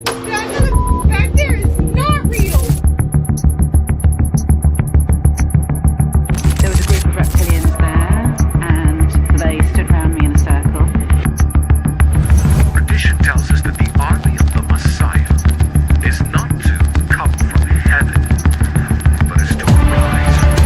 That mother back there is not real. There was a group of reptilians there, and they stood around me in a circle. Tradition tells us that the army of the Messiah is not to come from heaven, but is to rise from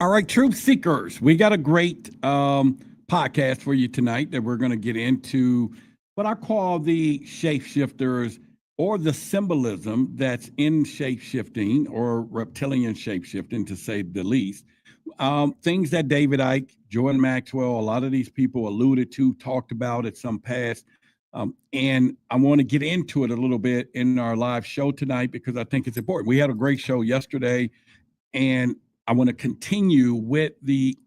All right, truth seekers, we got a great podcast for you tonight that we're going to get into what I call the shapeshifters or the symbolism that's in shapeshifting or reptilian shapeshifting, to say the least. Things that David Icke, Jordan Maxwell, a lot of these people alluded to, talked about at some past. And I want to get into it a little bit in our live show tonight because I think it's important. We had a great show yesterday, and I want to continue with the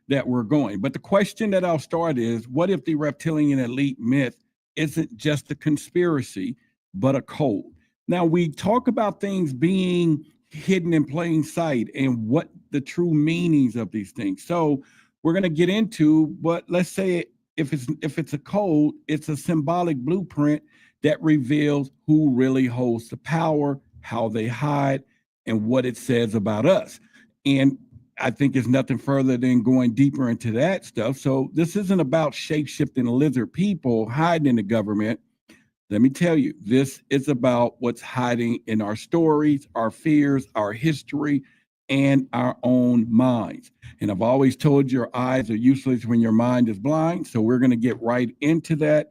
that we're going. But the question that I'll start is, what if the reptilian elite myth isn't just a conspiracy, but a code? Now, we talk about things being hidden in plain sight and what the true meanings of these things. So we're going to get into, but let's say if it's a code, it's a symbolic blueprint that reveals who really holds the power, how they hide, and what it says about us. And I think it's nothing further than going deeper into that stuff. So this isn't about shape-shifting lizard people hiding in the government. Let me tell you, this is about what's hiding in our stories, our fears, our history, and our own minds. And I've always told you, your eyes are useless when your mind is blind. So we're going to get right into that.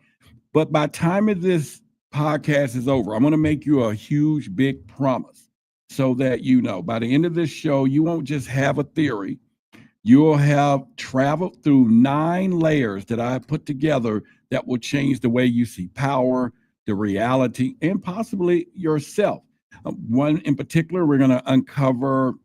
But by the time of this podcast is over, I'm going to make you a huge, big promise so that you know by the end of this show, you won't just have a theory. You'll have traveled through 9 layers that I put together that will change the way you see power, the reality, and possibly yourself. One in particular, we're going to uncover,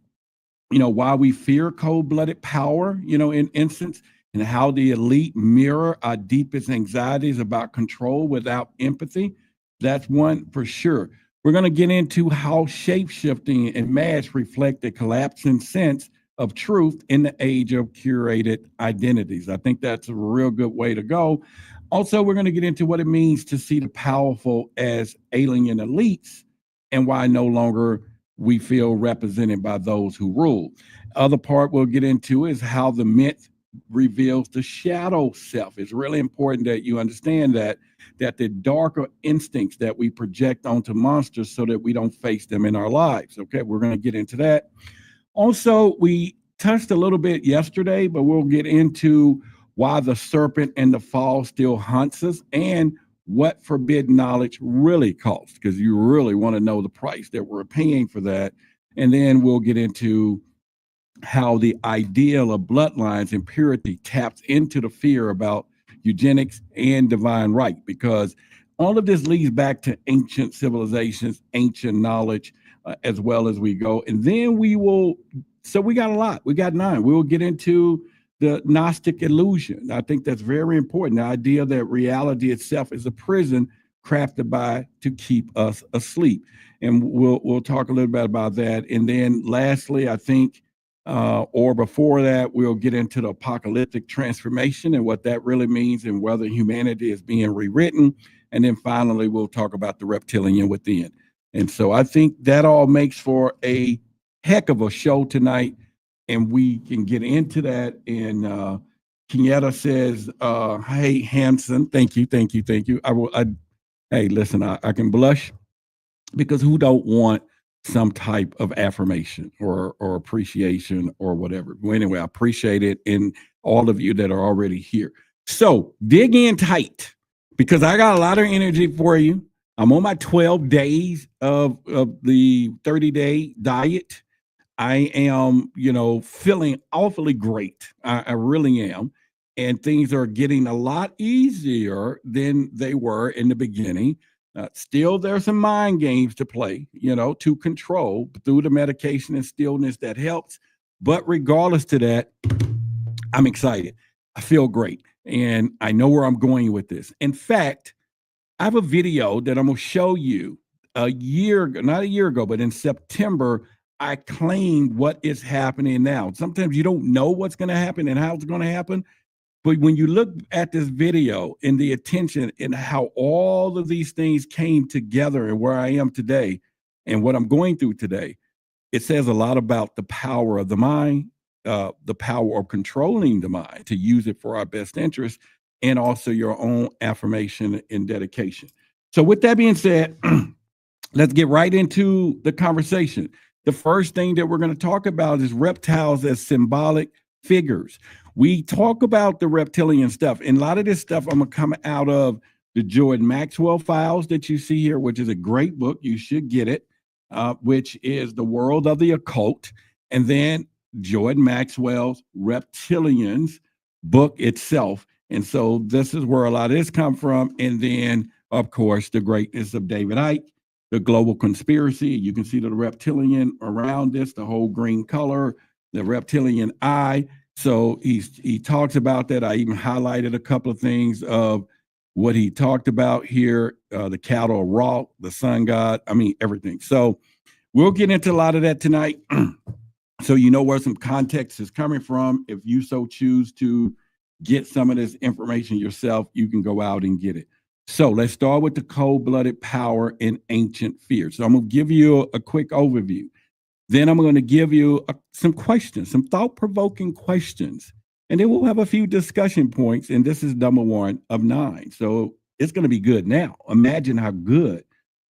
why we fear cold-blooded power, in instance, and how the elite mirror our deepest anxieties about control without empathy. That's one for sure. We're going to get into how shape-shifting and mass reflect the collapsing sense of truth in the age of curated identities. I think that's a real good way to go. Also, we're going to get into what it means to see the powerful as alien elites and why no longer we feel represented by those who rule. Other part we'll get into is how the myth reveals the shadow self. It's really important that you understand that the darker instincts that we project onto monsters so that we don't face them in our lives. Okay, we're going to get into that. Also, we touched a little bit yesterday, but we'll get into why the serpent and the fall still haunts us and what forbidden knowledge really costs, because you really want to know the price that we're paying for that. And then we'll get into how the ideal of bloodlines and purity taps into the fear about eugenics and divine right, because all of this leads back to ancient civilizations, ancient knowledge, as well as we go. And then we got a lot. We got 9. We will get into the Gnostic illusion. I think that's very important. The idea that reality itself is a prison crafted to keep us asleep. And we'll talk a little bit about that. And then lastly, I think, or before that, we'll get into the apocalyptic transformation and what that really means and whether humanity is being rewritten. And then finally, we'll talk about the reptilian within. And so I think that all makes for a heck of a show tonight. And we can get into that. And Kenyatta says, hey, Hanson, thank you. Hey, listen, I can blush because who don't want some type of affirmation or appreciation or whatever. Well, anyway, I appreciate it in all of you that are already here. So dig in tight because I got a lot of energy for you. I'm on my 12 days of the 30-day diet. I am, feeling awfully great. I really am. And things are getting a lot easier than they were in the beginning. Still, there's some mind games to play, to control through the medication and stillness that helps. But regardless to that, I'm excited. I feel great. And I know where I'm going with this. In fact, I have a video that I'm going to show you not a year ago, but in September, I claim what is happening now. Sometimes you don't know what's going to happen and how it's going to happen. But when you look at this video and the attention and how all of these things came together and where I am today and what I'm going through today, it says a lot about the power of the mind, the power of controlling the mind to use it for our best interest, and also your own affirmation and dedication. So with that being said, let's get right into the conversation. The first thing that we're going to talk about is reptiles as symbolic figures. We talk about the reptilian stuff, and a lot of this stuff I'm going to come out of the Jordan Maxwell files that you see here, which is a great book. You should get it, which is The World of the Occult. And then Jordan Maxwell's Reptilians book itself. And so this is where a lot of this come from. And then, of course, the greatness of David Icke, the global conspiracy. You can see the reptilian around this, the whole green color, the reptilian eye. So he talks about that. I even highlighted a couple of things of what he talked about here, the cattle of Ra, the sun god, I mean, everything. So we'll get into a lot of that tonight. So you know where some context is coming from. If you so choose to get some of this information yourself, you can go out and get it. So let's start with the cold-blooded power in ancient fear. So I'm going to give you a quick overview. Then I'm going to give you some questions, some thought-provoking questions. And then we'll have a few discussion points. And this is number 1 of 9. So it's going to be good now. Imagine how good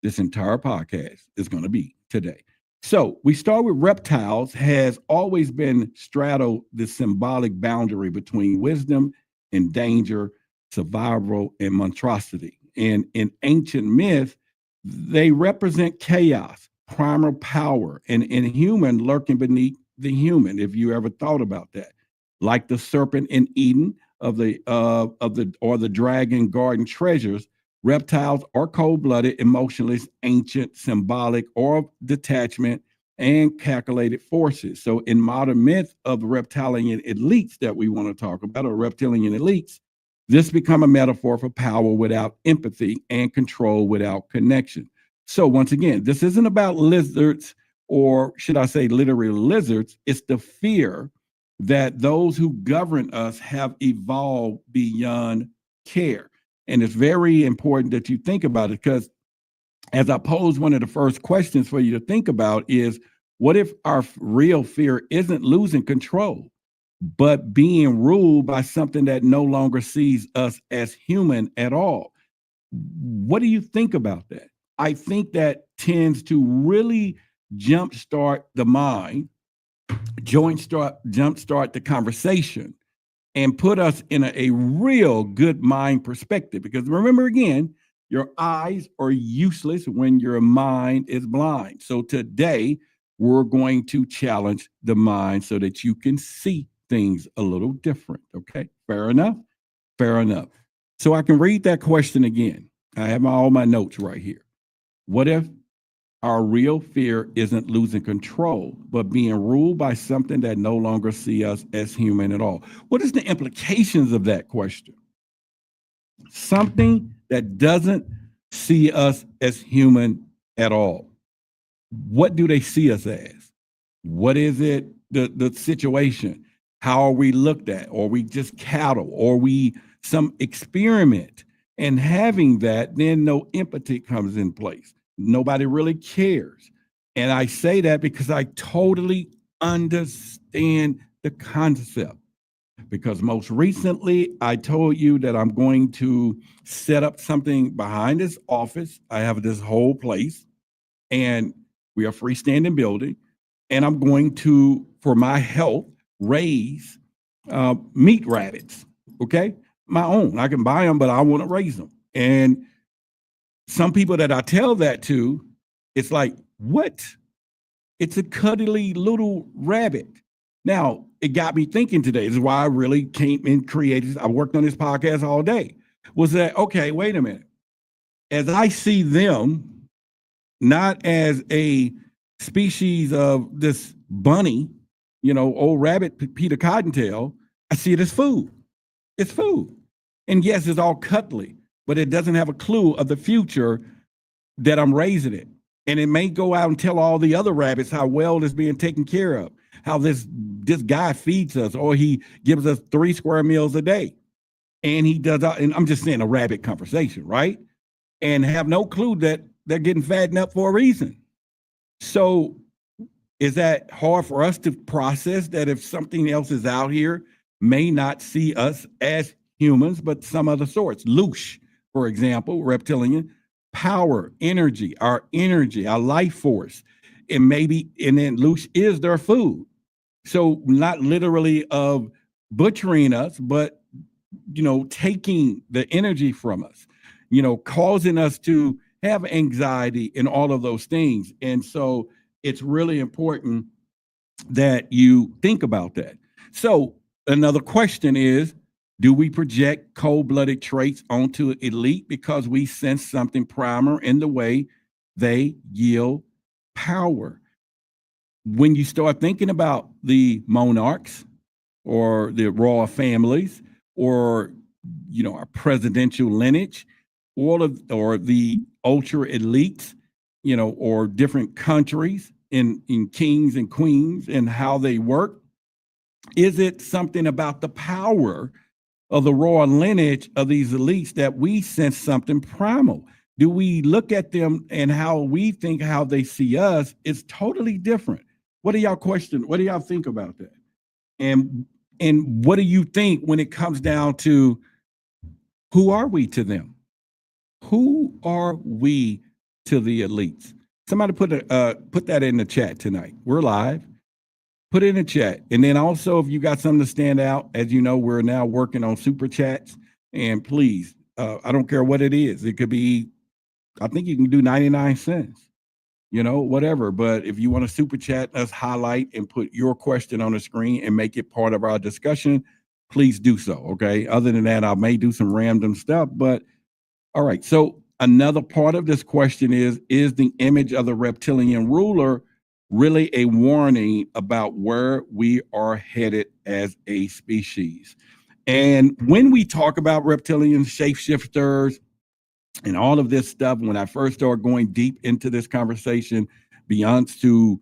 this entire podcast is going to be today. So we start with reptiles has always been straddled the symbolic boundary between wisdom and danger, survival and monstrosity. And in ancient myth, they represent chaos, primal power, and inhuman lurking beneath the human, if you ever thought about that. Like the serpent in Eden or the dragon garden treasures, reptiles are cold-blooded, emotionless, ancient, symbolic, or detachment and calculated forces. So in modern myth of reptilian elites that we want to talk about, or reptilian elites, this become a metaphor for power without empathy and control without connection. So once again, this isn't about lizards, or should I say literally lizards. It's the fear that those who govern us have evolved beyond care. And it's very important that you think about it, because as I pose one of the first questions for you to think about is, what if our real fear isn't losing control, but being ruled by something that no longer sees us as human at all? What do you think about that? I think that tends to really jumpstart the mind, jumpstart the conversation, and put us in a real good mind perspective. Because remember, again, your eyes are useless when your mind is blind. So today, we're going to challenge the mind so that you can see things a little different. Okay, fair enough? Fair enough. So I can read that question again. I have all my notes right here. What if our real fear isn't losing control, but being ruled by something that no longer see us as human at all? What is the implications of that question? Something that doesn't see us as human at all. What do they see us as? What is it, the situation? How are we looked at? Or are we just cattle? Or are we some experiment? And having that, then no empathy comes in place. Nobody really cares. And I say that because I totally understand the concept. Because most recently, I told you that I'm going to set up something behind this office. I have this whole place, and we are a freestanding building. And I'm going to, for my health, raise meat rabbits, okay? My own. I can buy them, but I want to raise them. And some people that I tell that to, it's like, what? It's a cuddly little rabbit. Now, it got me thinking today. This is why I really came and created, I worked on this podcast all day, was that, okay, wait a minute. As I see them, not as a species of this bunny, old rabbit, Peter Cottontail, I see it as food. It's food. And yes, it's all cuddly, but it doesn't have a clue of the future that I'm raising it. And it may go out and tell all the other rabbits how well it's being taken care of, how this guy feeds us, or he gives us 3 square meals a day. And he does, and I'm just saying a rabbit conversation, right? And have no clue that they're getting fattened up for a reason. So is that hard for us to process, that if something else is out here may not see us as humans, but some other sorts? Loosh, for example, reptilian, power, energy, our life force. And then Loosh is their food. So not literally of butchering us, but, taking the energy from us, causing us to have anxiety and all of those things. And so it's really important that you think about that. So another question is, do we project cold-blooded traits onto elite because we sense something primal in the way they yield power? When you start thinking about the monarchs or the royal families or, our presidential lineage, or the ultra elites, or different countries in kings and queens and how they work, is it something about the power of the royal lineage of these elites that we sense something primal? Do we look at them and how we think, how they see us is totally different? What do y'all question? What do y'all think about that? And what do you think when it comes down to who are we to them? Who are we to the elites? Somebody put that in the chat tonight. We're live. Put it in the chat. And then also, if you got something to stand out, as you know, we're now working on super chats. And please, I don't care what it is. It could be, I think you can do 99 cents, whatever. But if you want to super chat us, highlight and put your question on the screen and make it part of our discussion, please do so. Okay. Other than that, I may do some random stuff. But all right. So another part of this question is the image of the reptilian ruler really a warning about where we are headed as a species? And when we talk about reptilian shapeshifters and all of this stuff, when I first started going deep into this conversation, beyond to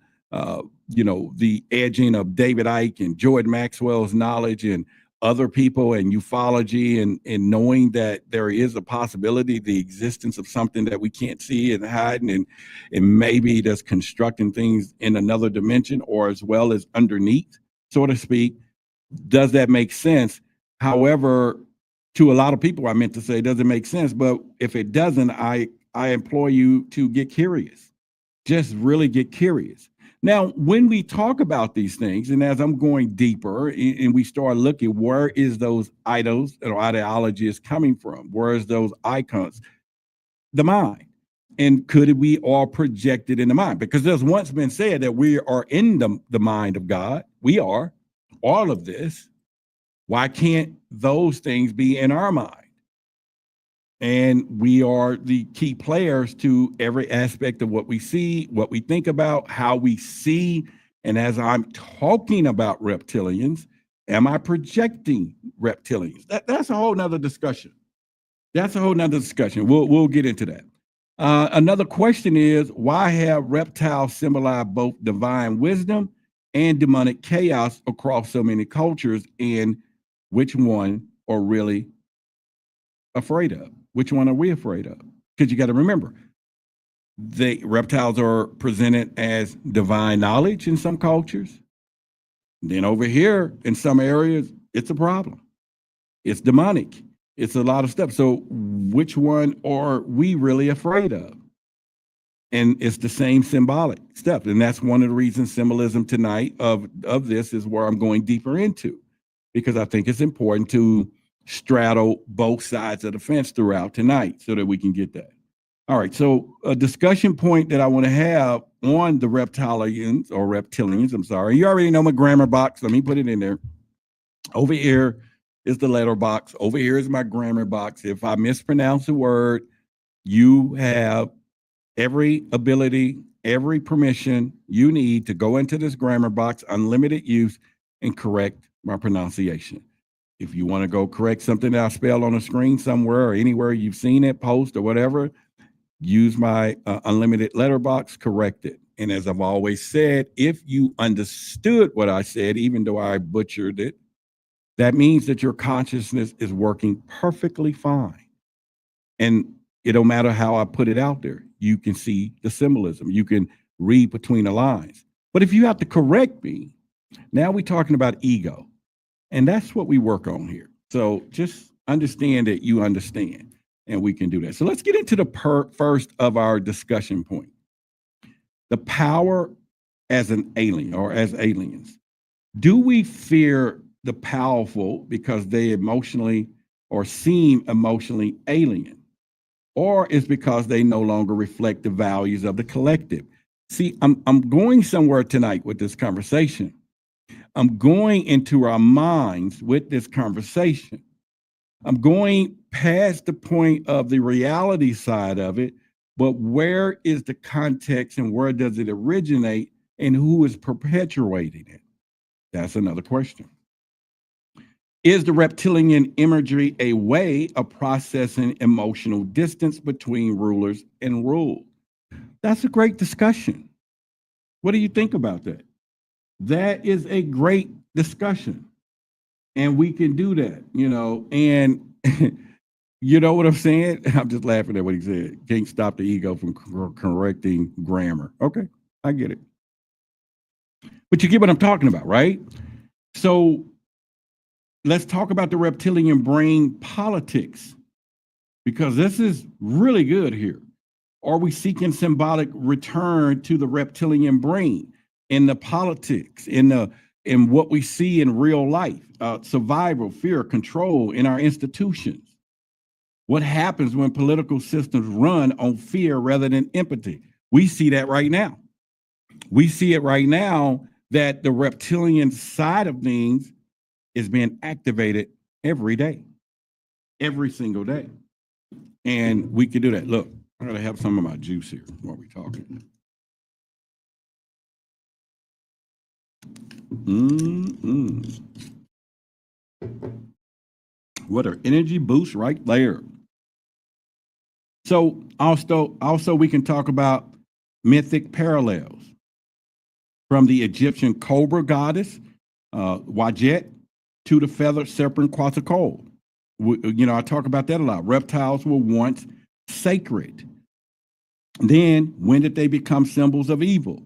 the edging of David Icke and Jordan Maxwell's knowledge and other people and ufology and knowing that there is a possibility, the existence of something that we can't see and hiding and maybe that's constructing things in another dimension or as well as underneath, so to speak. Does that make sense? However, to a lot of people, I meant to say, does it make sense? But if it doesn't, I implore you to get curious. Just really get curious. Now, when we talk about these things, and as I'm going deeper and we start looking, where is those idols or ideologies coming from? Where is those icons? The mind. And could we all project it in the mind? Because there's once been said that we are in the mind of God. We are. All of this. Why can't those things be in our mind? And we are the key players to every aspect of what we see, what we think about, how we see. And as I'm talking about reptilians, am I projecting reptilians? That's a whole nother discussion. We'll get into that. Another question is, why have reptiles symbolize both divine wisdom and demonic chaos across so many cultures? And which one are really afraid of? Which one are we afraid of? Because you got to remember, the reptiles are presented as divine knowledge in some cultures. Then over here, in some areas, it's a problem. It's demonic. It's a lot of stuff. So which one are we really afraid of? And it's the same symbolic stuff. And that's one of the reasons symbolism tonight of this is where I'm going deeper into, because I think it's important to straddle both sides of the fence throughout tonight so that we can get that. All right, so a discussion point that I want to have on the reptilians, I'm sorry. You already know my grammar box. Let me put it in there. Over here is the letter box. Over here is my grammar box. If I mispronounce a word, you have every ability, every permission you need to go into this grammar box, unlimited use, and correct my pronunciation. If you want to go correct something that I spelled on the screen somewhere or anywhere you've seen it, post or whatever, use my unlimited letterbox, correct it. And as I've always said, if you understood what I said, even though I butchered it, that means that your consciousness is working perfectly fine. And it don't matter how I put it out there. You can see the symbolism. You can read between the lines. But if you have to correct me, now we're talking about ego. And that's what we work on here. So just understand that you understand, and we can do that. So let's get into the first of our discussion point. The power as an alien or as aliens. Do we fear the powerful because they emotionally or seem emotionally alien? Or is because they no longer reflect the values of the collective? See, I'm going somewhere tonight with this conversation. I'm going into our minds with this conversation. I'm going past the point of the reality side of it, but where is the context and where does it originate and who is perpetuating it? That's another question. Is the reptilian imagery a way of processing emotional distance between rulers and ruled? That's a great discussion. What do you think about that? That is a great discussion. And we can do that, and you know what I'm saying? I'm just laughing at what he said. Can't stop the ego from correcting grammar. Okay, I get it. But you get what I'm talking about, right? So let's talk about the reptilian brain politics, because this is really good here. Are we seeking symbolic return to the reptilian brain in the politics, in what we see in real life, survival, fear, control in our institutions? What happens when political systems run on fear rather than empathy? We see that right now. We see it right now that the reptilian side of things is being activated every day, every single day. And we can do that. Look, I'm going to have some of my juice here while we're talking. What an energy boost right there. So also we can talk about mythic parallels from the Egyptian cobra goddess, Wajet, to the feathered serpent Quetzalcoatl. I talk about that a lot. Reptiles were once sacred. Then when did they become symbols of evil?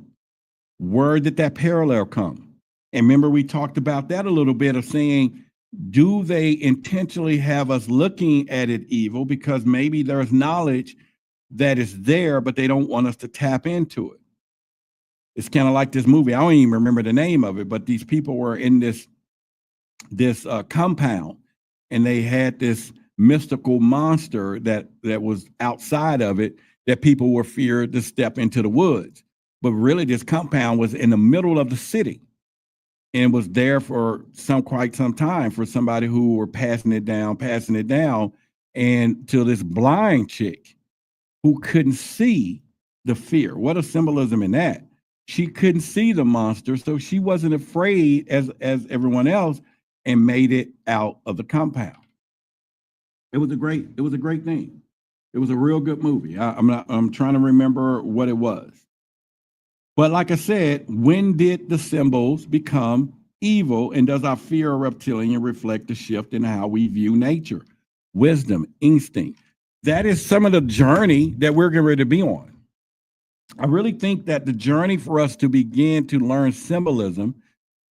Where did that parallel come? And remember, we talked about that a little bit of saying, do they intentionally have us looking at it evil because maybe there's knowledge that is there, but they don't want us to tap into it? It's kind of like this movie. I don't even remember the name of it, but these people were in this compound, and they had this mystical monster that was outside of it that people were feared to step into the woods. But really, this compound was in the middle of the city and was there for quite some time for somebody who were passing it down, and to this blind chick who couldn't see the fear. What a symbolism in that. She couldn't see the monster, so she wasn't afraid as everyone else, and made it out of the compound. It was a great thing. It was a real good movie. I'm trying to remember what it was. But like I said, when did the symbols become evil, and does our fear of reptilian reflect the shift in how we view nature, wisdom, instinct? That is some of the journey that we're getting ready to be on. I really think that the journey for us to begin to learn symbolism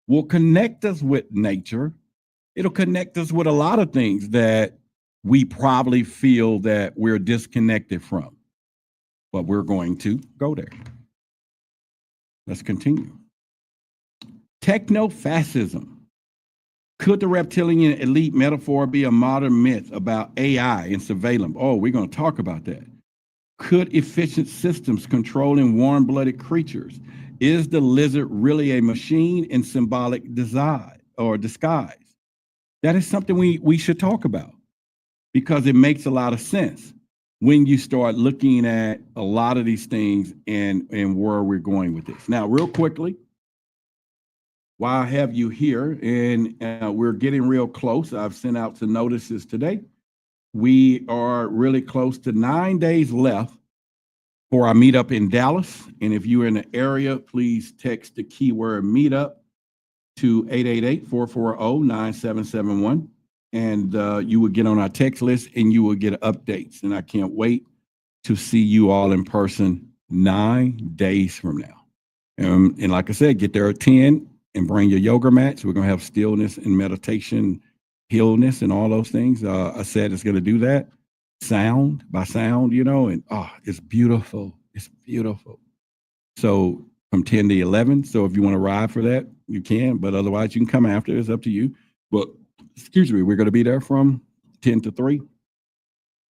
will connect us with nature. It'll connect us with a lot of things that we probably feel that we're disconnected from. But we're going to go there. Let's continue. Techno-fascism. Could the reptilian elite metaphor be a modern myth about AI and surveillance? Oh, we're going to talk about that. Could efficient systems controlling warm-blooded creatures? Is the lizard really a machine in symbolic design or disguise? That is something we should talk about, because it makes a lot of sense when you start looking at a lot of these things and where we're going with this. Now, real quickly, while I have you here, and we're getting real close, I've sent out some notices today. We are really close to 9 days left for our meetup in Dallas. And if you're in the area, please text the keyword meetup to 888-440-9771. And you will get on our text list and you will get updates. And I can't wait to see you all in person 9 days from now. And like I said, get there at 10 and bring your yoga mats. We're going to have stillness and meditation, healness, and all those things. I said it's going to do that sound by sound, and it's beautiful. It's beautiful. So from 10 to 11. So if you want to ride for that, you can, but otherwise you can come after. It's up to you. But excuse me, we're going to be there from 10 to 3,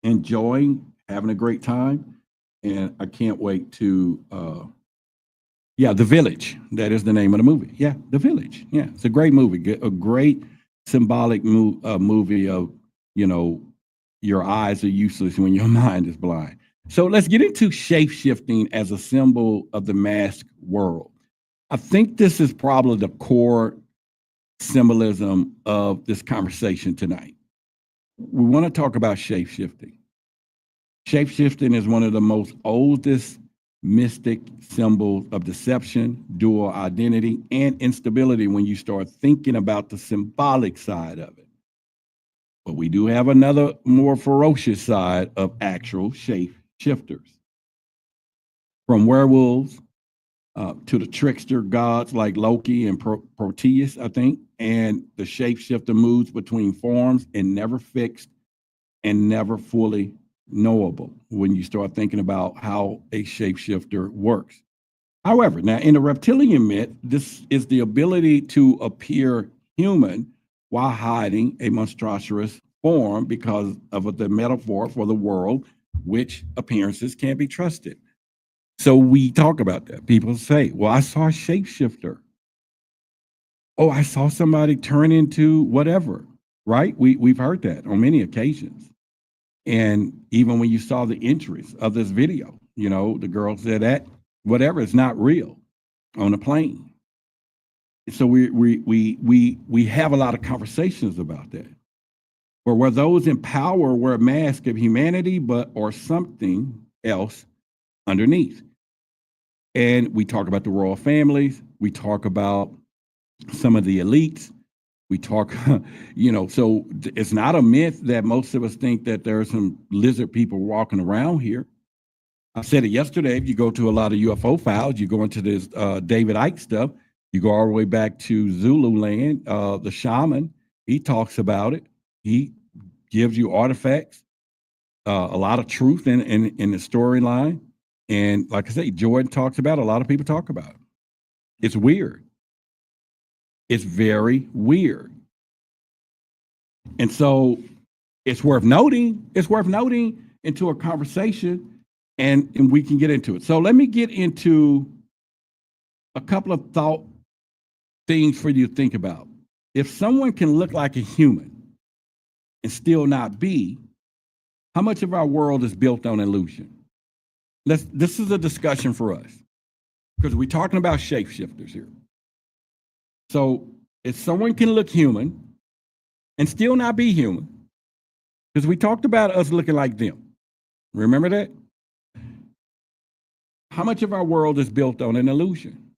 enjoying, having a great time. And I can't wait to, The Village. That is the name of the movie. Yeah, The Village. Yeah, it's a great movie. A great symbolic movie of, your eyes are useless when your mind is blind. So let's get into shape-shifting as a symbol of the mask world. I think this is probably the core symbolism of this conversation tonight. We want to talk about shape-shifting. Shape-shifting is one of the most oldest mystic symbols of deception, dual identity, and instability when you start thinking about the symbolic side of it. But we do have another more ferocious side of actual shape-shifters. From werewolves to the trickster gods like Loki and Proteus, I think, and the shapeshifter moves between forms and never fixed and never fully knowable when you start thinking about how a shapeshifter works. However, now in the reptilian myth, this is the ability to appear human while hiding a monstrous form because of the metaphor for the world, which appearances can't be trusted. So we talk about that. People say, well, I saw a shapeshifter. Oh, I saw somebody turn into whatever, right? We've heard that on many occasions. And even when you saw the entries of this video, the girl said that whatever is not real on the plane. So we have a lot of conversations about that. Or where those in power wear a mask of humanity, or something else underneath. And we talk about the royal families. We talk about some of the elites. We talk, so it's not a myth that most of us think that there are some lizard people walking around here. I said it yesterday. If you go to a lot of UFO files, you go into this David Icke stuff, you go all the way back to Zululand, the shaman, he talks about it. He gives you artifacts, a lot of truth in the storyline. And like I say, Jordan talks about it. A lot of people talk about it. It's weird. It's very weird. And so it's worth noting into a conversation and we can get into it. So let me get into a couple of thought things for you to think about. If someone can look like a human and still not be, how much of our world is built on illusion? This is a discussion for us because we're talking about shapeshifters here. So if someone can look human and still not be human, because we talked about us looking like them. Remember that? How much of our world is built on an illusion?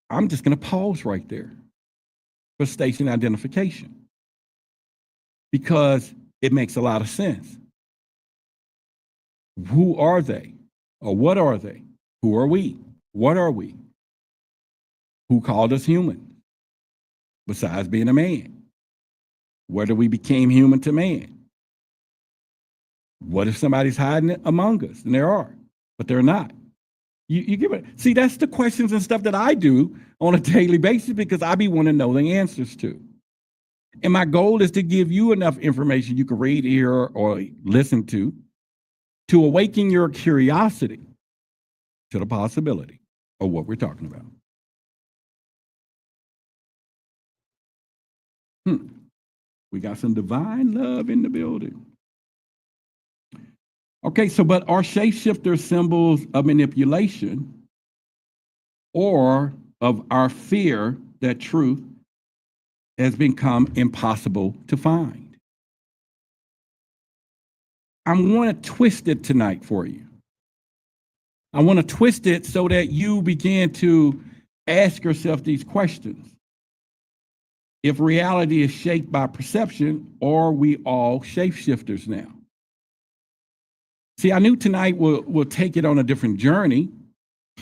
I'm just going to pause right there for station identification because it makes a lot of sense. Who are they? Or what are they? Who are we? What are we? Who called us human? Besides being a man. Whether we became human to man. What if somebody's hiding it among us? And there are, but they're not. You give it. See, that's the questions and stuff that I do on a daily basis because I be wanting to know the answers to. And my goal is to give you enough information you can read, hear, or listen to awaken your curiosity to the possibility of what we're talking about. We got some divine love in the building. Okay, so but are shapeshifters symbols of manipulation or of our fear that truth has become impossible to find? I want to twist it tonight for you. I want to twist it so that you begin to ask yourself these questions. If reality is shaped by perception, are we all shapeshifters now? See, I knew tonight will take it on a different journey.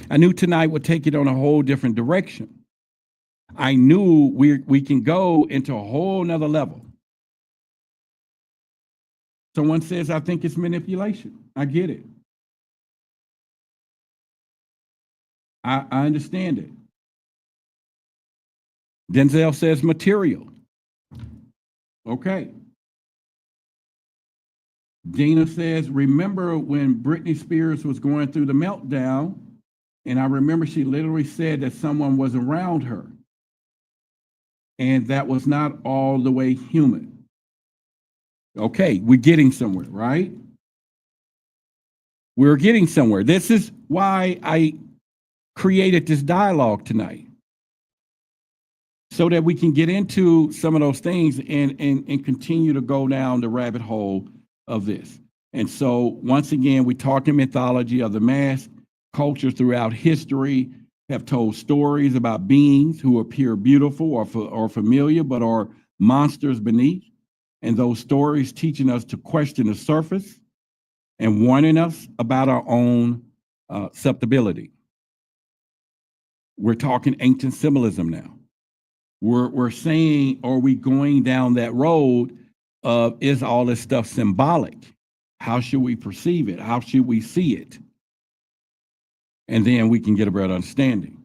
I knew tonight would take it on a whole different direction. I knew we can go into a whole nother level. Someone says, I think it's manipulation. I get it. I understand it. Denzel says material. Okay. Dina says, remember when Britney Spears was going through the meltdown, and I remember she literally said that someone was around her, and that was not all the way human. Okay, we're getting somewhere, right? We're getting somewhere. This is why I created this dialogue tonight, so that we can get into some of those things and continue to go down the rabbit hole of this. And so once again, we talk in mythology of the mask. Cultures throughout history have told stories about beings who appear beautiful or familiar, but are monsters beneath. And those stories teaching us to question the surface and warning us about our own susceptibility. We're talking ancient symbolism now. We're saying, are we going down that road of, is all this stuff symbolic? How should we perceive it? How should we see it? And then we can get a better understanding.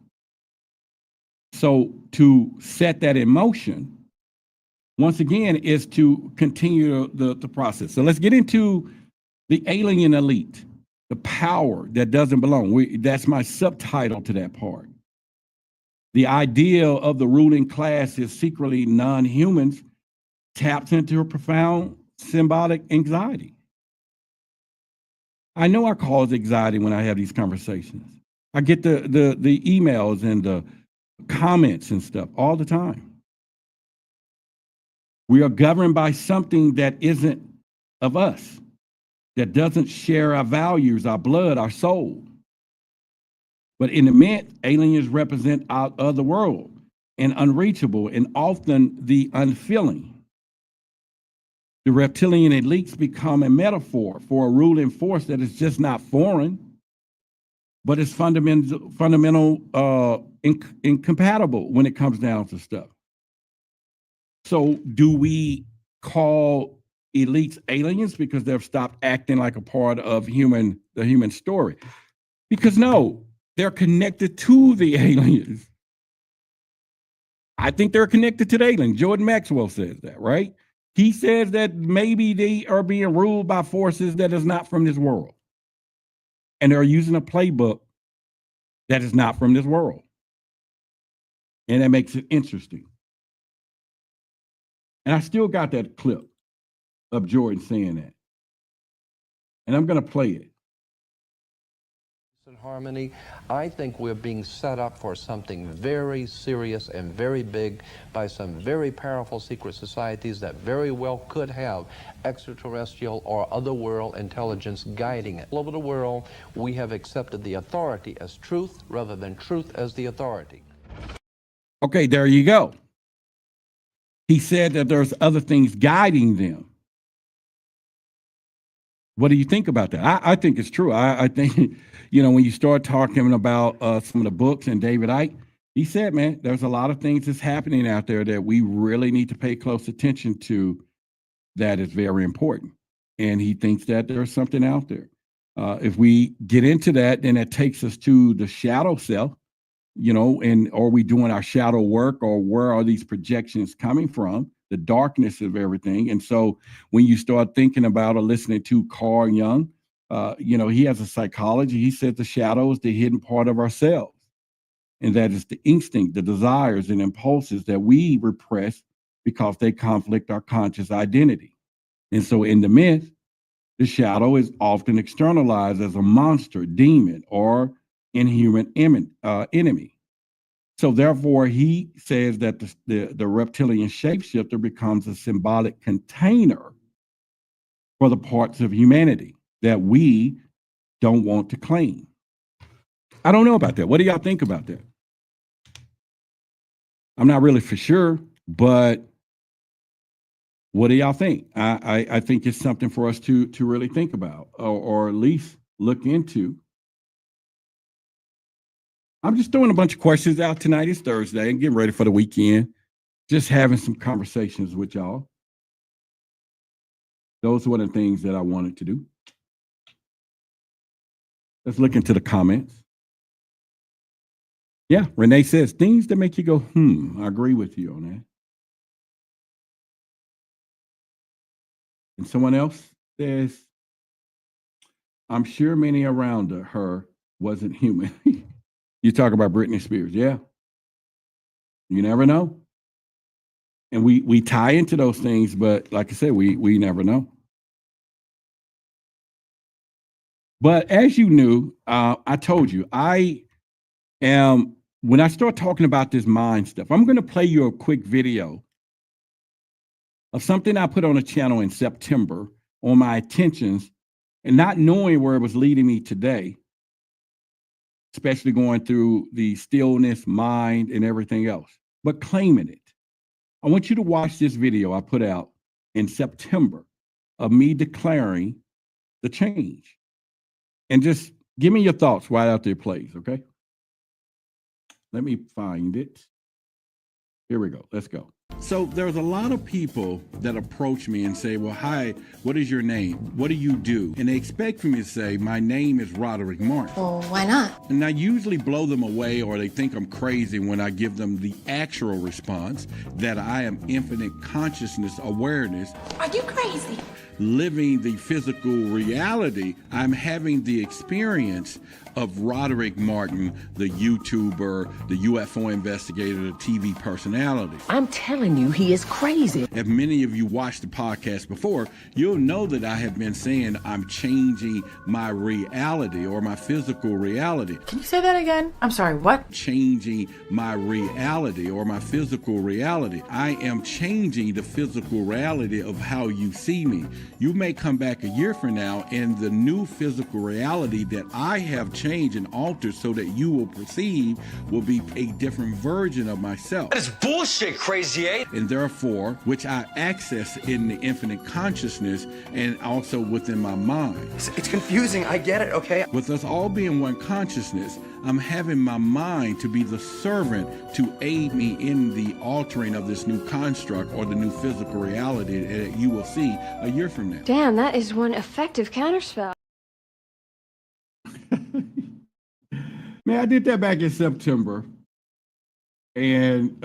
So to set that in motion, once again, is to continue the process. So let's get into the alien elite, the power that doesn't belong. That's my subtitle to that part. The ideal of the ruling class is secretly non-humans, taps into a profound symbolic anxiety. I know I cause anxiety when I have these conversations. I get the emails and the comments and stuff all the time. We are governed by something that isn't of us, that doesn't share our values, our blood, our soul. But in the myth, aliens represent our other world and unreachable and often the unfeeling. The reptilian elites become a metaphor for a ruling force that is just not foreign, but it's fundamental incompatible when it comes down to stuff. So do we call elites aliens because they've stopped acting like a part of the human story? Because no, they're connected to the aliens. I think they're connected to the aliens. Jordan Maxwell says that, right? He says that maybe they are being ruled by forces that is not from this world. And they're using a playbook that is not from this world. And that makes it interesting. And I still got that clip of Jordan saying that. And I'm going to play it. In harmony, I think we're being set up for something very serious and very big by some very powerful secret societies that very well could have extraterrestrial or otherworld intelligence guiding it. All over the world, we have accepted the authority as truth rather than truth as the authority. Okay, there you go. He said that there's other things guiding them. What do you think about that? I think it's true. I think, you know, when you start talking about some of the books and David Icke, he said, man, there's a lot of things that's happening out there that we really need to pay close attention to that is very important. And he thinks that there's something out there. If we get into that, then it takes us to the shadow self, you know, and are we doing our shadow work, or where are these projections coming from? The darkness of everything. And so when you start thinking about or listening to Carl Jung, you know, he has a psychology. He said the shadow is the hidden part of ourselves. And that is the instinct, the desires and impulses that we repress because they conflict our conscious identity. And so in the myth, the shadow is often externalized as a monster, demon, or inhuman enemy. So therefore, he says that the reptilian shapeshifter becomes a symbolic container for the parts of humanity that we don't want to claim. I don't know about that. What do y'all think about that? I'm not really for sure, but what do y'all think? I think it's something for us to really think about, or at least look into. I'm just throwing a bunch of questions out tonight. It's Thursday and getting ready for the weekend. Just having some conversations with y'all. Those were the things that I wanted to do. Let's look into the comments. Yeah, Renee says things that make you go, I agree with you on that. And someone else says, I'm sure many around her wasn't human. You talk about Britney Spears. Yeah. You never know. And we tie into those things, but like I said, we never know. But as you knew, I told you, I am, when I start talking about this mind stuff, I'm going to play you a quick video of something I put on a channel in September on my intentions and not knowing where it was leading me today, especially going through the stillness, mind, and everything else, but claiming it. I want you to watch this video I put out in September of me declaring the change. And just give me your thoughts right out there, please, okay? Let me find it. Here we go. Let's go. So there's a lot of people that approach me and say, well, hi, what is your name? What do you do? And they expect for me to say, my name is Roderick Martin. Well, why not? And I usually blow them away, or they think I'm crazy when I give them the actual response that I am infinite consciousness awareness. Are you crazy? Living the physical reality. I'm having the experience of Roderick Martin, the YouTuber, the UFO investigator, the TV personality. I'm telling you, he is crazy. If many of you watched the podcast before, you'll know that I have been saying I'm changing my reality, or my physical reality. Can you say that again? I'm sorry, what? Changing my reality, or my physical reality. I am changing the physical reality of how you see me. You may come back a year from now and the new physical reality that I have changed and altered so that you will perceive will be a different version of myself. That is bullshit, crazy eight. And therefore, which I access in the infinite consciousness and also within my mind. It's confusing, I get it, okay? With us all being one consciousness, I'm having my mind to be the servant to aid me in the altering of this new construct or the new physical reality that you will see a year from now. Damn, that is one effective counterspell. Man, I did that back in September and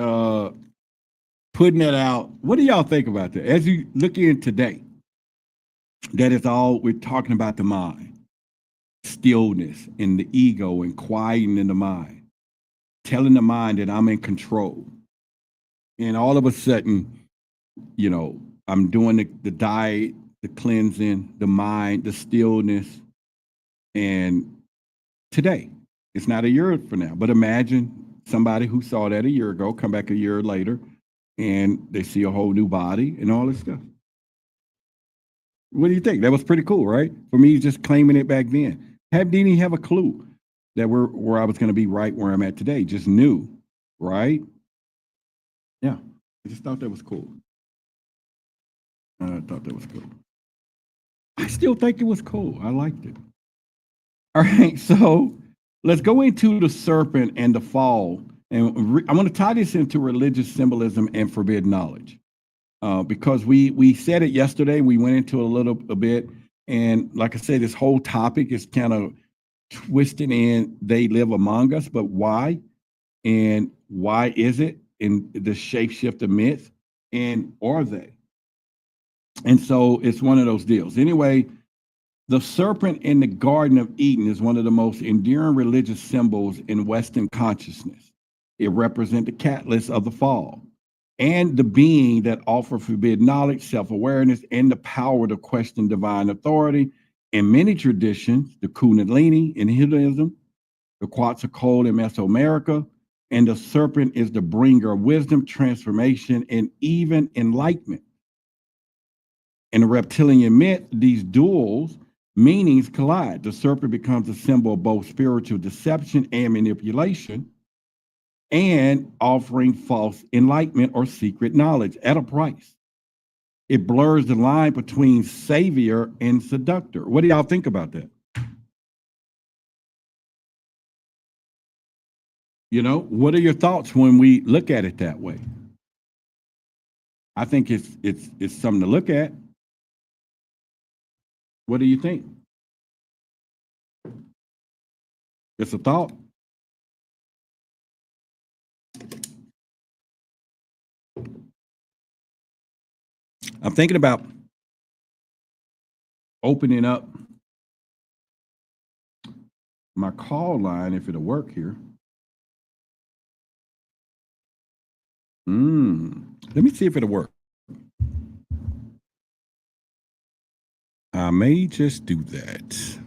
putting that out. What do y'all think about that? As you look in today, that is all we're talking about: the mind, stillness and the ego, and quieting in the mind, telling the mind that I'm in control. And all of a sudden, you know, I'm doing the diet, the cleansing, the mind, the stillness. And today, it's not a year from now, but imagine somebody who saw that a year ago come back a year later and they see a whole new body and all this stuff. What do you think? That was pretty cool, right? For me, just claiming it back then. Didn't even have a clue that where I was going to be right where I'm at today. Just knew, right? Yeah, I just thought that was cool. I thought that was cool. I still think it was cool. I liked it. All right, so let's go into the serpent and the fall. And I want to tie this into religious symbolism and forbidden knowledge. Because we said it yesterday, we went into a bit. And like I said, this whole topic is kind of twisted in they live among us, but why? And why is it in the shapeshifter myth? And are they? And so it's one of those deals. Anyway, the serpent in the Garden of Eden is one of the most enduring religious symbols in Western consciousness. It represents the catalyst of the fall and the being that offer forbidden knowledge, self-awareness, and the power to question divine authority. In many traditions, the Kundalini in Hinduism, the Quetzalcoatl in Mesoamerica, and the serpent is the bringer of wisdom, transformation, and even enlightenment. In the reptilian myth, these duals meanings collide. The serpent becomes a symbol of both spiritual deception and manipulation, and offering false enlightenment or secret knowledge at a price. It blurs the line between savior and seductor. What do y'all think about that? You know, what are your thoughts when we look at it that way? I think it's something to look at. What do you think? It's a thought. I'm thinking about opening up my call line if it'll work here. Let me see if it'll work. I may just do that.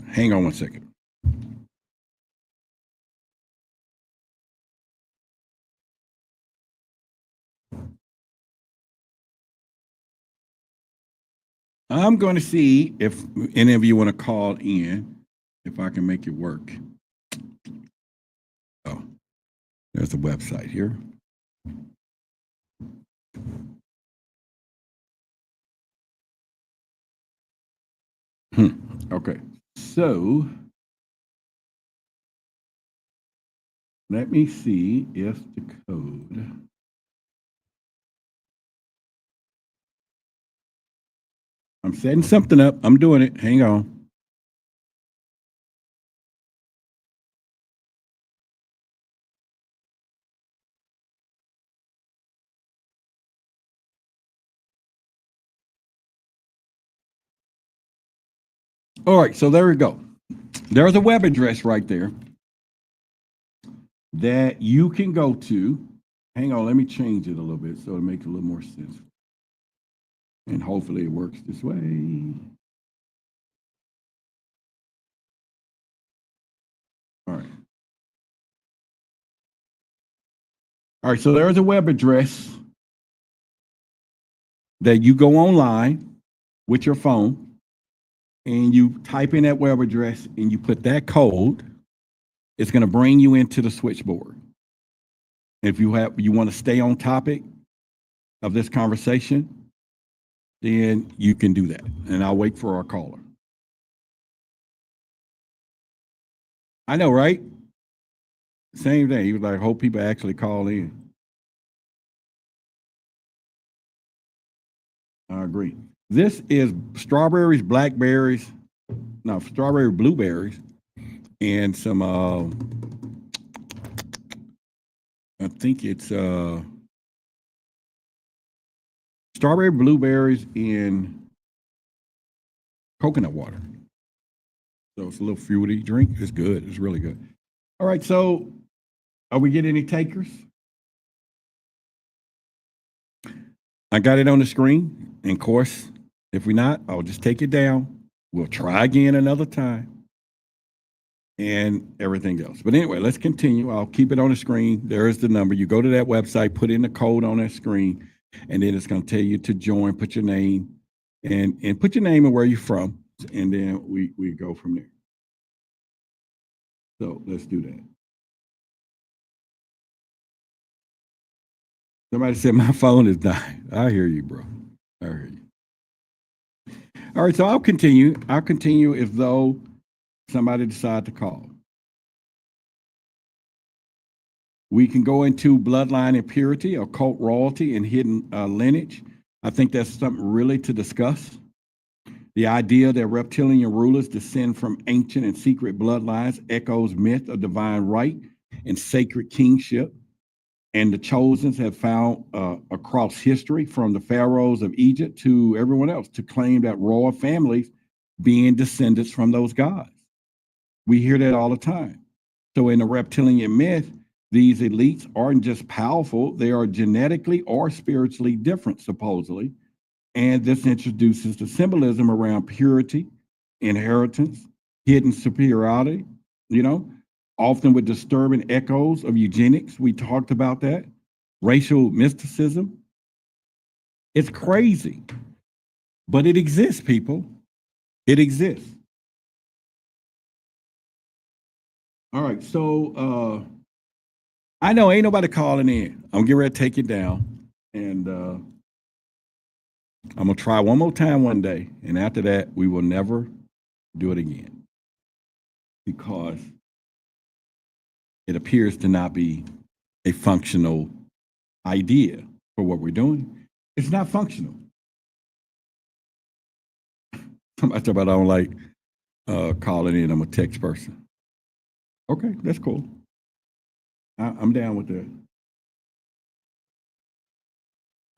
Hang on one second. I'm going to see if any of you want to call in, if I can make it work. Oh, there's the website here. Okay, so let me see if the code. I'm setting something up. I'm doing it. Hang on. All right, so there we go. There's a web address right there that you can go to. Hang on, let me change it a little bit so it makes a little more sense. And hopefully it works this way. All right. All right, so there's a web address that you go online with your phone and you type in that web address and you put that code. It's going to bring you into the switchboard. If you want to stay on topic of this conversation, then you can do that. And I'll wait for our caller. I know, right? Same thing. He was like, hope people actually call in. I agree. This is strawberries, blackberries, no, strawberry blueberries, and some, I think it's strawberry blueberries in coconut water. So it's a little fruity drink. It's good. It's really good. All right. So are we getting any takers? I got it on the screen. And of course, if we're not, I'll just take it down. We'll try again another time and everything else. But anyway, let's continue. I'll keep it on the screen. There is the number. You go to that website, put in the code on that screen, and then it's going to tell you to join, put your name, and put your name and where you're from, and then we go from there. So let's do that. Somebody said my phone is dying. I hear you, bro. I hear you. All right, so I'll continue. I'll continue as though somebody decide to call. We can go into bloodline impurity, occult royalty, and hidden lineage. I think that's something really to discuss. The idea that reptilian rulers descend from ancient and secret bloodlines echoes myth of divine right and sacred kingship. And the chosens have found across history, from the pharaohs of Egypt to everyone else, to claim that royal families being descendants from those gods. We hear that all the time. So in the reptilian myth, these elites aren't just powerful, they are genetically or spiritually different, supposedly. And this introduces the symbolism around purity inheritance, hidden superiority, often with disturbing echoes of eugenics. We talked about that. Racial mysticism. It's crazy, but it exists, people. It exists. All right, so I know ain't nobody calling in. I'm getting ready to take it down, and I'm gonna try one more time one day, and after that, we will never do it again because it appears to not be a functional idea for what we're doing. It's not functional. Somebody talk about I don't like calling in. I'm a text person. Okay, that's cool. I'm down with that.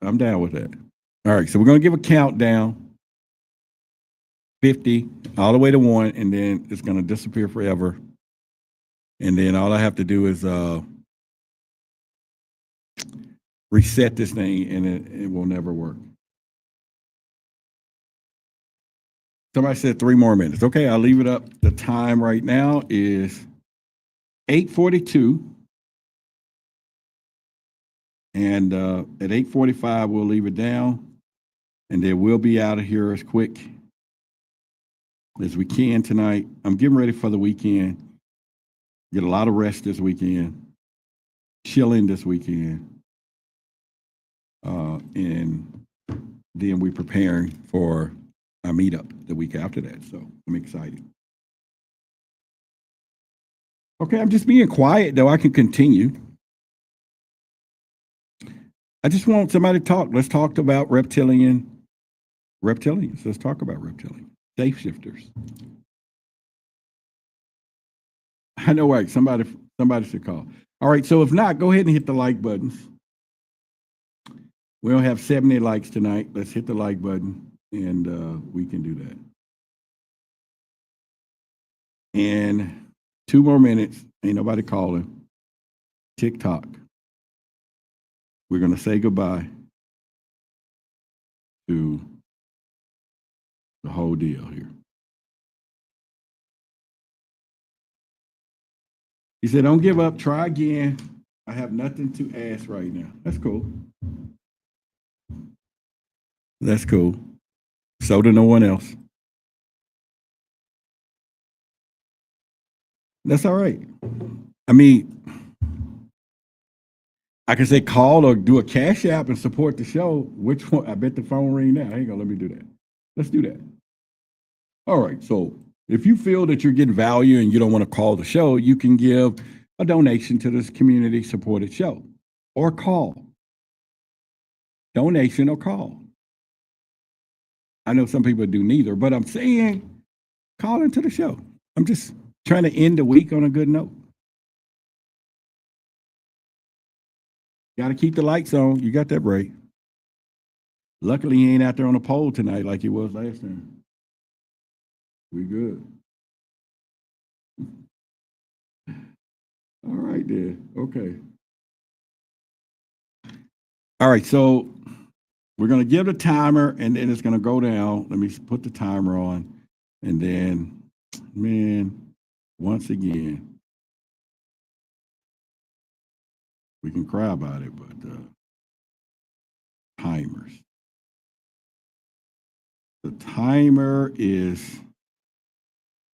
I'm down with that. All right, so we're going to give a countdown, 50, all the way to 1, and then it's going to disappear forever. And then all I have to do is reset this thing, and it will never work. Somebody said 3 more minutes. Okay, I'll leave it up. The time right now is 8:42. And at 8:45, we'll leave it down. And then we'll be out of here as quick as we can tonight. I'm getting ready for the weekend. Get a lot of rest this weekend. Chilling this weekend. And then we're preparing for our meetup the week after that. So I'm excited. Okay, I'm just being quiet, though. I can continue. I just want somebody to talk. Let's talk about reptilians. Let's talk about reptilian shapeshifters. I know, right? Somebody should call. All right, so if not, go ahead and hit the like buttons. We don't have 70 likes tonight. Let's hit the like button, and we can do that. And 2 more minutes. Ain't nobody calling. TikTok. We're going to say goodbye to the whole deal here. He said, don't give up. Try again. I have nothing to ask right now. That's cool. That's cool. So to no one else. That's all right. I mean, I can say call or do a cash app and support the show. Which one? I bet the phone ring now. Hang on, let me do that. Let's do that. All right, so if you feel that you're getting value and you don't want to call the show, you can give a donation to this community supported show or call. Donation or call. I know some people do neither, but I'm saying call into the show. I'm just trying to end the week on a good note. Got to keep the lights on. You got that right. Luckily, he ain't out there on a pole tonight like he was last time. We good. All right, there. Okay. All right, so we're going to give the timer, and then it's going to go down. Let me put the timer on. And then, man, once again, we can cry about it, but timers. The timer is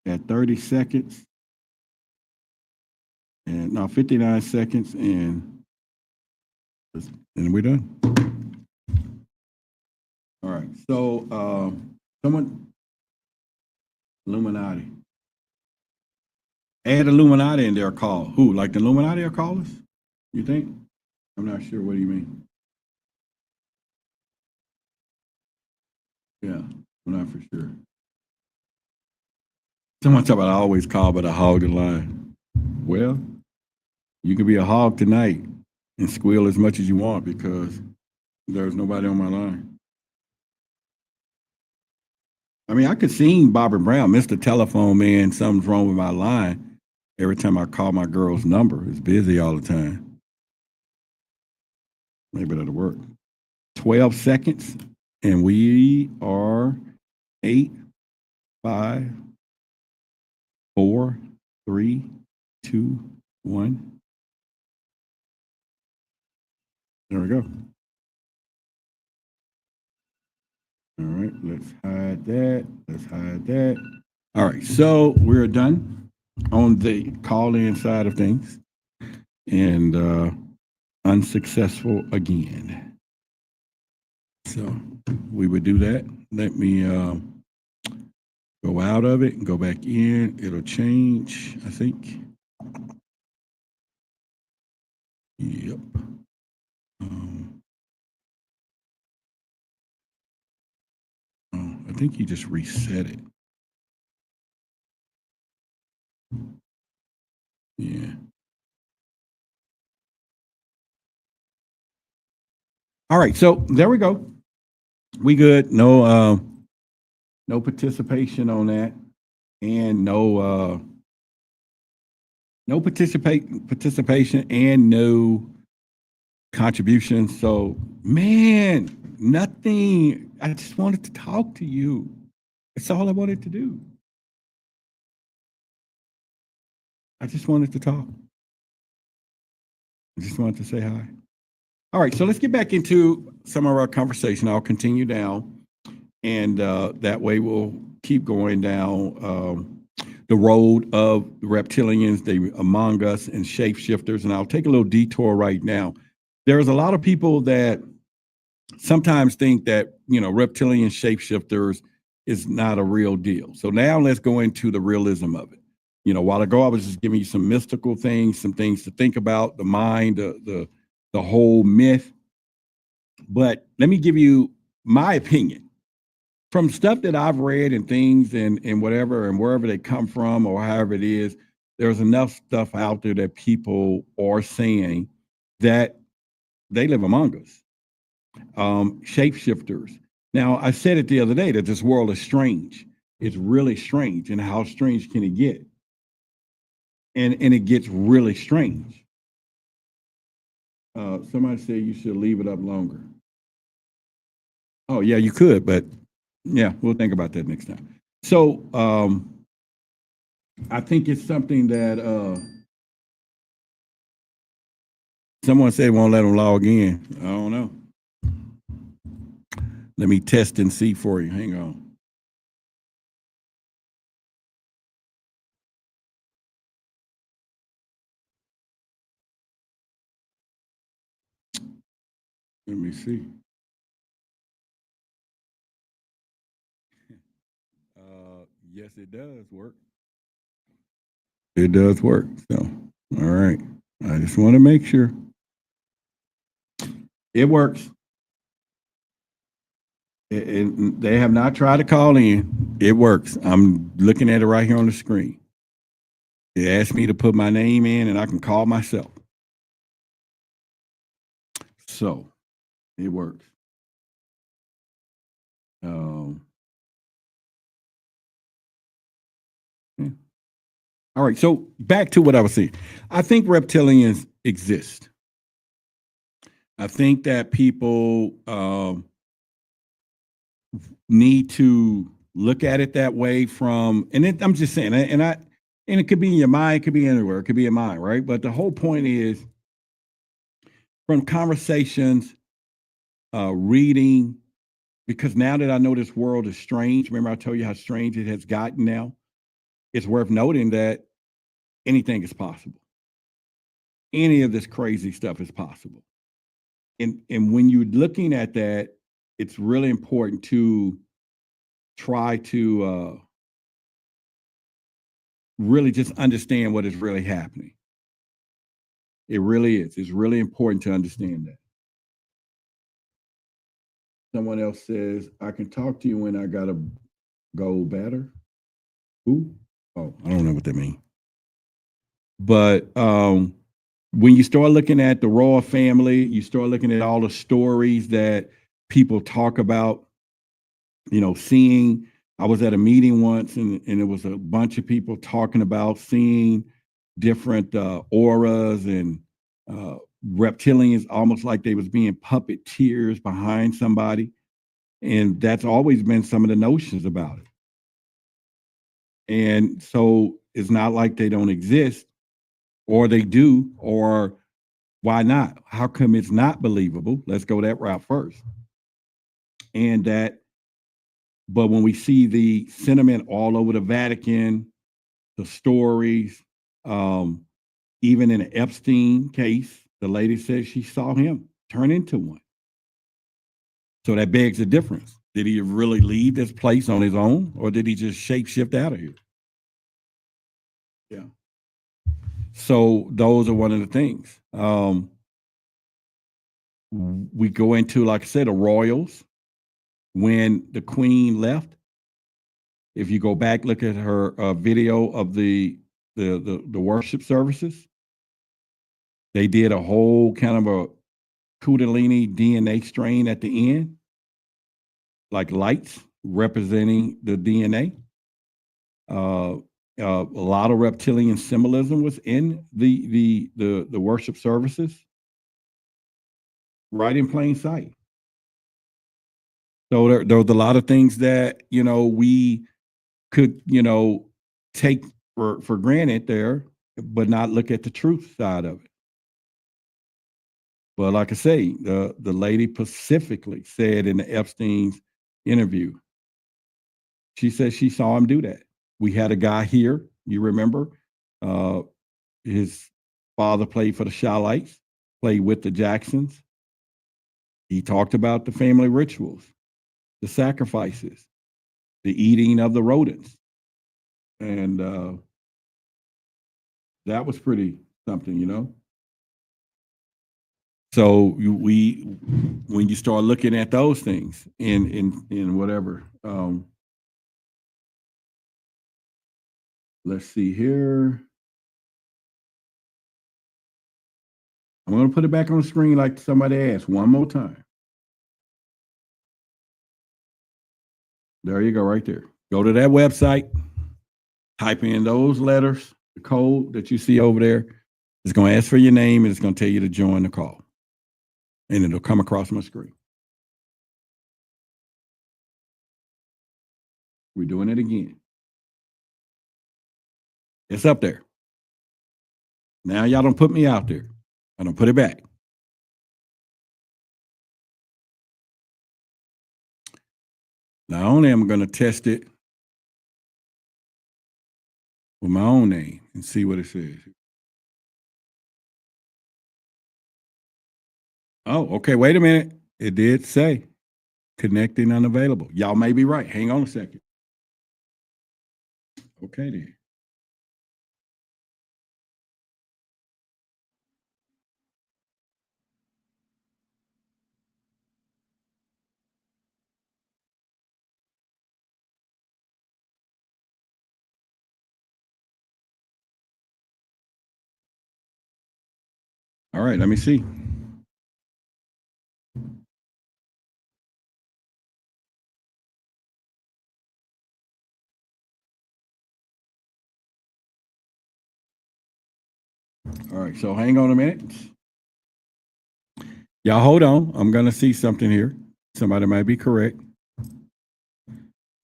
at 30 seconds. And now 59 seconds, and we're done. All right, so someone, Illuminati. Add Illuminati in their call. Who, like the Illuminati are callers? You think? I'm not sure. What do you mean? Yeah, I'm not for sure. Someone talk about I always call, but I hog the line. Well, you can be a hog tonight and squeal as much as you want because there's nobody on my line. I mean, I could sing Bobby Brown, Mr. Telephone Man, something's wrong with my line. Every time I call my girl's number, it's busy all the time. Maybe that'll work. 12 seconds, and we are 8, 5, 4, 3, 2, 1. There we go. All right, let's hide that. Let's hide that. All right, so we're done on the call-in side of things, and unsuccessful again. So we would do that. Let me go out of it and go back in. It'll change, I think. Yep. I think you just reset it. Yeah. All right, so there we go. We good. No no participation on that, and no participation and no contribution. So man, nothing. I just wanted to talk to you. That's all I wanted to do. I just wanted to talk. I just wanted to say hi. All right, so let's get back into some of our conversation. I'll continue down, and that way we'll keep going down the road of the reptilians, the Among Us, and shapeshifters. And I'll take a little detour right now. There's a lot of people that sometimes think that, you know, reptilian shapeshifters is not a real deal. So now let's go into the realism of it. You know, a while ago I was just giving you some mystical things, some things to think about, the mind, the whole myth. But let me give you my opinion from stuff that I've read and things and whatever, and wherever they come from or however it is. There's enough stuff out there that people are saying that they live among us. Shapeshifters. Now, I said it the other day that this world is strange. It's really strange. And how strange can it get? And it gets really strange. Somebody said you should leave it up longer. Oh, yeah, you could, but yeah, we'll think about that next time. So I think it's something that someone said won't let them log in. I don't know. Let me test and see for you. Hang on. Let me see. Yes, it does work. It does work. So, all right. I just want to make sure. It works. They have not tried to call in. It works. I'm looking at it right here on the screen. They asked me to put my name in and I can call myself. So it works. Yeah. All right. So back to what I was saying. I think reptilians exist. I think that people need to look at it that way from, and I'm just saying, and it could be in your mind, it could be anywhere, it could be in mine, right? But the whole point is from conversations, reading, because now that I know this world is strange, remember I told you how strange it has gotten now? It's worth noting that anything is possible. Any of this crazy stuff is possible. And when you're looking at that, it's really important to try to really just understand what is really happening. It really is. It's really important to understand that. Someone else says, I can talk to you when I gotta go better. Who? Oh, I don't know what that means. But when you start looking at the royal family, you start looking at all the stories that people talk about, you know, seeing. I was at a meeting once and it was a bunch of people talking about seeing different auras and reptilians, almost like they was being puppeteers behind somebody. And that's always been some of the notions about it. And so it's not like they don't exist, or they do, or why not? How come it's not believable? Let's go that route first. And but when we see the sentiment all over the Vatican, the stories, even in the Epstein case, the lady said she saw him turn into one. So that begs the difference. Did he really leave this place on his own, or did he just shapeshift out of here? Yeah. So those are one of the things. We go into, like I said, the royals. When the queen left, if you go back, look at her video of the worship services, they did a whole kind of a Kundalini DNA strain at the end, like lights representing the DNA. A lot of reptilian symbolism was in the worship services, right in plain sight. So there was a lot of things that, we could, take for granted there, but not look at the truth side of it. But like I say, the lady specifically said in the Epstein's interview, she said she saw him do that. We had a guy here, you remember, his father played for the Shalites, played with the Jacksons. He talked about the family rituals, the sacrifices, the eating of the rodents. And that was pretty something, So when you start looking at those things in whatever, let's see here. I'm going to put it back on the screen like somebody asked one more time. There you go, right there. Go to that website, type in those letters, the code that you see over there. It's going to ask for your name, and it's going to tell you to join the call. And it'll come across my screen. We're doing it again. It's up there. Now y'all don't put me out there. I don't put it back. Not only am I going to test it with my own name and see what it says. Oh, okay. Wait a minute. It did say connecting unavailable. Y'all may be right. Hang on a second. Okay then. All right, let me see. All right, so hang on a minute. Y'all hold on. I'm going to see something here. Somebody might be correct.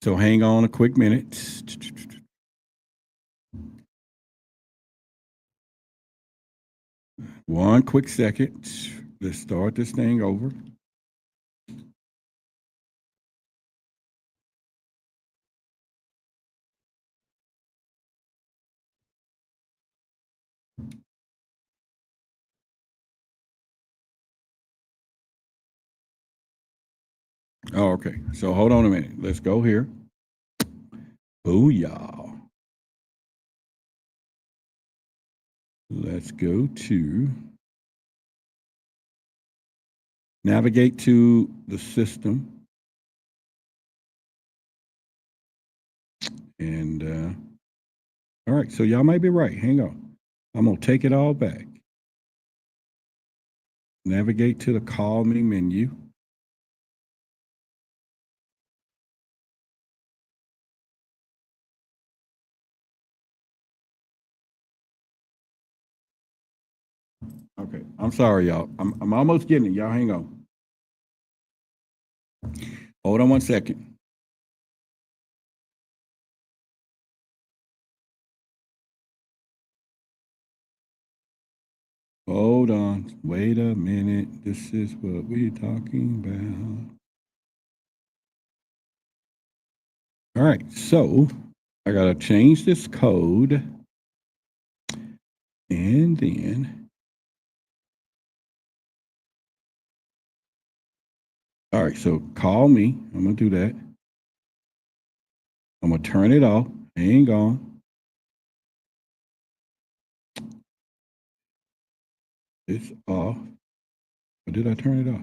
So hang on a quick minute. One quick second. Let's start this thing over. Oh, okay. So hold on a minute. Let's go here. Booyah. Let's go to navigate to the system. And all right, so y'all might be right. Hang on. I'm going to take it all back. Navigate to the CallMe menu. Okay, I'm sorry, y'all. I'm almost getting it. Y'all hang on. Hold on one second. Hold on. Wait a minute. This is what we're talking about. All right. So I got to change this code. And then. All right. So call me. I'm going to do that. I'm going to turn it off. Hang on. It's off. Or did I turn it off?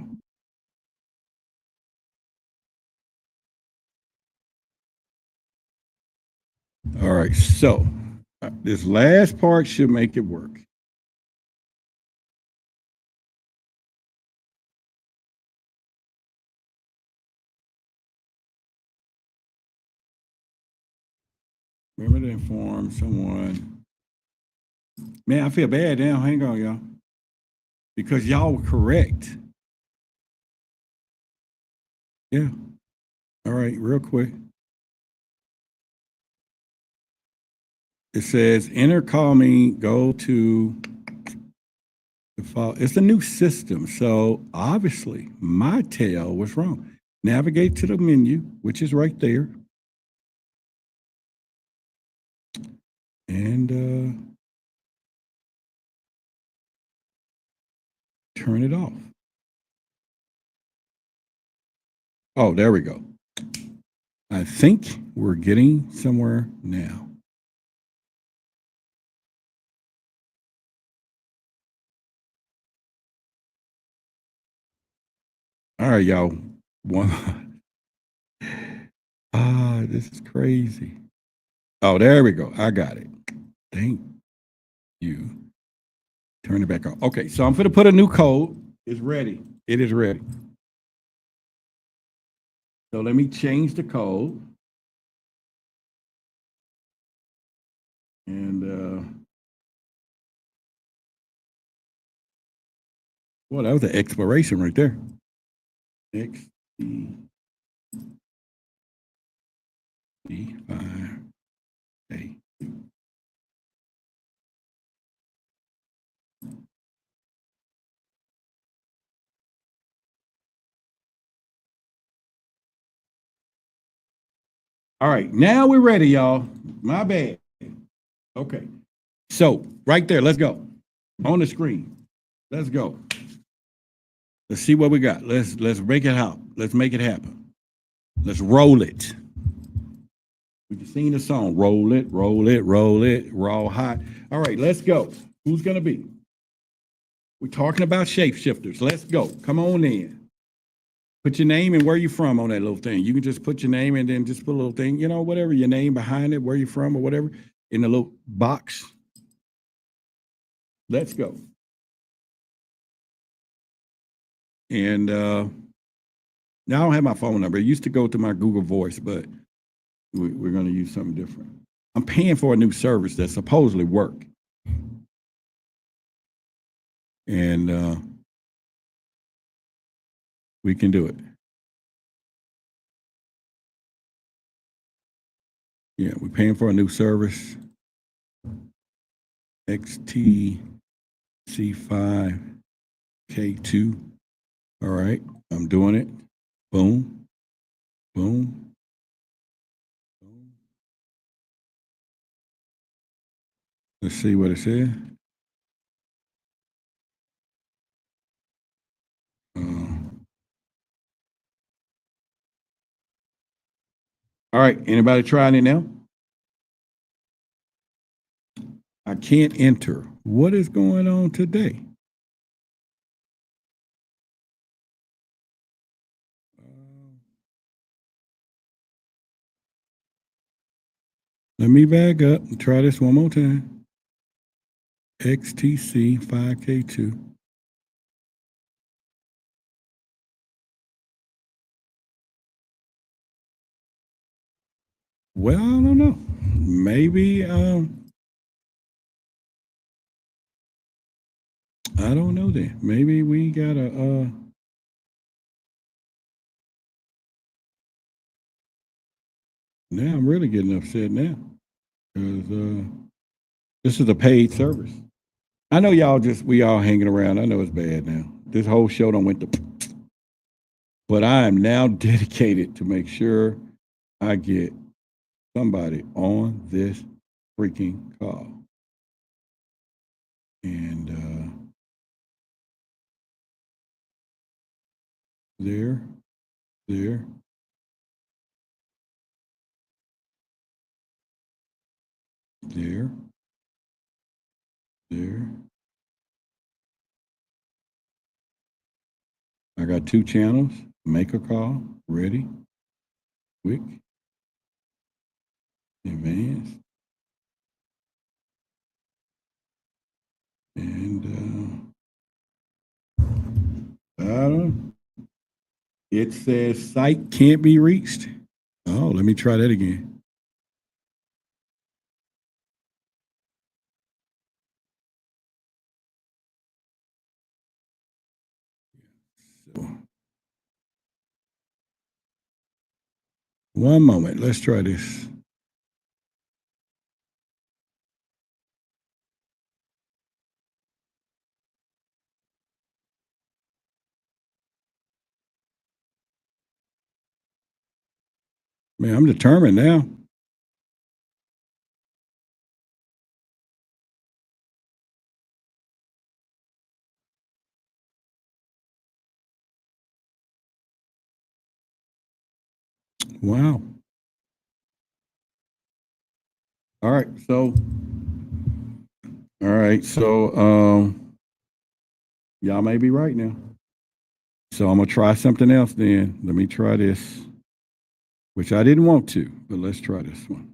All right, so this last part should make it work. Remember to inform someone. Man, I feel bad now. Hang on, y'all. Because y'all were correct. Yeah. All right, real quick. It says, enter CallMe, go to the file. It's a new system. So obviously my tail was wrong. Navigate to the menu, which is right there. And turn it off. Oh, there we go. I think we're getting somewhere now. All right, y'all. This is crazy. Oh, there we go. I got it. Thank you. Turn it back on. Okay, so I'm going to put a new code. It's ready. It is ready. So let me change the code. And, well, that was an exploration right there. XD5A. All right, now we're ready, y'all. My bad. Okay. So right there, let's go. On the screen. Let's go. Let's see what we got. Let's make it happen. Let's make it happen. Let's roll it. We can sing the song. Roll it, roll it, roll it, raw hot. All right, let's go. Who's gonna be? We're talking about shapeshifters. Let's go. Come on in. Put your name and where you from on that little thing. You can just put your name and then just put a little thing, you know, whatever, your name behind it, where you from or whatever, in the little box. Let's go. And now I don't have my phone number. It used to go to my Google Voice, but we're going to use something different. I'm paying for a new service that supposedly work. And we can do it. Yeah, we're paying for a new service. XTC5K2. All right, I'm doing it. Boom, boom, boom. Let's see what it says. All right, anybody trying it now? I can't enter. What is going on today? Let me back up and try this one more time. XTC 5K2. Well, I don't know. Maybe I don't know then. Maybe we gotta now I'm really getting upset now. Because this is a paid service. I know y'all we all hanging around. I know it's bad now. This whole show done went to, but I am now dedicated to make sure I get somebody on this freaking call. And there. I got 2 channels. Make a call. Ready. Quick. Advanced. And it says site can't be reached. Oh, let me try that again. So, one moment. Let's try this. Man, I'm determined now. Wow. All right. Y'all may be right now. So I'm going to try something else then. Let me try this, which I didn't want to, but let's try this one.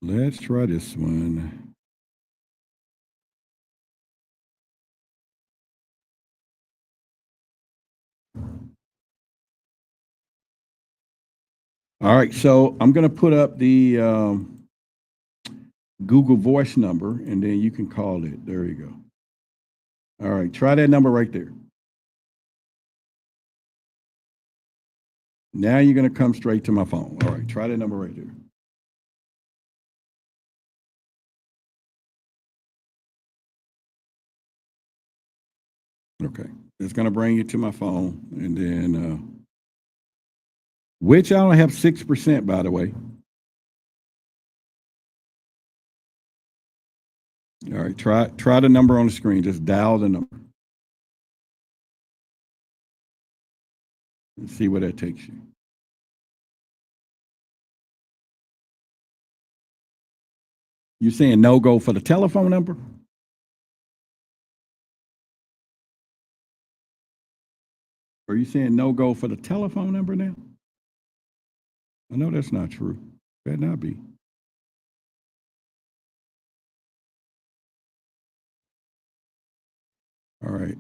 Let's try this one. All right, so I'm going to put up the Google Voice number, and then you can call it. There you go. All right, try that number right there. Now you're going to come straight to my phone. All right, try that number right there. Okay, it's going to bring you to my phone, and then, which I only have 6%, by the way. All right, try the number on the screen. Just dial the number. And see where that takes you. You saying no go for the telephone number? Are you saying no go for the telephone number now? I know that's not true. Better not be. All right.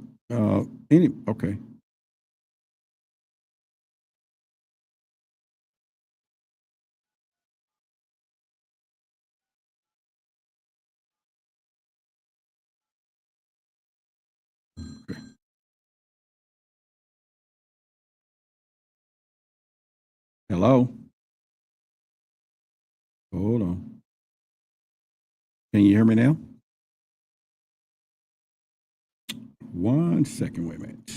Okay. Hello? Hold on. Can you hear me now? 1 second, wait a minute.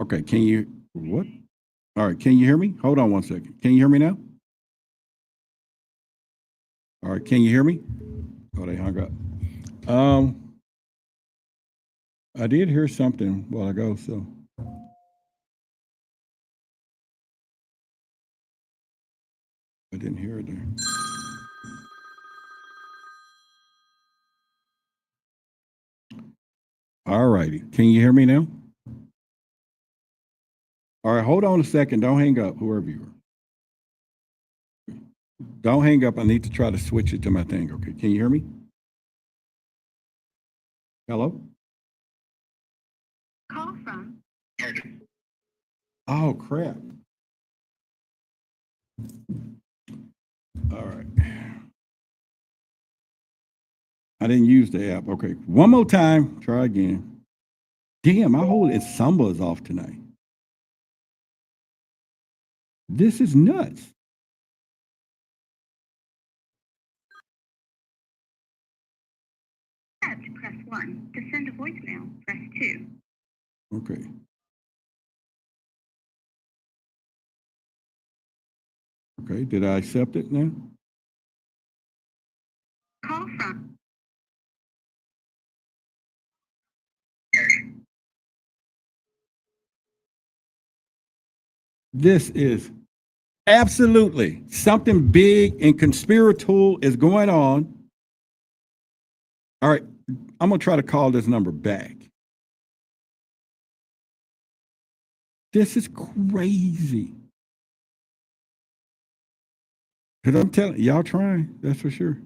Okay, what? All right, can you hear me? Hold on 1 second. Can you hear me now? All right, can you hear me? Oh, they hung up. I did hear something a while ago, so. I didn't hear it there. All righty. Can you hear me now? All right, hold on a second. Don't hang up, whoever you are. Don't hang up. I need to try to switch it to my thing. Okay, can you hear me? Hello? Call from. Oh, crap. All right. I didn't use the app. Okay, one more time. Try again. Damn, my whole Samba is off tonight. This is nuts. Press 1. To send a voicemail, press 2. Okay. Okay, did I accept it now? Call from. This is absolutely something big and conspiratorial is going on. All right, I'm going to try to call this number back. This is crazy. Because I'm telling y'all trying, that's for sure.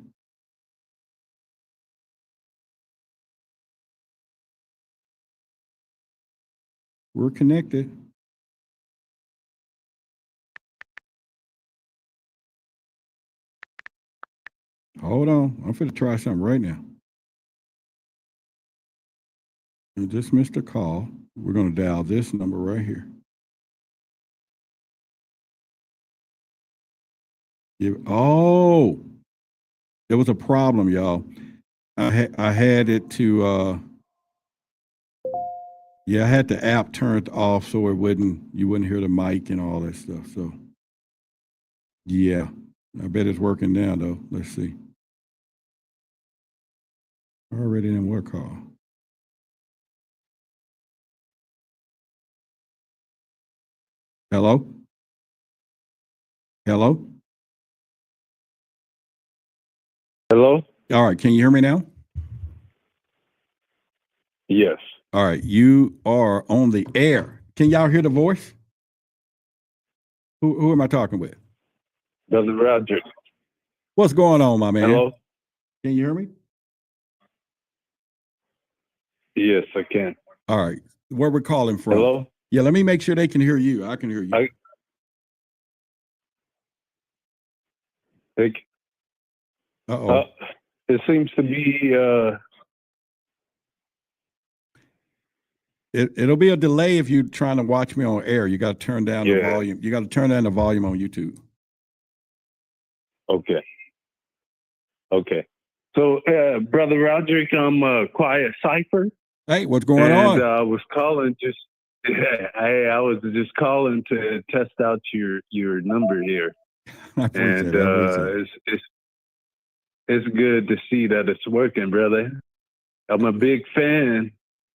We're connected. Hold on. I'm going to try something right now. You just missed a call. We're going to dial this number right here. Oh, there was a problem, y'all. I had it to, yeah, I had the app turned off so you wouldn't hear the mic and all that stuff. So, yeah, I bet it's working now, though. Let's see. Already in what call? Hello? Hello? Hello? All right, can you hear me now? Yes. All right, you are on the air. Can y'all hear the voice? Who am I talking with? Brother Roderick. What's going on, my man? Hello? Can you hear me? Yes, I can. All right, where we're calling from? Hello? Yeah, let me make sure they can hear you. I can hear you. Uh-oh. It seems to be... It'll be a delay if you're trying to watch me on air. You got to turn down the volume. You got to turn down the volume on YouTube. Okay. Okay. So, Brother Roderick, I'm Quiet Cipher. Hey, what's going on? And I was calling just... I was just calling to test out your number here. I appreciate it. It's good to see that it's working, brother. I'm a big fan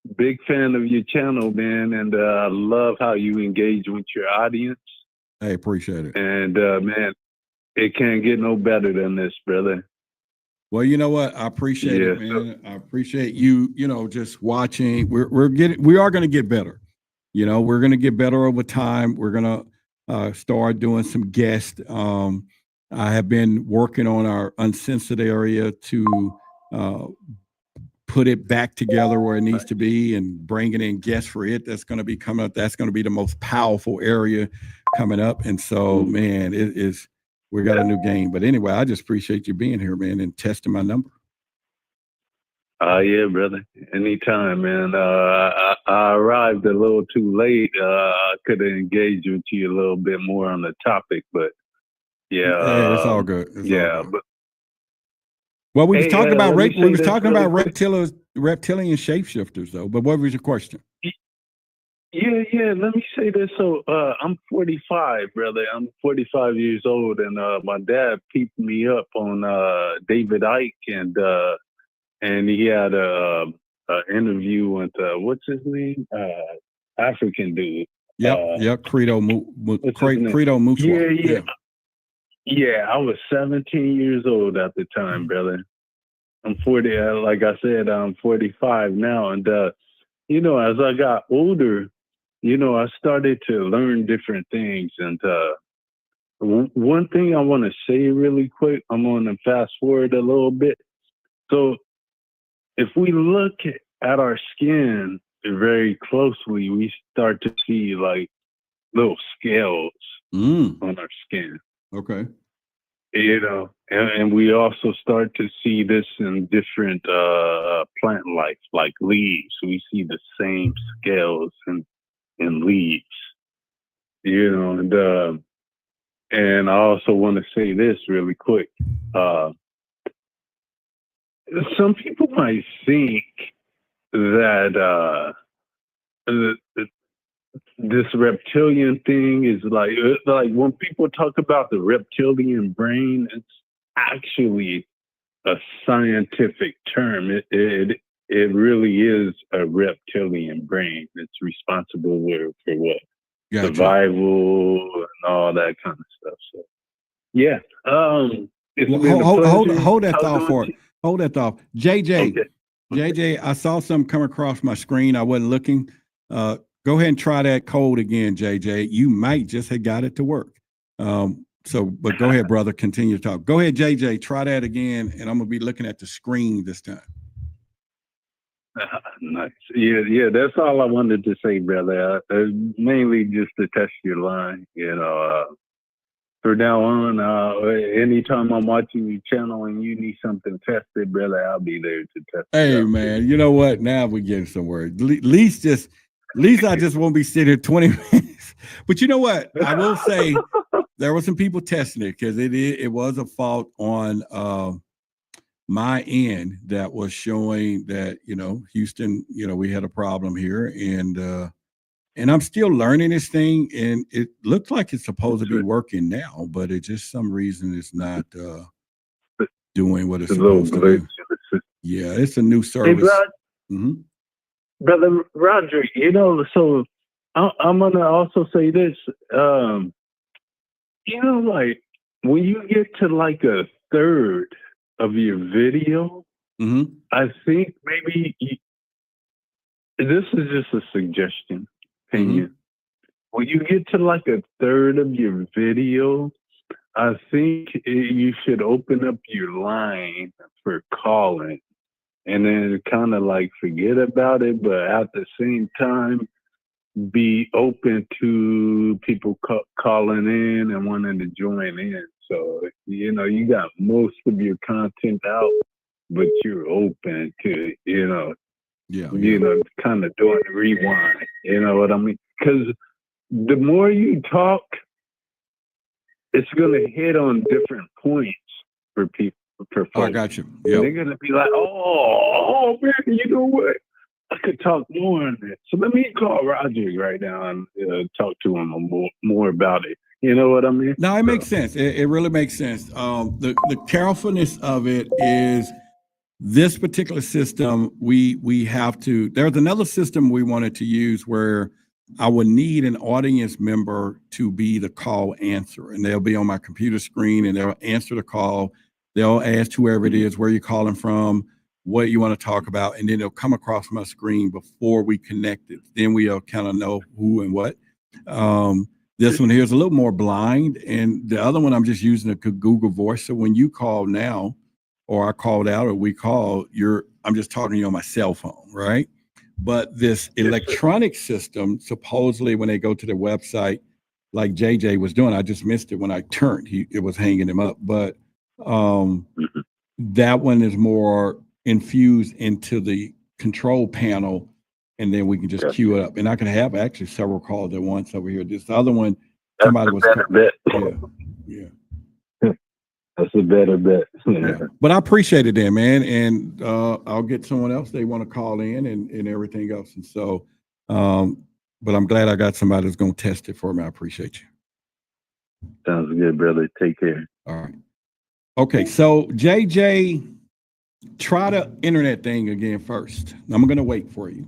of your channel, man, and I love how you engage with your audience. I appreciate it. And man, it can't get no better than this, brother. Well, you know what? I appreciate it, man. I appreciate you, just watching. We are going to get better. We're going to get better over time. We're going to start doing some guests. I have been working on our uncensored area to put it back together where it needs to be and bringing in guests for it. That's going to be coming up. That's going to be the most powerful area coming up. And so, man, we got a new game. But anyway, I just appreciate you being here, man, and testing my number. Yeah, brother. Anytime, man. I arrived a little too late. I could have engaged with you a little bit more on the topic, but yeah. It's all good. It's all good. But well, we was talking about reptilian shapeshifters, though. But what was your question? Yeah. Let me say this. So I'm 45, brother. I'm 45 years old, and my dad peeped me up on David Icke, and he had a interview with what's his name? African dude. Yep. Credo Mutual. Yeah, I was 17 years old at the time, brother. I'm 40. Like I said, I'm 45 now. And, as I got older, I started to learn different things. And one thing I want to say really quick, I'm going to fast forward a little bit. So if we look at our skin very closely, we start to see like little scales on our skin. Okay. And we also start to see this in different plant life, like leaves. We see the same scales in leaves, and And I also want to say this really quick. Some people might think that this reptilian thing is like when people talk about the reptilian brain, it's actually a scientific term. It really is a reptilian brain. It's responsible for what? Gotcha. Survival and all that kind of stuff. So yeah. Hold that thought for it. Hold that thought. JJ. Okay. JJ, I saw something come across my screen. I wasn't looking. Go ahead and try that code again, JJ. You might just have got it to work. But go ahead, brother. Continue to talk. Go ahead, JJ. Try that again, and I'm gonna be looking at the screen this time. Nice. Yeah. That's all I wanted to say, brother. Mainly just to test your line. From now on, anytime I'm watching your channel and you need something tested, brother, I'll be there to test it. Hey, man, you know what? Now we're getting somewhere. At least I just won't be sitting here 20 minutes. But you know what? I will say there were some people testing it because it was a fault on my end that was showing that, Houston, we had a problem here. And I'm still learning this thing, and it looks like it's supposed to be working now, but it just some reason it's not doing what it's supposed to do. Yeah, it's a new service. Hey, Brother Roderick, so I'm gonna also say this. Like when you get to like a third of your video, I think maybe this is just a suggestion. Opinion. When you get to like a third of your video, I think you should open up your line for calling and then kind of like forget about it, but at the same time be open to people calling in and wanting to join in. So, you got most of your content out, but you're open to, kind of doing the rewind. You know what I mean? Because the more you talk, it's going to hit on different points for people. For folks. Oh, I got you. Yeah. They're going to be like, oh, man, you know what? I could talk more on that. So let me call Roderick right now and talk to him more about it. You know what I mean? No, it makes sense. It really makes sense. The carefulness of it is this particular system, we have to, there's another system we wanted to use where I would need an audience member to be the call answer, and they'll be on my computer screen and they'll answer the call. They'll ask whoever it is, where you're calling from, what you want to talk about, and then they'll come across my screen before we connect it. Then we'll kind of know who and what. This one here is a little more blind, and the other one I'm just using a Google Voice. So when you call now, or I called out, or we call, I'm just talking to you on my cell phone, right? But this electronic system, supposedly when they go to the website, like JJ was doing, I just missed it when I turned, it was hanging him up. But that one is more infused into the control panel, and then we can just queue it up. And I can have actually several calls at once over here. This other one, somebody was yeah. That's a better bet. Yeah. But I appreciate it then, man. And I'll get someone else they want to call in and everything else. And so, but I'm glad I got somebody that's going to test it for me. I appreciate you. Sounds good, brother. Take care. All right. Okay. So JJ, try the internet thing again first. I'm going to wait for you.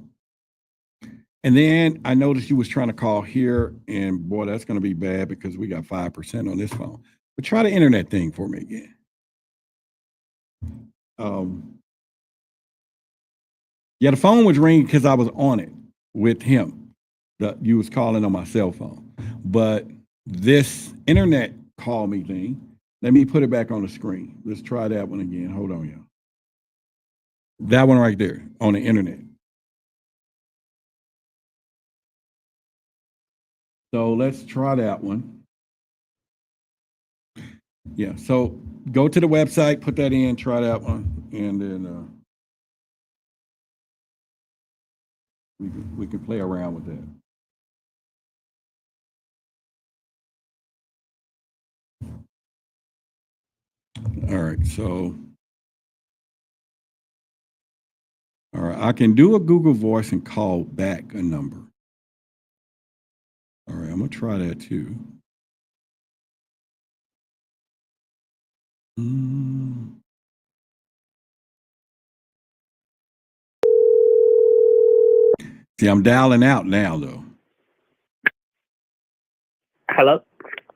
And then I noticed you was trying to call here, and boy, that's going to be bad because we got 5% on this phone. But try the internet thing for me again. Yeah, the phone was ringing because I was on it with him. You was calling on my cell phone. But this internet call me thing, let me put it back on the screen. Let's try that one again. Hold on, y'all. That one right there on the internet. So let's try that one. Yeah, so go to the website, put that in, try that one, and then we can play around with that. All right, so all right, I can do a Google Voice and call back a number. All right, I'm gonna try that too. See, I'm dialing out now though. Hello?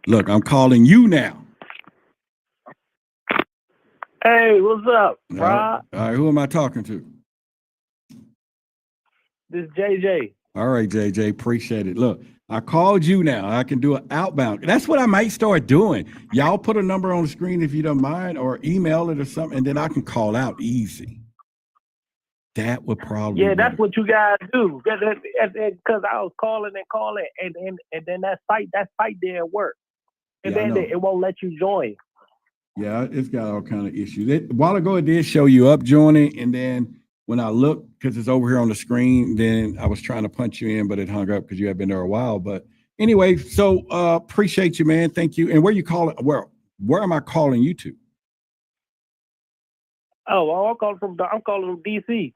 Look, I'm calling you now. Hey, what's up, All Rob? right, who am I talking to? This is JJ. All right, JJ, appreciate it. Look, I called you now. I can do an outbound. That's what I might start doing. Y'all put a number on the screen if you don't mind, or email it or something, and then I can call out easy. That would probably Yeah, be that's better. what you guys do. Because I was calling, and then that site didn't work. And Yeah, I then know. it won't let you join. Yeah, it's got all kind of issues. A while ago, it did show you up joining, and then when I looked, because it's over here on the screen, then I was trying to punch you in, but it hung up because you had been there a while. But anyway, so appreciate you, man. Thank you. And where you calling? Where am I calling you to? Oh, well, I'm calling from DC.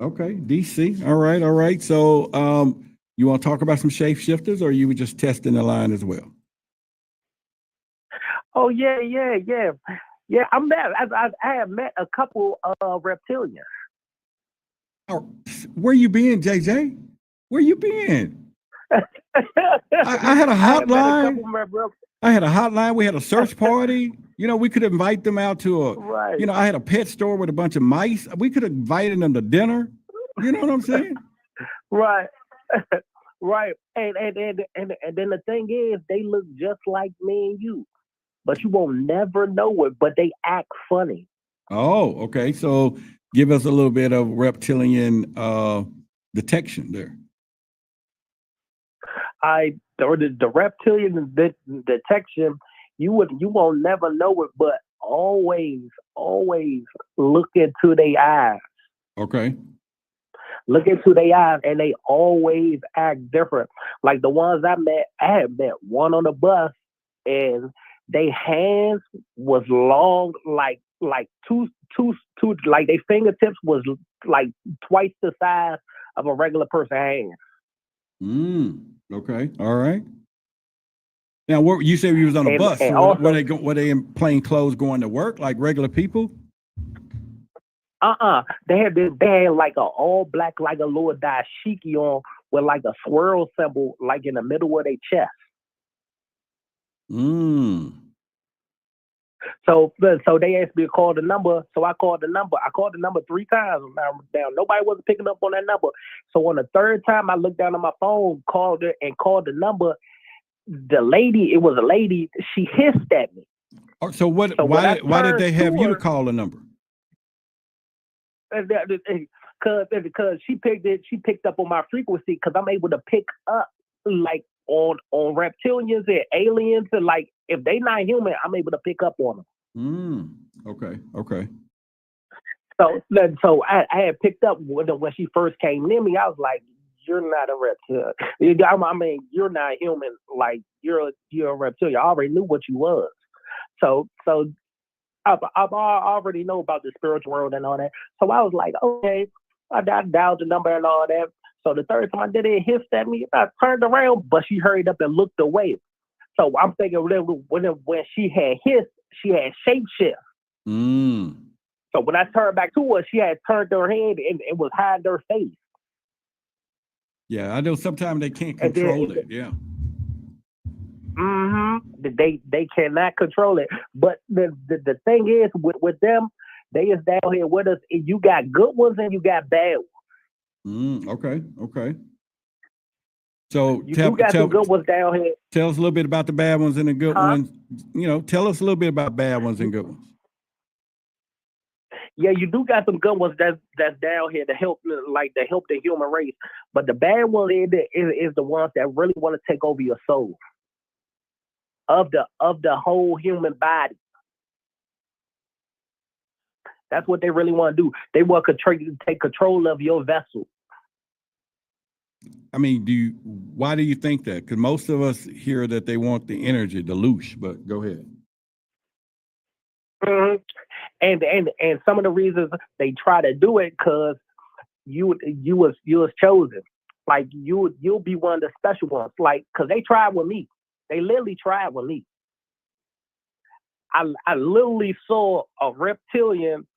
Okay, DC. All right. So you want to talk about some shapeshifters, or you were just testing the line as well? Oh yeah. Yeah, I have met a couple of reptilians. Oh, where you been, JJ? Where you been? I had a hotline. I had a hotline. We had a search party. You know, we could invite them out to Right. You know, I had a pet store with a bunch of mice. We could have invited them to dinner. You know what I'm saying? Right. Right. And then the thing is, they look just like me and you, but you won't never know it. But they act funny. Oh, okay. So give us a little bit of reptilian detection there. The reptilian detection, you won't never know it, but always look into their eyes. Okay. Look into their eyes, and they always act different. Like the ones I had met one on the bus, and their hands was long, like two, like their fingertips was like twice the size of a regular person's hand. Okay. All right. Now, you said you was on a bus. So also, were they in plain clothes going to work like regular people? They had like a all black, like a little dashiki on with like a swirl symbol, like in the middle of their chest. So they asked me to call the number. So I called the number. I called the number 3 times. Now nobody wasn't picking up on that number. So on the 3rd time, I looked down at my phone, called it, and called the number. It was a lady. She hissed at me. Oh, so why did they have you to call the number? Because she picked up on my frequency, because I'm able to pick up like on reptilians and aliens, and like if they not human, I'm able to pick up on them. Okay. So I had picked up when she first came near me. I was like, "You're not a reptilian. I mean, you're not human. Like you're a reptilian. I already knew what you was. So I already know about the spiritual world and all that. So I was like, okay, I dialed the number and all that. So the 3rd time I did it, hissed at me. I turned around, but she hurried up and looked away. So I'm thinking when she had hissed, she had shapeshift. So when I turned back to her, she had turned her head and it was hiding her face. Yeah, I know sometimes they can't control it. Yeah. They cannot control it. But the thing is with them, they is down here with us. And you got good ones and you got bad ones. Okay. So you got some good ones down here. Tell us a little bit about the bad ones and the good ones. You know, tell us a little bit about bad ones and good ones. Yeah, you do got some good ones that's down here to help the human race. But the bad one is the ones that really want to take over your soul of the whole human body. That's what they really want to do. They want to take control of your vessel. I mean, why do you think that? Because most of us hear that they want the energy, the loosh, but go ahead. Mhm. And some of the reasons they try to do it because you was chosen. Like you'll be one of the special ones. Like because they tried with me. They literally tried with me. I literally saw a reptilian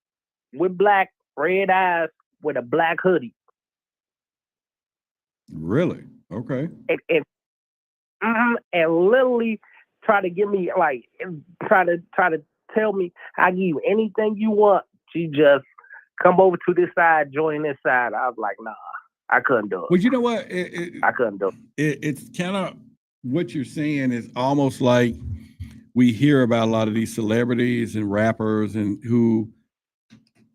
with black red eyes with a black hoodie. Really? Okay. And literally try to give me like try to tell me I give you anything you want. She just come over to this side, join this side. I was like, nah, I couldn't do it. Well, you know what? I couldn't do it. It's kind of what you're saying is almost like we hear about a lot of these celebrities and rappers and who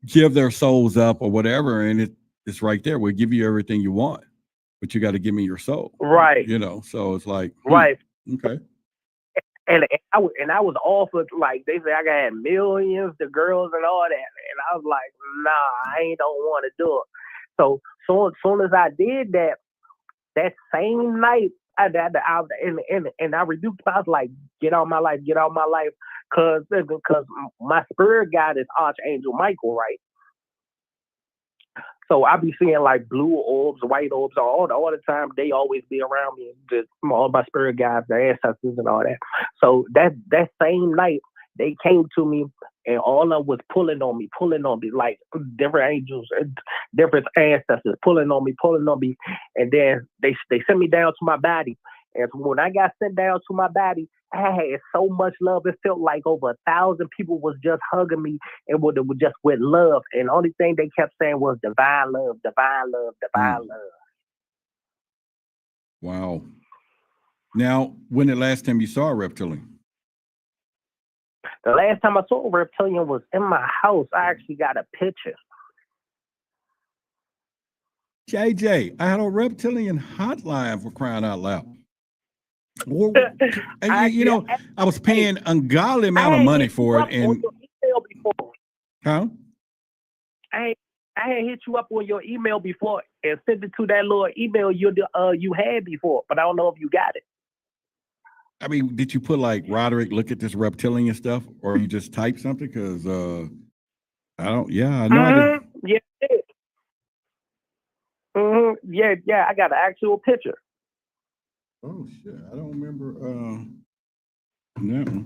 give their souls up or whatever, and it's right there. We'll give you everything you want, but you got to give me your soul. Right. You know, so it's like, right. Okay. And I was offered, like, they say I had millions, the girls and all that. And I was like, nah, I ain't don't want to do it. So soon as I did that same night, I rebuked. I was like, get out my life, because my spirit guide is Archangel Michael, right? So I be seeing like blue orbs, white orbs all the time. They always be around me. Just all my spirit guides, their ancestors and all that. So that same night, they came to me and all of them was pulling on me, like different angels, different ancestors pulling on me. And then they sent me down to my body. And when I got sent down to my body, I had so much love. It felt like over 1,000 people was just hugging me and with just with love. And the only thing they kept saying was divine love, divine love, divine love. Wow. Now, when the last time you saw a reptilian? The last time I saw a reptilian was in my house. I actually got a picture. JJ, I had a reptilian hotline for crying out loud. Well, I was paying ungodly amount of money for it, and huh? I had hit you up on your email before and sent it to that little email you had before, but I don't know if you got it. I mean, did you put like Roderick, look at this reptilian stuff, or you just type something? Because I don't. Yeah, I know. I did. Yeah. Yeah. I got an actual picture. Oh shit! I don't remember. No.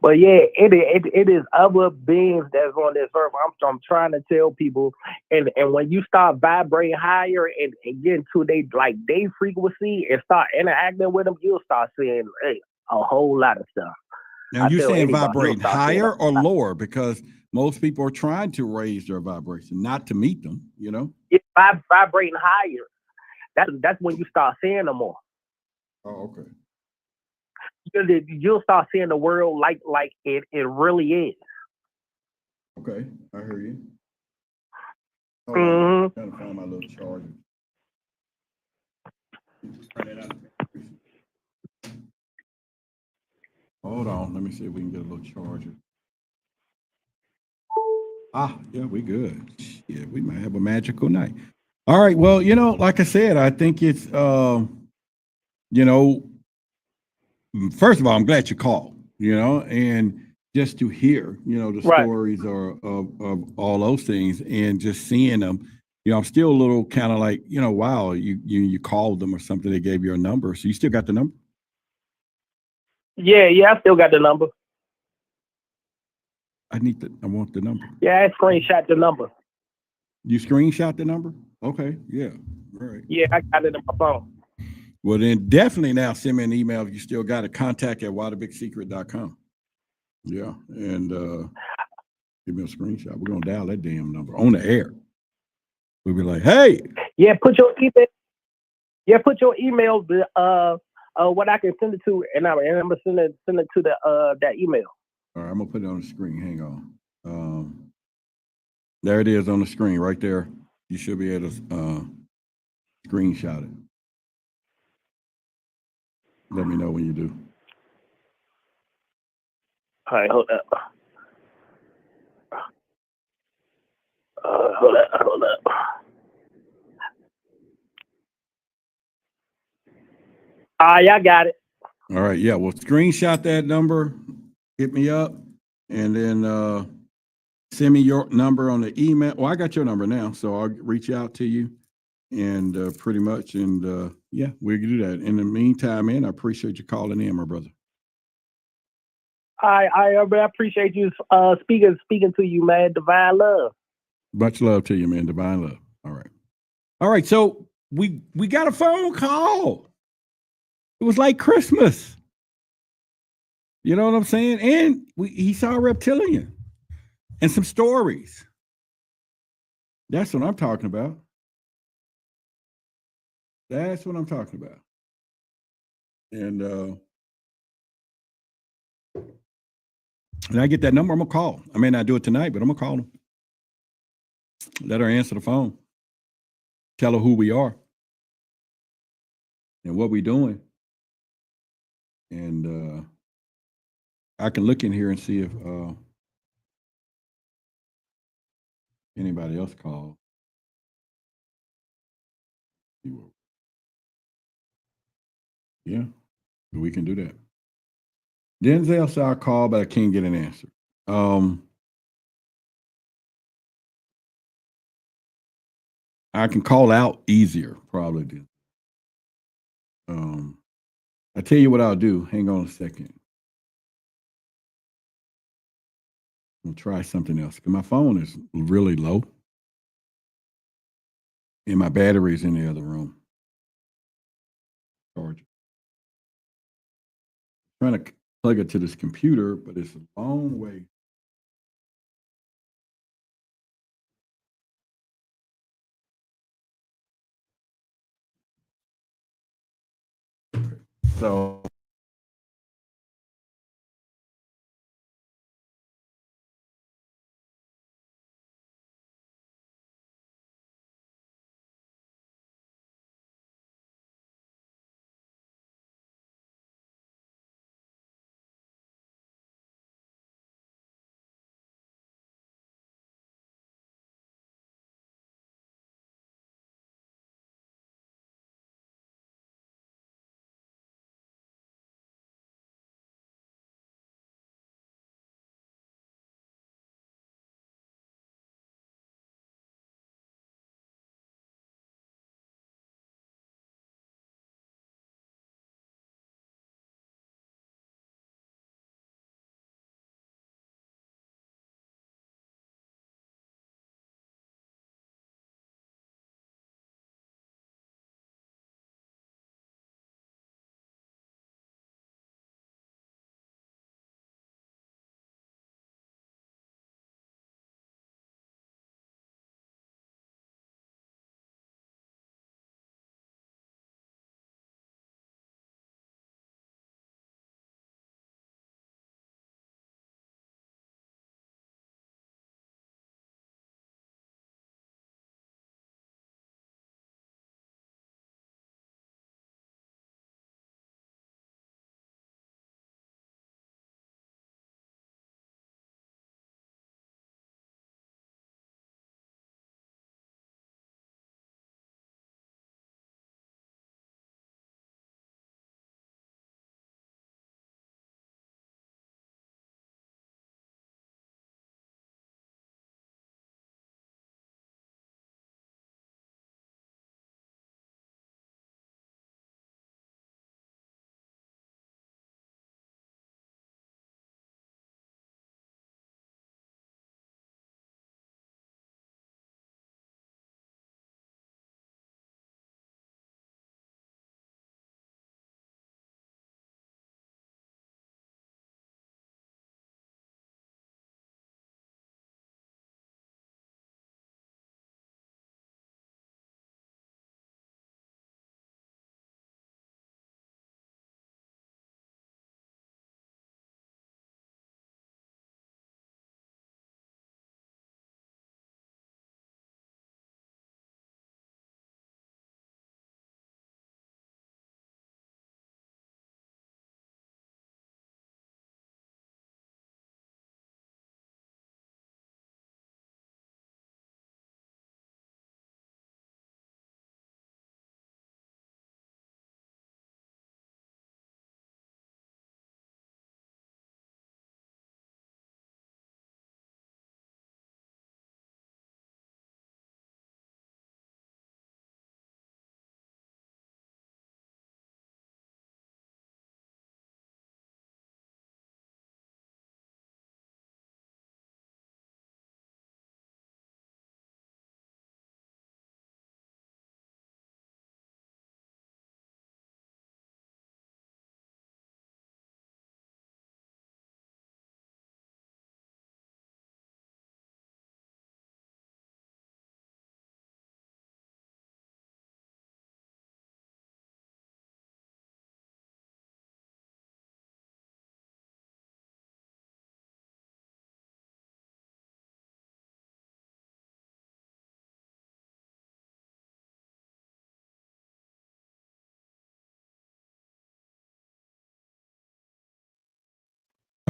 But yeah, it is other beings that's on this earth. I'm trying to tell people, and when you start vibrating higher and get into they frequency and start interacting with them, you'll start seeing a whole lot of stuff. Now you're saying vibrating higher or lower, because most people are trying to raise their vibration, not to meet them. You know. Yeah, vibrating higher. That's when you start seeing them more. Oh, okay. You'll start seeing the world like it really is. Okay, I hear you. I'm trying to find my little charger. Hold on, let me see if we can get a little charger. Yeah, we good. Yeah, we might have a magical night. All right, well, like I said, I think it's first of all, I'm glad you called, and just to hear, the stories of all those things and just seeing them, I'm still a little kind of like, wow, you called them or something, they gave you a number. So you still got the number? Yeah, I still got the number. I want the number. Yeah, I screenshot the number. You screenshot the number? Okay, yeah, all right. Yeah, I got it in my phone. Well, then definitely now send me an email if you still got it. contact@waterbigsecret.com. Yeah, and give me a screenshot. We're going to dial that damn number on the air. We'll be like, hey. Yeah, put your email. Yeah, put your email. What I can send it to, and I'm gonna send it to that email. All right, I'm gonna put it on the screen. Hang on. There it is on the screen right there. You should be able to screenshot it. Let me know when you do. All right, hold up. Hold up. All right, I got it. All right. Yeah. Well, screenshot that number, hit me up, and then send me your number on the email. Well, I got your number now, so I'll reach out to you and pretty much. And yeah, we can do that. In the meantime, man, I appreciate you calling in, my brother. I appreciate you speaking to you, man. Divine love. Much love to you, man. Divine love. All right. All right. So we got a phone call. It was like Christmas. You know what I'm saying? And he saw a reptilian and some stories. That's what I'm talking about. That's what I'm talking about. And I get that number, I'm gonna call. I may not do it tonight, but I'm gonna call him. Let her answer the phone. Tell her who we are and what we're doing. And I can look in here and see if anybody else called. Yeah, we can do that. Denzel said I'll call, but I can't get an answer. I can call out easier, probably. I tell you what I'll do. Hang on a second. I'll try something else. My phone is really low. And my battery's in the other room. Charge. Trying to plug it to this computer, but it's a long way. So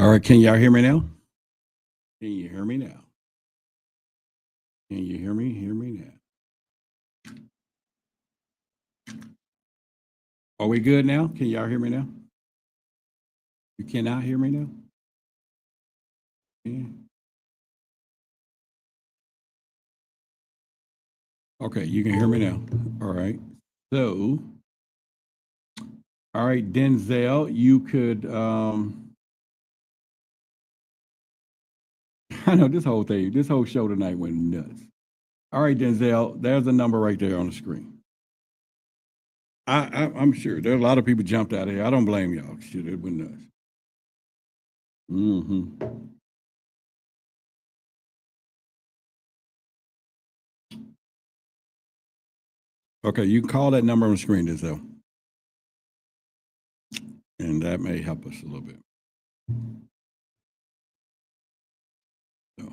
All right, can y'all hear me now? Can you hear me now? Can you hear me? Hear me now. Are we good now? Can y'all hear me now? You cannot hear me now? Yeah. Okay, you can hear me now. All right. So, all right, Denzel, you could, I know this whole show tonight went nuts. All right, Denzel, there's a number right there on the screen. I'm sure there are a lot of people jumped out of here. I don't blame y'all. Shit, it went nuts. Mm-hmm. Okay, you can call that number on the screen, Denzel. And that may help us a little bit. So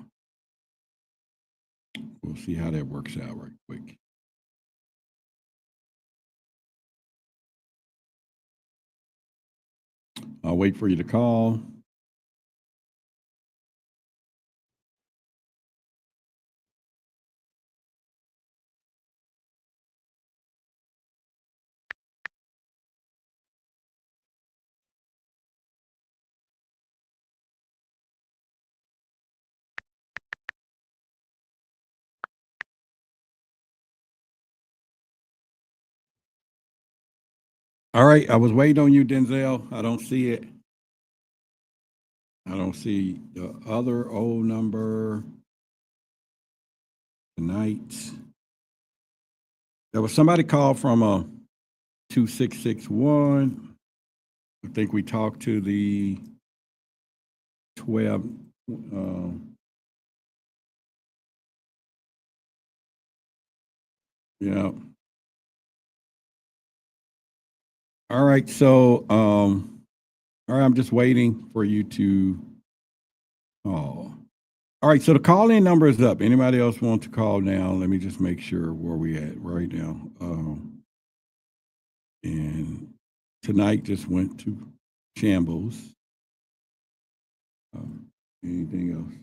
we'll see how that works out right quick. I'll wait for you to call. All right, I was waiting on you, Denzel. I don't see it. I don't see the other old number tonight. There was somebody called from a 2661. I think we talked to the 12. Yeah. All right, so all right, I'm just waiting for you to call. All right, so the call-in number is up. Anybody else want to call now? Let me just make sure where we at right now. And tonight just went to shambles. Anything else?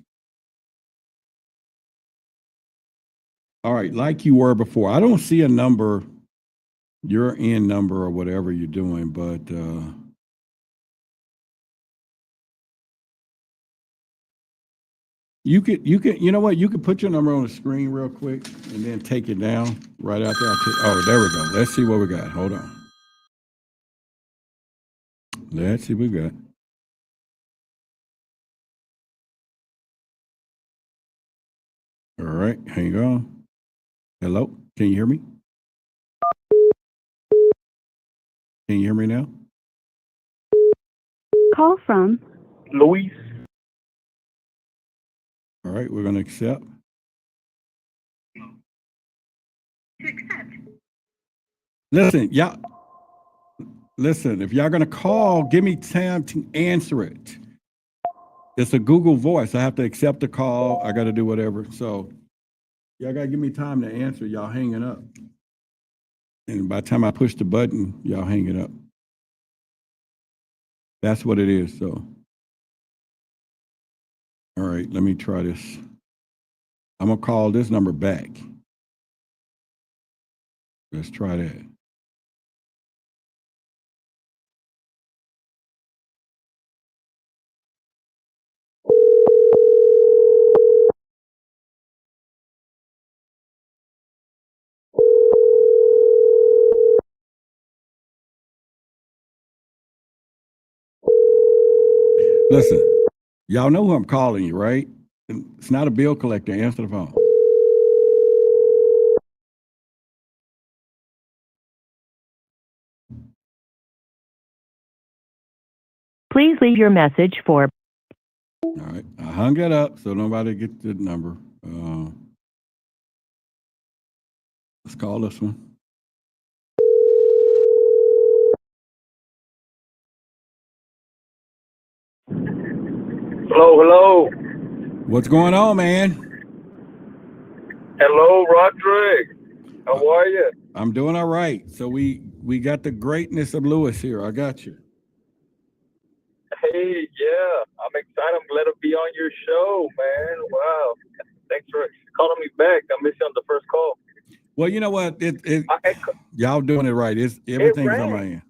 All right, like you were before, I don't see a number, your in number or whatever you're doing, but you could, you know what? You could put your number on the screen real quick and then take it down right after oh, there we go. Let's see what we got. Hold on. Let's see what we got. All right, hang on. Hello, can you hear me? Can you hear me now? Call from Luis. All right, we're going to accept. To accept. Listen, y'all. Listen, if y'all going to call, give me time to answer it. It's a Google Voice. I have to accept the call. I got to do whatever. So y'all got to give me time to answer. Y'all hanging up. And by the time I push the button, y'all hang it up. That's what it is. So, all right, let me try this. I'm going to call this number back. Let's try that. Listen, y'all know who I'm calling you, right? It's not a bill collector. Answer the phone. Please leave your message for. All right, I hung it up so nobody gets the number. Let's call this one. Hello. What's going on, man? Hello, Roderick. How are you? I'm doing all right. So we got the greatness of Lewis here. I got you. Hey, yeah, I'm excited. I'm glad to be on your show, man. Wow. Thanks for calling me back. I missed you on the first call. Well, you know what? Y'all doing it right. Everything's on my end.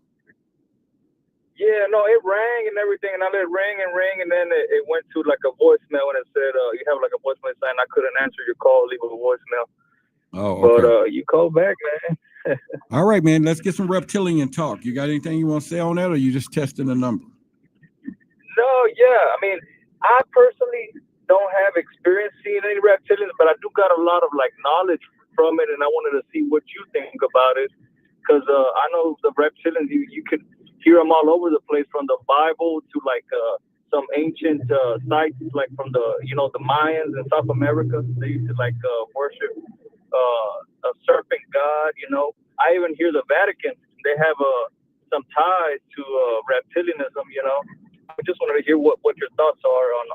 Yeah, no, it rang and everything, and I let it ring, and then it went to like a voicemail, and it said, you have like a voicemail saying I couldn't answer your call, leave a voicemail. Oh, okay. But you called back, man. All right, man, let's get some reptilian talk. You got anything you want to say on that, or you just testing the number? No, yeah, I mean, I personally don't have experience seeing any reptilians, but I do got a lot of like knowledge from it, and I wanted to see what you think about it, because I know the reptilians, you could hear them all over the place, from the Bible to like some ancient sites, like from the the Mayans in South America. They used to like worship a serpent god. I even hear the Vatican, they have some ties to reptilianism. I just wanted to hear what your thoughts are on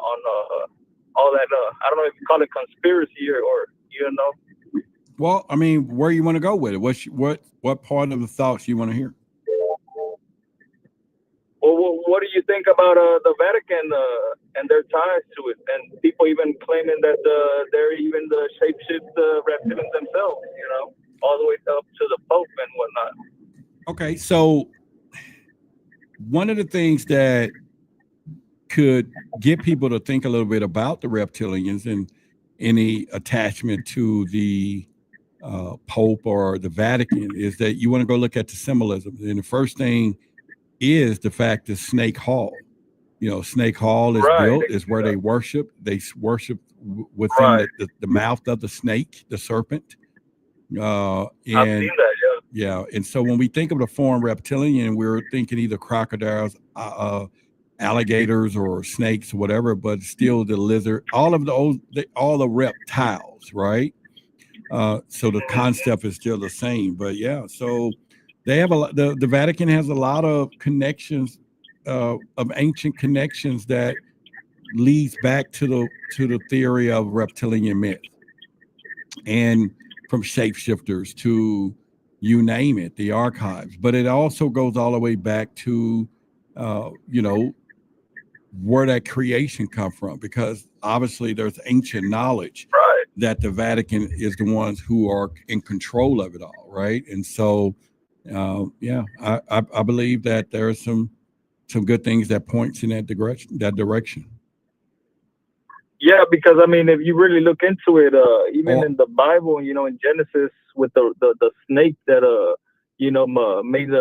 all that. I don't know if you call it conspiracy or. Well, I mean, where you want to go with it? What part of the thoughts you want to hear? Well, what do you think about the Vatican and their ties to it, and people even claiming that they're even the shapeshift reptilians themselves? All the way up to the Pope and whatnot. Okay, so one of the things that could get people to think a little bit about the reptilians and any attachment to the Pope or the Vatican is that you want to go look at the symbolism. And the first thing is the fact that Snake Hall, Snake Hall is built, is where they worship. They worship within the mouth of the snake, the serpent. I've seen that, yeah. And so when we think of the form reptilian, we're thinking either crocodiles, alligators, or snakes, or whatever, but still the lizard, all the reptiles, right? So the concept is still the same, but yeah. So they have the Vatican has a lot of connections, of ancient connections that leads back to the theory of reptilian myth, and from shapeshifters to you name it, the archives. But it also goes all the way back to where that creation come from, because obviously there's ancient knowledge that the Vatican is the ones who are in control of it all, right? And so I believe that there are some good things that points in that direction. Yeah, because I mean, if you really look into it, even in the Bible, in Genesis, with the snake that made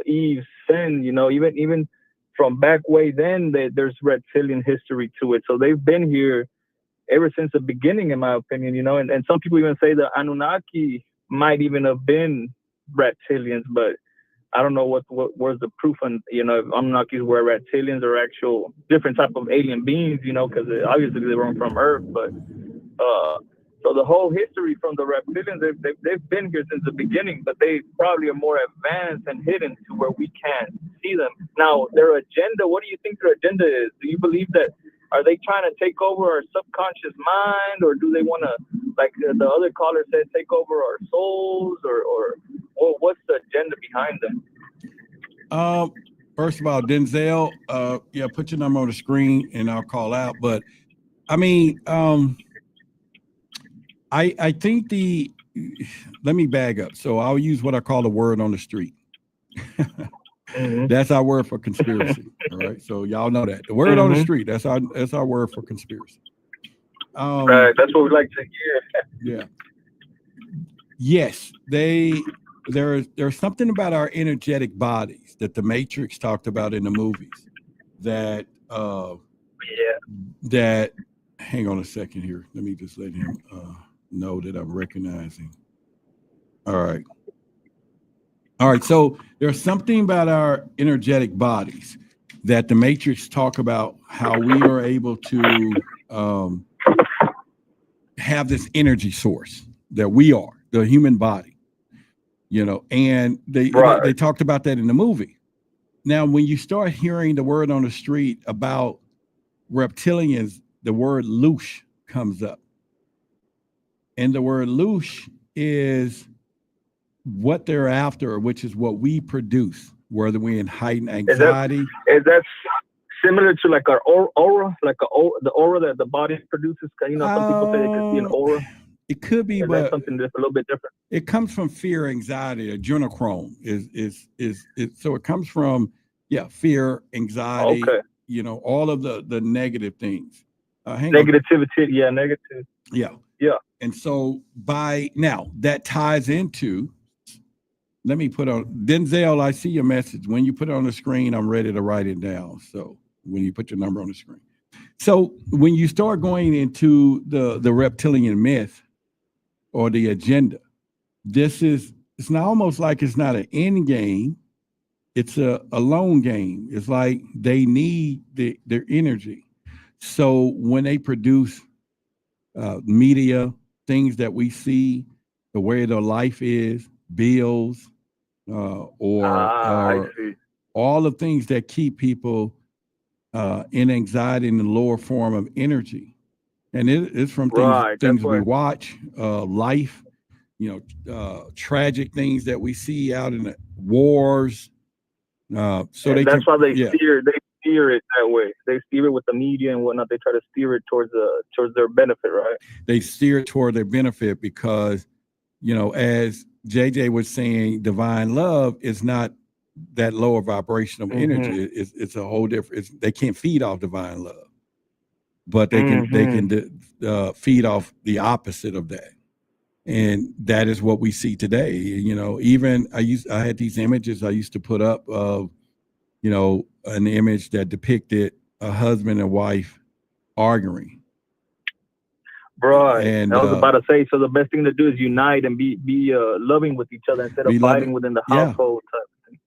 Eve sin, even from back way then, there's reptilian history to it. So they've been here ever since the beginning, in my opinion. And some people even say the Anunnaki might even have been reptilians, but I don't know where's the proof on, if Anunnakis were reptilians or actual different type of alien beings, because obviously they weren't from Earth. But so the whole history from the reptilians, they've been here since the beginning, but they probably are more advanced and hidden to where we can't see them. Now, their agenda, what do you think their agenda is? Do you believe that, are they trying to take over our subconscious mind, or do they want to, like the other caller said, take over our souls, or what's the agenda behind them? First of all, Denzel, put your number on the screen and I'll call out. But I mean, I think let me bag up. So I'll use what I call the word on the street. That's our word for conspiracy. All right. So y'all know that. The word on the street, that's our word for conspiracy. Right. That's what we like to hear. Yeah. Yes, there's something about our energetic bodies that the Matrix talked about in the movies that that hang on a second here. Let me just let him know that I'm recognizing. All right. So there's something about our energetic bodies that the Matrix talk about, how we are able to have this energy source that we are, the human body, and they talked about that in the movie. Now, when you start hearing the word on the street about reptilians, the word loosh comes up. And the word loosh is what they're after, which is what we produce, whether we're in heightened anxiety. Is that similar to like our aura, like the aura that the body produces. You know, some people say they can see an aura. It could be, but that's something that's a little bit different. It comes from fear, anxiety. Adrenochrome is so it comes from fear, anxiety. Okay. You know, all of the negative things. Negativity, negative. Yeah. And so by now that ties into. Let me put on Denzel. I see your message. When you put it on the screen, I'm ready to write it down. So when you put your number on the screen. So when you start going into the reptilian myth or the agenda, it's not almost like it's not an end game. It's a long game. It's like they need their energy. So when they produce media, things that we see, the way their life is, bills, or all the things that keep people in anxiety in the lower form of energy. And it's from things we watch, life, tragic things that we see out in the wars. So that's why they steer it that way. They steer it with the media and whatnot. They try to steer it towards their benefit, right? They steer it toward their benefit because, as JJ was saying, divine love is not that lower vibrational energy. It's a whole different. They can't feed off divine love, but they can feed off the opposite of that, and that is what we see today. Even I had these images I used to put up of, an image that depicted a husband and wife arguing. Right. And I was about to say, so the best thing to do is unite and be loving with each other instead of fighting within the household type of thing.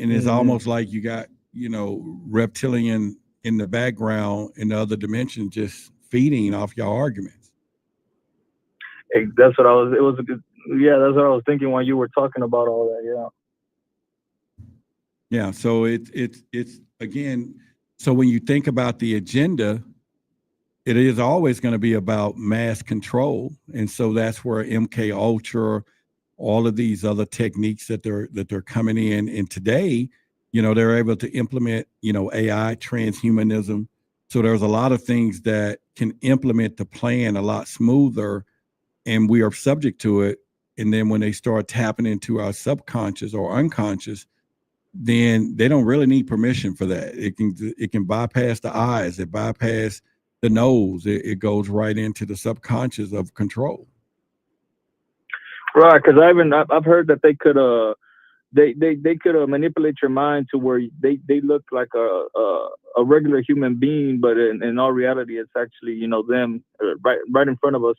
And it's almost like you got, reptilian in the background in the other dimension just feeding off your arguments. That's what I was thinking while you were talking about all that, Yeah, so it's again, so when you think about the agenda, it is always going to be about mass control. And so that's where MK Ultra, all of these other techniques that they're coming in. And today, they're able to implement, AI, transhumanism. So there's a lot of things that can implement the plan a lot smoother, and we are subject to it. And then when they start tapping into our subconscious or unconscious, then they don't really need permission for that. It can bypass the eyes, it bypass the nose, it goes right into the subconscious of control. Right, because I've heard that they could they could manipulate your mind to where they look like a regular human being, but in all reality, it's actually them right in front of us.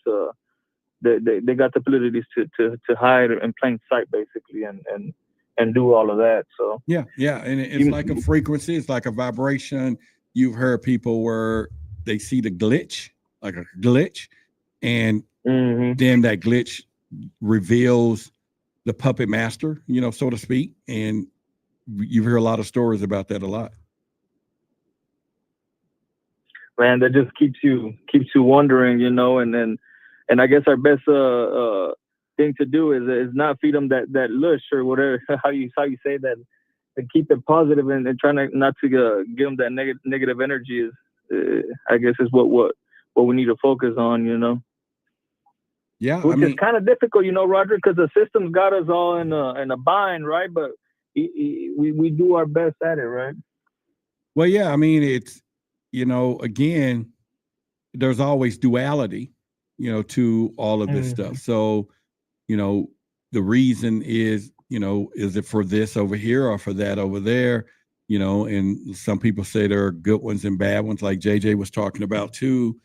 They got the abilities to hide in plain sight, basically, and do all of that. So yeah, and it's like a frequency, it's like a vibration. You've heard people where they see the glitch, like a glitch, and then that glitch reveals the puppet master, so to speak. And you've heard a lot of stories about that a lot. Man, that just keeps you wondering, and I guess our best thing to do is not feed them that lush or whatever, how you say that, and keep it positive and try not to give them that negative energy is, I guess, is what we need to focus on, Yeah, which is kind of difficult, Roderick, because the system's got us all in a bind, right? But we do our best at it, right? Well, yeah, it's again, there's always duality, to all of this stuff. So, the reason is, is it for this over here or for that over there? And some people say there are good ones and bad ones, like JJ was talking about too.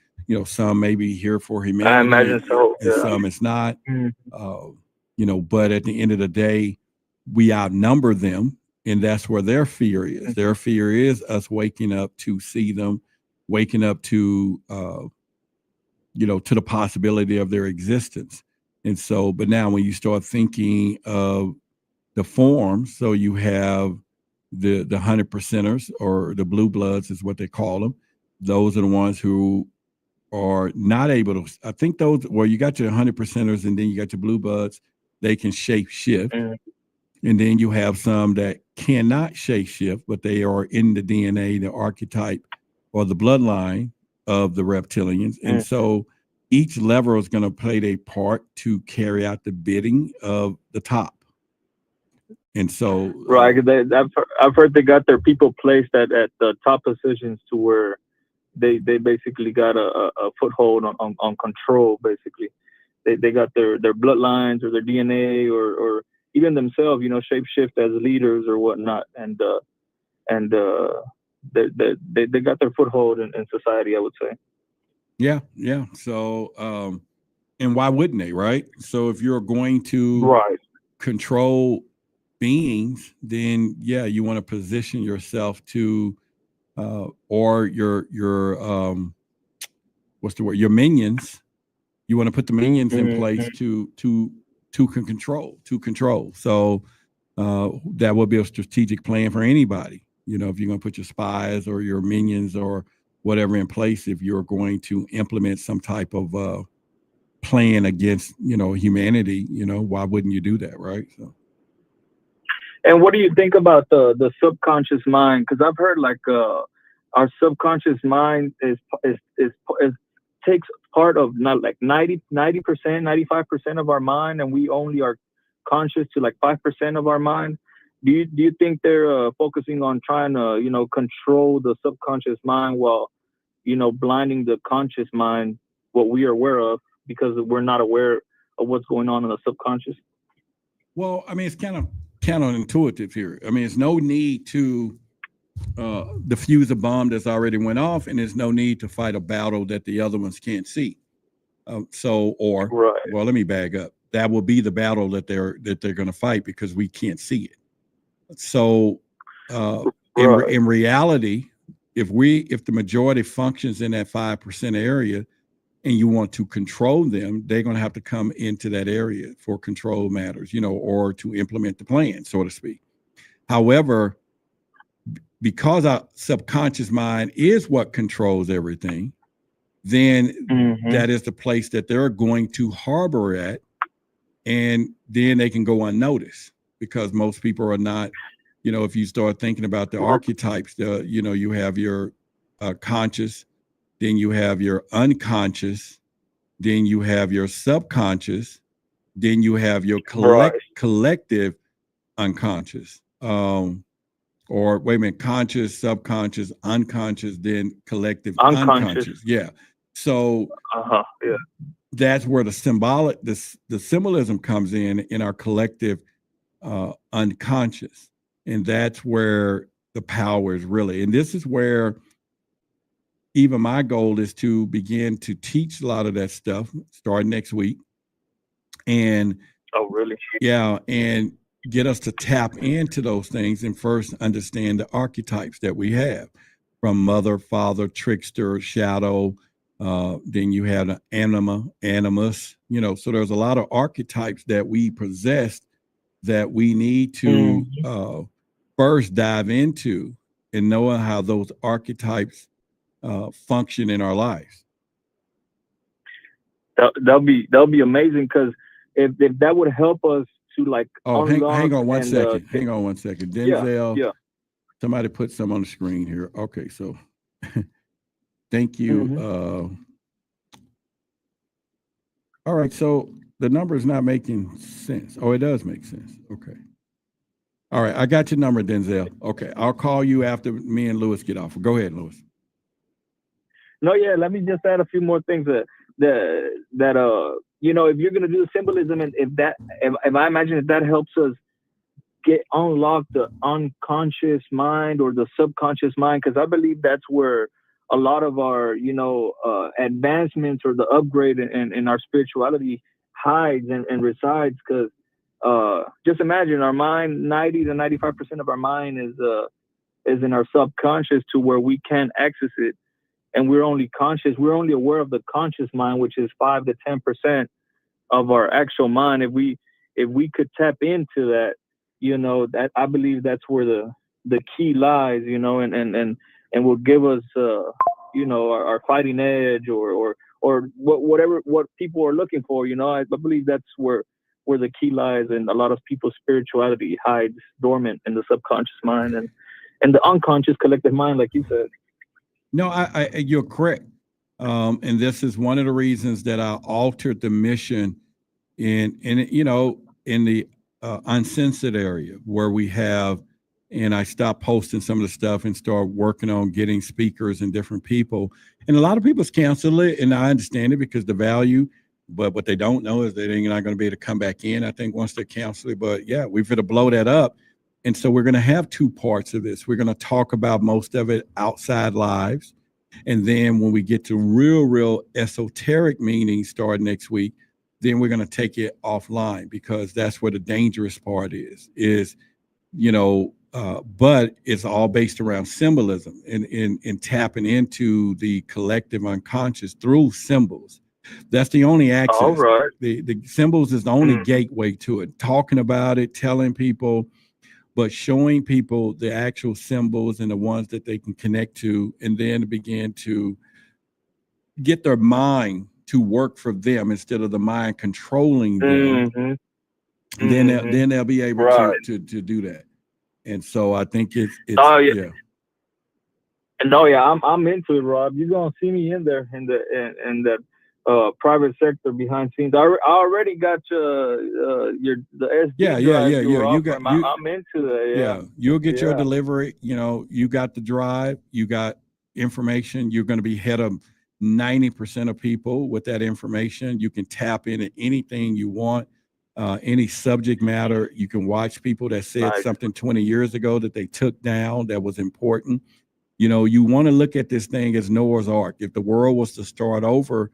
Some may be here for humanity. I imagine so. And some it's not. But at the end of the day, we outnumber them, and that's where their fear is. Their fear is us waking up to see them, waking up to to the possibility of their existence. And so, but now when you start thinking of the forms, so you have the 100%ers, or the blue bloods is what they call them. Those are the ones who are not able to, I think those, well, you got your 100%ers and then you got your blue bloods, they can shape shift. And then you have some that cannot shapeshift, but they are in the DNA, the archetype, or the bloodline of the reptilians. And so each level is going to play their part to carry out the bidding of the top. And so, right, I've heard they got their people placed at the top positions to where they basically got a foothold on control. Basically, they got their bloodlines or their DNA or even themselves, you know, shapeshift as leaders or whatnot, and they got their foothold in society, I would say. Yeah. So, and why wouldn't they, right? So if you're going to control beings, then yeah, you want to position yourself to, or your what's the word? Your minions. You want to put the minions in place to control. So that would be a strategic plan for anybody. You know, if you're going to put your spies or your minions or whatever in place, if you're going to implement some type of plan against, you know, humanity, you know, why wouldn't you do that, right? So. And what do you think about the subconscious mind? Because I've heard like our subconscious mind is takes part of not like 90%, 95% of our mind, and we only are conscious to like 5% of our mind. Do you think they're focusing on trying to, you know, control the subconscious mind while, you know, blinding the conscious mind, what we are aware of, because we're not aware of what's going on in the subconscious? Well, I mean, it's kind of counterintuitive here. I mean, it's no need to defuse a bomb that's already went off, and there's no need to fight a battle that the other ones can't see. Well, let me back up. That will be the battle that they're going to fight because we can't see it. So, in reality, if the majority functions in that 5% area, and you want to control them, they're going to have to come into that area for control matters, you know, or to implement the plan, so to speak. However, because our subconscious mind is what controls everything, then that is the place that they're going to harbor at, and then they can go unnoticed because most people are not, you know, if you start thinking about the archetypes, you know, you have your conscious, then you have your unconscious, then you have your subconscious, then you have your collective unconscious. Or wait a minute, conscious, subconscious, unconscious, then collective unconscious. Yeah. So that's where the symbolic, the symbolism comes in our collective unconscious. And that's where the power is really. And this is where even my goal is to begin to teach a lot of that stuff starting next week. And yeah, and get us to tap into those things and first understand the archetypes that we have from mother, father, trickster, shadow. Then you have the animus, you know, so there's a lot of archetypes that we possess that we need to first dive into and knowing how those archetypes function in our lives. That'll be amazing, because if that would help us to like hang on one second. Denzel, yeah. Somebody put some on the screen here. Okay, so thank you. All right, so the number is not making sense. Oh, it does make sense. Okay. All right, I got your number, Denzel. Okay, I'll call you after me and Lewis get off. Go ahead, Lewis. No, yeah, let me just add a few more things that you know, if you're gonna do the symbolism, and if I imagine if that helps us unlock the unconscious mind or the subconscious mind, because I believe that's where a lot of our, you know, advancements or the upgrade in our spirituality hides and resides. Because just imagine our mind, 90 to 95% of our mind is in our subconscious, to where we can't access it. And we're only aware of the conscious mind, which is 5 to 10% of our actual mind. If we could tap into that, you know, that I believe that's where the key lies, you know, and will give us, you know, our fighting edge or what people are looking for. You know, I believe that's where where the key lies, and a lot of people's spirituality hides dormant in the subconscious mind and the unconscious collective mind, like you said. No, you're correct. And this is one of the reasons that I altered the mission in the uncensored area where we have, and I stopped posting some of the stuff and start working on getting speakers and different people. And a lot of people's cancel it, and I understand it because the value, but what they don't know is that they're not going to be able to come back in, I think, once they're canceled. But yeah, we're going to blow that up. And so we're going to have two parts of this. We're going to talk about most of it outside lives. And then when we get to real esoteric meanings start next week, then we're going to take it offline, because that's where the dangerous part is, but it's all based around symbolism and tapping into the collective unconscious through symbols. That's the only access. All right. The symbols is the only gateway to it. Talking about it, telling people, but showing people the actual symbols and the ones that they can connect to, and then begin to get their mind to work for them instead of the mind controlling them. And then they'll be able to do that. And so I think it's yeah. No, yeah, I'm into it, Rob. You're gonna see me in there in the private sector behind scenes. I already got the SD. Yeah. I'm into that. Yeah, you'll get your delivery. You got the drive. You got information. You're going to be ahead of 90% of people with that information. You can tap into anything you want, any subject matter. You can watch people that said something 20 years ago that they took down that was important. You want to look at this thing as Noah's Ark. If the world was to start over,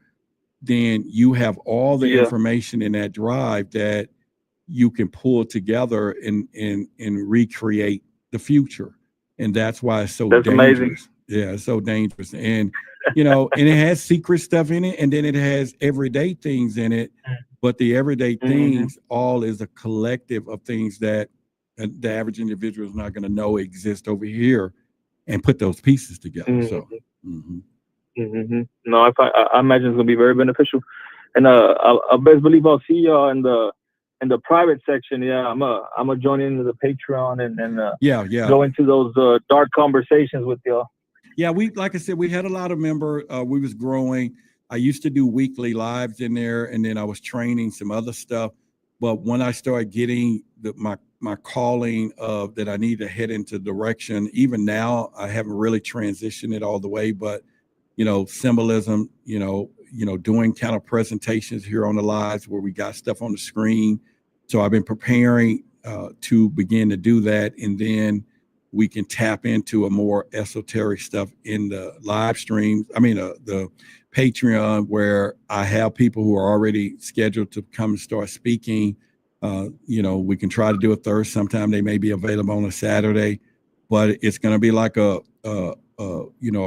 then you have all the information in that drive that you can pull together and recreate the future. And that's why it's so dangerous. Amazing. Yeah, it's so dangerous. And, and it has secret stuff in it, and then it has everyday things in it. But the everyday things all is a collective of things that the average individual is not going to know exist over here, and put those pieces together. So. No, I imagine it's gonna be very beneficial, and I best believe I'll see y'all in the private section. Yeah, I'm a join into the Patreon and go into those dark conversations with y'all. Yeah, like I said, we had a lot of members. We was growing. I used to do weekly lives in there, and then I was training some other stuff. But when I started getting my calling of that I need to head into direction, even now I haven't really transitioned it all the way, but symbolism, doing kind of presentations here on the lives where we got stuff on the screen. So I've been preparing to begin to do that. And then we can tap into a more esoteric stuff in the live streams. The Patreon, where I have people who are already scheduled to come and start speaking. We can try to do a Thursday. Sometime they may be available on a Saturday, but it's going to be like a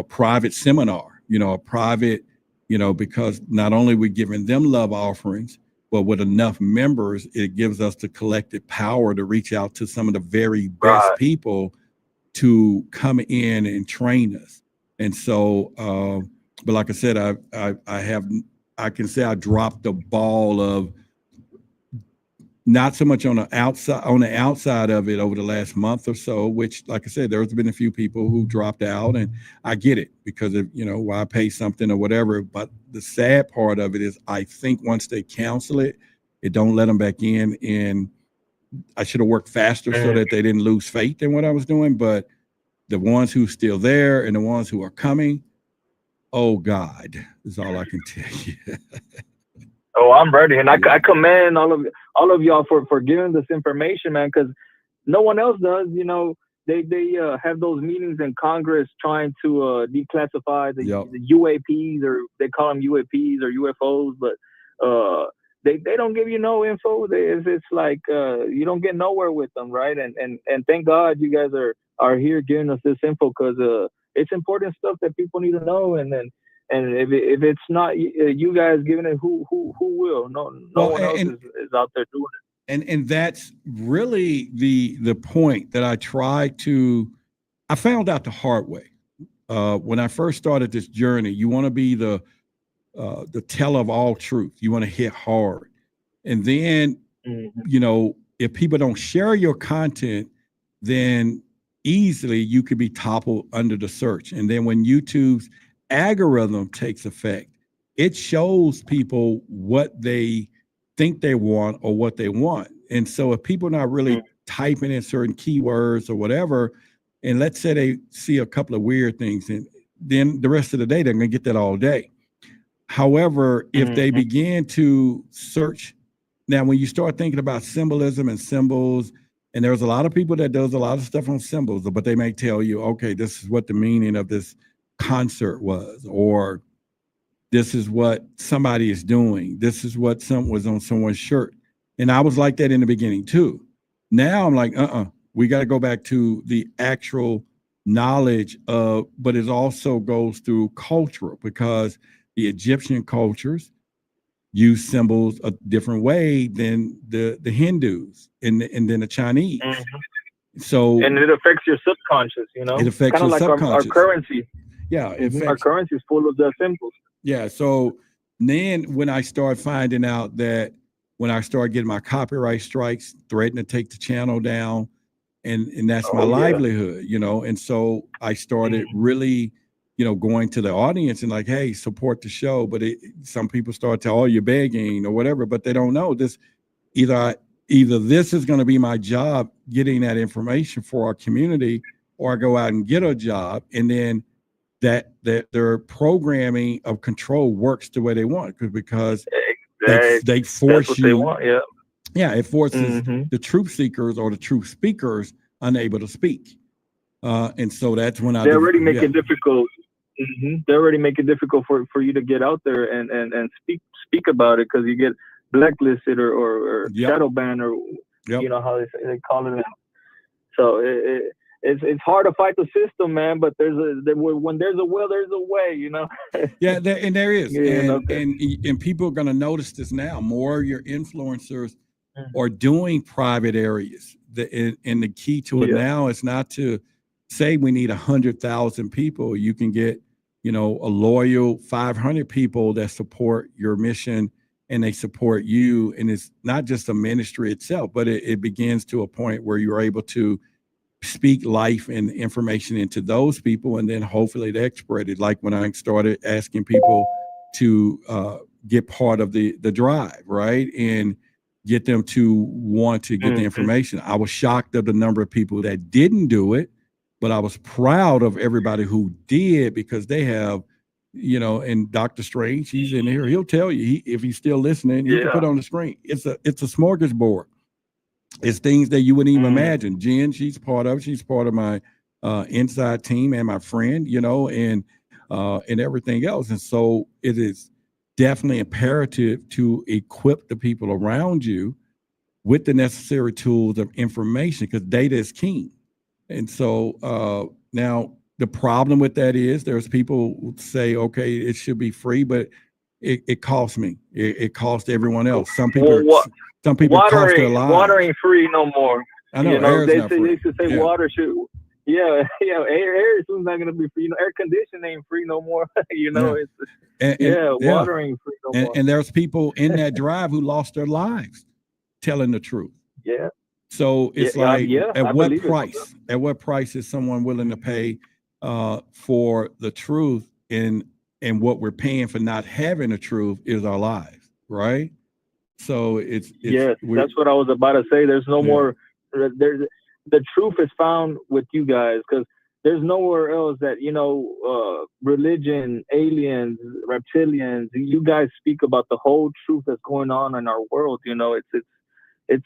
private seminar. A private, because not only we're giving them love offerings, but with enough members, it gives us the collective power to reach out to some of the very best people to come in and train us. And so, but like I said, I can say I dropped the ball of not so much on the outside of it over the last month or so, which, like I said, there's been a few people who dropped out, and I get it because of, why pay something or whatever. But the sad part of it is I think once they cancel it, it don't let them back in. And I should have worked faster so that they didn't lose faith in what I was doing. But the ones who are still there and the ones who are coming, oh God, is all I can tell you. Oh, I'm ready, and I commend all of y'all for giving this information, man, because no one else does. They have those meetings in Congress trying to declassify the UAPs, or they call them UAPs or UFOs, but they don't give you no info. It's like you don't get nowhere with them, right? And thank God you guys are here giving us this info, because it's important stuff that people need to know. And if it's not you guys giving it, who will? No one else is out there doing it. And that's really the point that I found out the hard way. When I first started this journey, you want to be the teller of all truth. You want to hit hard. And then you know, if people don't share your content, then easily you could be toppled under the search. And then when YouTube's algorithm takes effect, it shows people what they think they want or what they want. And so if people are not really typing in certain keywords or whatever, and let's say they see a couple of weird things, and then the rest of the day, they're going to get that all day. However, if they begin to search, now when you start thinking about symbolism and symbols, and there's a lot of people that does a lot of stuff on symbols, but they may tell you, okay, this is what the meaning of this concert was, or this is what somebody is doing. This is what something was on someone's shirt. And I was like that in the beginning too. Now I'm like, we got to go back to the actual knowledge of, but it also goes through cultural, because the Egyptian cultures use symbols a different way than the Hindus and then the Chinese. So, and it affects your subconscious, you know, it affects kind of your like subconscious. our currency. Yeah, Our currency is full of the symbols. Yeah. So then when I start finding out that when I start getting my copyright strikes, threatening to take the channel down, and that's my livelihood, you know, and so I started really, you know, going to the audience and like, hey, support the show. But some people start to, oh, you're begging or whatever, but they don't know this. Either this is going to be my job, getting that information for our community, or I go out and get a job, and then that their programming of control works the way they want, because they force you. They want, it forces the truth seekers or the truth speakers unable to speak. And so that's when they already make it difficult. They already make it difficult for you to get out there and speak about it, because you get blacklisted or shadow banned, or you know how they call it. So it's hard to fight the system, man. But when there's a will, there's a way, you know. And there is, and people are going to notice this now. More of your influencers are doing private areas. And the key to it now is not to say we need 100,000 people. You can get, you know, a loyal 500 people that support your mission, and they support you. And it's not just a ministry itself, but it begins to a point where you're able to speak life and information into those people, and then hopefully they spread it. Like when I started asking people to get part of the drive, right, and get them to want to get the information. I was shocked of the number of people that didn't do it, but I was proud of everybody who did, because they have, you know, and Dr. Strange, he's in here, he'll tell you, if he's still listening, he can put on the screen. It's a smorgasbord. It's things that you wouldn't even imagine. Jen, she's part of my inside team and my friend, you know, and everything else. And so it is definitely imperative to equip the people around you with the necessary tools of information, because data is king. And so now the problem with that is there's people who say, okay, it should be free, but it costs me. It costs everyone else. Some people cost their lives. Water ain't free no more. I know, you know they used to say water should. Air is not gonna be free. You know, air conditioning ain't free no more. You know, water ain't free no more. And there's people in that drive who lost their lives telling the truth. Yeah. So it's at what price? At what price is someone willing to pay for the truth? And what we're paying for not having the truth is our lives, right? So it's that's what I was about to say. There's no more. The truth is found with you guys, because there's nowhere else that, you know, religion, aliens, reptilians, you guys speak about the whole truth that's going on in our world. You know, it's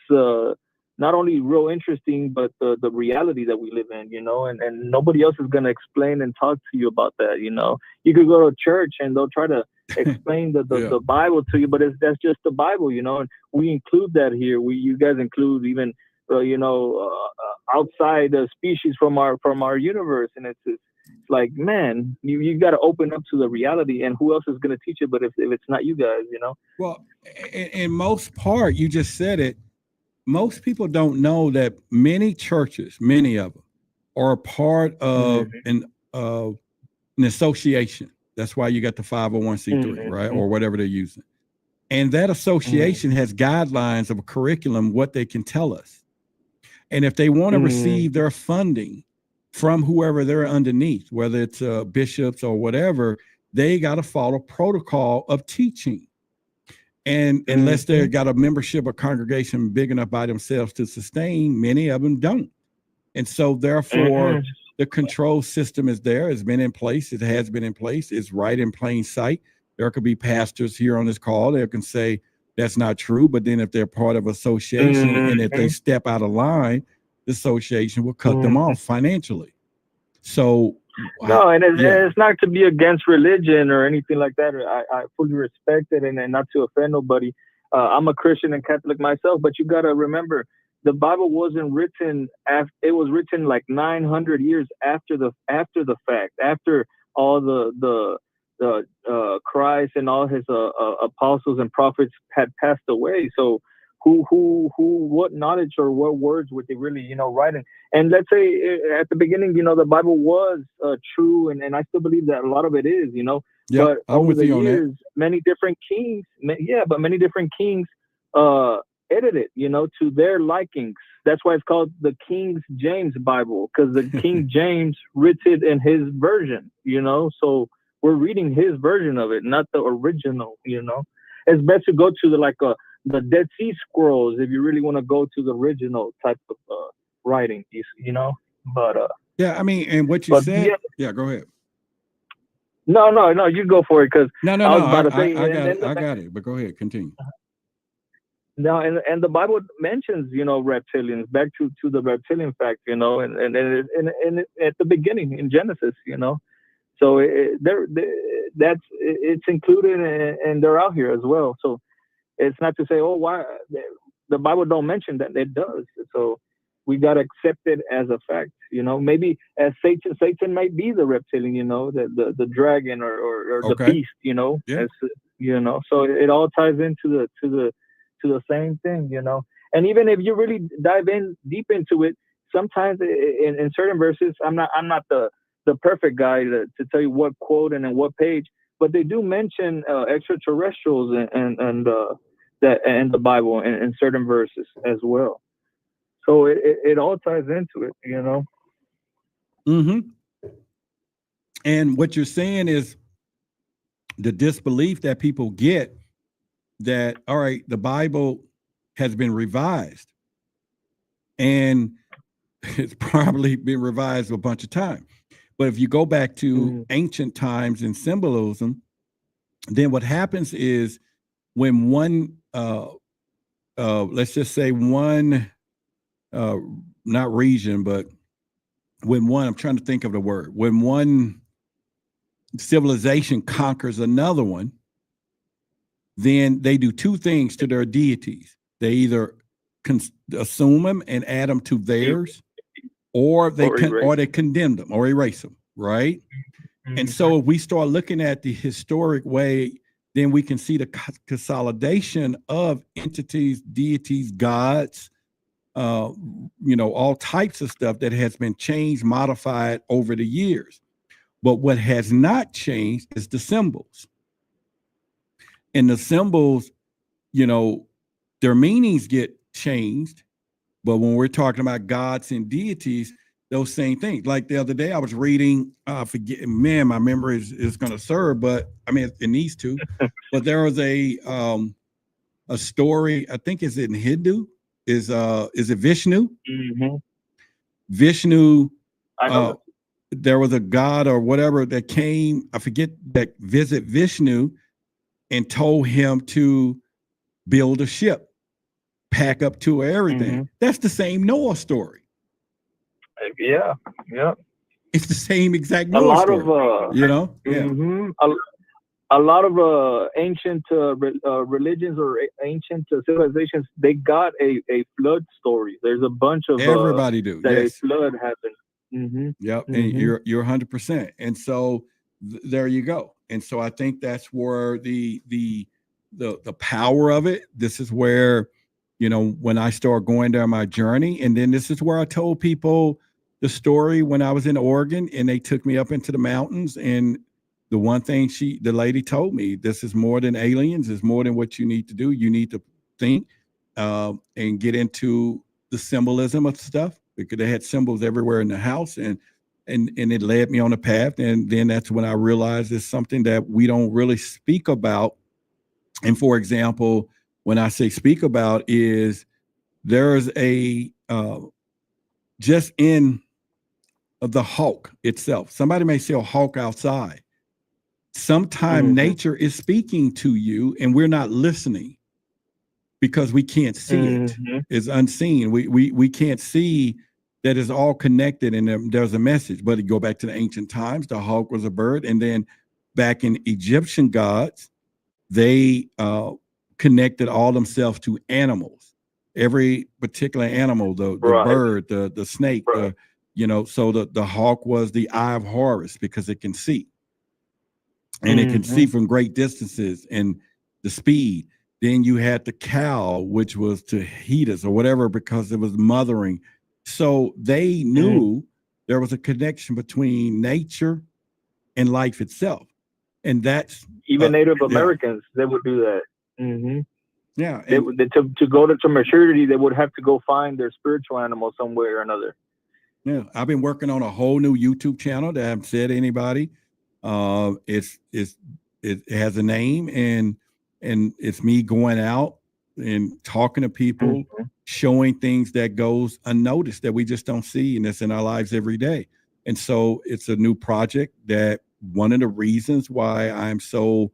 not only real interesting, but the reality that we live in, you know, and nobody else is going to explain and talk to you about that. You know, you could go to church and they'll try to explain the Bible to you, but that's just the Bible, you know, and we include that here. You guys include even, outside the species from our universe. And it's like, man, you got to open up to the reality, and who else is going to teach it? But if it's not you guys, you know? Well, in most part, you just said it. Most people don't know that many churches, many of them, are a part of an association. That's why you got the 501c3, right? Or whatever they're using. And that association has guidelines of a curriculum, what they can tell us. And if they want to receive their funding from whoever they're underneath, whether it's bishops or whatever, they got to follow protocol of teaching. And unless they've got a membership or congregation big enough by themselves to sustain, many of them don't. And so therefore, the control system is there. It's been in place. It has been in place. It's right in plain sight. There could be pastors here on this call that can say that's not true. But then if they're part of association and if they step out of line, the association will cut them off financially. So no, and it's not to be against religion or anything like that. I fully respect it, and not to offend nobody. I'm a Christian and Catholic myself, but you got to remember, the Bible wasn't written after. It was written like 900 years after the fact, after all the Christ and all his apostles and prophets had passed away. So what knowledge or what words would they really, writing? And let's say at the beginning, the Bible was true, and I still believe that a lot of it is, but over the years, many different kings, edited, to their likings. That's why it's called the King James Bible, because the King James wrote it in his version, so we're reading his version of it, not the original, It's best to go to the Dead Sea Scrolls if you really want to go to the original type of writing, but yeah, I mean, and what you said, go ahead. No, you go for it, because I got it, but go ahead, continue. No, and the Bible mentions, reptilians, back to the reptilian fact, and at the beginning in Genesis, so it's included, and they're out here as well. So it's not to say, why the Bible don't mention that. It does. So we got to accept it as a fact, maybe as Satan might be the reptilian, the dragon or the beast, so it all ties into the same thing, and even if you really dive in deep into it, sometimes in certain verses, I'm not the perfect guy to tell you what quote and in what page, but they do mention extraterrestrials and the Bible in certain verses as well. So it all ties into it, And what you're saying is the disbelief that people get that, all right, the Bible has been revised, and it's probably been revised a bunch of times. But if you go back to ancient times in symbolism, then what happens is when one, let's just say one, not region, but when one, I'm trying to think of the word, when one civilization conquers another one, then they do two things to their deities. They either assume them and add them to theirs, or they condemn them or erase them, right? And so if we start looking at the historic way, then we can see the consolidation of entities, deities, gods, all types of stuff that has been changed, modified over the years. But what has not changed is the symbols. And the symbols, their meanings get changed. But when we're talking about gods and deities, those same things. Like the other day, I was reading, my memory is going to serve, but I mean, it needs to. But there was a story, I think is in Hindu, is it Vishnu? Vishnu, there was a god or whatever that came, I forget, that visit Vishnu and told him to build a ship, pack up to everything. That's the same Noah story. Yeah. It's the same exact Noah story. A lot of ancient religions or ancient civilizations, they got a flood story. There's a bunch of everybody do that a flood happened. Yep, and you're 100%. And so there you go. And so I think that's where the power of it. This is where, when I start going down my journey, and then this is where I told people the story when I was in Oregon and they took me up into the mountains and the one thing the lady told me, this is more than aliens, it's more than what you need to do. You need to think and get into the symbolism of stuff, because they had symbols everywhere in the house, and it led me on a path. And then that's when I realized it's something that we don't really speak about. And for example, when I say speak about, is there's a just in the hawk itself. Somebody may see a hawk outside. Sometimes nature is speaking to you and we're not listening because we can't see it. It's unseen. We can't see that it's all connected and there's a message. But you go back to the ancient times, the hawk was a bird. And then back in Egyptian gods, they connected all themselves to animals. Every particular animal, the bird, the snake, so the hawk was the eye of Horus because it can see. And it can see from great distances and the speed. Then you had the cow, which was to heat us or whatever, because it was mothering. So they knew there was a connection between nature and life itself. And that's even Native Americans, they would do that. Yeah. To go to maturity, they would have to go find their spiritual animal somewhere or another. Yeah. I've been working on a whole new YouTube channel that I haven't said to anybody. It has a name, and it's me going out and talking to people, showing things that goes unnoticed that we just don't see, and it's in our lives every day. And so it's a new project that one of the reasons why I'm so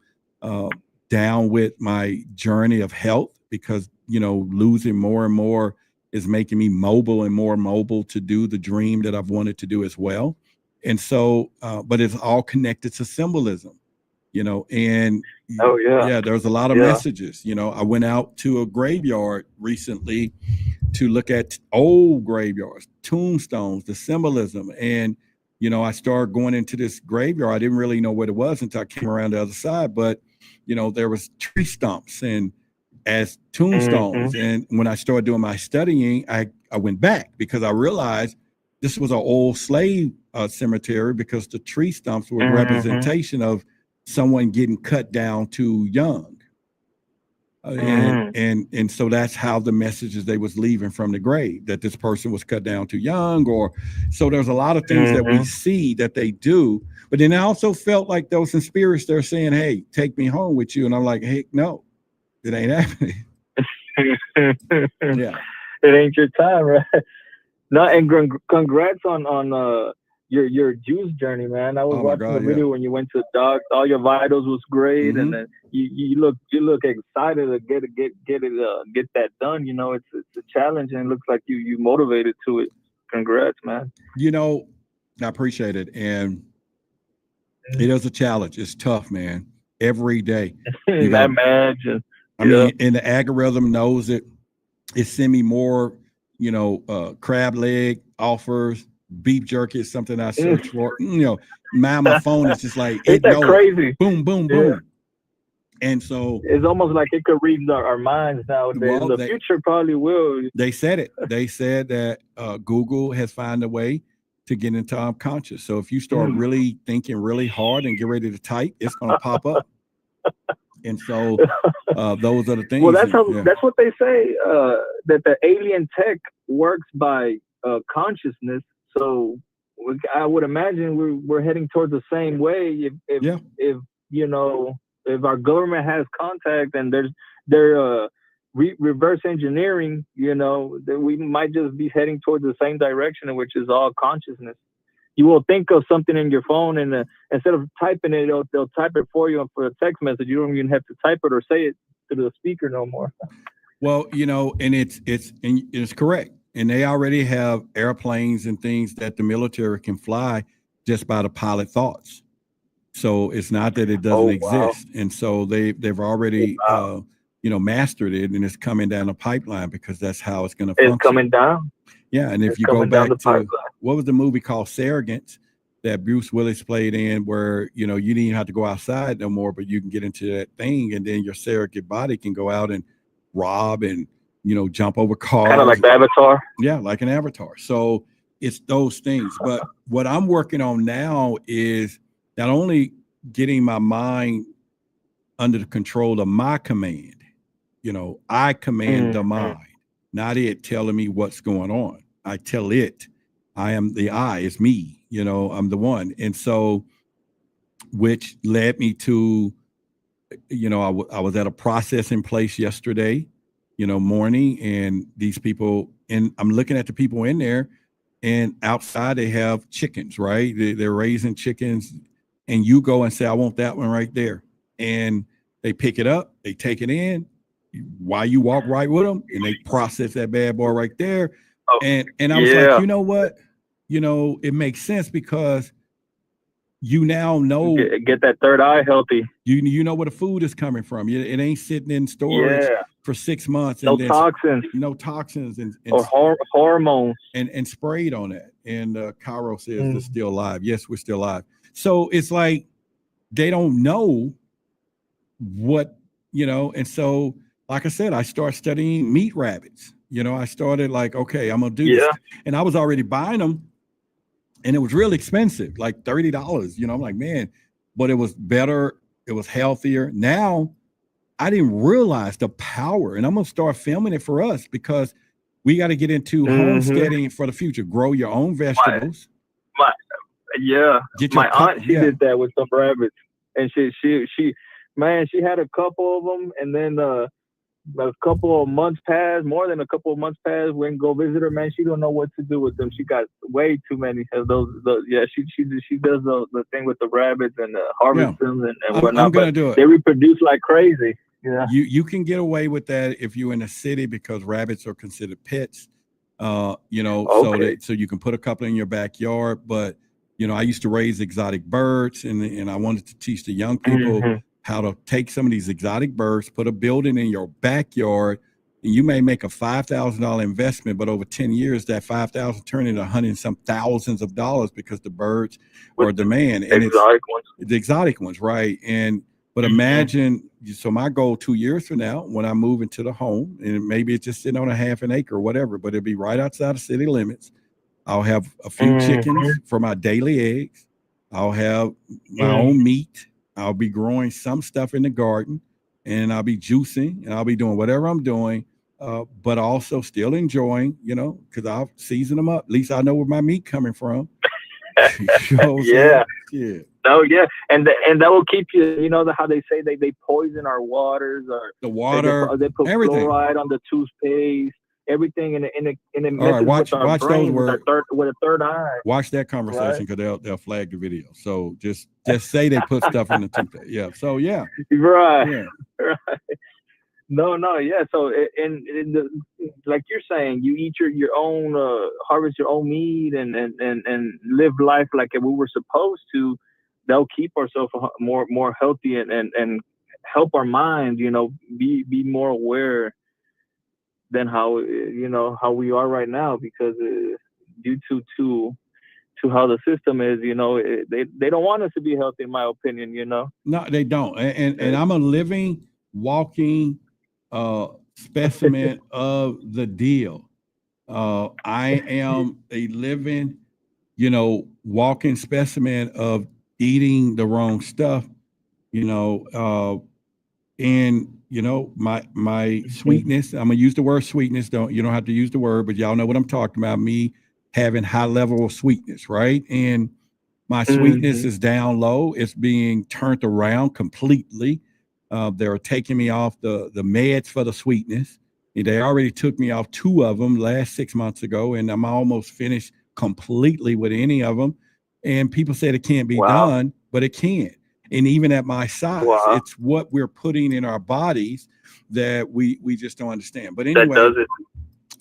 down with my journey of health, because losing more and more is making me mobile and more mobile to do the dream that I've wanted to do as well. And so, but it's all connected to symbolism, and there's a lot of messages. I went out to a graveyard recently to look at old graveyards, tombstones, the symbolism. And, I started going into this graveyard. I didn't really know what it was until I came around the other side, but, there was tree stumps and as tombstones. And when I started doing my studying, I went back because I realized this was an old slave cemetery, because the tree stumps were a representation of someone getting cut down too young. And so that's how the messages they was leaving from the grave, that this person was cut down too young, or so there's a lot of things that we see that they do. But then I also felt like there was some spirits they're saying, hey, take me home with you. And I'm like, hey, no, it ain't happening. It ain't your time, right? No, and congrats on your juice journey, man. I was watching the video when you went to the doc. All your vitals was great, and then you look excited to get that done. It's a challenge, and it looks like you motivated to it. Congrats, man. I appreciate it, and it is a challenge. It's tough, man. Every day. I imagine. I mean, and the algorithm knows it. It send me more, crab leg offers. Beef jerky is something I search for. My phone is just like, it's crazy. Boom, boom, boom. And so it's almost like it could read our minds nowadays. The future probably will. They said it. They said that Google has found a way to get into our unconscious. So if you start really thinking really hard and get ready to type, it's going to pop up. And so those are the things. Well, that's what they say, that the alien tech works by consciousness. So I would imagine we're heading towards the same way. If our government has contact and they're reverse engineering, that we might just be heading towards the same direction, which is all consciousness. You will think of something in your phone, and instead of typing it, they'll type it for you for a text message. You don't even have to type it or say it to the speaker no more. Well, and it's correct. And they already have airplanes and things that the military can fly just by the pilot thoughts. So it's not that it doesn't exist. And so they've already mastered it, and it's coming down the pipeline because that's how it's going to function. It's coming down. Yeah, and if you go back to what was the movie called Surrogates that Bruce Willis played in, where you didn't even have to go outside no more, but you can get into that thing, and then your surrogate body can go out and rob and jump over cars. Kind of like the Avatar. Yeah, like an avatar. So it's those things. But what I'm working on now is not only getting my mind under the control of my command. I command the mind, not it telling me what's going on. I tell it, I am the I, it's me, I'm the one. And so, which led me to, I was at a processing place yesterday, morning, and these people, and I'm looking at the people in there, and outside they have chickens, right? They're raising chickens, and you go and say, I want that one right there. And they pick it up, they take it in, while you walk right with them, and they process that bad boy right there. And I was like, you know what? It makes sense because you now know, get that third eye healthy. You know where the food is coming from. It ain't sitting in storage for 6 months. No toxins. No toxins and or hormones. And sprayed on that. And Cairo says they're still alive. Yes, we're still alive. So it's like they don't know what, and so, like I said, I started studying meat rabbits. I started like, okay, I'm going to do this. And I was already buying them. And it was really expensive, like $30. I'm like, man, but it was better. It was healthier. Now, I didn't realize the power, and I'm going to start filming it for us because we got to get into homesteading for the future. Grow your own vegetables. My aunt, she did that with some rabbits, and she had a couple of them, and then a couple of months passed, more than a couple of months passed. We didn't go visit her, man. She don't know what to do with them. She got way too many of those. She does the thing with the rabbits and harvest them and whatnot. I'm gonna do it. They reproduce like crazy. Yeah, you can get away with that if you're in a city because rabbits are considered pets. So you can put a couple in your backyard. But I used to raise exotic birds, and I wanted to teach the young people how to take some of these exotic birds, put a building in your backyard, and you may make a $5,000 investment, but over 10 years, that $5,000 turned into $100 and some thousands of dollars because the birds are demand. And the exotic ones, right? But imagine, so my goal 2 years from now, when I move into the home, and maybe it's just sitting on a half an acre or whatever, but it'll be right outside the city limits. I'll have a few chickens for my daily eggs. I'll have my own meat. I'll be growing some stuff in the garden, and I'll be juicing, and I'll be doing whatever I'm doing, but also still enjoying, because I'll season them up. At least I know where my meat coming from. Yeah. Oh yeah, and that will keep you. How they say they poison our waters, or the water. They put everything. fluoride on the toothpaste. Everything and it messes all right, watch brain those words with a third eye. Watch that conversation because they'll flag the video. So just say they put stuff in the toothpaste. Yeah. So yeah. Right. Yeah. Right. No. Yeah. So like you're saying, you eat your own, harvest your own meat and live life like we were supposed to. They'll keep ourselves more healthy and help our mind. Be more aware than how we are right now, because due to how the system is, they don't want us to be healthy, in my opinion. No, they don't. And I'm a living, walking specimen of the deal. I am a living, walking specimen of eating the wrong stuff, and my sweetness, I'm gonna use the word sweetness. You don't have to use the word, but y'all know what I'm talking about. Me having high level of sweetness, right? And my sweetness is down low. It's being turned around completely. They're taking me off the meds for the sweetness. They already took me off 2 of them last 6 months ago, and I'm almost finished completely with any of them. And people said it can't be done, but it can. And even at my size, it's what we're putting in our bodies that we just don't understand. But anyway, that does it.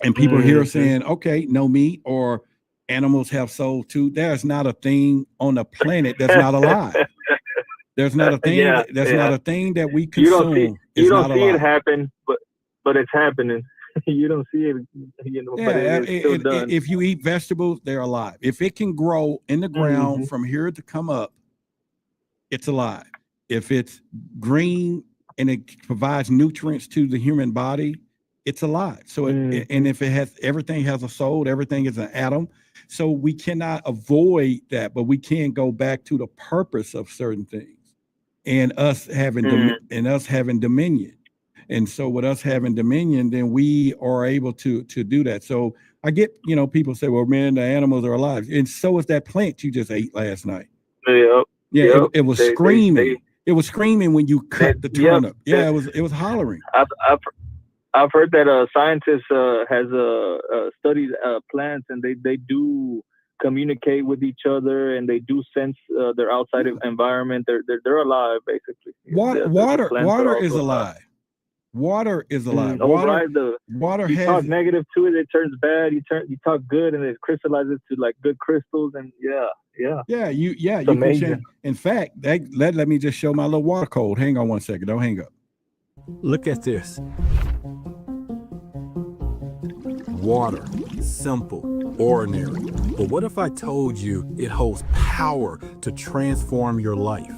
And people here saying, okay, no meat, or animals have soul too. There's not a thing on the planet that's not alive. There's not a thing. Not a thing that we consume. You don't see it happen, but it's happening. You don't see it, but it's still done. If you eat vegetables, they're alive. If it can grow in the ground from here to come up, it's alive. If it's green and it provides nutrients to the human body, it's alive. So, and if it has, everything has a soul, everything is an atom. So we cannot avoid that, but we can go back to the purpose of certain things. and us having dominion. And so with us having dominion, then we are able to do that. So I get, people say, well, man, the animals are alive. And so is that plant you just ate last night. Yep. It was screaming. It was screaming when you cut the turnip. It was hollering. I've heard that scientists has studied plants, and they do communicate with each other, and they do sense their outside environment. They're alive, basically. Water is alive. Water is alive. Water you has talk negative to it, it turns bad. You talk good, and it crystallizes to like good crystals, and you can change. In fact, let me just show my little water code. Hang on one second. Don't hang up. Look at this. Water, simple, ordinary. But what if I told you it holds power to transform your life?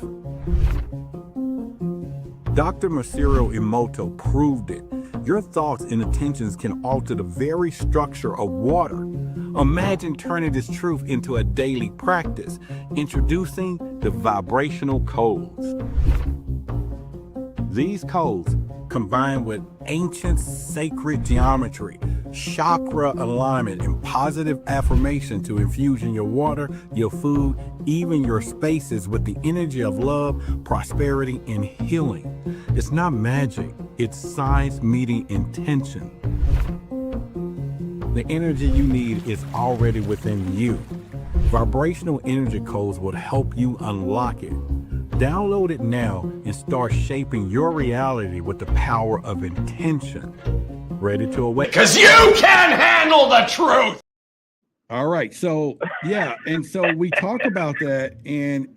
Dr. Masaru Emoto proved it. Your thoughts and intentions can alter the very structure of water. Imagine turning this truth into a daily practice, introducing the vibrational codes. These codes, combined with ancient sacred geometry, chakra alignment, and positive affirmation to infuse in your water, your food, even your spaces with the energy of love, prosperity, and healing. It's not magic, it's science meeting intention. The energy you need is already within you. Vibrational energy codes will help you unlock it. Download it now and start shaping your reality with the power of intention. Ready to awaken? Because you can't handle the truth. All right. So and so we talk about that, and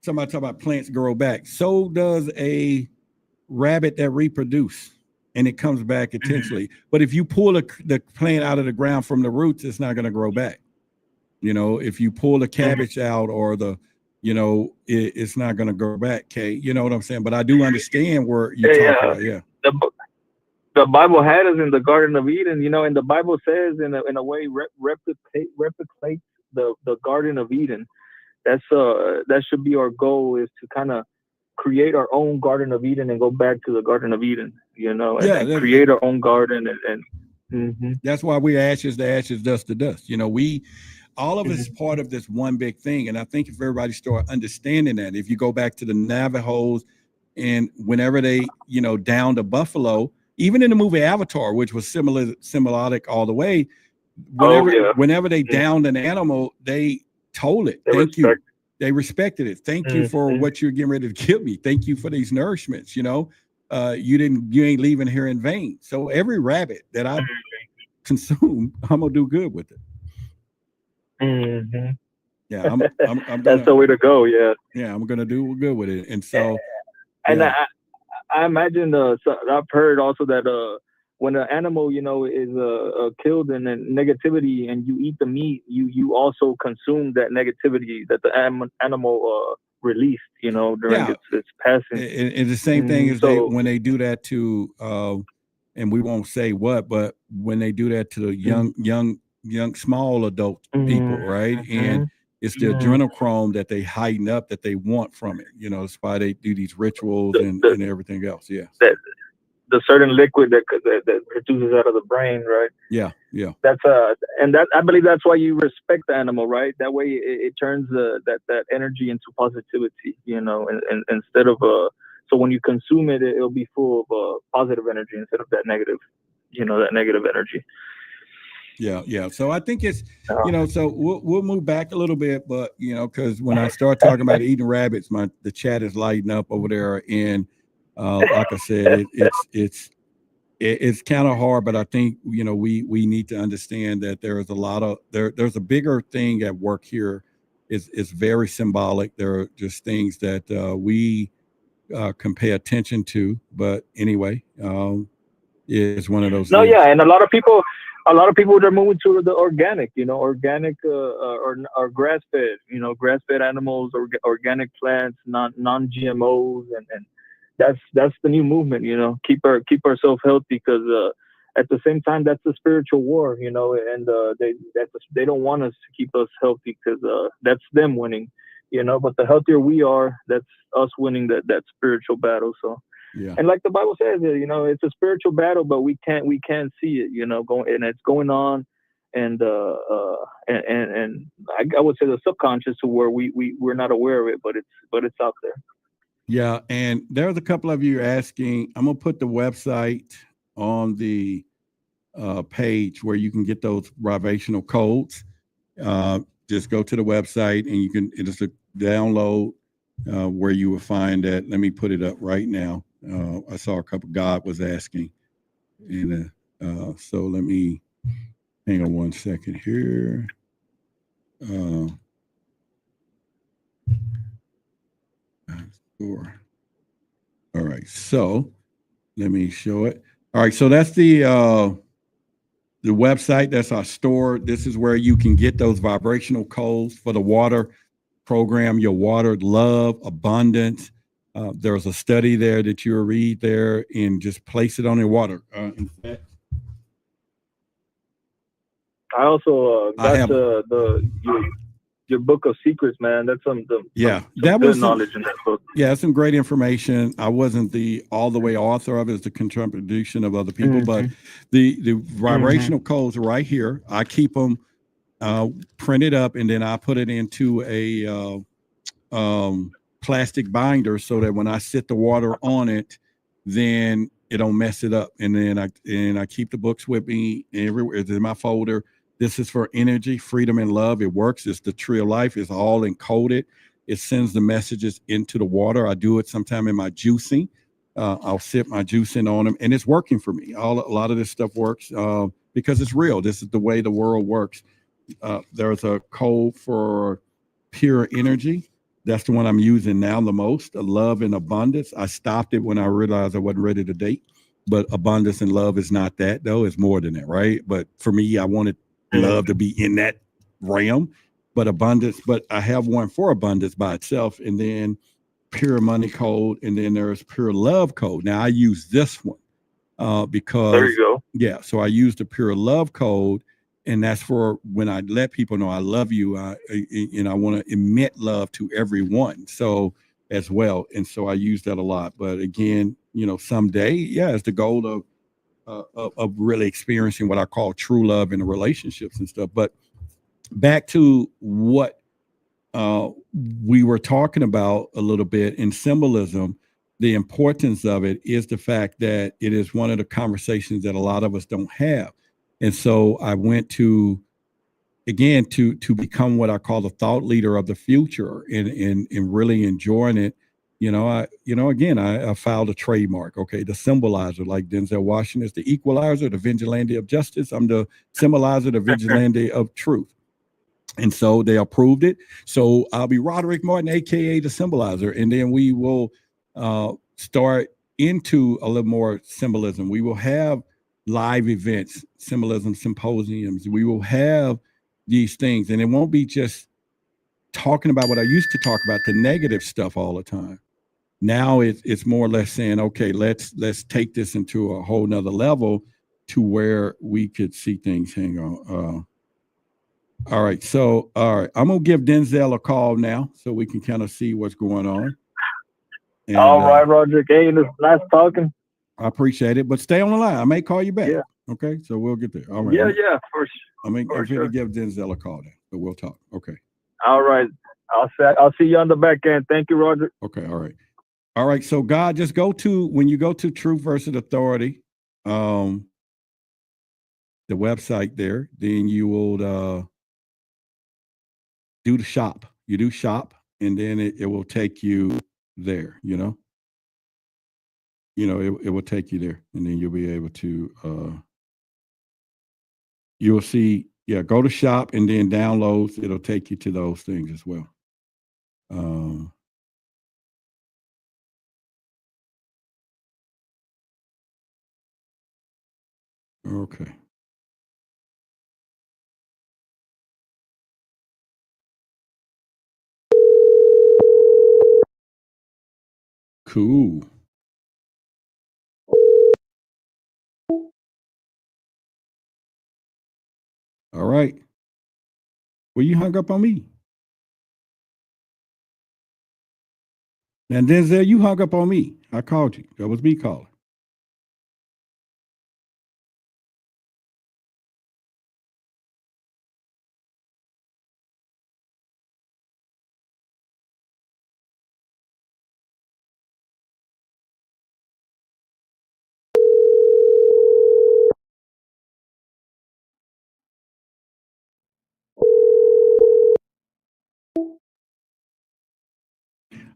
somebody talk about plants grow back. So does a rabbit that reproduce, and it comes back intentionally. But if you pull the plant out of the ground from the roots, it's not going to grow back. If you pull the cabbage out or it's not going to grow back. Okay, you know what I'm saying? But I do understand where you talk about. Yeah. The Bible had us in the Garden of Eden, and the Bible says in a way replicate the Garden of Eden. That should be our goal, is to kind of create our own Garden of Eden and go back to the Garden of Eden, and create our own garden and that's why we're ashes to ashes, dust to dust. All of it is part of this one big thing. And I think if everybody start understanding that, if you go back to the Navajos, and whenever they, downed a buffalo, even in the movie Avatar, which was symbolic all the way, whenever they downed an animal, they told it, thank you. They respected it. Thank you for what you're getting ready to give me. Thank you for these nourishments. You ain't leaving here in vain. So every rabbit that I consume, I'm gonna do good with it. Yeah, I'm gonna, that's the way to go. Yeah, I'm gonna do good with it. And so, and I imagine so I've heard also that when an animal is killed in negativity, and you eat the meat, you also consume that negativity that the animal released during its passing. It's the same thing as when they do that to and we won't say what, but when they do that to the young small adult people, right? And it's the adrenochrome that they heighten up, that they want from it. It's why they do these rituals and everything else. Yeah. The certain liquid that produces out of the brain, right? Yeah. That's and that I believe that's why you respect the animal, right? That way it turns that energy into positivity, and instead of so when you consume it, it'll be full of positive energy instead of that negative, that negative energy. Yeah. So I think it's, so we'll move back a little bit, but because when I start talking about eating rabbits, the chat is lighting up over there, and like I said, it's kind of hard, but I think we need to understand that there is a lot of there's a bigger thing at work here. It's very symbolic. There are just things that we can pay attention to, but anyway, it's one of those things. And a lot of people are moving to the organic, organic or grass-fed, grass-fed animals, or organic plants, non-GMOs, and that's the new movement. Keep ourselves healthy, because at the same time that's a spiritual war, and they don't want us to keep us healthy, because that's them winning. But the healthier we are, that's us winning that spiritual battle. So, yeah. And like the Bible says, it's a spiritual battle, but we can't see it, and it's going on. And I would say the subconscious, to where we're not aware of it, but it's out there. Yeah, and there's a couple of you asking. I'm gonna put the website on the page where you can get those vibrational codes. Just go to the website and it's a download where you will find that. Let me put it up right now. I saw a couple. God was asking, and so let me hang on one second here. Sure. All right, so let me show it. All right, so that's the website. That's our store. This is where you can get those vibrational codes for the water program, your water, love, abundance. There's a study there that you'll read there and just place it on your water. In fact, I also got your book of secrets, man. That's some good knowledge in that book. Yeah, some great information. I wasn't all the way author of it. It's the contribution of other people, but the vibrational codes are right here. I keep them printed up, and then I put it into a plastic binder so that when I sit the water on it, then it don't mess it up. And then I keep the books with me everywhere. It's in my folder. This is for energy, freedom, and love. It works. It's the tree of life. It's all encoded. It sends the messages into the water. I do it sometime in my juicing. I'll sip my juicing on them, and it's working for me. A lot of this stuff works because it's real. This is the way the world works. There's a code for pure energy. That's the one I'm using now the most. Love and abundance. I stopped it when I realized I wasn't ready to date. But abundance and love is not that, though. It's more than that, right? But for me, I wanted love to be in that realm. But I have one for abundance by itself, and then pure money code, and then there's pure love code. Now I use this one because there you go. Yeah, so I use the pure love code, and that's for when I let people know I love you, and I want to emit love to everyone. So as well, and so I use that a lot. But again, someday, it's the goal of really experiencing what I call true love in the relationships and stuff. But back to what we were talking about a little bit in symbolism, the importance of it is the fact that it is one of the conversations that a lot of us don't have. And so I went to become what I call the thought leader of the future and really enjoying it. I filed a trademark, okay, the symbolizer, like Denzel Washington is the equalizer, the vigilante of justice. I'm the symbolizer, the vigilante of truth. And so they approved it. So I'll be Roderick Martin, AKA the symbolizer. And then we will start into a little more symbolism. We will have live events, symbolism symposiums. We will have these things. And it won't be just talking about what I used to talk about, the negative stuff all the time. Now it's more or less saying, okay, let's take this into a whole nother level to where we could see things. Hang on. All right. So, I'm going to give Denzel a call now so we can kind of see what's going on. And, all right, Roderick. Hey, it's nice talking. I appreciate it, but stay on the line. I may call you back. Yeah. Okay. So we'll get there. All right. Yeah, for sure. I'm going to give Denzel a call now, but we'll talk. Okay. All right. I'll see you on the back end. Thank you, Roderick. Okay. All right. All right. So God, just when you go to Truth versus Authority, the website there, then you will do the shop. You do shop, and then it will take you there, it will take you there, and then you'll be able to you'll see, go to shop and then downloads. It'll take you to those things as well. Okay. Cool. All right. Well, you hung up on me. And Denzel, you hung up on me. I called you. That was me calling.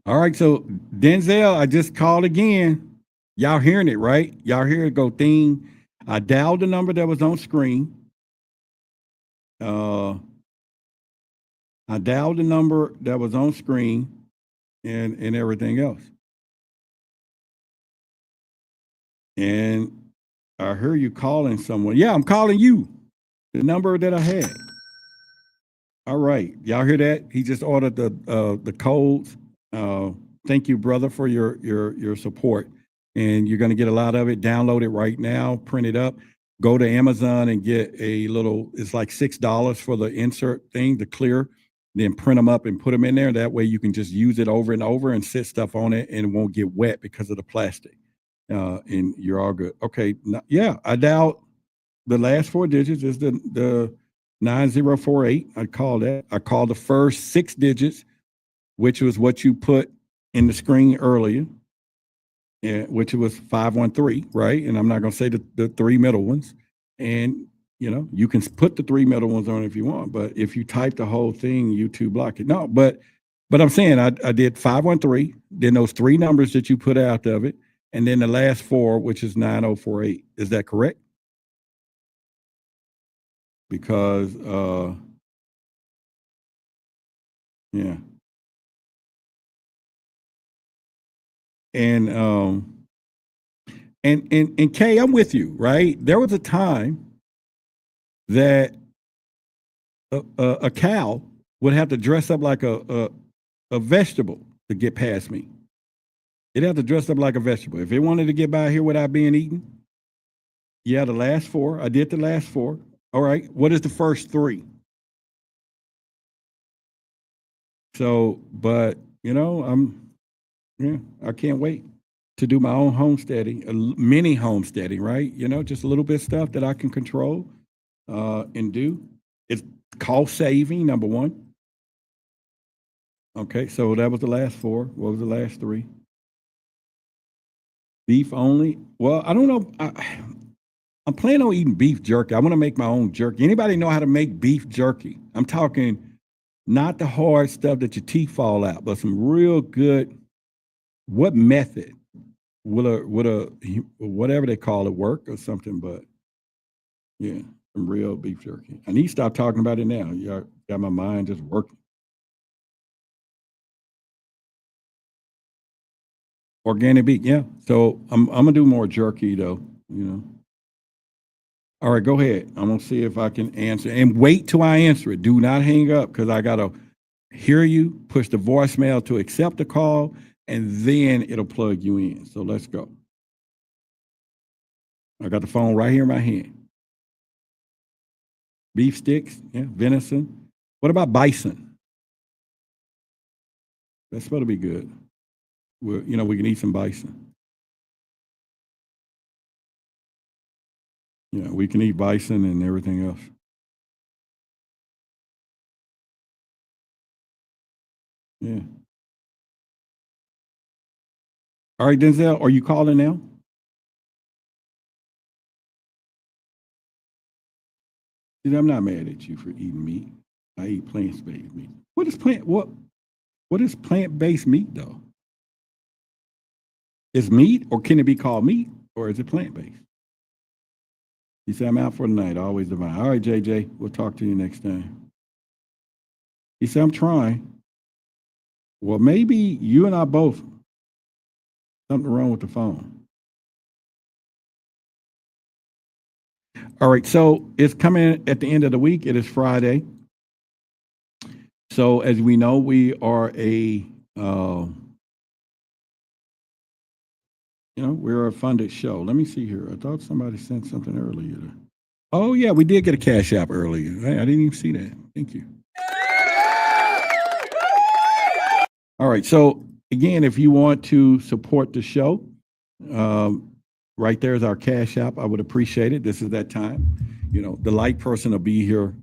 All right, so Denzel, I just called again. Y'all hearing it, right? Y'all hear it go ding. I dialed the number that was on screen. I dialed the number that was on screen and everything else. And I hear you calling someone. Yeah, I'm calling you. The number that I had. All right. Y'all hear that? He just ordered the codes. Thank you, brother, for your support. And you're going to get a lot of it. Download it right now, print it up. Go to Amazon and get a little, it's like $6 for the insert thing, the clear. Then print them up and put them in there. That way you can just use it over and over and set stuff on it and it won't get wet because of the plastic. And you're all good. Okay. Yeah, I dialed the last 4 digits is the 9048. I called that. I called the first 6 digits, which was what you put in the screen earlier, which was 513, right? And I'm not going to say the 3 middle ones. And, you know, you can put the 3 middle ones on if you want, but if you type the whole thing, YouTube block it. No, but I'm saying I did 513, then those 3 numbers that you put out of it, and then the last 4, which is 9048. Is that correct? Because, yeah. And Kay, I'm with you, right? There was a time that a cow would have to dress up like a vegetable to get past me. It'd have to dress up like a vegetable. If it wanted to get by here without being eaten, yeah, the last 4. I did the last 4. All right. What is the first 3? So, but, you know, I can't wait to do my own homesteading, a mini homesteading, right? You know, just a little bit of stuff that I can control and do. It's cost saving, number 1. Okay, so that was the last 4. What was the last 3? Beef only. Well, I don't know. I'm planning on eating beef jerky. I want to make my own jerky. Anybody know how to make beef jerky? I'm talking not the hard stuff that your teeth fall out, but some real good. What method will a whatever they call it work or something? But yeah, some real beef jerky. I need to stop talking about it now. You got my mind just working. Organic beef, yeah. So I'm gonna do more jerky though. You know. All right, go ahead. I'm gonna see if I can answer and wait till I answer it. Do not hang up because I gotta hear you, push the voicemail to accept the call, and then it'll plug you in. So let's go. I got the phone right here in my hand. Beef sticks, yeah, venison. What about bison? That's supposed to be good. We can eat some bison. Yeah, we can eat bison and everything else. Yeah. All right, Denzel, are you calling now? I'm not mad at you for eating meat. I eat plant-based meat. What is plant-based meat though? Is meat, or can it be called meat, or is it plant-based? He said, I'm out for the night, always divine. All right, JJ, we'll talk to you next time. He said, I'm trying. Well, maybe you and I both, something wrong with the phone. All right, so it's coming at the end of the week. It is Friday. So as we know, we are we're a funded show. Let me see here. I thought somebody sent something earlier. Oh, yeah, we did get a Cash App earlier. I didn't even see that. Thank you. All right, so again, if you want to support the show, right there is our Cash App. I would appreciate it. This is that time. You know, the light person will be here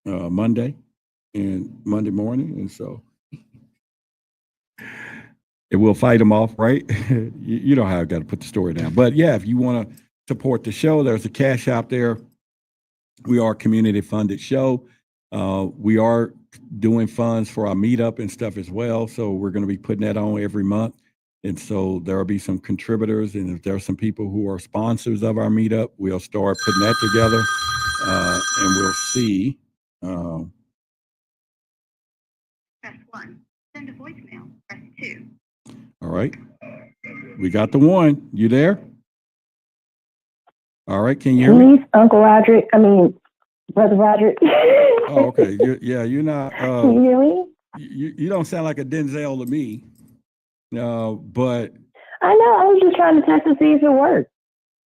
Monday morning, and so it will fight them off, right? You know how I got to put the story down. But yeah, if you want to support the show, there's a Cash App there. We are a community funded show. We are doing funds for our meetup and stuff as well. So we're going to be putting that on every month. And so there will be some contributors. And if there are some people who are sponsors of our meetup, we'll start putting that together. And we'll see. Press 1. Send a voicemail. Press 2. All right. We got the one. You there? All right. Can you hear me? Please, Uncle Roderick. Brother Roderick. Oh, okay. You're not. Can you hear me? You don't sound like a Denzel to me. But I know. I was just trying to test to see if it worked.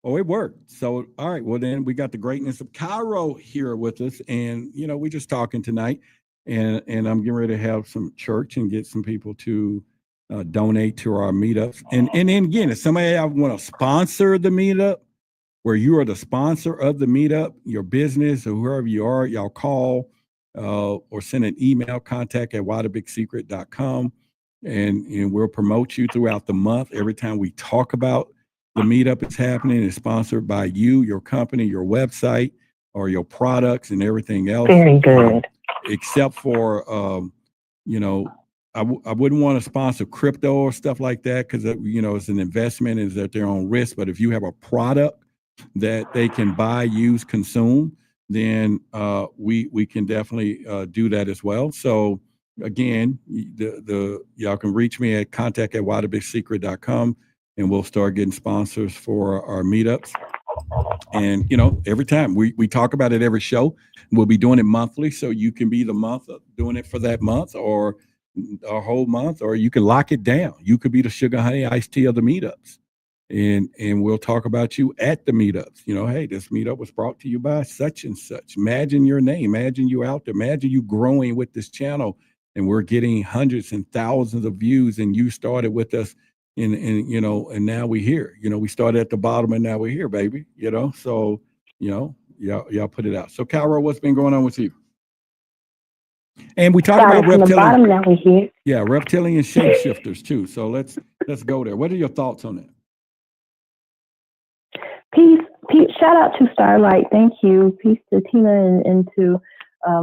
Oh, it worked. So, all right. Well, then we got the greatness of Cairo here with us, and we're just talking tonight, and I'm getting ready to have some church and get some people to donate to our meetups. And then again, if somebody want to sponsor the meetup, where you are the sponsor of the meetup, your business or whoever you are, y'all call or send an email, contact@whythebigsecret.com, and we'll promote you throughout the month. Every time we talk about the meetup is happening, it's sponsored by you, your company, your website, or your products and everything else. Very good. Except for, I wouldn't want to sponsor crypto or stuff like that because, it's an investment, it's at their own risk. But if you have a product that they can buy, use, consume, then we can definitely do that as well. So again, y'all can reach me at contact@whythebigsecret.com, and we'll start getting sponsors for our meetups. And every time we talk about it every show, we'll be doing it monthly, so you can be the month of doing it for that month or a whole month, or you can lock it down. You could be the sugar honey iced tea of the meetups. And we'll talk about you at the meetups. Hey, this meetup was brought to you by such and such. Imagine your name. Imagine you out there. Imagine you growing with this channel, and we're getting hundreds and thousands of views. And you started with us, and now we're here. We started at the bottom, and now we're here, baby. So y'all put it out. So, Cairo, what's been going on with you? And we talked about reptilian. Now we're here. Yeah, reptilian shapeshifters too. So let's go there. What are your thoughts on that? Peace. Shout out to Starlight. Thank you. Peace to Tina and to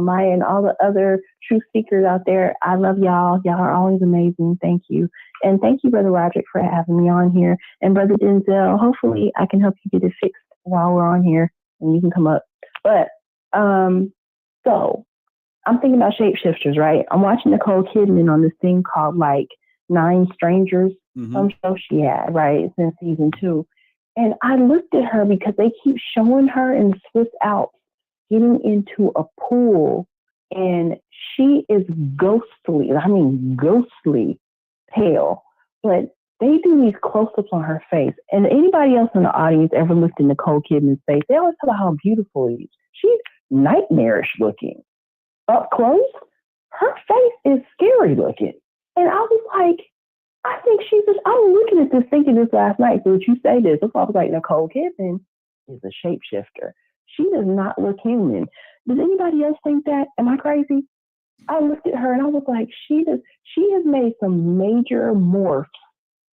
Maya and all the other truth seekers out there. I love y'all. Y'all are always amazing. Thank you. And thank you, Brother Roderick, for having me on here. And Brother Denzel, hopefully I can help you get it fixed while we're on here and you can come up. But so I'm thinking about shapeshifters, right? I'm watching Nicole Kidman on this thing called like 9 Strangers, some show she had, right? It's in season 2. And I looked at her because they keep showing her in the Swiss Alps getting into a pool, and she is ghostly pale. But they do these close-ups on her face. And anybody else in the audience ever looked at Nicole Kidman's face, they always talk about how beautiful she is. She's nightmarish looking. Up close, her face is scary looking. And I was like, I think I'm looking at this thinking this last night. So would you say this? That's why I was like, Nicole Kidman is a shapeshifter. She does not look human. Does anybody else think that? Am I crazy? I looked at her and I was like, she has made some major morphs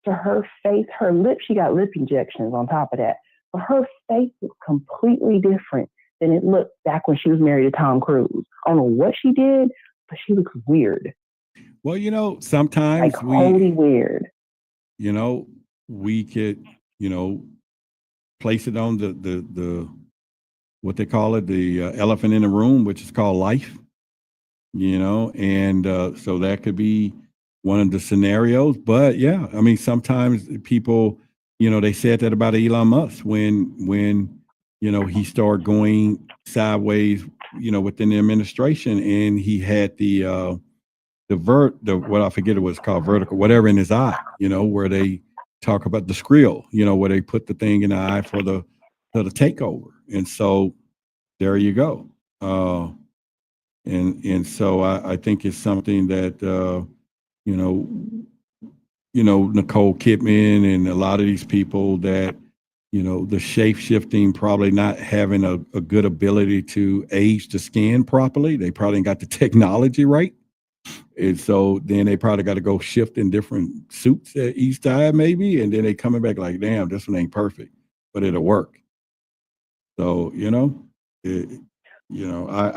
to her face, her lips. She got lip injections on top of that. But her face is completely different than it looked back when she was married to Tom Cruise. I don't know what she did, but she looks weird. Well, sometimes like totally weird. We could, place it on the what they call it, the elephant in the room, which is called life. And so that could be one of the scenarios. But yeah, sometimes people, they said that about Elon Musk when he started going sideways, within the administration, and he had what I forget it was called, vertical, whatever in his eye, where they talk about the skrill, where they put the thing in the eye for the takeover. And so there you go. And so I think it's something that, Nicole Kidman and a lot of these people that, the shape-shifting, probably not having a good ability to age the skin properly. They probably ain't got the technology right. And so then they probably got to go shift in different suits at each time maybe. And then they coming back like, damn, this one ain't perfect, but it'll work. So, I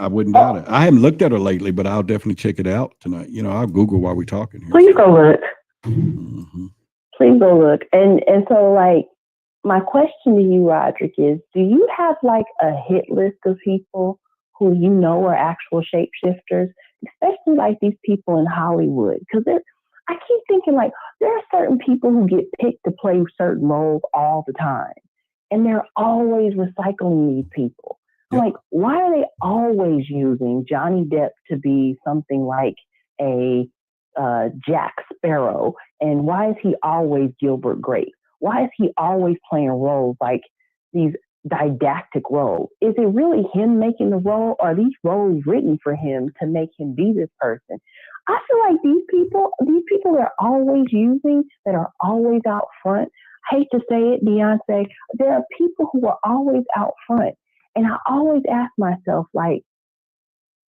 wouldn't doubt it. I haven't looked at her lately, but I'll definitely check it out tonight. I'll Google while we're talking here. Please go look. Mm-hmm. Please go look. And so like, my question to you, Roderick, is do you have like a hit list of people who are actual shapeshifters, especially like these people in Hollywood? Because I keep thinking like there are certain people who get picked to play certain roles all the time, and they're always recycling these people. Yep. Like, why are they always using Johnny Depp to be something like a Jack Sparrow, and why is he always Gilbert Grape? Why is he always playing roles like these didactic roles? Is it really him making the role, or are these roles written for him to make him be this person? I feel like these people that are always using, that are always out front, I hate to say it, Beyonce, there are people who are always out front. And I always ask myself, like,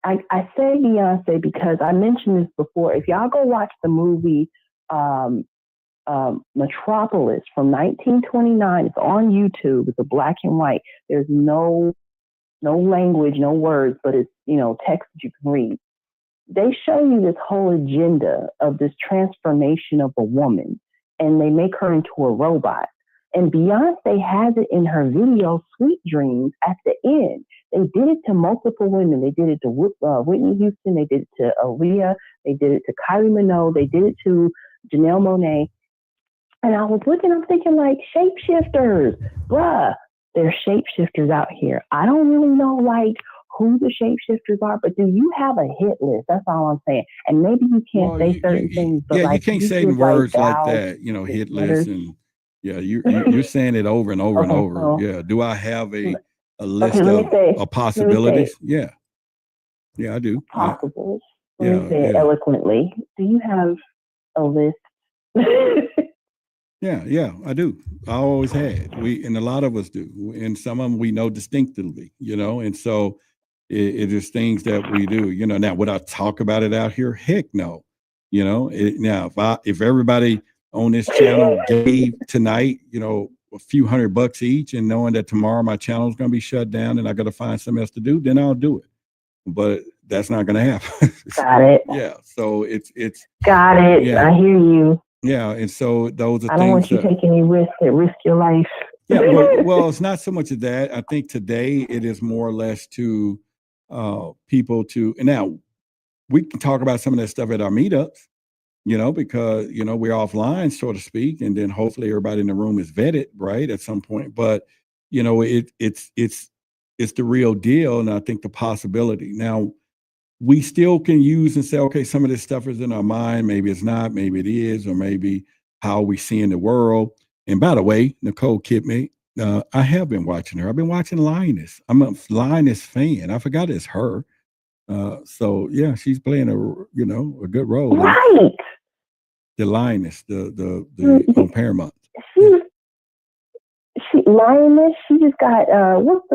I say Beyonce because I mentioned this before. If y'all go watch the movie Metropolis from 1929, it's on YouTube. It's a black and white. There's no language, no words, but it's text that you can read. They show you this whole agenda of this transformation of a woman, and they make her into a robot. And Beyonce has it in her video Sweet Dreams at the end. They did it to multiple women. They did it to Whitney Houston. They did it to Aaliyah. They did it to Kylie Minogue. They did it to Janelle Monáe. And I was looking, I'm thinking like, shapeshifters, bruh, there's shapeshifters out here. I don't really know like who the shapeshifters are, but do you have a hit list? That's all I'm saying. And maybe you can't say certain things, but like, you can't say words like that, hit list and you're saying it over and over and over. Yeah. Do I have a list of possibilities? Yeah. Yeah, I do. Possible. Let me say it eloquently. Do you have a list? Yeah, I do. I always had. And a lot of us do. And some of them we know distinctively, and so it is things that we do, Now, would I talk about it out here? Heck no. Now if everybody on this channel gave tonight, a few $100 each, and knowing that tomorrow my channel is going to be shut down and I got to find something else to do, then I'll do it. But that's not going to happen. Got it. Yeah. So it's. Got it. Yeah. I hear you. Yeah, and so those are things. I don't want you to take any risks that risk your life. Yeah, well, it's not so much of that. I think today it is more or less to people to, and now we can talk about some of that stuff at our meetups, because we're offline, so to speak, and then hopefully everybody in the room is vetted, right, at some point. But it's the real deal, and I think the possibility now. We still can use and say, okay, some of this stuff is in our mind. Maybe it's not, maybe it is, or maybe how we see in the world. And by the way, Nicole Kidman, I have been watching her. I've been watching Linus. I'm a Linus fan. I forgot it's her. So yeah, she's playing a good role. Right. The Linus, the on Paramount. She Linus. She just got what's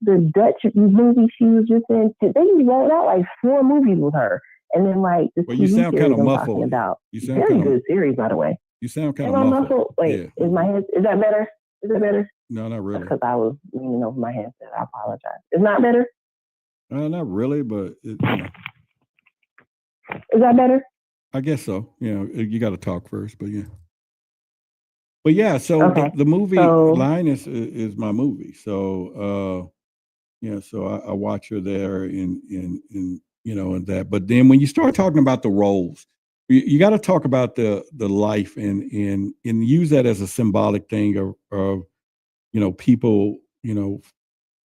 the Dutch movie she was just in? They just rolled out like 4 movies with her, and then like this you sound kind of muffled. About. You sound very good series, by the way. You sound kind of muffled. Wait, is my head? Is that better? Is that better? No, not really. Because I was leaning over my headset. I apologize. It's not better. Not really, but is that better? I guess so. You got to talk first, but yeah. But yeah, so the movie Linus is my movie. So so I watch her there in and that. But then when you start talking about the roles, you got to talk about the life and use that as a symbolic thing of people,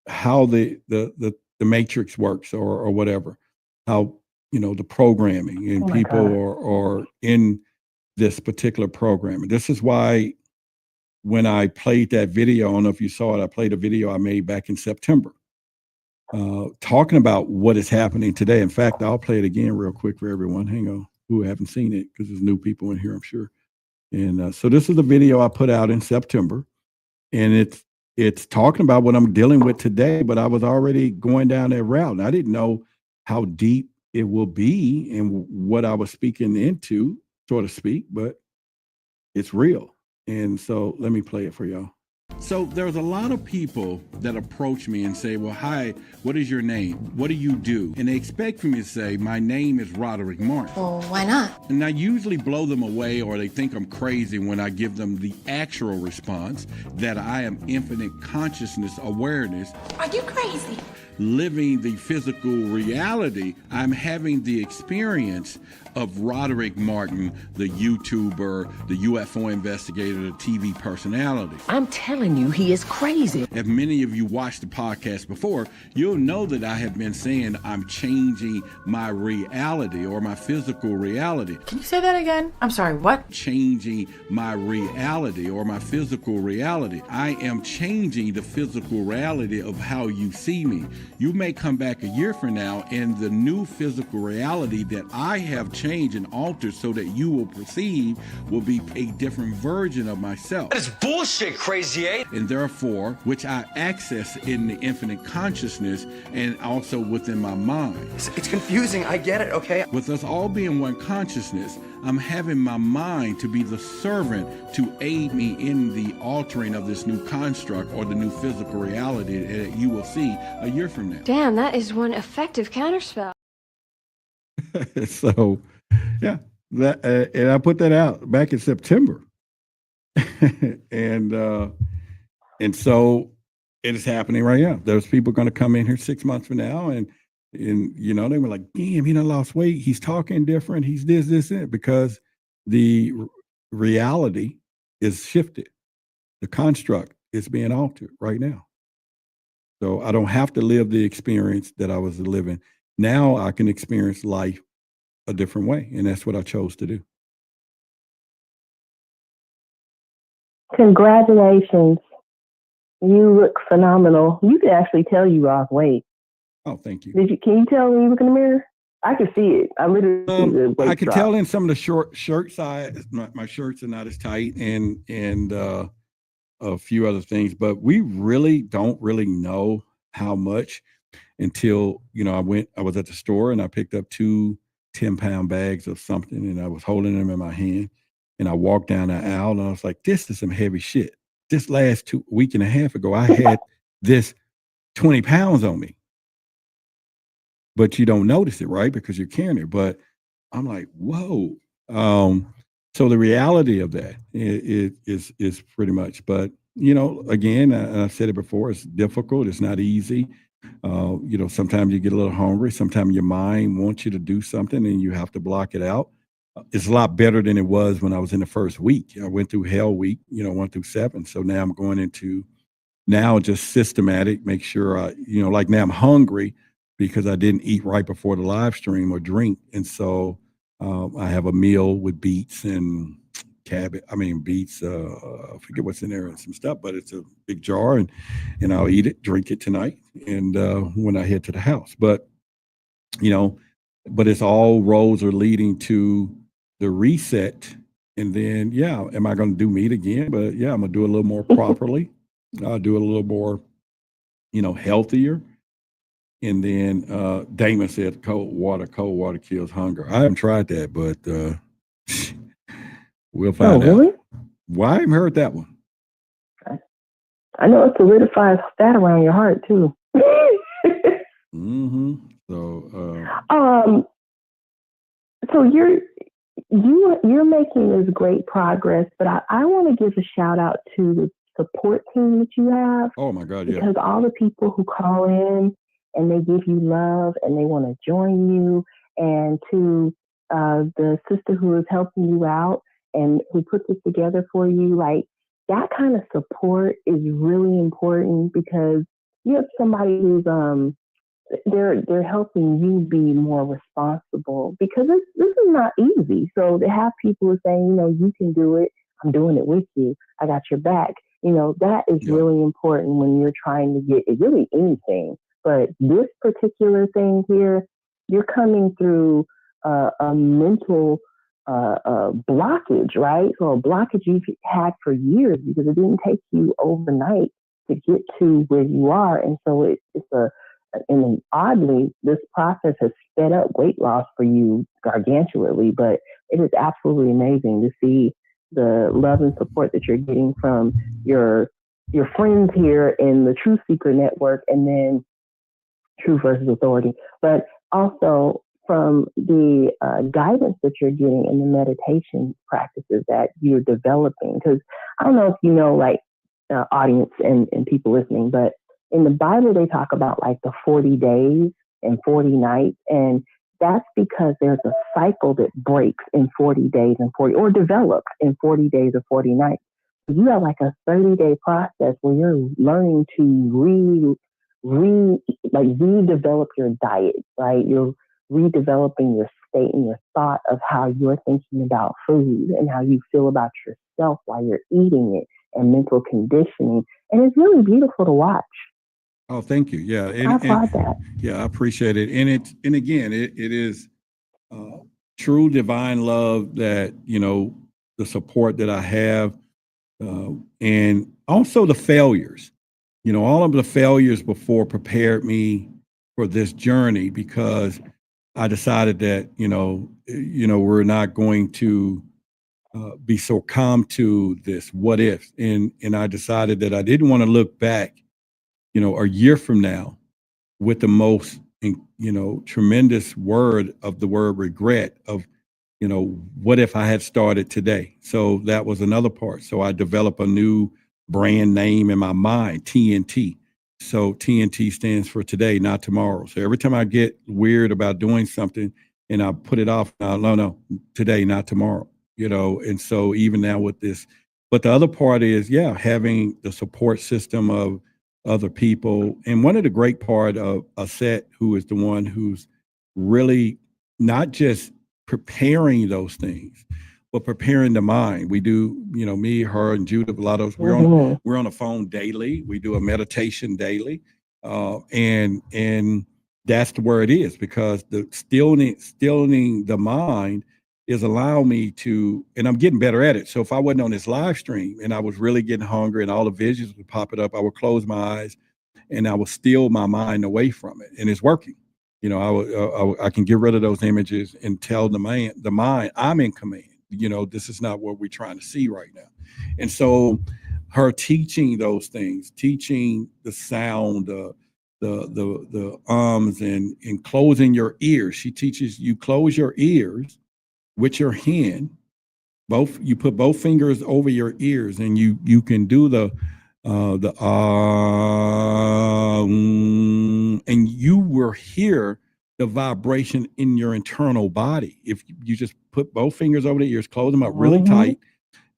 how the matrix works or whatever, how the programming and people are in this particular programming. This is why when I played that video, I don't know if you saw it, I played a video I made back in September. Talking about what is happening today. In fact, I'll play it again real quick for everyone. Hang on, who haven't seen it, because there's new people in here, I'm sure. And so this is the video I put out in September, and it's talking about what I'm dealing with today, but I was already going down that route, and I didn't know how deep it will be and what I was speaking into, so to speak, but it's real. And so let me play it for y'all. So there's a lot of people that approach me and say, well, hi, what is your name? What do you do? And they expect for me to say, my name is Roderick Martin. Well, why not? And I usually blow them away, or they think I'm crazy when I give them the actual response that I am infinite consciousness awareness. Are you crazy? Living the physical reality. I'm having the experience of Roderick Martin, the YouTuber, the UFO investigator, the TV personality. I'm telling you, he is crazy. If many of you watched the podcast before, you'll know that I have been saying I'm changing my reality, or my physical reality. Can you say that again? I'm sorry, what? Changing my reality, or my physical reality. I am changing the physical reality of how you see me. You may come back a year from now, and the new physical reality that I have changed and altered so that you will perceive will be a different version of myself. That is bullshit, crazy, eh? And therefore, which I access in the infinite consciousness and also within my mind. It's confusing, I get it, okay? With us all being one consciousness, I'm having my mind to be the servant to aid me in the altering of this new construct, or the new physical reality that you will see a year from now. Damn, that is one effective counterspell. So, yeah, that and I put that out back in September, and so it is happening right now. There's people going to come in here 6 months from now, and you know, they were like, "Damn, he done lost weight. He's talking different. He's this, and because the reality is shifted. The construct is being altered right now. So I don't have to live the experience that I was living. Now I can experience life a different way, and that's what I chose to do." Congratulations. You look phenomenal. You can actually tell you lost weight. Oh, thank you. Can you tell when you look in the mirror? I can see it. I literally see the weight I can drop. tell in some of the shirt size. My shirts are not as tight, and a few other things, but we really don't really know how much until, you know, I was at the store and I picked up 2 10-pound bags of something, and I was holding them in my hand, and I walked down the aisle and I was like, this is some heavy shit. This last week and a half ago, I had this 20 pounds on me, but you don't notice it, right? Because you're carrying it. But I'm like, whoa. So the reality of that is pretty much, but you know, again, I've said it before, it's difficult. It's not easy. You know, sometimes you get a little hungry. Sometimes your mind wants you to do something and you have to block it out. It's a lot better than it was when I was in the first week. I went through hell week, you know, 1 through 7. So now I'm going into just systematic, make sure you know, like now I'm hungry because I didn't eat right before the live stream or drink. And so I have a meal with beets and beets, I forget what's in there and some stuff, but it's a big jar, and I'll eat it, drink it tonight, and when I head to the house. But, you know, but it's all roads are leading to the reset. And then, yeah, am I going to do meat again? But yeah, I'm going to do it a little more properly. I'll do it a little more, you know, healthier. And then Damon said cold water kills hunger. I haven't tried that, but we'll find out. Really? Well, I haven't heard that one. I know it solidifies fat around your heart too. Mm-hmm. So so you're making this great progress, but I want to give a shout out to the support team that you have. Oh my God, yeah. Because all the people who call in and they give you love and they want to join you, and to the sister who is helping you out and who put this together for you, like that kind of support is really important, because you have somebody who's they're helping you be more responsible, because this is not easy. So to have people saying, you know, you can do it, I'm doing it with you, I got your back, you know, that is really important when you're trying to get really anything. But this particular thing here, you're coming through a mental blockage, right? So a blockage you've had for years because it didn't take you overnight to get to where you are. And so and oddly, this process has sped up weight loss for you gargantuanly, but it is absolutely amazing to see the love and support that you're getting from your friends here in the Truth Seeker Network, and then Truth versus Authority, but also from the guidance that you're getting in the meditation practices that you're developing. Because I don't know if you know, like, audience and people listening, but in the Bible, they talk about like the 40 days and 40 nights. And that's because there's a cycle that breaks in 40 days and 40, or develops in 40 days or 40 nights. So you have like a 30-day process where you're learning to redevelop your diet, right? You're redeveloping your state and your thought of how you're thinking about food and how you feel about yourself while you're eating it, and mental conditioning. And it's really beautiful to watch. Oh, thank you. Yeah. I applaud that. Yeah, I appreciate it. And again, it is true divine love that, the support that I have, and also the failures, all of the failures before prepared me for this journey, because I decided that, we're not going to be so calm to this what if. And I decided that I didn't want to look back, a year from now with the most, tremendous word of the word regret of, what if I had started today? So that was another part. So I developed a new brand name in my mind, TNT. So TNT stands for today, not tomorrow. So every time I get weird about doing something and I put it off, no, today, not tomorrow, and so even now with this, but the other part is, having the support system of other people. And one of the great part of Aset, who is the one who's really not just preparing those things, but preparing the mind. We do, me, her, and Judith, a lot of us, we're on the phone daily. We do a meditation daily. And that's where it is, because the stilling the mind is allowing me to, and I'm getting better at it. So if I wasn't on this live stream and I was really getting hungry and all the visions would pop it up, I would close my eyes and I would steal my mind away from it. And it's working. I can get rid of those images and tell the mind, I'm in command. This is not what we're trying to see right now. And so her teaching those things, teaching the sound, the ums and closing your ears. She teaches you close your ears with your hand. You put both fingers over your ears, and you can do the and you will hear the vibration in your internal body. If you just put both fingers over the ears, close them up really tight,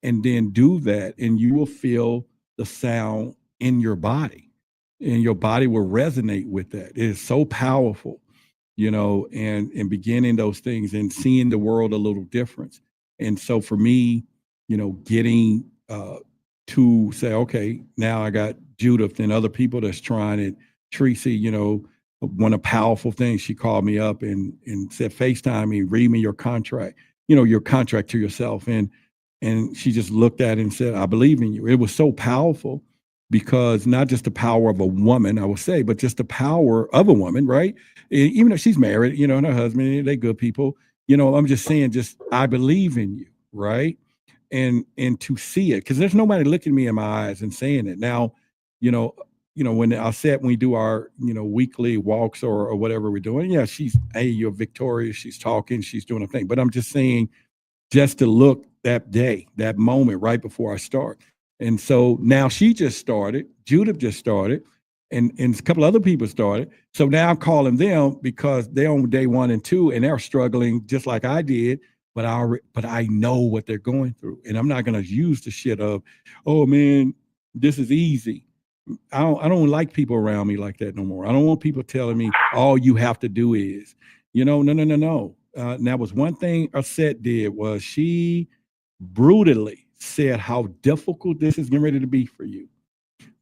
and then do that, and you will feel the sound in your body, and your body will resonate with that. It is so powerful, and beginning those things and seeing the world a little different. And so for me, getting to say, okay, now I got Judith and other people that's trying it. Tracy, one of the powerful things, she called me up and said, FaceTime me, read me your contract, your contract to yourself. And she just looked at it and said, I believe in you. It was so powerful, because not just the power of a woman, I would say, but just the power of a woman, right? Even if she's married, and her husband, they good people, I'm just saying, I believe in you, right? And to see it, because there's nobody looking me in my eyes and saying it. Now, when I said, when we do our, weekly walks or whatever we're doing, hey, you're victorious. She's talking, she's doing a thing. But I'm just saying, just to look that day, that moment right before I start. And so now she just started, Judith just started, and a couple other people started. So now I'm calling them because they're on day 1 and 2 and they're struggling just like I did. But I know what they're going through, and I'm not going to use the shit of, oh man, this is easy. I don't like people around me like that no more. I don't want people telling me all you have to do is, no. And that was one thing Aset did, was she brutally said how difficult this is getting ready to be for you.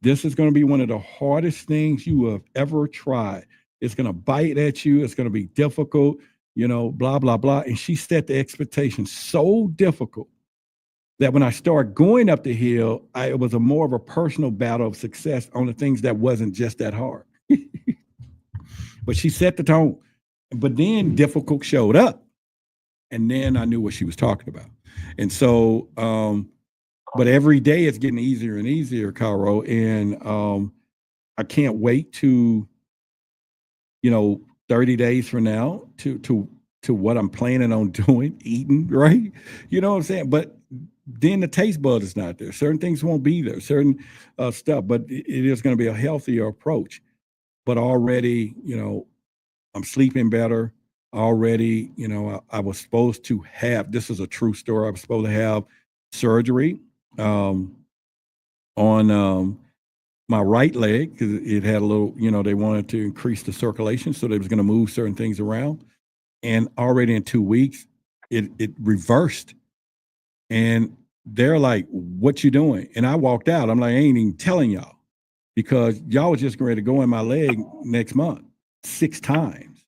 This is going to be one of the hardest things you have ever tried. It's going to bite at you. It's going to be difficult. blah, blah, blah. And she set the expectation so difficult that when I started going up the hill, it was more of a personal battle of success on the things that wasn't just that hard. But she set the tone. But then difficult showed up. And then I knew what she was talking about. And so, but every day it's getting easier and easier, Caro. And I can't wait to, 30 days from now to what I'm planning on doing, eating, right? You know what I'm saying? But then the taste bud is not there. Certain things won't be there, certain stuff, but it is going to be a healthier approach. But already, I'm sleeping better. Already, I was supposed to have, this is a true story, I was supposed to have surgery on my right leg because it had a little, they wanted to increase the circulation, so they was going to move certain things around. And already in 2 weeks, it reversed. And they're like, what you doing? And I walked out. I'm like, I ain't even telling y'all because y'all was just ready to go in my leg next month 6 times.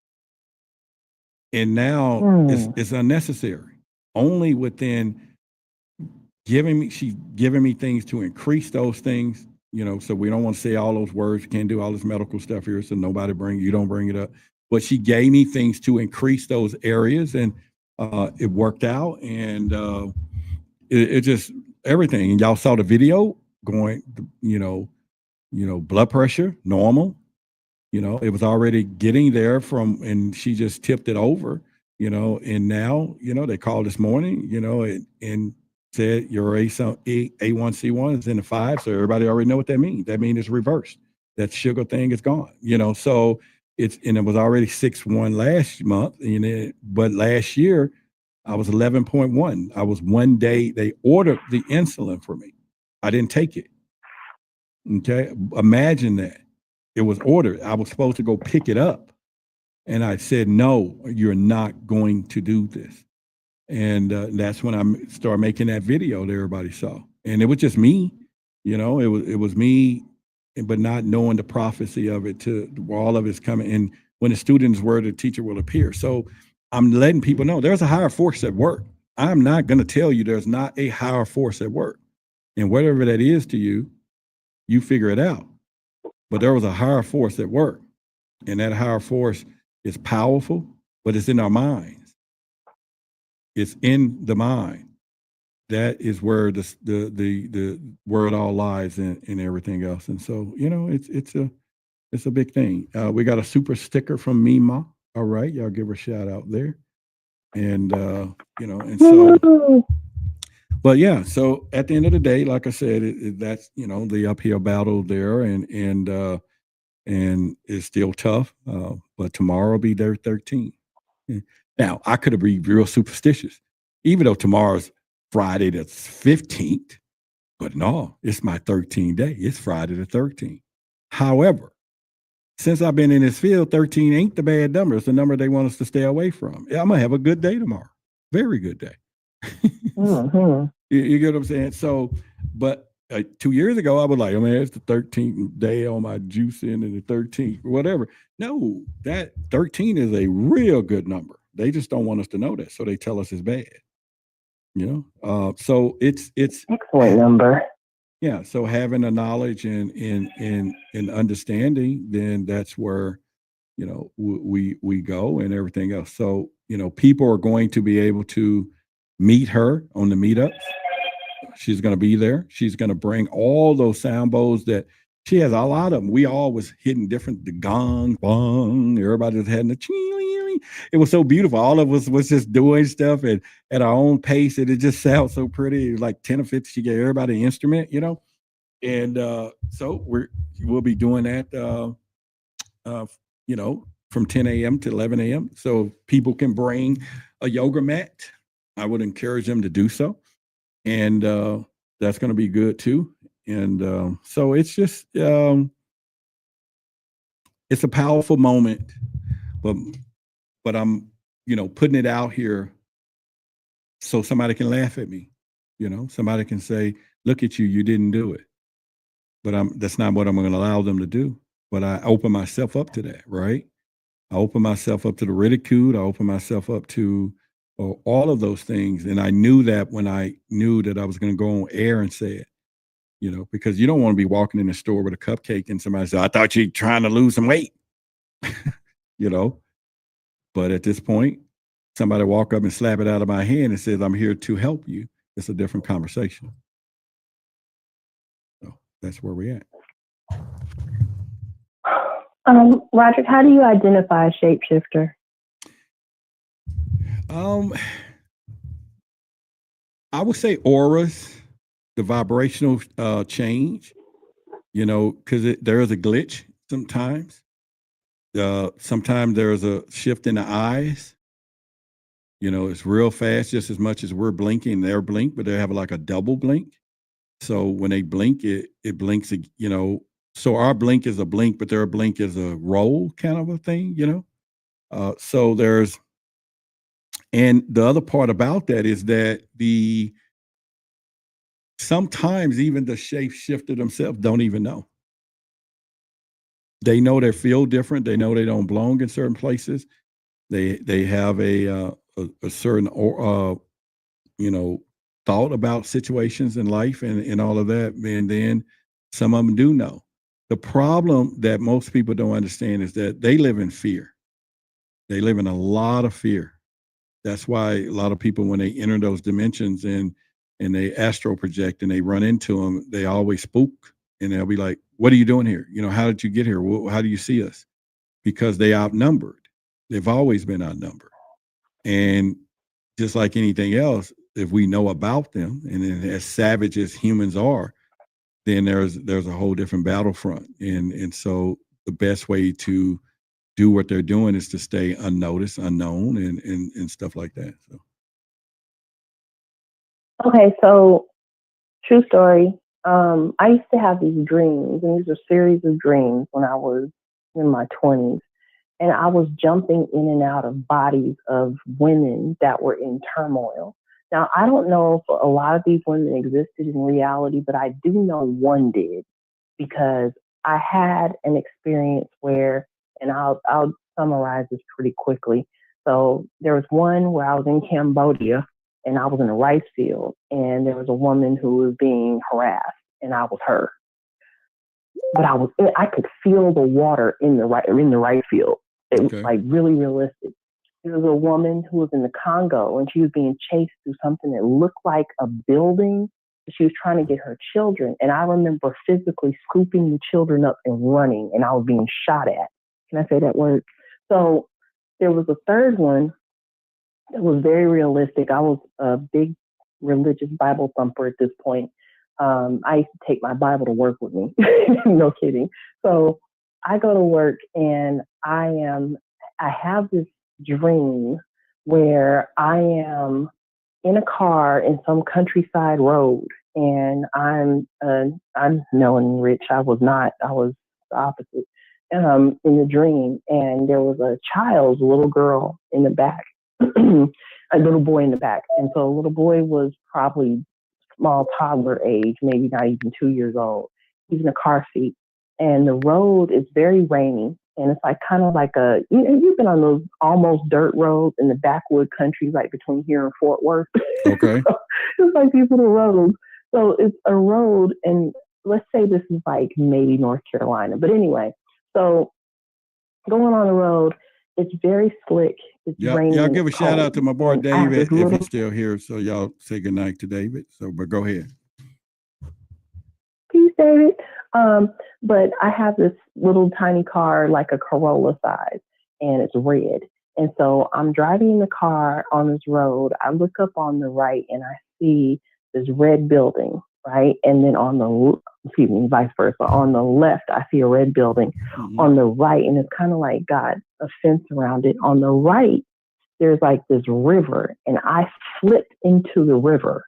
And now it's unnecessary. Only within she's giving me things to increase those things, so we don't want to say all those words. You can't do all this medical stuff here. So you don't bring it up. But she gave me things to increase those areas and it worked out. And it just everything. And y'all saw the video going, blood pressure, normal. It was already getting there and she just tipped it over, and now, they called this morning, and said your A1C1 is in the 5. So everybody already know what that means. That means it's reversed. That sugar thing is gone, so it was already 6.1 last month, but last year I was 11.1. I was one day, they ordered the insulin for me. I didn't take it. Okay. Imagine that. It was ordered. I was supposed to go pick it up. And I said, no, you're not going to do this. And that's when I started making that video that everybody saw. And it was just me, it was me, but not knowing the prophecy of it to all of it's coming. And when the student's word, the teacher will appear. So I'm letting people know there's a higher force at work. I'm not going to tell you there's not a higher force at work. And whatever that is to you, you figure it out. But there was a higher force at work. And that higher force is powerful, but it's in our minds. It's in the mind. That is where where it all lies and everything else. And so, it's a big thing. We got a super sticker from Mima. All right, y'all give her a shout out there. And and so, but yeah, so at the end of the day, like I said, that's the uphill battle there, and it's still tough. But tomorrow will be their 13. Now I could have been real superstitious, even though tomorrow's Friday the 15th. But no, it's my 13th day. It's Friday the 13th. However, since I've been in this field, 13 ain't the bad number. It's the number they want us to stay away from. I'm gonna have a good day tomorrow. Very good day. You get what I'm saying? So, but 2 years ago, I was like, it's the 13th day on my juicing and the 13th, whatever. No, that 13 is a real good number. They just don't want us to know that. So they tell us it's bad. So it's excellent number. Yeah. So having the knowledge and understanding, then that's where, we go and everything else. So, people are going to be able to meet her on the meetups. She's going to be there. She's going to bring all those sound bowls that she has a lot of them. We all was hitting different, the gong, bong. Everybody was having the ching. It was so beautiful. All of us was just doing stuff and at our own pace. And it just sounds so pretty. It was like 10 or 50. She gave everybody an instrument, And so we'll be doing that, from 10 a.m. to 11 a.m. So people can bring a yoga mat. I would encourage them to do so. And that's going to be good too. And so it's just, it's a powerful moment, but I'm, putting it out here so somebody can laugh at me, somebody can say, look at you, you didn't do it. But that's not what I'm going to allow them to do. But I open myself up to that, right? I opened myself up to the ridicule. I opened myself up to all of those things. And I knew that when I knew that I was going to go on air and say it, you know, because you don't want to be walking in the store with a cupcake and somebody says, I thought you were trying to lose some weight, you know. But at this point, somebody walk up and slap it out of my hand and says, I'm here to help you. It's a different conversation. So that's where we're at. Roderick, how do you identify a shapeshifter? I would say auras, the vibrational change, you know, because there is a glitch sometimes. Sometimes there's a shift in the eyes. You know, it's real fast, just as much as we're blinking, they're blink, but they have like a double blink. So when they blink, it blinks, you know. So our blink is a blink, but their blink is a roll kind of a thing, you know. So there's, and the other part about that is that sometimes even the shapeshifter themselves don't even know. They know they feel different. They know they don't belong in certain places. They have a certain you know, thought about situations in life and all of that. And then some of them do know. The problem that most people don't understand is that they live in fear. They live in a lot of fear. That's why a lot of people, when they enter those dimensions and they astral project and they run into them, they always spook and they'll be like, what are you doing here? You know, how did you get here? How do you see us? Because they outnumbered. They've always been outnumbered. And just like anything else, if we know about them, and then as savage as humans are, then there's a whole different battlefront. And so the best way to do what they're doing is to stay unnoticed, unknown, and stuff like that. So. Okay, so true story. I used to have these dreams, and these are series of dreams when I was in my 20s. And I was jumping in and out of bodies of women that were in turmoil. Now, I don't know if a lot of these women existed in reality, but I do know one did, because I had an experience where, and I'll summarize this pretty quickly. So there was one where I was in Cambodia and I was in a rice field, and there was a woman who was being harassed, and I was her. But I could feel the water in the rice field. It was like really realistic. There was a woman who was in the Congo, and she was being chased through something that looked like a building. She was trying to get her children. And I remember physically scooping the children up and running, and I was being shot at. Can I say that word? So there was a third one that was very realistic. I was a big religious Bible thumper at this point. I used to take my Bible to work with me. No kidding. So I go to work, and I have this dream where I am in a car in some countryside road, and I'm melon rich. I was not. I was the opposite. In the dream, and there was a child, a little girl in the back, a little boy in the back, and so a little boy was probably small toddler age, maybe not even 2 years old. He's in a car seat, and the road is very rainy, and it's like kind of like you've been on those almost dirt roads in the backwood country, like between here and Fort Worth. Okay. So it's like these little roads. So it's a road, and let's say this is like maybe North Carolina, but anyway, so going on the road, it's very slick. It's raining. Y'all give a shout out to my boy David if he's still here. So y'all say goodnight to David. So, but go ahead. Peace, David. But I have this little tiny car, like a Corolla size, and it's red. And so I'm driving in the car on this road. I look up on the right, and I see this red building, right? And then vice versa. On the left, I see a red building. Mm-hmm. On the right, and it's kind of like got a fence around it. On the right, there's like this river, and I flipped into the river,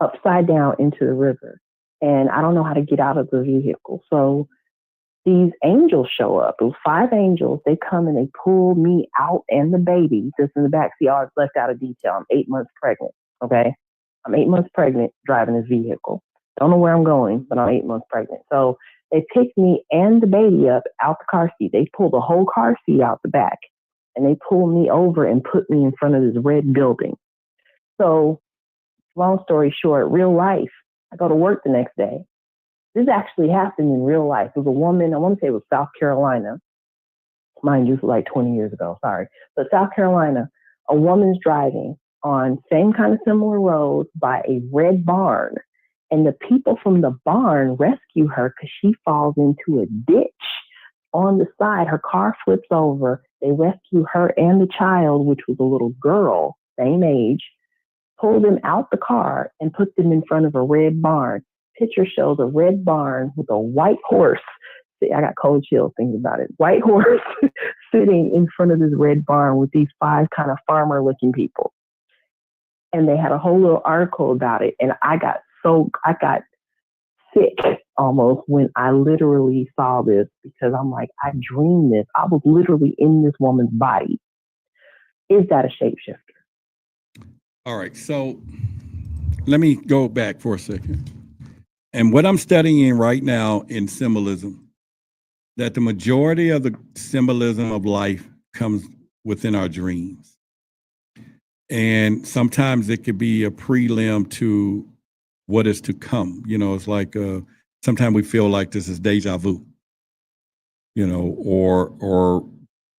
upside down into the river. And I don't know how to get out of the vehicle. So these angels show up. It was 5 angels. They come and they pull me out and the baby that's in the back seat. I was left out of detail. I'm 8 months pregnant. Okay. I'm 8 months pregnant driving this vehicle. Don't know where I'm going, but I'm 8 months pregnant. So They picked me and the baby up out the car seat. They pulled the whole car seat out the back, and they pulled me over and put me in front of this red building. So, long story short, real life, I go to work the next day. This actually happened in real life. It was a woman, I want to say it was South Carolina. Mind you, it was like 20 years ago, sorry. But South Carolina, a woman's driving on same kind of similar road by a red barn. And the people from the barn rescue her because she falls into a ditch on the side. Her car flips over. They rescue her and the child, which was a little girl, same age, pull them out the car and put them in front of a red barn. Picture shows a red barn with a white horse. See, I got cold chills thinking about it. White horse sitting in front of this red barn with these 5 kind of farmer-looking people. And they had a whole little article about it. And I got sick almost when I literally saw this, because I'm like, I dreamed this. I was literally in this woman's body. Is that a shapeshifter? All right. So let me go back for a second. And what I'm studying right now in symbolism, that the majority of the symbolism of life comes within our dreams. And sometimes it could be a prelim to what is to come. You know, it's like sometimes we feel like this is deja vu, you know, or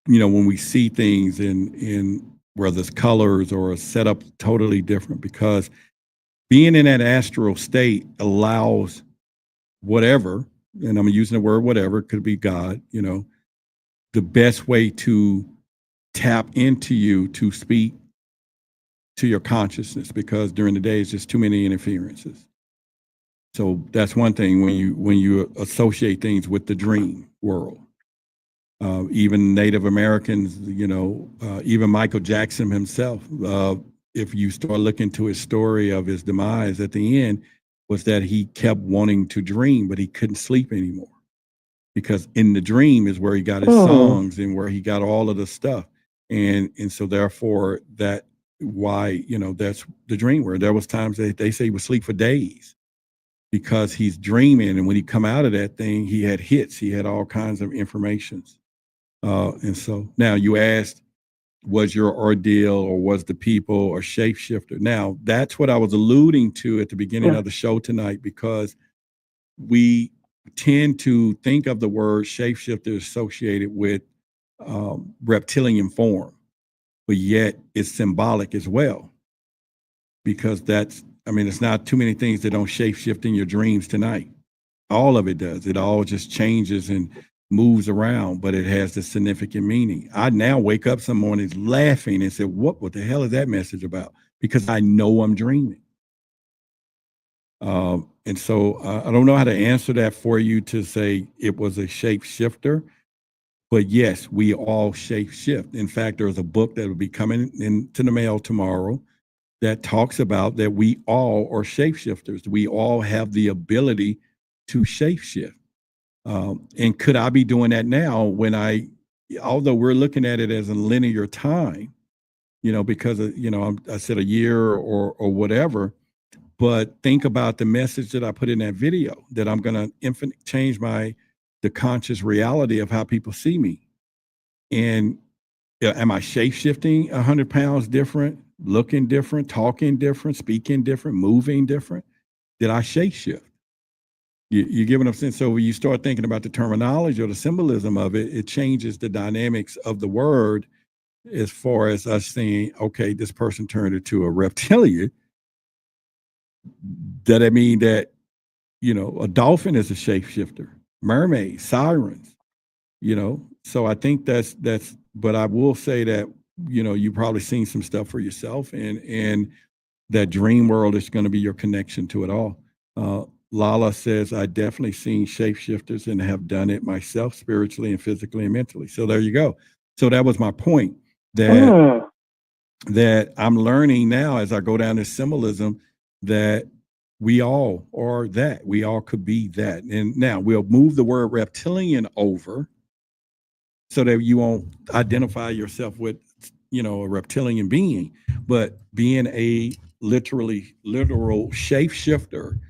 you know, when we see things in whether it's colors or a setup totally different, because being in that astral state allows whatever, and I'm using the word whatever, could be God, you know, the best way to tap into you to speak to your consciousness, because during the day it's just too many interferences. So that's one thing when you associate things with the dream world. Even Native Americans, you know, even Michael Jackson himself, if you start looking to his story of his demise at the end, was that he kept wanting to dream, but he couldn't sleep anymore, because in the dream is where he got his songs and where he got all of the stuff. And so therefore that why, you know, that's the dream where there was times that they say he would sleep for days because he's dreaming. And when he come out of that thing, he had hits, he had all kinds of informations. And so now you asked, was your ordeal or was the people or shapeshifter? Now that's what I was alluding to at the beginning of the show tonight, because we tend to think of the word shapeshifter associated with reptilian form, but yet it's symbolic as well, because that's, I mean, it's not too many things that don't shapeshift in your dreams tonight. All of it does. It all just changes and moves around, but it has the significant meaning. I now wake up some mornings laughing and say, what the hell is that message about? Because I know I'm dreaming. And so I don't know how to answer that for you to say it was a shapeshifter, but yes, we all shapeshift. In fact, there's a book that will be coming into the mail tomorrow that talks about that we all are shapeshifters. We all have the ability to shapeshift. And could I be doing that now when although we're looking at it as a linear time, you know, because, you know, I said a year or whatever, but think about the message that I put in that video, that I'm going to change the conscious reality of how people see me. And am I shape-shifting 100 pounds different, looking different, talking different, speaking different, moving different? Did I shape-shift? You give enough sense. So when you start thinking about the terminology or the symbolism of it, it changes the dynamics of the word as far as us saying, okay, this person turned into a reptilian. Does that mean that, you know, a dolphin is a shapeshifter, mermaids, sirens, you know? So I think that's, but I will say that, you know, you've probably seen some stuff for yourself, and that dream world is going to be your connection to it all. Lala says, I definitely seen shapeshifters and have done it myself, spiritually and physically and mentally. So there you go. So that was my point, that I'm learning now as I go down this symbolism, that we all are that. We all could be that. And now we'll move the word reptilian over so that you won't identify yourself with, you know, a reptilian being, but being a literal shapeshifter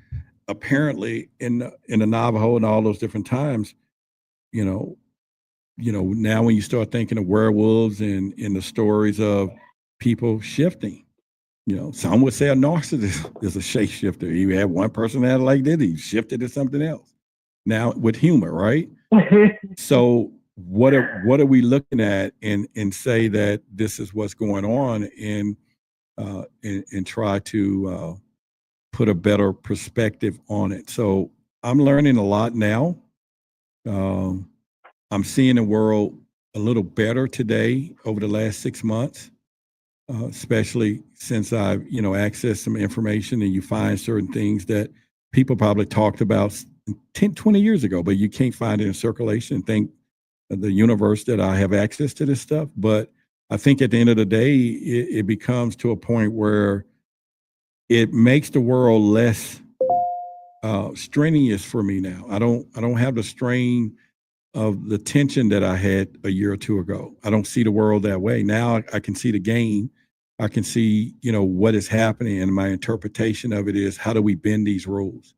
apparently in the Navajo and all those different times, now when you start thinking of werewolves and in the stories of people shifting, some would say a narcissist is a shapeshifter. You have one person that like that, he shifted to something else. Now with humor, right? So what are we looking at and say that this is what's going on and try to put a better perspective on it. So I'm learning a lot now. I'm seeing the world a little better today over the last 6 months, especially since I've, accessed some information and you find certain things that people probably talked about 10, 20 years ago, but you can't find it in circulation. Thank the universe that I have access to this stuff. But I think at the end of the day, it becomes to a point where it makes the world less strenuous for me now. I don't have the strain of the tension that I had a year or two ago. I don't see the world that way. Now I can see the game. I can see, what is happening, and my interpretation of it is, how do we bend these rules?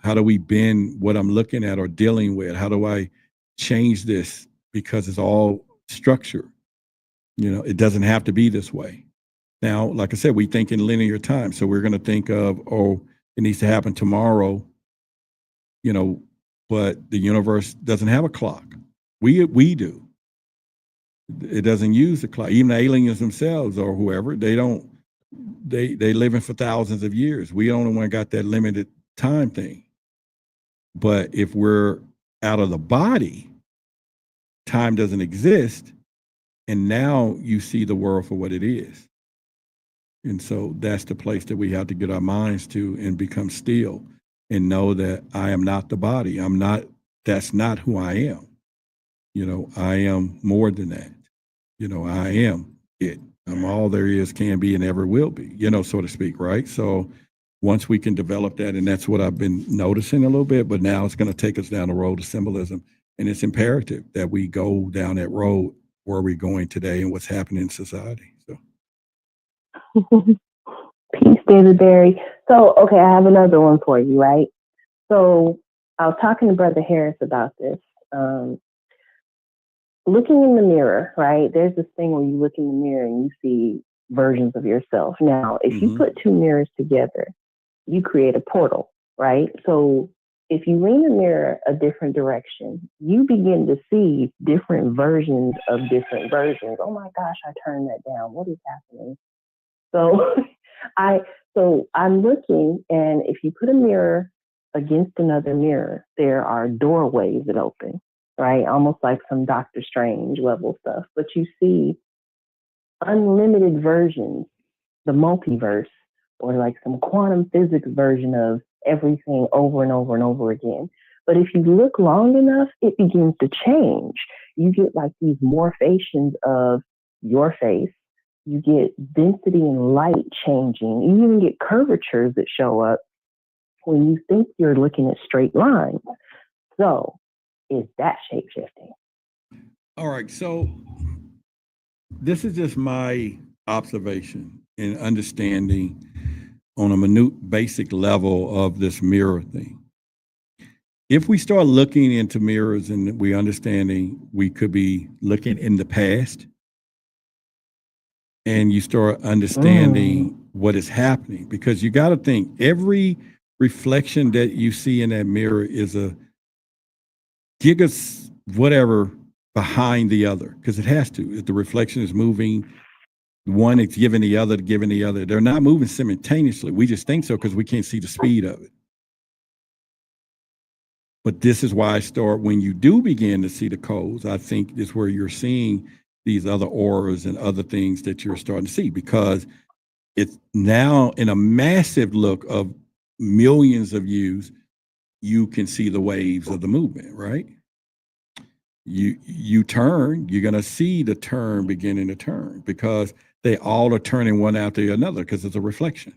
How do we bend what I'm looking at or dealing with? How do I change this? Because it's all structure. It doesn't have to be this way. Now, like I said, we think in linear time. So we're going to think of, it needs to happen tomorrow, but the universe doesn't have a clock. We do. It doesn't use the clock. Even the aliens themselves or whoever, they living for thousands of years. We only one got that limited time thing. But if we're out of the body, time doesn't exist. And now you see the world for what it is. And so that's the place that we have to get our minds to and become still and know that I am not the body. That's not who I am. I am more than that. I am it. I'm all there is, can be, and ever will be, so to speak, right? So once we can develop that, and that's what I've been noticing a little bit, but now it's going to take us down the road of symbolism. And it's imperative that we go down that road where we're going today and what's happening in society. So. Peace, David Berry. So, okay, I have another one for you, right? So I was talking to Brother Harris about this. Looking in the mirror, right? There's this thing where you look in the mirror and you see versions of yourself. Now, if you put two mirrors together, you create a portal, right? So if you lean the mirror a different direction, you begin to see different versions of different versions. Oh my gosh, I turned that down. What is happening? So I'm looking, and if you put a mirror against another mirror, there are doorways that open, right? Almost like some Doctor Strange level stuff. But you see unlimited versions, the multiverse, or like some quantum physics version of everything over and over and over again. But if you look long enough, it begins to change. You get like these morphations of your face. You get density and light changing. You even get curvatures that show up when you think you're looking at straight lines. So is that shapeshifting? All right. So this is just my observation and understanding on a minute basic level of this mirror thing. If we start looking into mirrors and we understanding we could be looking in the past, and you start understanding what is happening, because you got to think every reflection that you see in that mirror is a gigas whatever behind the other, because it has to. If the reflection is moving, one is giving the other, giving the other. They're not moving simultaneously. We just think so because we can't see the speed of it. But this is why I start, when you do begin to see the codes, I think is where you're seeing these other auras and other things that you're starting to see, because it's now in a massive look of millions of views, you can see the waves of the movement, right? You turn, you're going to see the turn beginning to turn, because they all are turning one after another, because it's a reflection.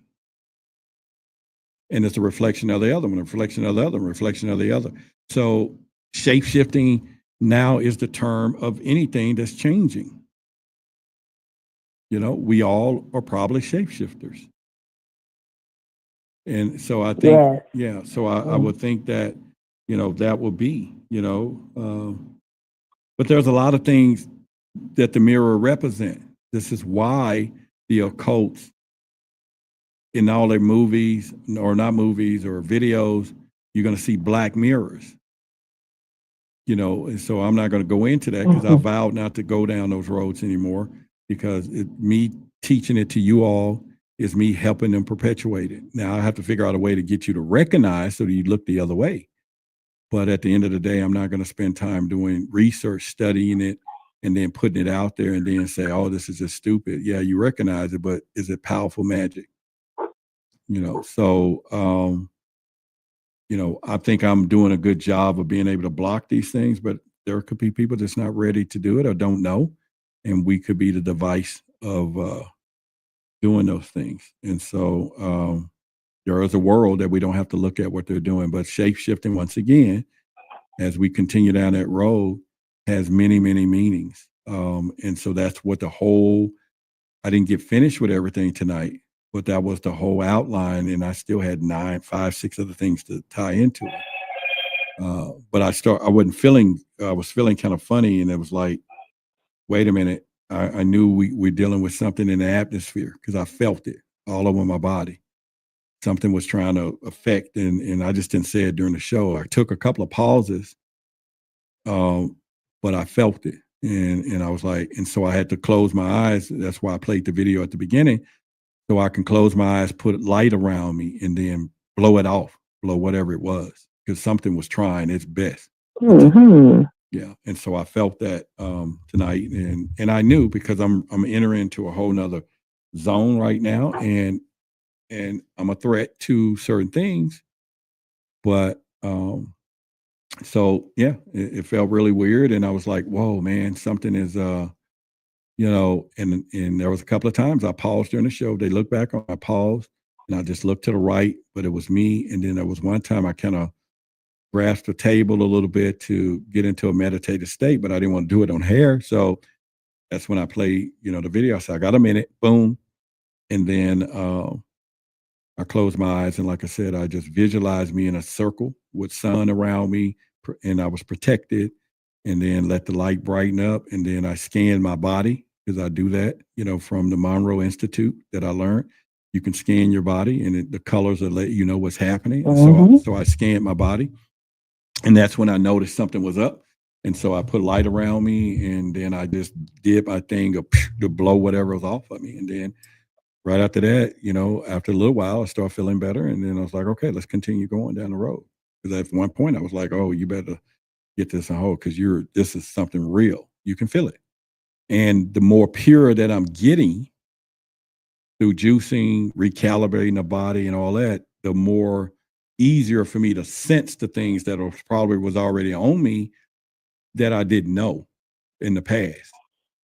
And it's a reflection of the other one, a reflection of the other, a reflection of the other. So shape-shifting now is the term of anything that's changing. We all are probably shapeshifters. And so I think, Yes. so I would think that, that would be, but there's a lot of things that the mirror represent. This is why the occults in all their movies, or not movies, or videos, you're going to see black mirrors. And so I'm not going to go into that because I vowed not to go down those roads anymore, because me teaching it to you all is me helping them perpetuate it. Now I have to figure out a way to get you to recognize so that you look the other way. But at the end of the day, I'm not going to spend time doing research, studying it, and then putting it out there and then say, oh, this is just stupid. Yeah, you recognize it, but is it powerful magic? So, I think I'm doing a good job of being able to block these things, but there could be people that's not ready to do it or don't know. And we could be the device of doing those things. And so there is a world that we don't have to look at what they're doing. But shape-shifting, once again, as we continue down that road, has many, many meanings. And so that's what I didn't get finished with everything tonight, but that was the whole outline. And I still had 5, 6 other things to tie into it. But I was feeling kind of funny. And it was like, wait a minute. I knew we're dealing with something in the atmosphere because I felt it all over my body. Something was trying to affect, and I just didn't say it during the show. I took a couple of pauses, but I felt it. And I was like, and so I had to close my eyes. That's why I played the video at the beginning, so I can close my eyes, put light around me, and then blow it off, blow whatever it was, because something was trying its best. Yeah. And so I felt that tonight, and I knew, because I'm entering into a whole nother zone right now, and I'm a threat to certain things. But so yeah, it felt really weird, and I was like, whoa, man, something is and there was a couple of times I paused during the show. They looked back on, I paused, and I just looked to the right, but it was me. And then there was one time I kind of grasped the table a little bit to get into a meditative state, but I didn't want to do it on hair. So that's when I played, the video. So I got a minute, boom. And then I closed my eyes. And like I said, I just visualized me in a circle with sun around me, and I was protected, and then let the light brighten up. And then I scanned my body, because I do that, from the Monroe Institute that I learned. You can scan your body, and the colors will let you know what's happening. So I scanned my body. And that's when I noticed something was up. And so I put light around me, and then I just did my thing to blow whatever was off of me. And then right after that, after a little while, I started feeling better. And then I was like, okay, let's continue going down the road. Because at one point I was like, oh, you better get this on hold, because this is something real. You can feel it. And the more pure that I'm getting through juicing, recalibrating the body and all that, the more easier for me to sense the things that probably was already on me that I didn't know in the past,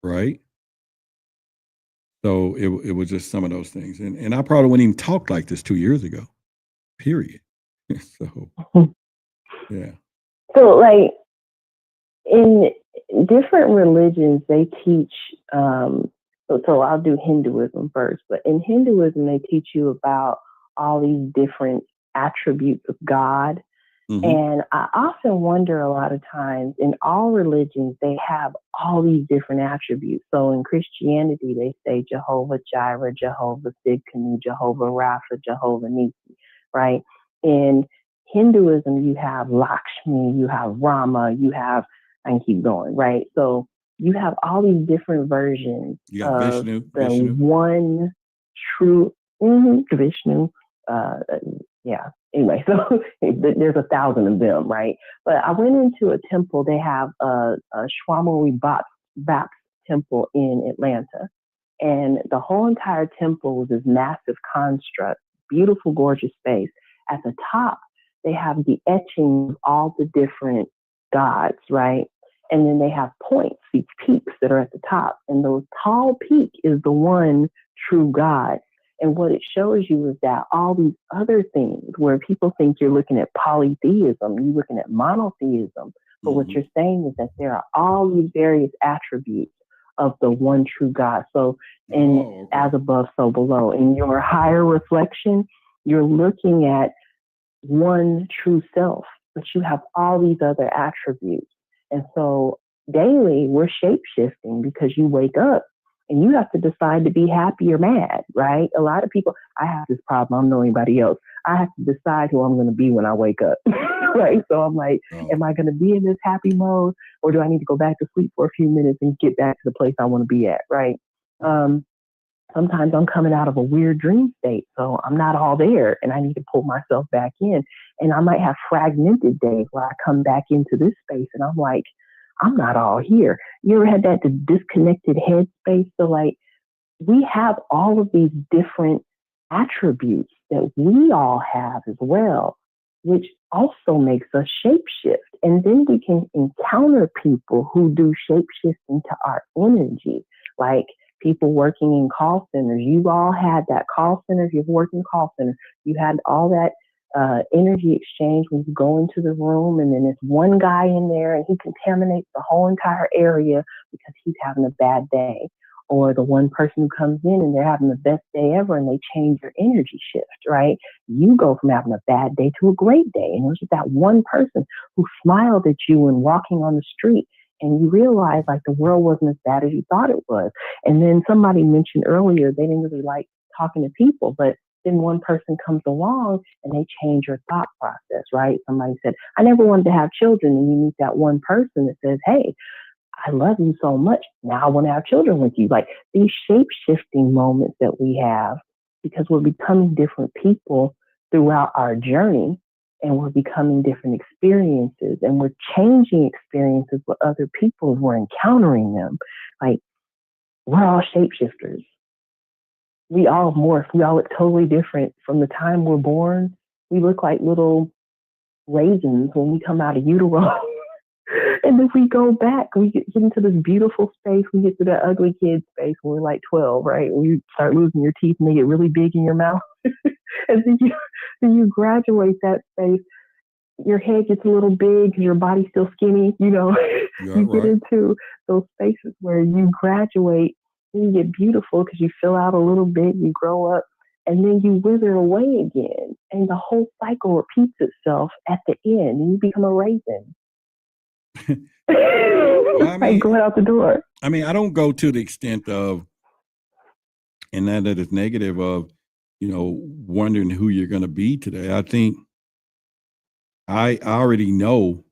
right? So it was just some of those things. And I probably wouldn't even talk like this 2 years ago, period. So, yeah. So, like, in different religions, they teach, so I'll do Hinduism first, but in Hinduism, they teach you about all these different attributes of God. And I often wonder, a lot of times in all religions, they have all these different attributes. So in Christianity, they say Jehovah Jireh, Jehovah Sidkenu, Jehovah Rapha, Jehovah Nisi, right? In Hinduism, you have Lakshmi, you have Rama, I can keep going, right? So you have all these different versions of Vishnu. One true Vishnu. Yeah. Anyway, so there's 1,000 of them, right? But I went into a temple. They have a Swami Vaps temple in Atlanta, and the whole entire temple was this massive construct, beautiful, gorgeous space. At the top, they have the etching of all the different gods, right? And then they have points, these peaks that are at the top, and those tall peak is the one true God. And what it shows you is that all these other things, where people think you're looking at polytheism, you're looking at monotheism, but what you're saying is that there are all these various attributes of the one true God. So as above, so below. In your higher reflection, You're looking at one true self, but you have all these other attributes. And so daily we're shape-shifting because you wake up and you have to decide to be happy or mad, right? A lot of people, I have this problem, I don't know anybody else. I have to decide who I'm going to be when I wake up, right? So I'm like, am I going to be in this happy mode, or do I need to go back to sleep for a few minutes and get back to the place I want to be at, right? Sometimes I'm coming out of a weird dream state, so I'm not all there, and I need to pull myself back in. And I might have fragmented days where I come back into this space, and I'm like, I'm not all here. You ever had that disconnected head space? So like, we have all of these different attributes that we all have as well, which also makes us shapeshift. And then we can encounter people who do shapeshifting to our energy, like people working in call centers. You all had that call center. If you've worked in call center, you had all that energy exchange when you go into the room, and then there's one guy in there and he contaminates the whole entire area because he's having a bad day. Or the one person who comes in and they're having the best day ever and they change your energy shift, right? You go from having a bad day to a great day. And it was just that one person who smiled at you and walking on the street, and you realize like the world wasn't as bad as you thought it was. And then somebody mentioned earlier, they didn't really like talking to people, but then one person comes along and they change your thought process, right? Somebody said, I never wanted to have children. And you meet that one person that says, hey, I love you so much. Now I want to have children with you. Like these shape-shifting moments that we have, because we're becoming different people throughout our journey, and we're becoming different experiences, and we're changing experiences with other people as we're encountering them. Like we're all shapeshifters. We all morph. We all look totally different from the time we're born. We look like little raisins when we come out of utero. And if we go back, we get into this beautiful space. We get to that ugly kid space when we're like 12, right? When you start losing your teeth and they get really big in your mouth. And then you graduate that space. Your head gets a little big because your body's still skinny. You know, you get into those spaces where you graduate and you get beautiful because you fill out a little bit, you grow up, and then you wither away again. And the whole cycle repeats itself at the end, and you become a raisin. Well, I mean, going out the door. I mean, I don't go to the extent of, and that is negative of, you know, wondering who you're going to be today. I think I already know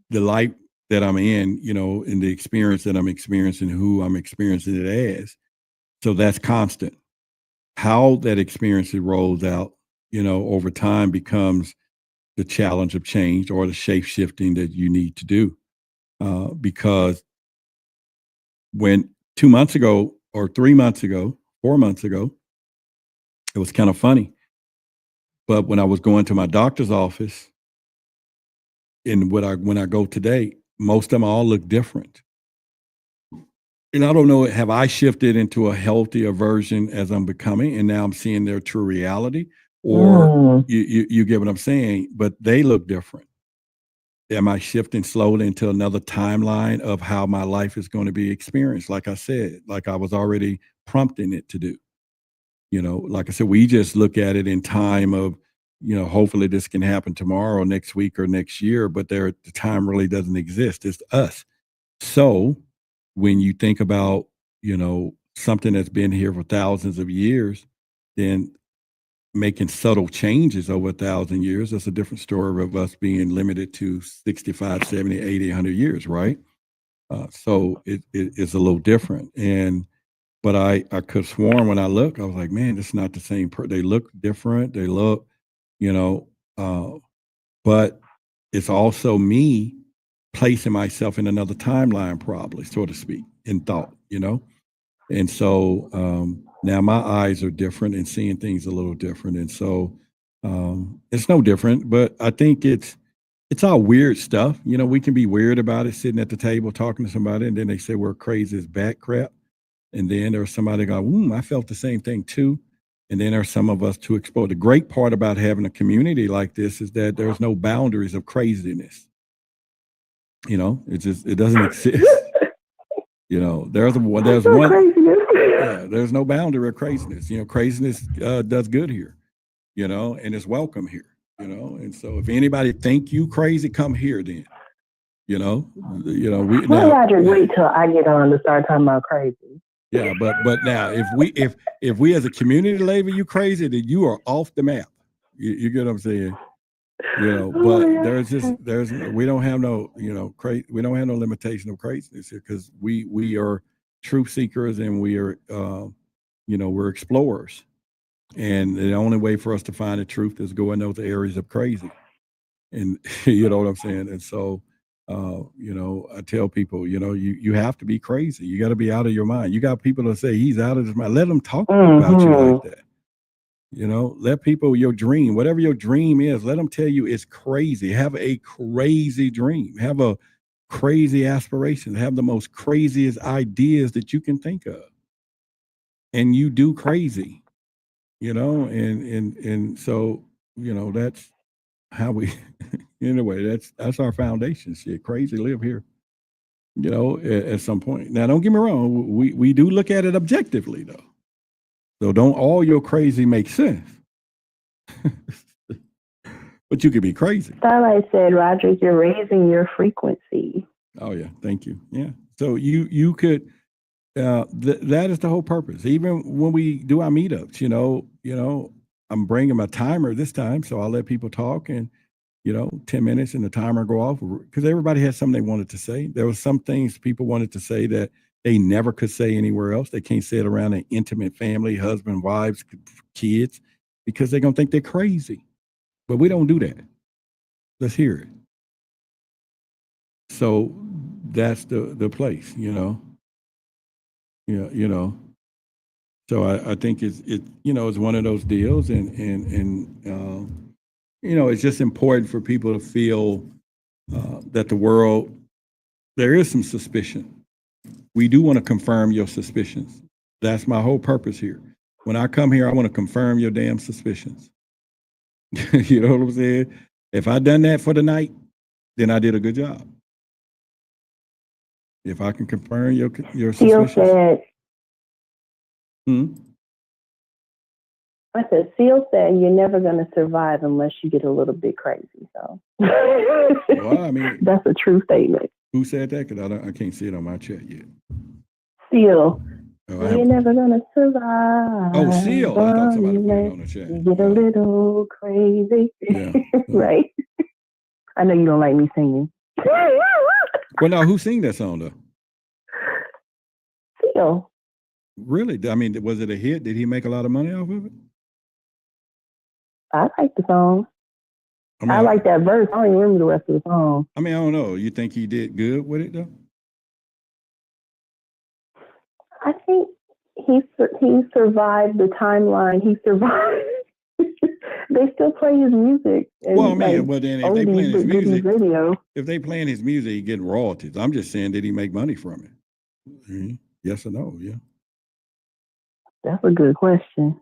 the life that I'm in, you know, and the experience that I'm experiencing, who I'm experiencing it as. So that's constant. How that experience rolls out, you know, over time becomes the challenge of change or the shape shifting that you need to do. Because when 2 months ago or 3 months ago, 4 months ago, it was kind of funny. But when I was going to my doctor's office, and when I go today, most of them all look different. And I don't know, have I shifted into a healthier version as I'm becoming, and now I'm seeing their true reality? Or you get what I'm saying, but they look different. Am I shifting slowly into another timeline of how my life is going to be experienced? Like I said, like I was already prompting it to do. You know, like I said, we just look at it in time of, you know, hopefully this can happen tomorrow, next week, or next year, but the time really doesn't exist. It's us. So when you think about, you know, something that's been here for thousands of years, then making subtle changes over 1,000 years, that's a different story of us being limited to 65, 70, 80, 100 years, right? So it's a little different. But I could have sworn when I look, I was like, man, it's not the same. They look different. They look, you know, but it's also me placing myself in another timeline, probably, so to speak, in thought, you know? And so now my eyes are different and seeing things a little different. And so it's no different, but I think it's all weird stuff. You know, we can be weird about it, sitting at the table talking to somebody, and then they say we're crazy as bat crap. And then there's somebody going, I felt the same thing too. And then there's some of us to explore. The great part about having a community like this is that there's no boundaries of craziness. You know, it doesn't exist. You know, there's one. Yeah, there's no boundary of craziness. You know, craziness does good here. You know, and it's welcome here. You know, and so if anybody think you crazy, come here then. You know, we now. Roger, wait till I get on to start talking about crazy. Yeah, but now if we as a community label you crazy, then you are off the map. You get what I'm saying? You know, but we don't have no, you know, we don't have no limitation of craziness here because we are truth seekers and we are you know, we're explorers. And the only way for us to find the truth is go in those areas of crazy. And you know what I'm saying? And so you know, I tell people, you know, you have to be crazy. You got to be out of your mind. You got people that say he's out of his mind. Let them talk about you like that. You know, let people, your dream, whatever your dream is, let them tell you it's crazy. Have a crazy dream. Have a crazy aspiration. Have the most craziest ideas that you can think of. And you do crazy, you know, and so, you know, that's how we, anyway, that's our foundation. Shit, crazy live here, you know, at some point. Now, don't get me wrong. We do look at it objectively, though. So don't all your crazy make sense. But you could be crazy. Starlight said, Roderick, you're raising your frequency. Oh, yeah. Thank you. Yeah. So you could, that is the whole purpose. Even when we do our meetups, you know, I'm bringing my timer this time. So I'll let people talk and, you know, 10 minutes and the timer go off because everybody had something they wanted to say. There was some things people wanted to say that they never could say anywhere else. They can't say it around an intimate family, husband, wives, kids, because they're going to think they're crazy. But we don't do that. Let's hear it. So that's the place, you know. Yeah, you know. So I think it's you know, it's one of those deals, and you know, it's just important for people to feel that the world, there is some suspicion. We do want to confirm your suspicions. That's my whole purpose here. When I come here, I want to confirm your damn suspicions. You know what I'm saying? If I done that for the night, then I did a good job. If I can confirm your suspicions. Said, I said, Seal said you're never going to survive unless you get a little bit crazy. So, well, I mean, that's a true statement. Who said that? Because I can't see it on my chat yet. Seal. You're never going to survive. Oh, Seal. I thought somebody put it on the chat. Get a little crazy. Yeah. Right? I know you don't like me singing. Well, now, who sang that song, though? Seal. Really? I mean, was it a hit? Did he make a lot of money off of it? I like the song. I mean, I like that verse. I don't even remember the rest of the song. I mean, I don't know. You think he did good with it, though? I think he survived the timeline. He survived. They still play his music. Well, I mean, well, then if they playing his music, video. If they playing his music, he getting royalties. I'm just saying, did he make money from it? Mm-hmm. Yes or no? Yeah. That's a good question.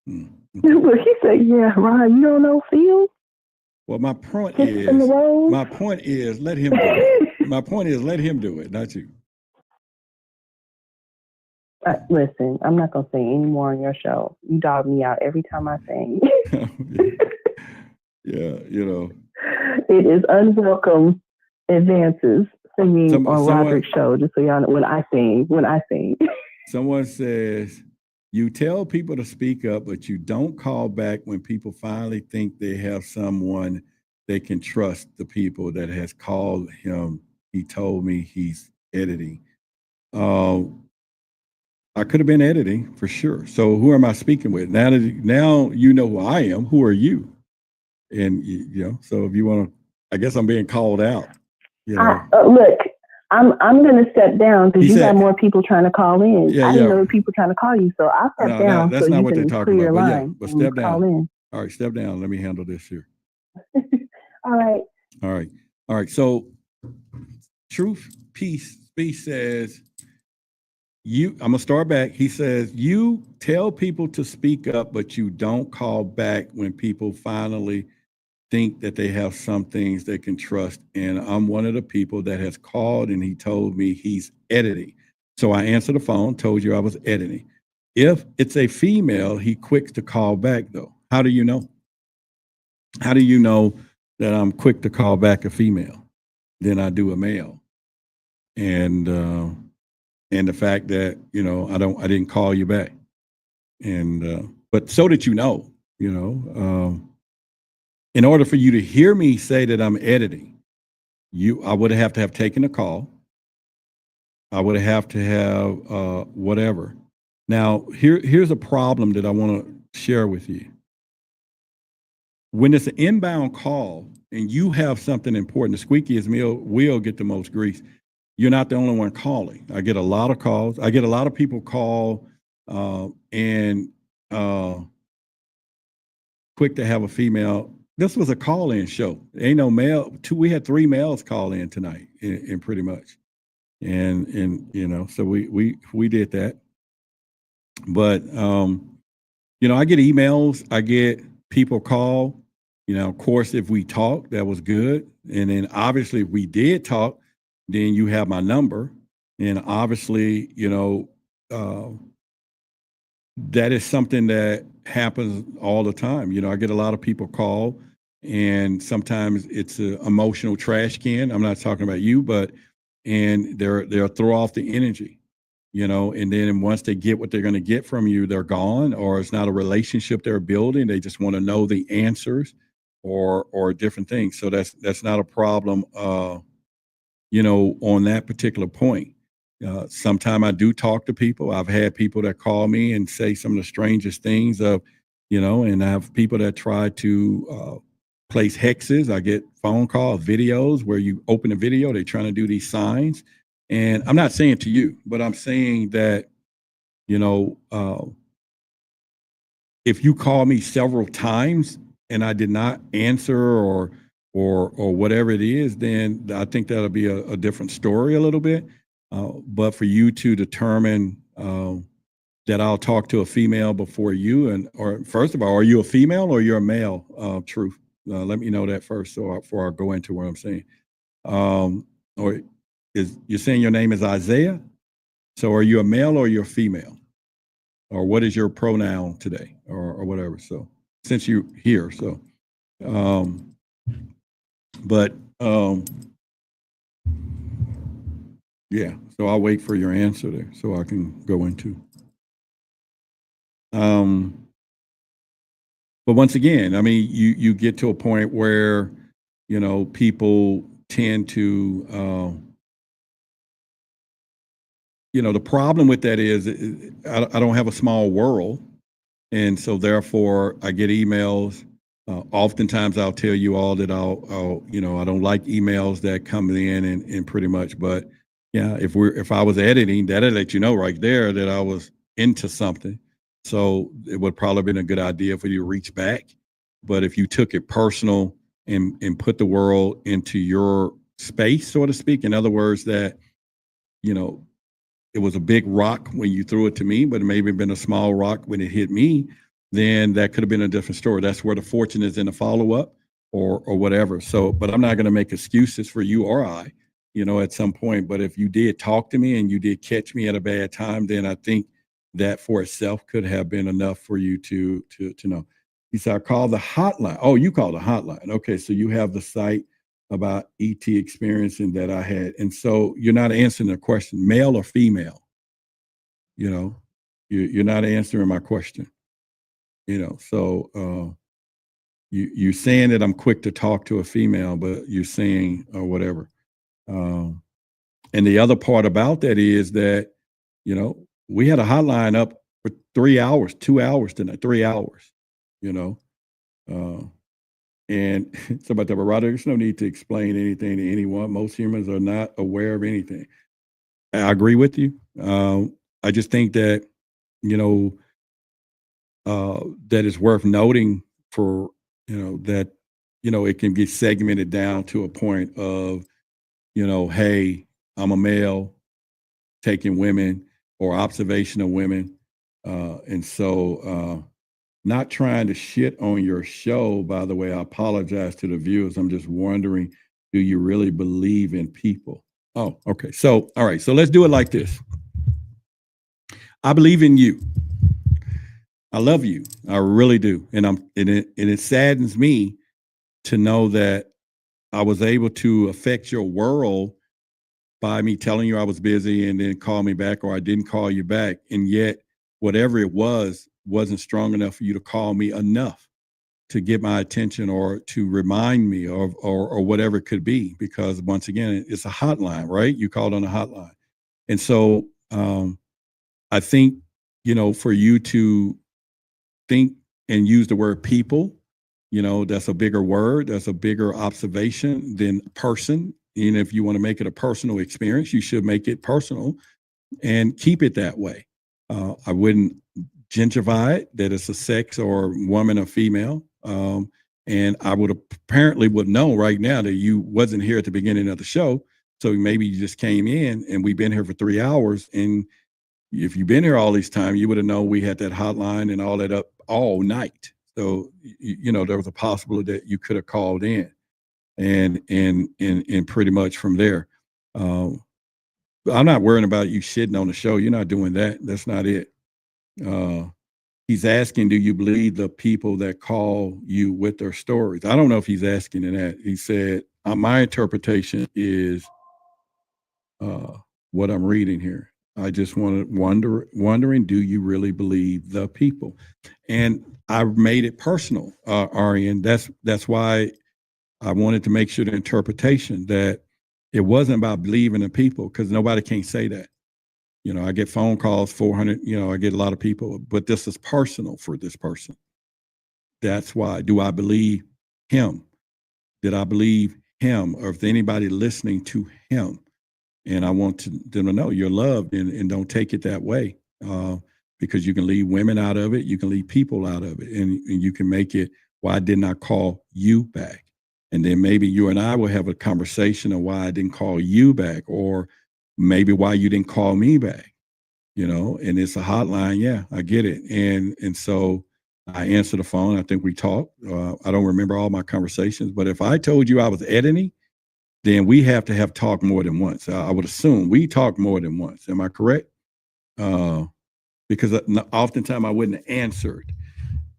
Okay. But he said, "Yeah, Ron, you don't know Phil." Well, my point is, let him do it. My point is, let him do it, not you. Listen, I'm not gonna sing anymore on your show. You dog me out every time I sing. Yeah, you know. It is unwelcome advances singing on Roderick's show. Just so y'all know, when I sing. Someone says, you tell people to speak up, but you don't call back when people finally think they have someone they can trust. The people that has called him, he told me he's editing. I could have been editing for sure. So who am I speaking with? Now you know who I am. Who are you? And you know, so if you want to, I guess I'm being called out. You know. Look, I'm going to step down because you got more people trying to call in. I didn't know there were people trying to call you, so I'll step down. That's so not you what can they're talking clear about. line But step down. Call in. All right, step down. Let me handle this here. All right. So, Truth Peace says, I'm gonna start back. He says, you tell people to speak up, but you don't call back when people finally think that they have some things they can trust. And I'm one of the people that has called and he told me he's editing. So I answered the phone, told you I was editing. If it's a female, he quick to call back though. How do you know? How do you know that I'm quick to call back a female than I do a male? And the fact that, you know, I didn't call you back. And but so that you know, in order for you to hear me say that I'm editing, I would have to have taken a call. I would have to have whatever. Now, here's a problem that I want to share with you. When it's an inbound call and you have something important, the squeakiest will get the most grease. You're not the only one calling. I get a lot of calls. I get a lot of people call and quick to have a female. This was a call-in show. Ain't no male. We had 3 males call in tonight, and pretty much, and you know, so we did that. But you know, I get emails. I get people call. You know, of course, if we talk, that was good. And then obviously, if we did talk, then you have my number. And obviously, you know, that is something that happens all the time. You know, I get a lot of people call, and sometimes it's an emotional trash can. I'm not talking about you, and they'll throw off the energy, you know, and then once they get what they're going to get from you, they're gone, or it's not a relationship they're building. They just want to know the answers or different things. So that's not a problem, you know, on that particular point. Sometimes I do talk to people. I've had people that call me and say some of the strangest things you know, and I have people that try to place hexes. I get phone calls, videos where you open a video, they're trying to do these signs. And I'm not saying to you, but I'm saying that, you know, if you call me several times and I did not answer or whatever it is, then I think that'll be a different story a little bit. But for you to determine that I'll talk to a female before you, or first of all, are you a female or you're a male? Truth. Let me know that first, so before I go into what I'm saying. Or you're saying your name is Isaiah? So are you a male or you're a female? Or what is your pronoun today, or whatever? So since you're here, so yeah, so I'll wait for your answer there so I can go into. But once again, I mean, you get to a point where, you know, people tend to, you know, the problem with that is I don't have a small world. And so therefore I get emails. Oftentimes I'll tell you all that I'll, you know, I don't like emails that come in and pretty much, but yeah, if I was editing, that'd let you know right there that I was into something. So it would probably have been a good idea for you to reach back. But if you took it personal and put the world into your space, so to speak, in other words, that, you know, it was a big rock when you threw it to me, but it may have been a small rock when it hit me, then that could have been a different story. That's where the fortune is in the follow-up or whatever. So, but I'm not going to make excuses for you or I, you know, at some point. But if you did talk to me and you did catch me at a bad time, then I think that for itself could have been enough for you to know. He said, I called the hotline. Oh, you called the hotline. Okay, so you have the site about ET experiencing that I had. And so you're not answering the question, male or female. You know, you're not answering my question. You know, so you're saying that I'm quick to talk to a female, but you're saying or whatever. And the other part about that is that, you know, we had a hotline up for 3 hours, 2 hours tonight, 3 hours, you know. And somebody said, Roderick, there's no need to explain anything to anyone. Most humans are not aware of anything. I agree with you. I just think that, you know, that is worth noting for, you know, that, you know, it can get segmented down to a point of, you know, hey, I'm a male taking women or observation of women. And so not trying to shit on your show, by the way, I apologize to the viewers. I'm just wondering, do you really believe in people? Oh, okay. So, all right. So let's do it like this. I believe in you. I love you. I really do. And it saddens me to know that I was able to affect your world by me telling you I was busy and then call me back, or I didn't call you back. And yet whatever it wasn't strong enough for you to call me enough to get my attention or to remind me or whatever it could be. Because once again, it's a hotline, right? You called on a hotline. And so I think, for you to think and use the word people, that's a bigger word, that's a bigger observation than person. And if you want to make it a personal experience, you should make it personal and keep it that way. I wouldn't gentrify it, that it's a sex or woman or female. And I apparently would know right now that you wasn't here at the beginning of the show. So maybe you just came in and we've been here for 3 hours. And if you've been here all this time, you would have known we had that hotline and all that up all night. So, there was a possibility that you could have called in and pretty much from there. I'm not worrying about you shitting on the show. You're not doing that. That's not it. He's asking, do you believe the people that call you with their stories? I don't know if he's asking that. He said, my interpretation is what I'm reading here. I just wondering, do you really believe the people? And I made it personal, Arian. That's why I wanted to make sure the interpretation that it wasn't about believing the people, because nobody can say that. I get phone calls, 400, I get a lot of people, but this is personal for this person. That's why. Do I believe him? Did I believe him? Or if anybody listening to him? And I want them to know you're loved and don't take it that way, because you can leave women out of it. You can leave people out of it. And you can make it, why didn't I call you back? And then maybe you and I will have a conversation of why I didn't call you back, or maybe why you didn't call me back, and it's a hotline. Yeah, I get it. And so I answer the phone. I think we talked. I don't remember all my conversations, but if I told you I was editing, then we have to have talked more than once. I would assume we talked more than once. Am I correct? Because oftentimes I wouldn't have answered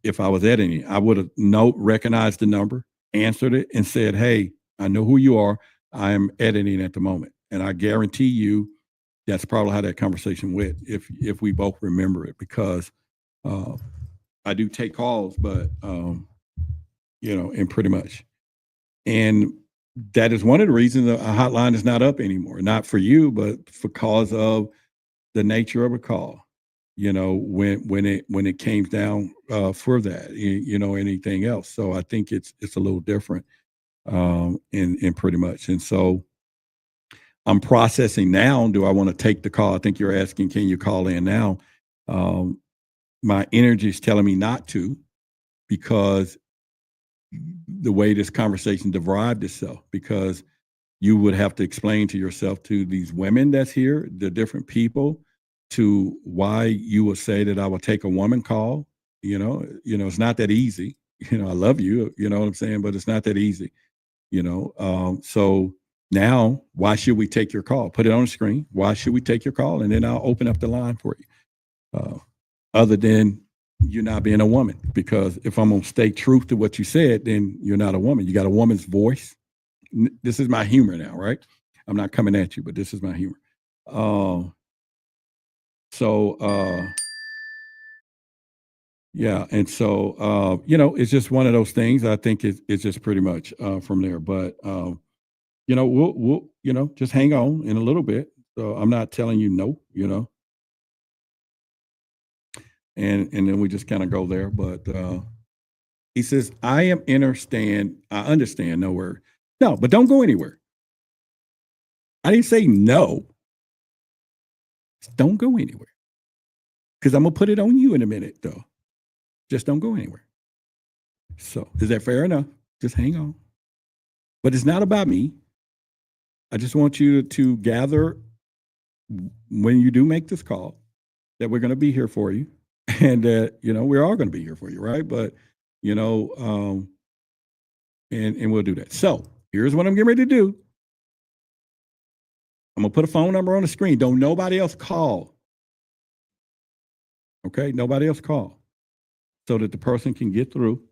if I was editing. I would have recognized the number, answered it, and said, hey, I know who you are. I am editing at the moment. And I guarantee you that's probably how that conversation went, if we both remember it, because I do take calls, but, and pretty much. And that is one of the reasons a hotline is not up anymore, not for you, but because of the nature of a call, when it came down for that, anything else. So I think it's a little different in pretty much. And so I'm processing now. Do I want to take the call? I think you're asking, can you call in now? My energy is telling me not to, because the way this conversation derived itself, because you would have to explain to yourself, to these women that's here, the different people, to why you would say that I would take a woman call. It's not that easy. I love you, you know what I'm saying? But it's not that easy, so now, why should we take your call? Put it on the screen. Why should we take your call? And then I'll open up the line for you. Other than you not being a woman, because if I'm going to stay true to what you said, then you're not a woman. You got a woman's voice. This is my humor now, right? I'm not coming at you, but this is my humor. Yeah. And so, it's just one of those things. I think it's just pretty much from there. But, we'll just hang on in a little bit. So I'm not telling you no, and then we just kind of go there. But he says, I understand, no word. No, but don't go anywhere. I didn't say no. Don't go anywhere. Because I'm going to put it on you in a minute, though. Just don't go anywhere. So is that fair enough? Just hang on. But it's not about me. I just want you to gather, when you do make this call, that we're going to be here for you, and that, we're all going to be here for you, right? But, and we'll do that. So here's what I'm getting ready to do. I'm going to put a phone number on the screen. Don't nobody else call. Okay, nobody else call, so that the person can get through.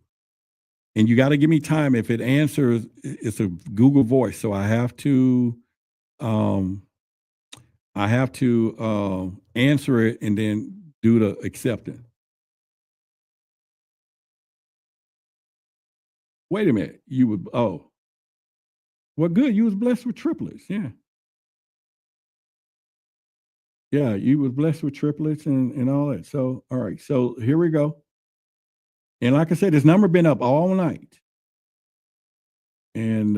And you got to give me time. If it answers, it's a Google Voice, so I have to answer it and then do the acceptance. Wait a minute, you would, oh, well, good. You was blessed with triplets, yeah. Yeah, you was blessed with triplets and all that. So, all right, so here we go. And like I said, this number been up all night. And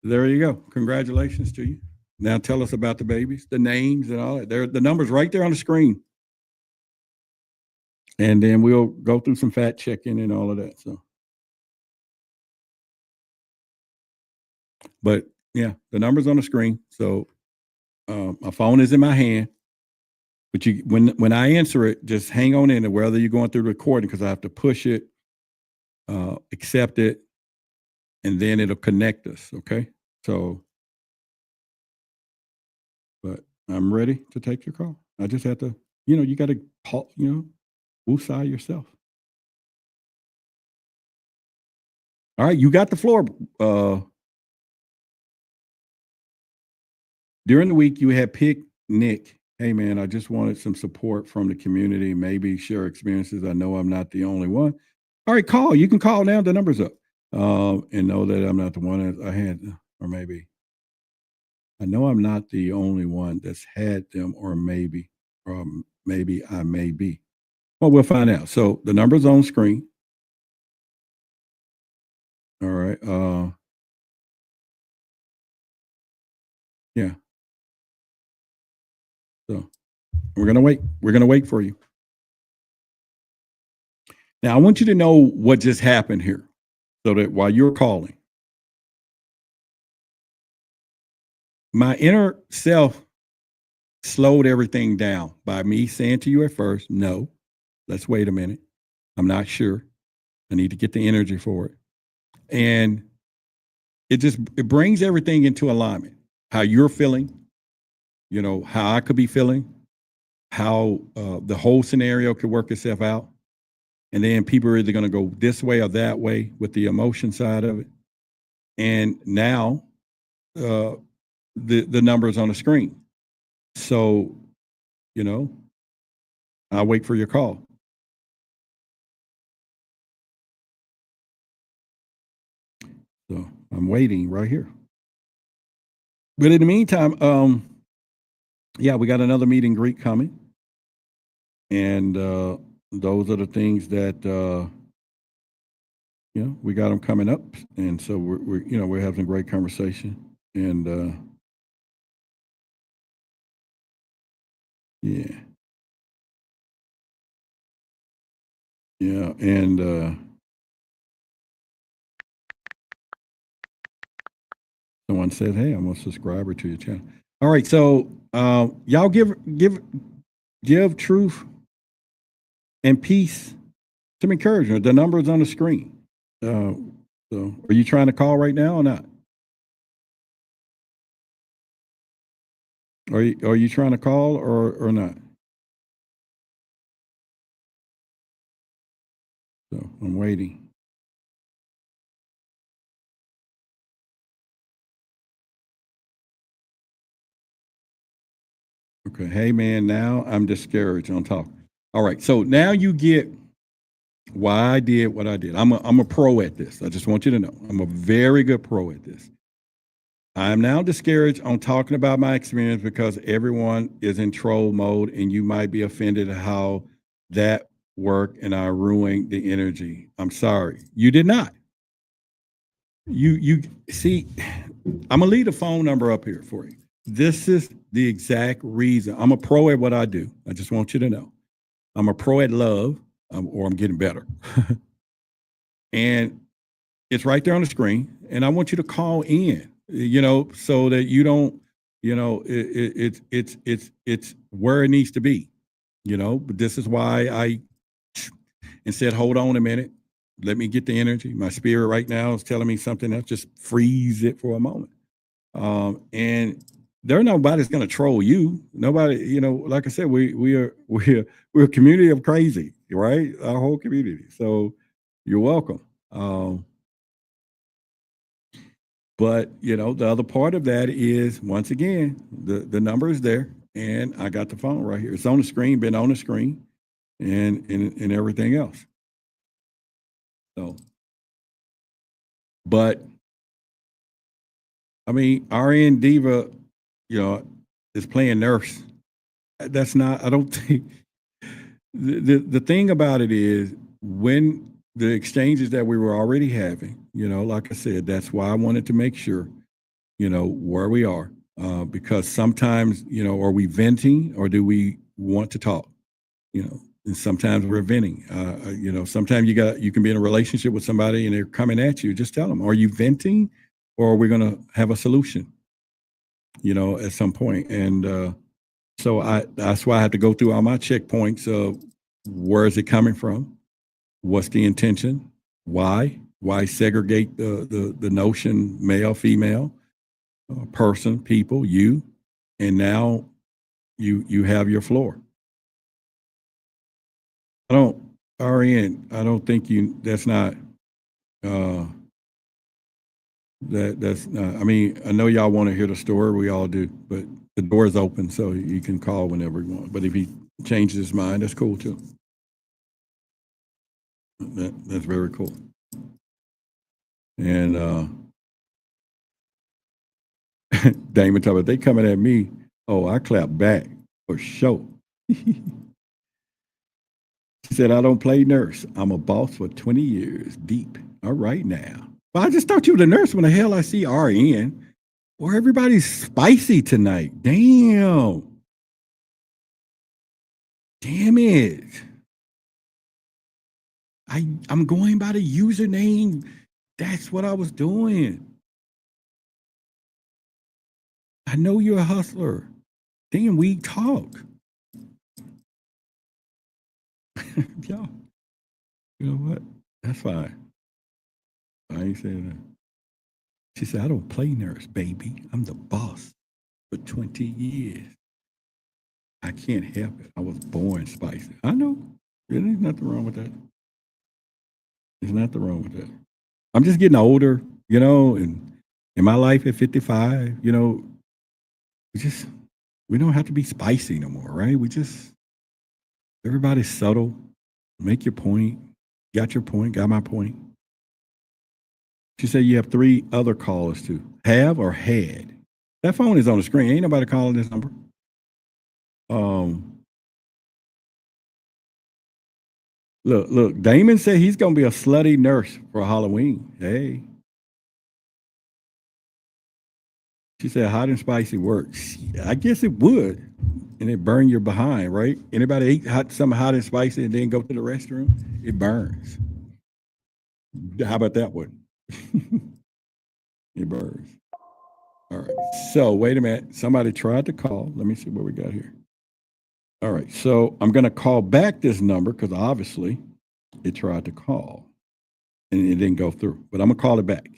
there you go. Congratulations to you. Now tell us about the babies, the names and all that. The number's right there on the screen. And then we'll go through some fact checking and all of that. So, but yeah, the number's on the screen. So my phone is in my hand. But you, when I answer it, just hang on in it, whether you're going through the recording, because I have to push it, accept it, and then it'll connect us. Okay. So, but I'm ready to take your call. I just have to, you got to call, woosah yourself. All right, you got the floor. During the week, you had picked Nick. Hey, man, I just wanted some support from the community, maybe share experiences. I know I'm not the only one. All right, call. You can call now. The number's up. And know that I'm not the one that I had, or maybe. I know I'm not the only one that's had them, or maybe I may be. Well, we'll find out. So the number's on screen. All right. Yeah. So we're going to wait. We're going to wait for you. Now, I want you to know what just happened here, so that while you're calling, my inner self slowed everything down by me saying to you at first, no, let's wait a minute. I'm not sure. I need to get the energy for it. And it brings everything into alignment. How you're feeling, how I could be feeling, how the whole scenario could work itself out. And then people are either going to go this way or that way with the emotion side of it. And now the numbers on the screen. So, I'll wait for your call. So I'm waiting right here. But in the meantime, yeah, we got another meet and greet coming. And those are the things that, we got them coming up. And so we're having a great conversation. And yeah. Yeah. And someone said, hey, I'm a subscriber to your channel. All right. So y'all give truth and peace, some encouragement. The number is on the screen. So are you trying to call right now or not? Are you trying to call or not? So I'm waiting. Okay. Hey, man, now I'm discouraged on talk. All right. So now you get why I did what I did. I'm a pro at this. I just want you to know I'm a very good pro at this. I'm now discouraged on talking about my experience because everyone is in troll mode and you might be offended at how that worked and I ruined the energy. I'm sorry. You did not. You see, I'm gonna leave the phone number up here for you. This is the exact reason. I'm a pro at what I do. I just want you to know. I'm a pro at love, or I'm getting better. And it's right there on the screen. And I want you to call in, so that you don't, it's where it needs to be, but this is why I said, hold on a minute. Let me get the energy. My spirit right now is telling me something else. Just freeze it for a moment. And nobody's going to troll you. Nobody, you know, like I said, we're a community of crazy, right? Our whole community. So you're welcome. But you know, the other part of that is, once again, the number is there, and I got the phone right here. It's on the screen, been on the screen, and everything else. So, but I mean, RN Diva, you know, is playing nurse. That's not. I don't think. The thing about it is, when the exchanges that we were already having, you know, like I said, that's why I wanted to make sure, you know, where we are, because sometimes, you know, are we venting or do we want to talk? You know, and sometimes we're venting. You know, sometimes you can be in a relationship with somebody and they're coming at you. Just tell them, are you venting, or are we going to have a solution? You know, at some point. And so that's why I had to go through all my checkpoints of where is it coming from? What's the intention? Why? Why segregate the notion male, female, person, people, you, and now you have your floor. I don't think that's not that's not, I mean, I know y'all want to hear the story, we all do, but the door is open, so you can call whenever you want. But if he changes his mind, that's cool too. That's very cool. And Damon talking about they coming at me. Oh, I clap back for sure. She said, I don't play nurse. I'm a boss for 20 years deep. All right now. Well, I just thought you were the nurse when the hell I see RN. Well, everybody's spicy tonight. Damn it. I'm going by the username. That's what I was doing. I know you're a hustler. Damn, we talk. Yo, you know what? That's fine. I ain't saying that. She said, I don't play nurse, baby. I'm the boss for 20 years. I can't help it. I was born spicy. I know. There's nothing wrong with that. There's nothing wrong with that. I'm just getting older, you know, and in my life at 55, you know, we don't have to be spicy no more, right? Everybody's subtle. Make your point. Got your point. Got my point. She said you have 3 other callers too. Have or had? That phone is on the screen. Ain't nobody calling this number. Look, Damon said he's gonna be a slutty nurse for Halloween. Hey. She said hot and spicy works. I guess it would. And it burn your behind, right? Anybody eat something hot and spicy and then go to the restroom? It burns. How about that one? It burns. All right. So wait a minute. Somebody tried to call. Let me see what we got here. All right. So I'm going to call back this number because obviously it tried to call and it didn't go through. But I'm going to call it back.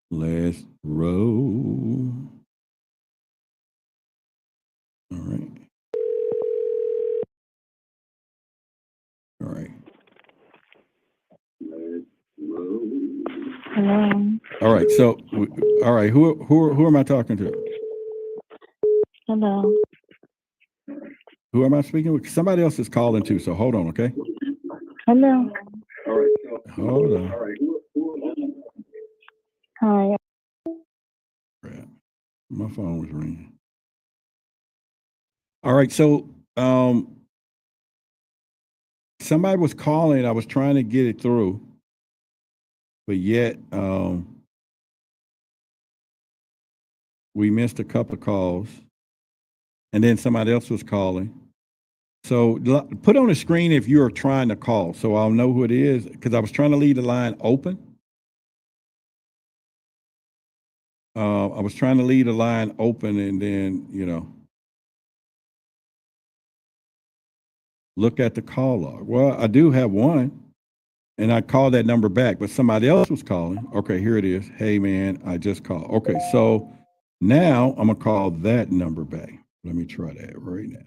Let's roll. All right. All right. Hello. All right. So, all right. Who am I talking to? Hello. Who am I speaking with? Somebody else is calling too. So hold on, okay? Hello. All right. Hold on. Hi. Crap. My phone was ringing. All right. So, somebody was calling. I was trying to get it through, but yet we missed a couple of calls, and then somebody else was calling. So put on the screen if you're trying to call, so I'll know who it is, because I was trying to leave the line open. I was trying to leave the line open, and then, you know, look at the call log. Well, I do have one, and I called that number back, but somebody else was calling. Okay, here it is. Hey, man, I just called. Okay, so Now I'm gonna call that number back. Let me try that right now.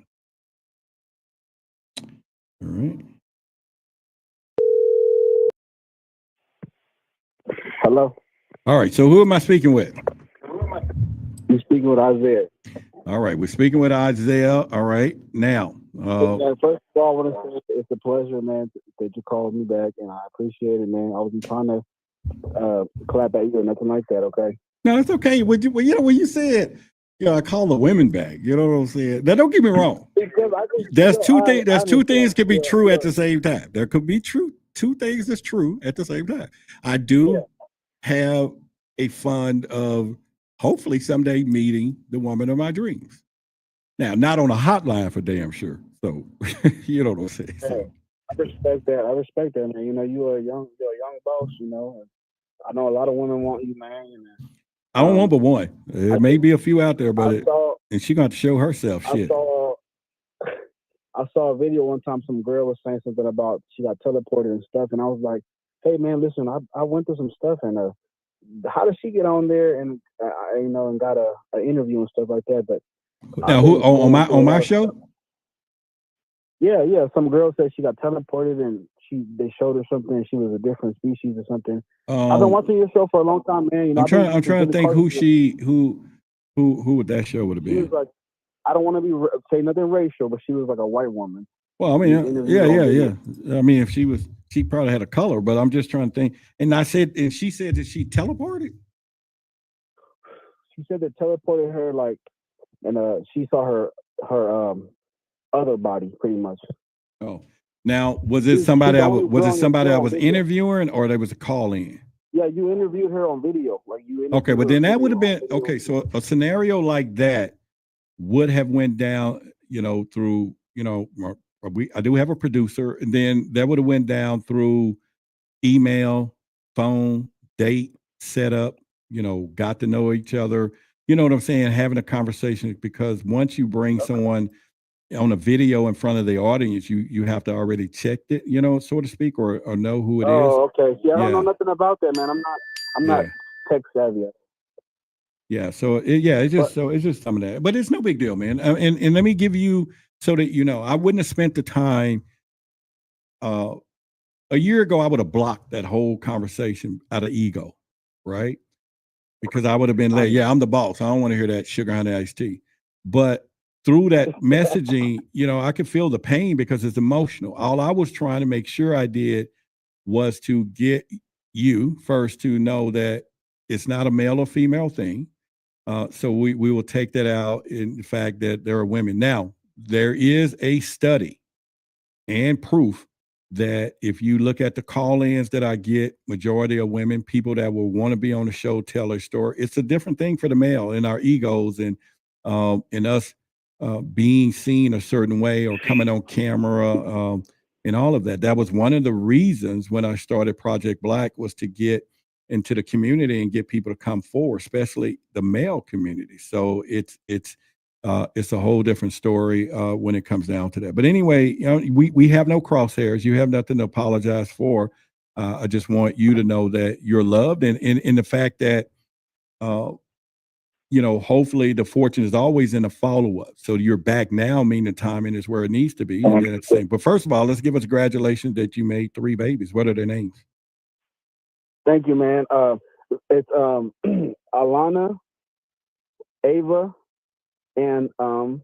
All right. Hello. All right. So who am I speaking with? You speaking with Isaiah. All right. We're speaking with Isaiah. All right. Now, Man, first of all, I want to say it's a pleasure, man, that you called me back, and I appreciate it, man. I wasn't trying to clap at you or nothing like that. Okay. no, it's okay. When you said, I call the women back. You know what I'm saying? Now, don't get me wrong. There's two things. There's two things can be true at the same time. There could be two things that's true at the same time. I do have a fund of hopefully someday meeting the woman of my dreams. Now, not on a hotline for damn sure. So you know what I'm saying. So, I respect that. I respect that, man. You know, you're a young boss. You know, I know a lot of women want you, man. I don't want but one. There may be a few out there, but and she got to show herself. Shit. I saw a video one time. Some girl was saying something about she got teleported and stuff, and I was like, "Hey, man, listen, I went through some stuff, and how did she get on there and and got an interview and stuff like that?" But now, who on my show? Yeah. Some girl said she got teleported and they showed her something and she was a different species or something. I've been watching your show for a long time, man. You know, I'm trying to think who would that show would have been. She was like, I don't want to say nothing racial, but she was like a white woman. Well, I mean, yeah. I mean, if she probably had a color, but I'm just trying to think. And she said that she teleported. She said that teleported her and she saw her other body pretty much. Oh, now was it somebody I was interviewing, or there was a call in? Yeah, you interviewed her on video. Okay, but then that would have been okay. So a scenario like that would have went down, through, I do have a producer, and then that would have went down through email, phone, date, setup, got to know each other. You know what I'm saying? Having a conversation, because once you bring someone on a video in front of the audience, you have to already check it, so to speak, or know who it is. Oh, okay. See, I don't know nothing about that, man. I'm not tech savvy. Yeah. So it's just some of that, but it's no big deal, man. And let me give you, so that I wouldn't have spent the time. A year ago, I would have blocked that whole conversation out of ego, right? Because I would have been like, I'm the boss. I don't want to hear that sugar honey iced tea. But through that messaging, I could feel the pain because it's emotional. All I was trying to make sure I did was to get you first to know that it's not a male or female thing. So we will take that out in the fact that there are women. Now, there is a study and proof that if you look at the call-ins that I get, majority of women, people that will want to be on the show, tell their story. It's a different thing for the male and our egos and us being seen a certain way or coming on camera and all of that. That was one of the reasons when I started Project Black, was to get into the community and get people to come forward, especially the male community. So it's a whole different story when it comes down to that. But anyway, we have no crosshairs. You have nothing to apologize for. I just want you to know that you're loved, and the fact that hopefully the fortune is always in a follow-up. So you're back now, meaning the timing is where it needs to be. And then it's the same. But first of all, let's give us congratulations that you made 3 babies. What are their names? Thank you, man. It's Alana, Ava, and I'm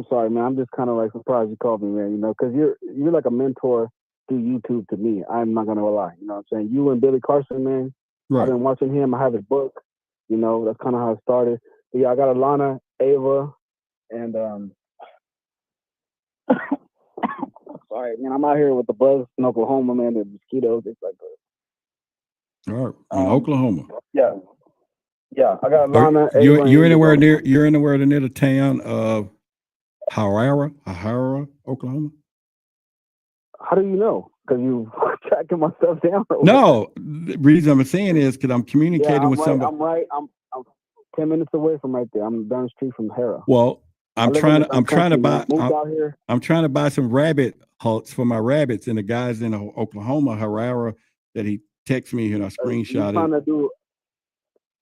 sorry, man. I'm just kind of like surprised you called me, man. Because you're like a mentor through YouTube to me. I'm not gonna lie. You know what I'm saying? You and Billy Carson, man. Right. I've been watching him. I have his book. That's kind of how it started. But yeah, I got Alana, Ava, and sorry, man. I'm out here with the bugs in Oklahoma, man. The mosquitoes. It's like all right, in Oklahoma. Yeah. I got Alana. You're anywhere near the town of Harara, Oklahoma. How do you know? Because you tracking my stuff down. No, the reason I'm saying is because I'm communicating with somebody. I'm right. I'm 10 minutes away from right there. I'm down the street from Hara. Well, I'm trying to buy some rabbit huts for my rabbits, and the guys in Oklahoma, Harara, that he texted me and I screenshot it.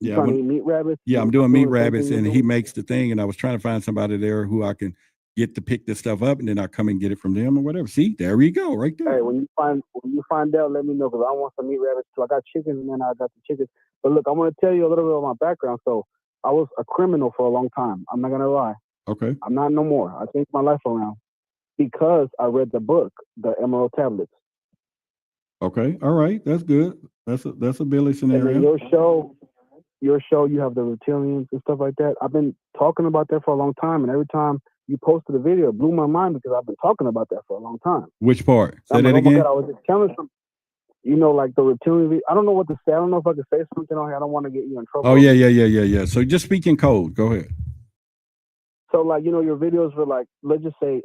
You Yeah, trying to eat meat rabbits? yeah, I'm doing meat rabbits, and he makes the thing, and I was trying to find somebody there who I can get to pick this stuff up, and then I come and get it from them or whatever. See, there we go, right there. Hey, when you find out, let me know because I want some meat rabbits too. I got chickens, and then I got the chickens. But look, I want to tell you a little bit of my background. So I was a criminal for a long time. I'm not gonna lie. Okay. I'm not no more. I changed my life around because I read the book, The Emerald Tablets. Okay. All right. That's good. That's a Billy scenario. And then your show, you have the reptilians and stuff like that. I've been talking about that for a long time, and every time you posted a video, it blew my mind because I've been talking about that for a long time. Which part? Say I'm that like, again. Oh my God, I was just telling some, like the reptilian. I don't know what to say. I don't know if I can say something on here. I don't want to get you in trouble. Oh yeah. So just speak in code. Go ahead. So like your videos were like, let's just say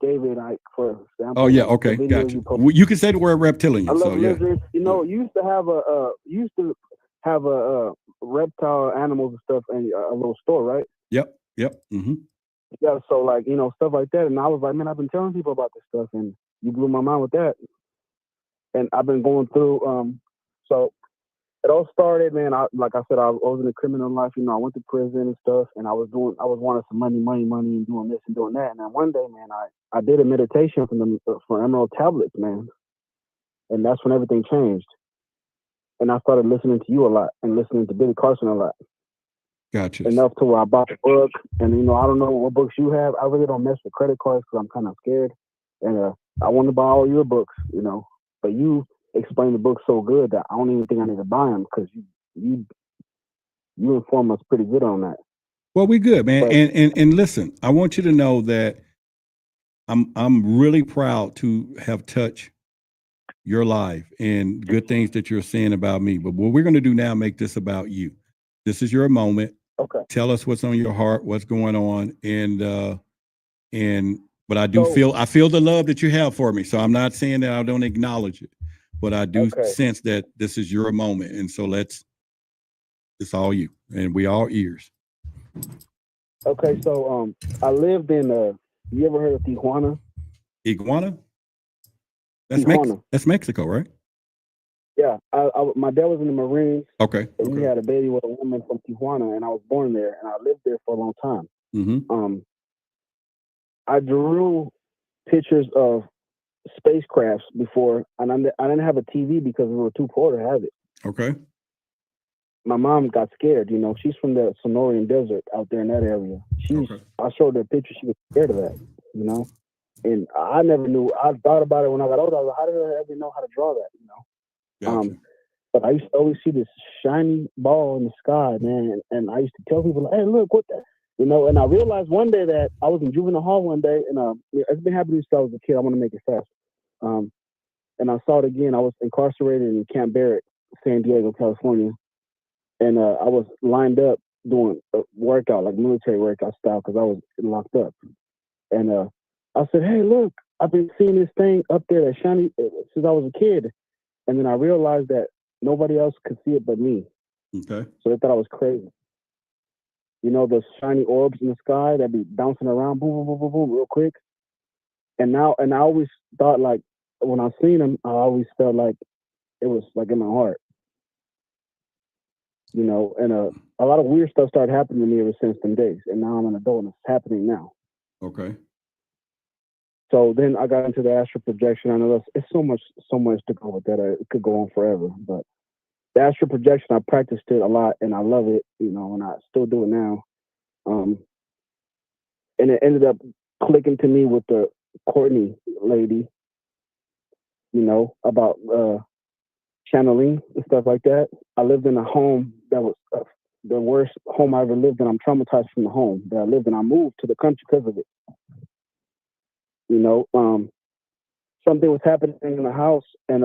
David Icke, for example. Oh yeah. Okay. Gotcha. You can say the word reptilian. I love so yeah. lizards. You used to have a reptile animals and stuff in a little store, right? Yep. Mm-hmm. Yeah, so like, stuff like that. And I was like, man, I've been telling people about this stuff, and you blew my mind with that. And I've been going through, so it all started, man. Like I said, I was in a criminal life, I went to prison and stuff, and I was wanting some money, and doing this and doing that. And then one day, man, I did a meditation for Emerald Tablets, man. And that's when everything changed. And I started listening to you a lot and listening to Billy Carson a lot. Gotcha. Enough to where I bought the book, and I don't know what books you have. I really don't mess with credit cards because I'm kind of scared, and I want to buy all your books, But you explain the book so good that I don't even think I need to buy them because you inform us pretty good on that. Well, we good, man. But, and listen, I want you to know that I'm really proud to have touched your life and good things that you're saying about me. But what we're going to do now, make this about you. This is your moment. Okay. Tell us what's on your heart, what's going on, but I feel the love that you have for me. So I'm not saying that I don't acknowledge it, but I do sense that this is your moment, and so it's all you, and we all ears. Okay, so I lived in you ever heard of Tijuana? Iguana? Tijuana. That's Mexico, right? Yeah, my dad was in the Marines. Okay. And we had a baby with a woman from Tijuana, and I was born there, and I lived there for a long time. Mm-hmm. I drew pictures of spacecrafts before, and I didn't have a TV because we were too poor to have it. Okay. My mom got scared. She's from the Sonoran Desert out there in that area. I showed her a picture. She was scared of that. And I never knew. I thought about it when I got older. I was like, how did I ever know how to draw that? Gotcha. But I used to always see this shiny ball in the sky, man, and I used to tell people, "Hey, look, what that?" And I realized one day that I was in juvenile hall one day, and it's been happening since I was a kid. I want to make it fast. And I saw it again. I was incarcerated in Camp Barrett, San Diego, California, and I was lined up doing a workout, like military workout style, because I was locked up. And I said, "Hey, look, I've been seeing this thing up there that's shiny since I was a kid." And then I realized that nobody else could see it but me. Okay. So they thought I was crazy. The shiny orbs in the sky that be bouncing around, boom, boom, boom, boom, boom, real quick. And I always thought, like, when I seen them, I always felt like it was like in my heart. And a lot of weird stuff started happening to me ever since them days. And now I'm an adult and it's happening now. Okay. So then I got into the astral projection. I know it's so much to go with that. It could go on forever. But the astral projection, I practiced it a lot, and I love it, and I still do it now. And it ended up clicking to me with the Courtney lady, about channeling and stuff like that. I lived in a home that was the worst home I ever lived in. I'm traumatized from the home that I lived in. I moved to the country because of it. Something was happening in the house, and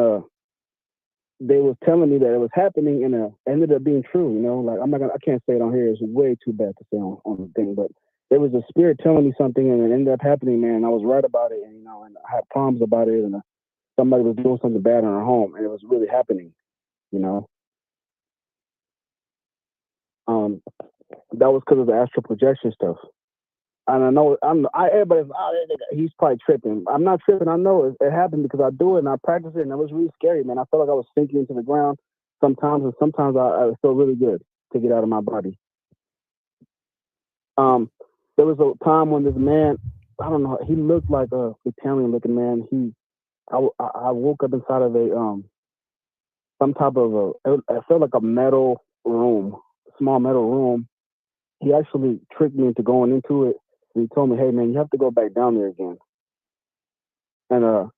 they was telling me that it was happening, and it ended up being true. Like I can't say it on here. It's way too bad to say on the thing, but there was a spirit telling me something, and it ended up happening, man. And I was right about it, and and I had problems about it, and somebody was doing something bad in our home, and it was really happening. That was because of the astral projection stuff. And I know everybody's, he's probably tripping. I'm not tripping. I know it happened because I do it and I practice it, and it was really scary, man. I felt like I was sinking into the ground sometimes, and sometimes I feel really good. to get out of my body. There was a time when this man, I don't know, he looked like a Italian looking man. I woke up inside of some type of it felt like a metal room, small metal room. He actually tricked me into going into it. And he told me, hey man, you have to go back down there again. And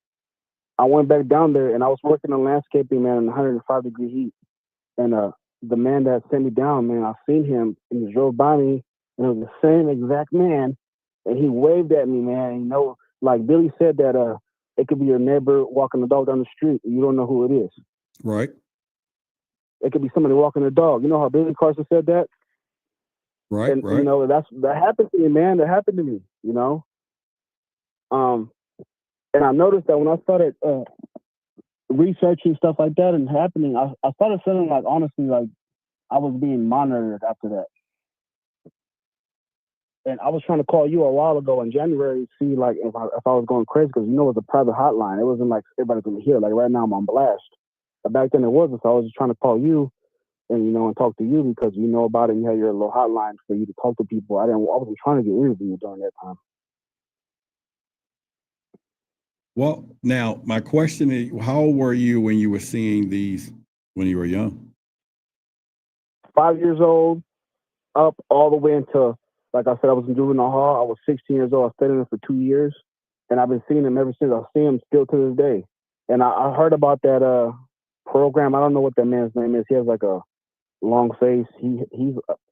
I went back down there and I was working on landscaping, man, in 105-degree heat. And the man that sent me down, man, I seen him and he drove by me and it was the same exact man. And he waved at me, man. You know, like Billy said that it could be your neighbor walking the dog down the street. And you don't know who it is. Right. It could be somebody walking the dog. You know how Billy Carson said that? Right, and, right. You know, that happened to me, man. That happened to me, you know? And I noticed that when I started researching stuff like that and happening, I started feeling like, honestly, like I was being monitored after that. And I was trying to call you a while ago in January to see like if I was going crazy, because you know it was a private hotline. It wasn't like everybody could hear. Like right now I'm on blast. But back then it wasn't. So I was just trying to call you and you know and talk to you because you know about it. You had your little hotline for you to talk to people. I wasn't trying to get interviewed during that time. Well, now my question is, how old were you when you were seeing these when you were young? 5 years old, up all the way into, like I said, I was in juvenile hall. I was 16 years old. I stayed in it for 2 years, and I've been seeing them ever since. I see them still to this day. And I heard about that program. I don't know what that man's name is. He has like a long face. He's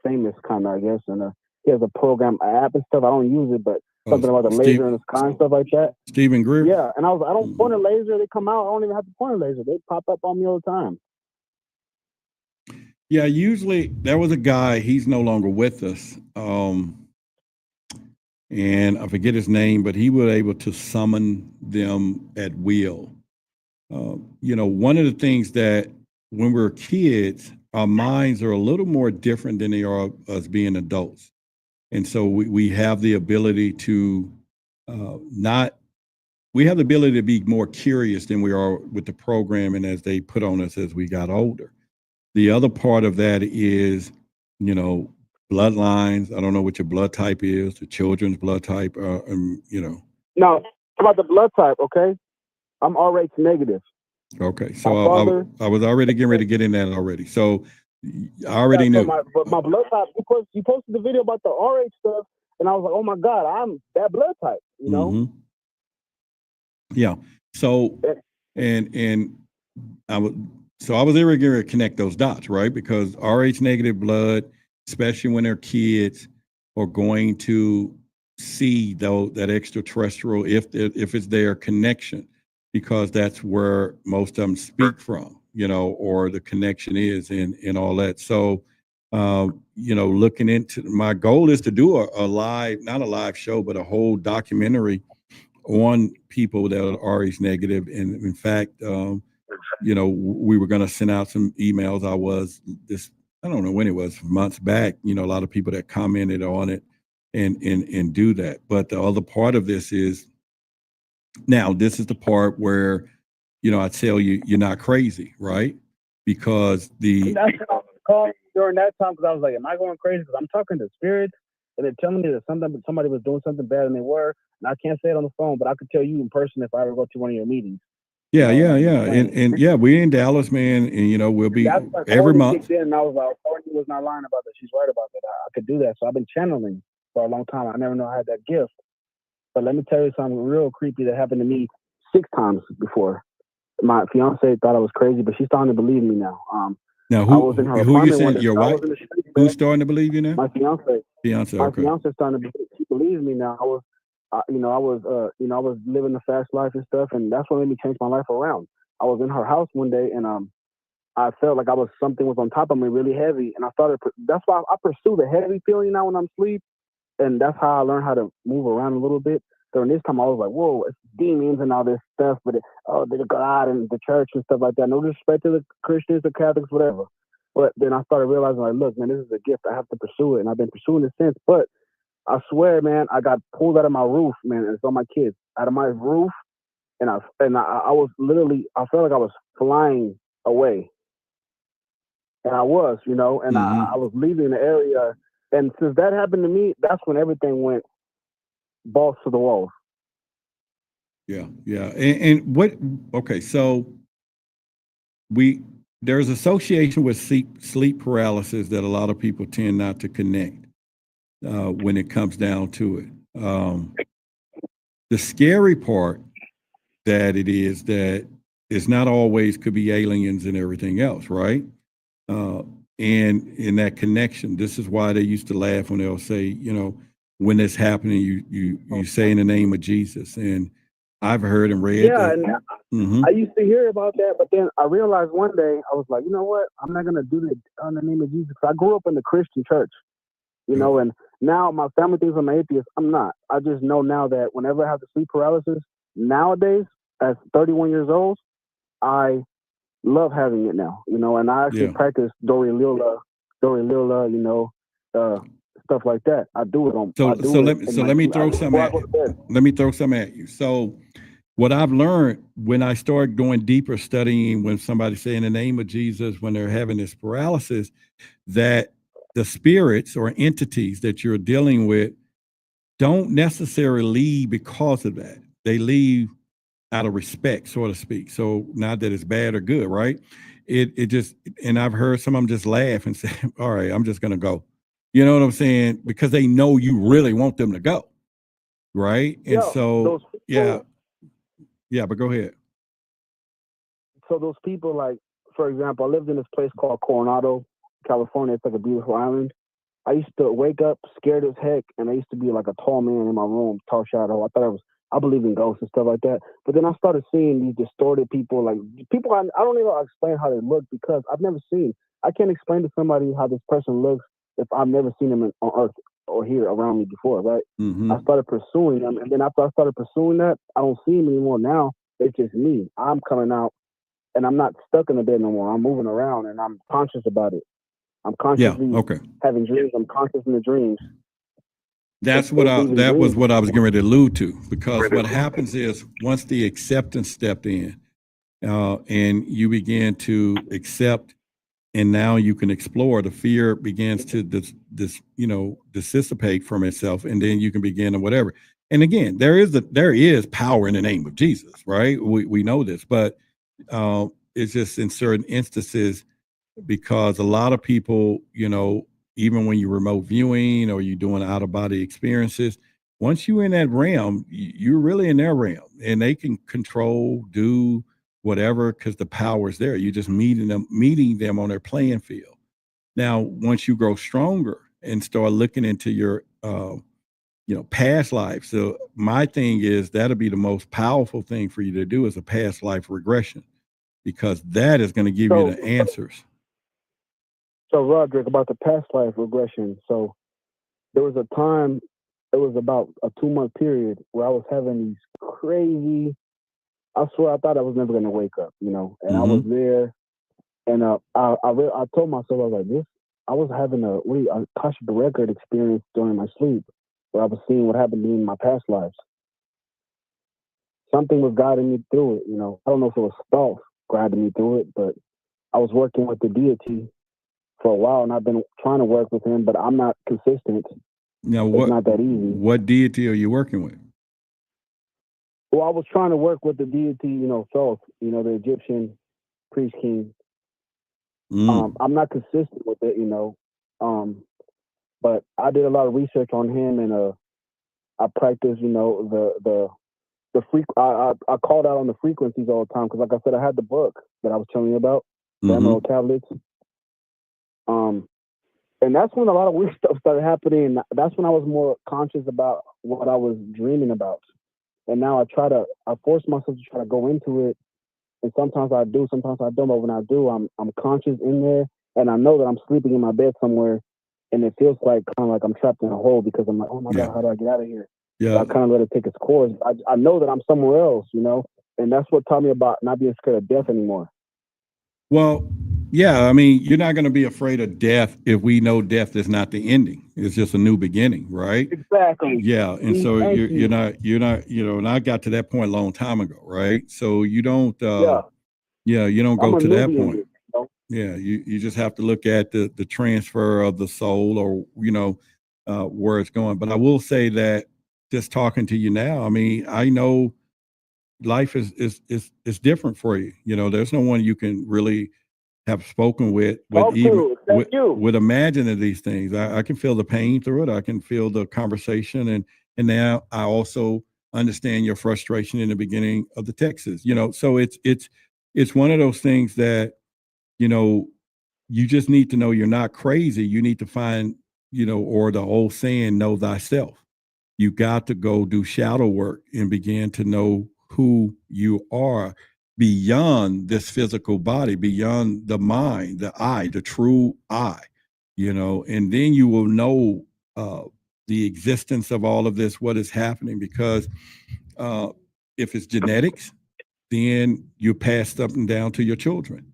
famous kind of, I guess, and he has a program, an app and stuff. I don't use it, but something about the laser in the sky and stuff like that. Stephen Greer? Yeah, and I don't point a laser. They come out. I don't even have to point a laser. They pop up on me all the time. Yeah, usually there was a guy, he's no longer with us. And I forget his name, but he was able to summon them at will. You know, one of the things that when we're kids, our minds are a little more different than they are us being adults. And so we have the ability to we have the ability to be more curious than we are with the programming as they put on us as we got older. The other part of that is, you know, bloodlines. I don't know what your blood type is, the children's blood type, you know. No, about the blood type, okay? I'm Rh negative. Okay, so I was already getting ready to get in that already. So I already knew. But my blood type, you posted the video about the Rh stuff, and I was like, oh my God, I'm that blood type, you know? Mm-hmm. Yeah. So, and I was able to connect those dots, right? Because Rh negative blood, especially when they're kids, are going to see that extraterrestrial if it's their connection, because that's where most of them speak from, you know, or the connection is and all that. So, you know, looking into, my goal is to do a live, not a live show, but a whole documentary on people that are Rh negative. And in fact, you know, we were going to send out some emails. I don't know when it was, months back, you know, a lot of people that commented on it and do that. But the other part of this is, now this is the part where, you know, I tell you, you're not crazy, right? Because That's what I was calling during that time, because I was like, am I going crazy? Because I'm talking to spirits and they're telling me that somebody was doing something bad and they were. And I can't say it on the phone, but I could tell you in person if I ever go to one of your meetings. Yeah. And yeah, we're in Dallas, man. And, you know, we'll be every month. And I was like, Courtney was not lying about that. She's right about that. I could do that. So I've been channeling for a long time. I never know I had that gift. But let me tell you something real creepy that happened to me 6 times before. My fiance thought I was crazy, but she's starting to believe me now. Now, who you saying? Your wife? Who's starting to believe you now? My fiance. Fiance, my okay. fiance starting to believe. She believes me now. I was living the fast life and stuff, and that's what made me change my life around. I was in her house one day, and I felt like something was on top of me, really heavy, and I started. That's why I pursue the heavy feeling now when I'm asleep, and that's how I learned how to move around a little bit. During this time, I was like, whoa, it's demons and all this stuff, but the God and the church and stuff like that. No disrespect to the Christians, the Catholics, whatever. But then I started realizing, like, look, man, this is a gift. I have to pursue it, and I've been pursuing it since. But I swear, man, I got pulled out of my roof, man, and it's on my kids, out of my roof, and I was literally, I felt like I was flying away. And I was, you know, and I was leaving the area. And since that happened to me, that's when everything went balls to the walls. Yeah, yeah. And what, okay, so there's association with sleep paralysis that a lot of people tend not to connect when it comes down to it. The scary part that it is that it's not always could be aliens and everything else, right? And in that connection, this is why they used to laugh when they'll say, you know, when it's happening, you say in the name of Jesus. And I've heard and read that. And I used to hear about that, but then I realized one day, I was like, you know what? I'm not going to do it on the name of Jesus. I grew up in the Christian church, you know, and now my family thinks I'm an atheist. I'm not. I just know now that whenever I have the sleep paralysis, nowadays, at 31 years old, I love having it now, you know, and I actually practice Dori Lila, you know, stuff like that. I do it on. Let me throw some at you. So what I've learned when I started going deeper studying, when somebody say in the name of Jesus, when they're having this paralysis, that the spirits or entities that you're dealing with don't necessarily leave because of that. They leave out of respect, so to speak. So not that it's bad or good, right? It just, and I've heard some of them just laugh and say, all right, I'm just going to go. You know what I'm saying? Because they know you really want them to go. Right. And but go ahead. So those people, like, for example, I lived in this place called Coronado, California. It's like a beautiful island. I used to wake up scared as heck, and I used to be like a tall man in my room, tall shadow. I believe in ghosts and stuff like that. But then I started seeing these distorted people, like people I don't even explain how they look because I've never seen. I can't explain to somebody how this person looks if I've never seen them on Earth or here around me before, right? I started pursuing them, and then after I started pursuing that, I don't see them anymore. Now it's just me. I'm coming out, and I'm not stuck in the bed no more. I'm moving around, and I'm conscious about it. I'm consciously having dreams. I'm conscious in the dreams. That was what I was getting ready to allude to, because what happens is once the acceptance stepped in, and you begin to accept, and now you can explore, the fear begins to dissipate from itself, and then you can begin to whatever. And again, there is power in the name of Jesus, right? We know this, but it's just in certain instances, because a lot of people, you know, even when you're remote viewing or you're doing out of body experiences, once you're in that realm, you're really in their realm, and they can control, do whatever, because the power is there. You're just meeting them on their playing field. Now, once you grow stronger and start looking into your, past life. So my thing is that'll be the most powerful thing for you to do is a past life regression, because that is going to give you the answers. So, Roderick, about the past life regression. So there was a time, it was about a 2-month period where I was having these crazy, I swear I thought I was never going to wake up, you know, and I was there, and I told myself, I was like, this, I was having a Akashic record experience during my sleep where I was seeing what happened to me in my past lives. Something was guiding me through it, you know. I don't know if it was thought guiding me through it, but I was working with the deity for a while, and I've been trying to work with him, but I'm not consistent. Now, it's not that easy. What deity are you working with? Well, I was trying to work with the deity, you know, Thoth, you know, the Egyptian priest king. I'm not consistent with it, you know, but I did a lot of research on him, and I practiced, you know, I called out on the frequencies all the time because, like I said, I had the book that I was telling you about, the Emerald Tablets. And that's when a lot of weird stuff started happening. That's when I was more conscious about what I was dreaming about. And now I force myself to try to go into it. And sometimes I do, sometimes I don't. But when I do, I'm conscious in there, and I know that I'm sleeping in my bed somewhere, and it feels like kind of like I'm trapped in a hole because I'm like, oh my God, how do I get out of here? Yeah. So I kind of let it take its course. I know that I'm somewhere else, you know, and that's what taught me about not being scared of death anymore. Well, yeah, I mean, you're not going to be afraid of death if we know death is not the ending. It's just a new beginning, right? Exactly. Yeah, and so you're not, you know, and I got to that point a long time ago, right? So you don't, you don't go to that point. Yeah, you just have to look at the transfer of the soul, or where it's going. But I will say that just talking to you now, I mean, I know life is different for you. There's no one you can really have spoken with with imagining these things. I can feel the pain through it. I can feel the conversation, and now I also understand your frustration in the beginning of the texts. So it's one of those things that you just need to know you're not crazy. You need to find, or the old saying, know thyself. You got to go do shadow work and begin to know who you are beyond this physical body, beyond the mind, the I, the true I, and then you will know the existence of all of this, what is happening, because if it's genetics, then you pass something down to your children.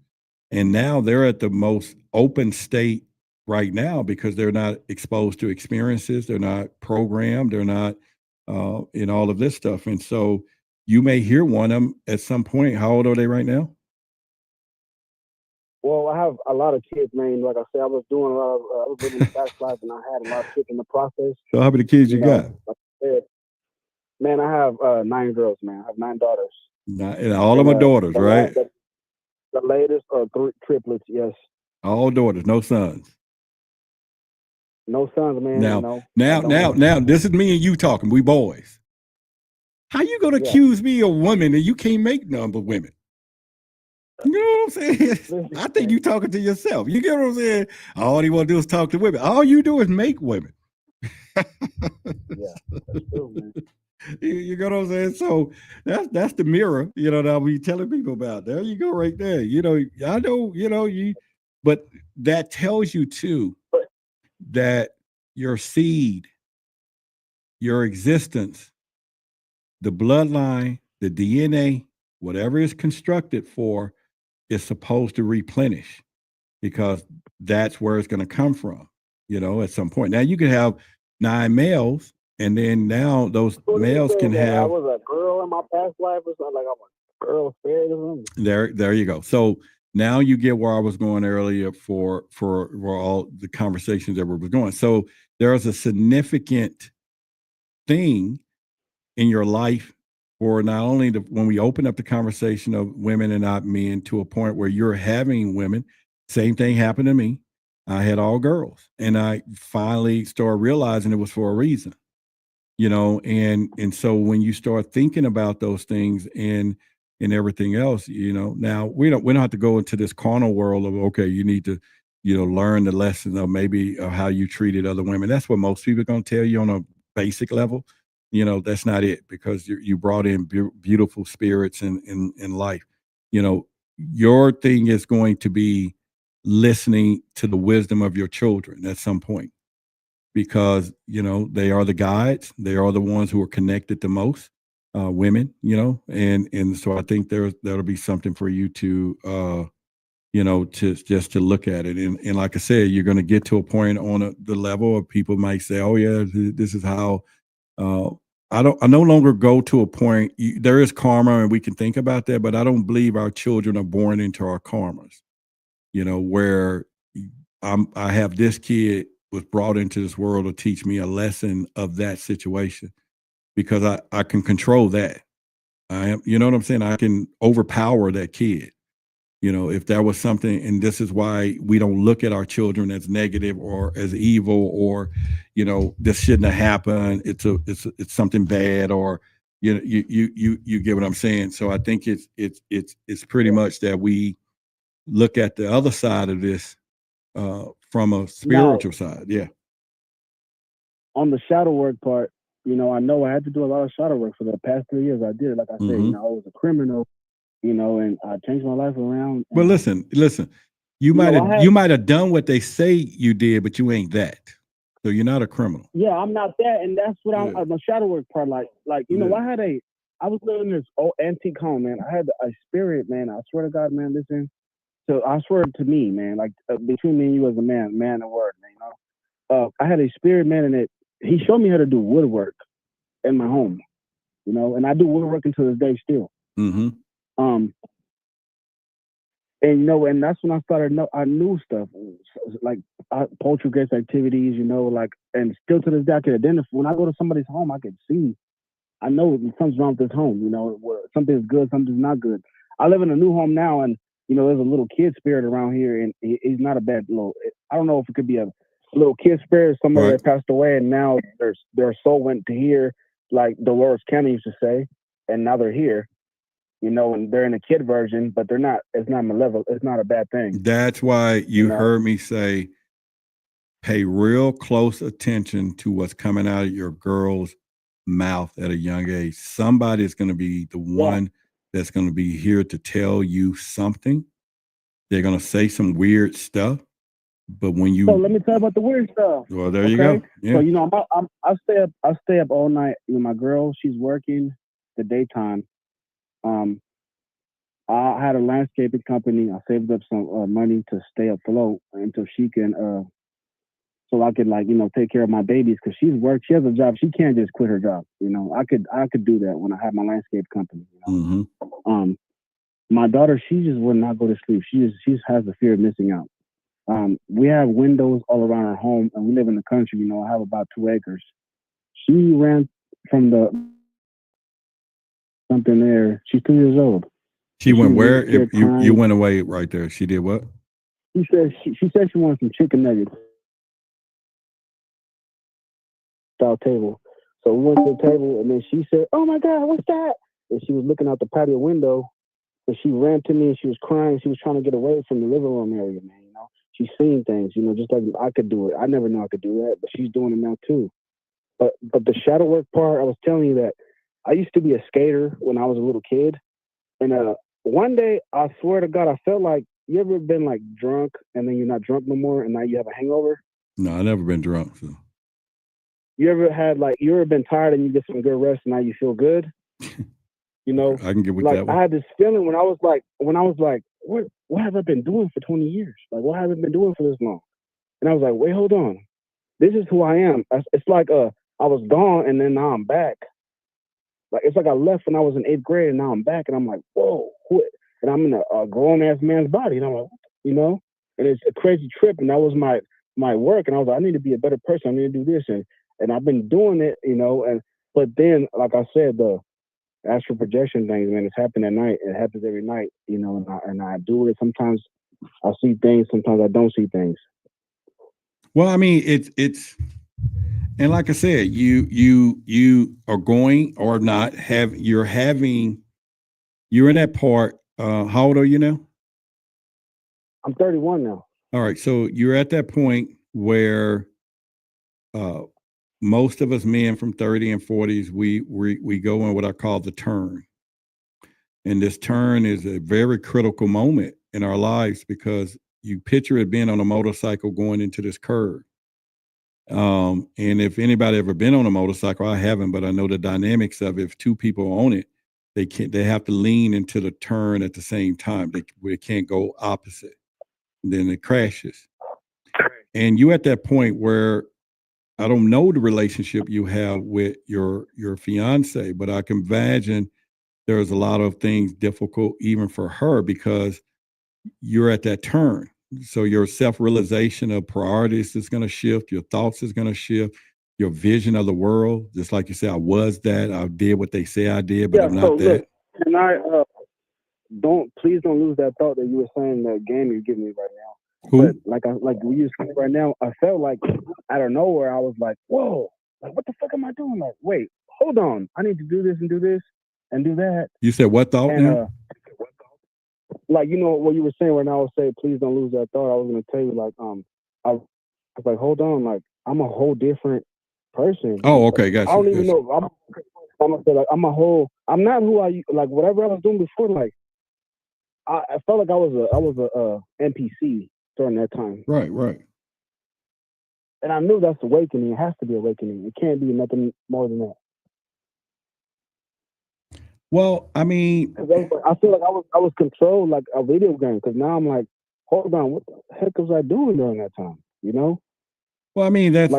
And now they're at the most open state right now because they're not exposed to experiences. They're not programmed. They're not in all of this stuff. And so you may hear one of them at some point. How old are they right now? Well, I have a lot of kids, man. Like I said, I was doing a lot of, I was living in the past life, and I had a lot of kids in the process. So how many kids you got? Like I said, man, I have 9 girls, man. I have 9 daughters. And all of my daughters, right? The latest are 3 triplets, yes. All daughters, no sons. No sons, man. Now, this is me and you talking. We boys. How you gonna accuse me of women and you can't make none but women? You know what I'm saying? I think you talking to yourself. You get what I'm saying? All you want to do is talk to women. All you do is make women. Yeah, that's true, man. You get what I'm saying? So that's the mirror, that I'll be telling people about. There you go, right there. I know, but that tells you too that your seed, your existence, the bloodline, the DNA, whatever is constructed for, is supposed to replenish, because that's where it's going to come from, at some point. Now you can have 9 males, and then now those males can have. I was a girl in my past life, or something, like I'm a girl spirit or something. There you go. So now you get where I was going earlier for all the conversations that we were going. So there's a significant thing in your life for not only when we open up the conversation of women and not men, to a point where you're having women. Same thing happened to me. I had all girls, and I finally started realizing it was for a reason, and so when you start thinking about those things and everything else, now we don't have to go into this carnal world of, okay, you need to, learn the lesson of maybe how you treated other women. That's what most people are going to tell you on a basic level. That's not it, because you brought in beautiful spirits in life. Your thing is going to be listening to the wisdom of your children at some point, because, they are the guides. They are the ones who are connected the most, women, and so I think that'll be something for you to, to look at it. And like I said, you're going to get to a point on the level of people might say, oh yeah, this is how, I no longer go to a point. There is karma, and we can think about that, but I don't believe our children are born into our karmas, where I have this kid was brought into this world to teach me a lesson of that situation, because I can control that. I am, what I'm saying? I can overpower that kid. If there was something, and this is why we don't look at our children as negative or as evil, or, this shouldn't have happened. It's something bad, or, you get what I'm saying? So I think it's pretty much that we look at the other side of this, from a spiritual side. Yeah. On the shadow work part, I know I had to do a lot of shadow work for the past 3 years. I did it. Like I said, I was a criminal, and I changed my life around. Well, listen, you might have done what they say you did, but you ain't that. So you're not a criminal. Yeah, I'm not that. And that's what I'm the shadow work part. Like, I was living in this old antique home, man. I had a spirit, man. I swear to God, man, listen. So I swear to me, man, like between me and you as a man and word, man, I had a spirit, man, and he showed me how to do woodwork in my home, and I do woodwork until this day still. Mm-hmm. And, you know, and that's when I started, I knew stuff, like poltergeist activities, you know, like, and still to this day, I can identify. When I go to somebody's home, I can see, I know something's wrong with this home, you know, something's good, something's not good. I live in a new home now, and, you know, there's a little kid spirit around here, and he's not a bad little, I don't know if it could be a little kid spirit, somebody that passed away, and now their soul went to here, like Dolores County used to say, and now they're here. You know, and they're in a kid version, but they're not, it's not malevolent. It's not a bad thing. That's why you heard me say, pay real close attention to what's coming out of your girl's mouth at a young age. Somebody is going to be the one that's going to be here to tell you something. They're going to say some weird stuff. But when you... So let me tell you about the weird stuff. Well, there you go. Yeah. So, you know, I stay up all night. You know, my girl, she's working the daytime. I had a landscaping company. I saved up some money to stay afloat until she can, so I could, like, you know, take care of my babies, because she's worked. She has a job. She can't just quit her job. You know, I could do that when I had my landscape company. You know? Mm-hmm. My daughter, she just would not go to sleep. She has the fear of missing out. We have windows all around our home, and we live in the country. You know, I have about 2 acres. She ran from something there. She's 2 years old. She went where? If you went away right there. She did what? She said she wanted some chicken nuggets. Style table. So we went to the table, and then she said, "Oh my God, what's that?" And she was looking out the patio window, and she ran to me, and she was crying. She was trying to get away from the living room area, man. You know, she's seeing things, you know, just like I could do it. I never knew I could do that, but she's doing it now too. But the shadow work part, I was telling you that I used to be a skater when I was a little kid, and one day, I swear to God, I felt like, you ever been like drunk and then you're not drunk no more and now you have a hangover? No, I never been drunk. So. You ever been tired and you get some good rest and now you feel good? You know, I can get with like, that one. I had this feeling when I was like, what have I been doing for 20 years? Like, what have I been doing for this long? And I was like, wait, hold on. This is who I am. It's like I was gone and then now I'm back. Like, it's like I left when I was in 8th grade and now I'm back and I'm like, whoa, quit. And I'm in a grown-ass man's body. And I'm like, you know, and it's a crazy trip. And that was my work. And I was like, I need to be a better person. I need to do this. And I've been doing it, you know. But then, like I said, the astral projection things, man, it's happened at night. It happens every night, you know, and I do it. Sometimes I see things. Sometimes I don't see things. Well, I mean, it's and like I said, you are going or not you're in that part. How old are you now? I'm 31 now. All right. So you're at that point where most of us men from 30 and 40s, we go in what I call the turn. And this turn is a very critical moment in our lives, because you picture it being on a motorcycle going into this curve. And if anybody ever been on a motorcycle, I haven't, but I know the dynamics of it. If two people own it, they have to lean into the turn at the same time. They can't go opposite. And then it crashes. And you at that point where, I don't know the relationship you have with your fiance, but I can imagine there's a lot of things difficult even for her, because you're at that turn. So your self-realization of priorities is going to shift. Your thoughts is going to shift. Your vision of the world, just like you said, I was that. I did what they say I did, but I'm not that. And please don't lose that thought that you were saying, the game you're giving me right now. Who? But like we used to right now, I felt like out of nowhere, I was like, whoa, like, what the fuck am I doing? Like, wait, hold on. I need to do this and do this and do that. You said what thought now? Like, you know, what you were saying right now, I was saying, please don't lose that thought. I was going to tell you, like, I was like, hold on, like, I'm a whole different person. Oh, okay, gotcha. I don't even know. I'm gonna say, like, I'm not who like, whatever I was doing before, like, I felt like I was a NPC during that time. Right. And I knew that's awakening. It has to be awakening. It can't be nothing more than that. Well, I mean, I feel like I was controlled like a video game, because now I'm like, hold on, what the heck was I doing during that time? You know? Well, I mean, that's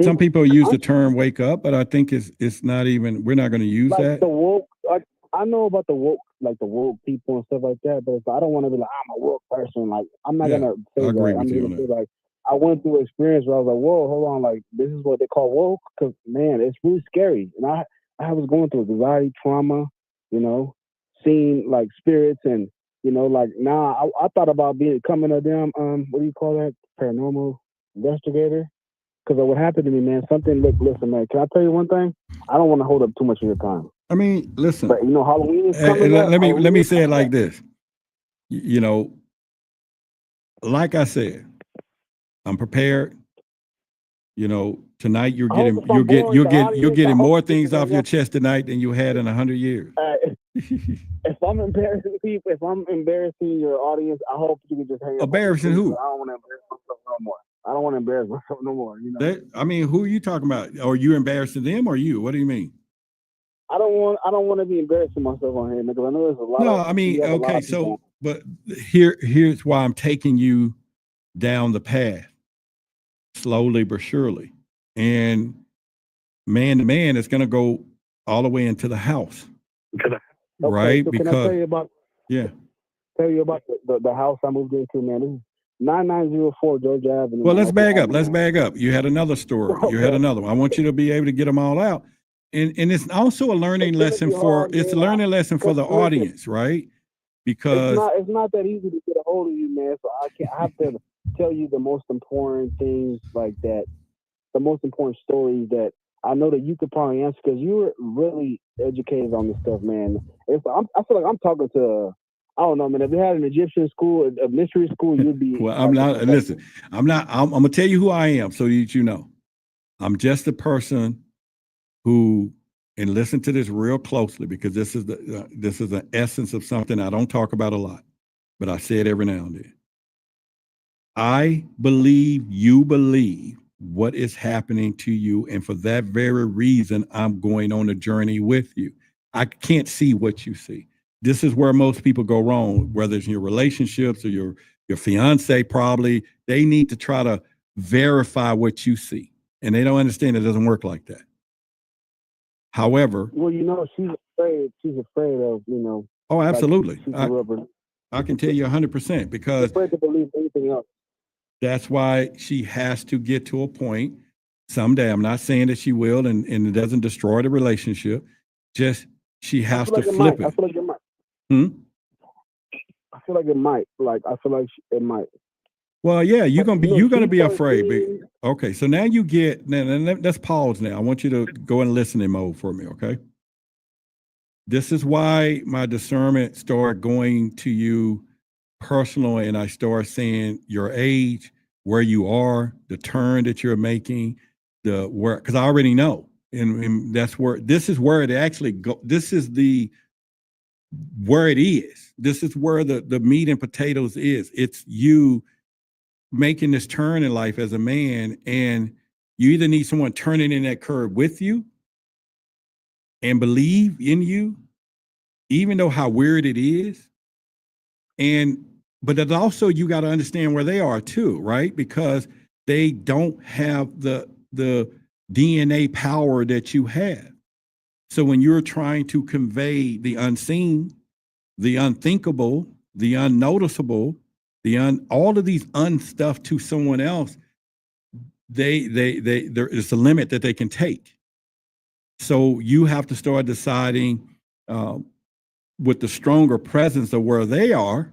some people use the term "wake up," but I think it's not even. We're not going to use like that. The woke. Like, I know about the woke like the woke people and stuff like that. But I don't want to be like, I'm a woke person. Like, I'm not gonna say I agree that. with I'm you gonna on say that. like, I went through an experience where I was like, whoa, hold on, like this is what they call woke. Because man, it's really scary. And I was going through anxiety, trauma, you know, seeing like spirits and like now I thought about becoming a damn what do you call that, paranormal investigator. Because of what happened to me, man, listen, man, can I tell you one thing? I don't want to hold up too much of your time. I mean, listen. But Halloween is coming up. Let me say it like this. Like I said, I'm prepared. Tonight you're getting more things off your chest tonight than you had in 100 years. If I'm embarrassing people, if I'm embarrassing your audience, I hope you can just hang up. Embarrassing who? I don't want to embarrass myself no more. I don't want to embarrass myself no more. Who are you talking about? Are you embarrassing them or you? What do you mean? I don't want to be embarrassing myself on here because I know there's a lot. No, I mean, okay, so but here's why I'm taking you down the path slowly but surely, and man to man, it's going to go all the way into the house, right? So because can I tell you about? Yeah. Tell you about the house I moved into, man. This is 9904 Georgia Avenue. Well, let's bag up. You had another story. Okay. You had another one. I want you to be able to get them all out. And it's also a learning lesson for the audience, right? Because it's not that easy to get a hold of you, man. So I have to tell you the most important things like that, the most important stories that I know that you could probably answer because you're really educated on this stuff, man. I feel like I'm talking to, I don't know, man. If you had an Egyptian school, a mystery school, you'd be. Well, I'm not. Listen, I'm not. I'm gonna tell you who I am, so that you know. I'm just a person who, and listen to this real closely because this is the essence of something I don't talk about a lot, but I say it every now and then. I believe you believe what is happening to you, and for that very reason, I'm going on a journey with you. I can't see what you see. This is where most people go wrong, whether it's in your relationships or your fiance, probably. They need to try to verify what you see, and they don't understand it doesn't work like that. However, well, she's afraid. She's afraid of, Oh, absolutely. Like I can tell you 100% because she's afraid to believe anything else. That's why she has to get to a point someday. I'm not saying that she will, and it doesn't destroy the relationship. Just she has to flip it. I feel like it might. I feel like it might. It might. Well, yeah, you're gonna be afraid. Okay, so now let's pause now. I want you to go in listening mode for me, okay? This is why my discernment started going to you personally, and I start saying your age, where you are, the turn that you're making, because I already know, and that's where this is where it actually go. This is where it is. This is where the meat and potatoes is. It's you making this turn in life as a man, and you either need someone turning in that curve with you and believe in you, even though how weird it is. But also you got to understand where they are too, right? Because they don't have the DNA power that you have. So when you're trying to convey the unseen, the unthinkable, the unnoticeable, all of these unstuff to someone else, there is a limit that they can take. So you have to start deciding with the stronger presence of where they are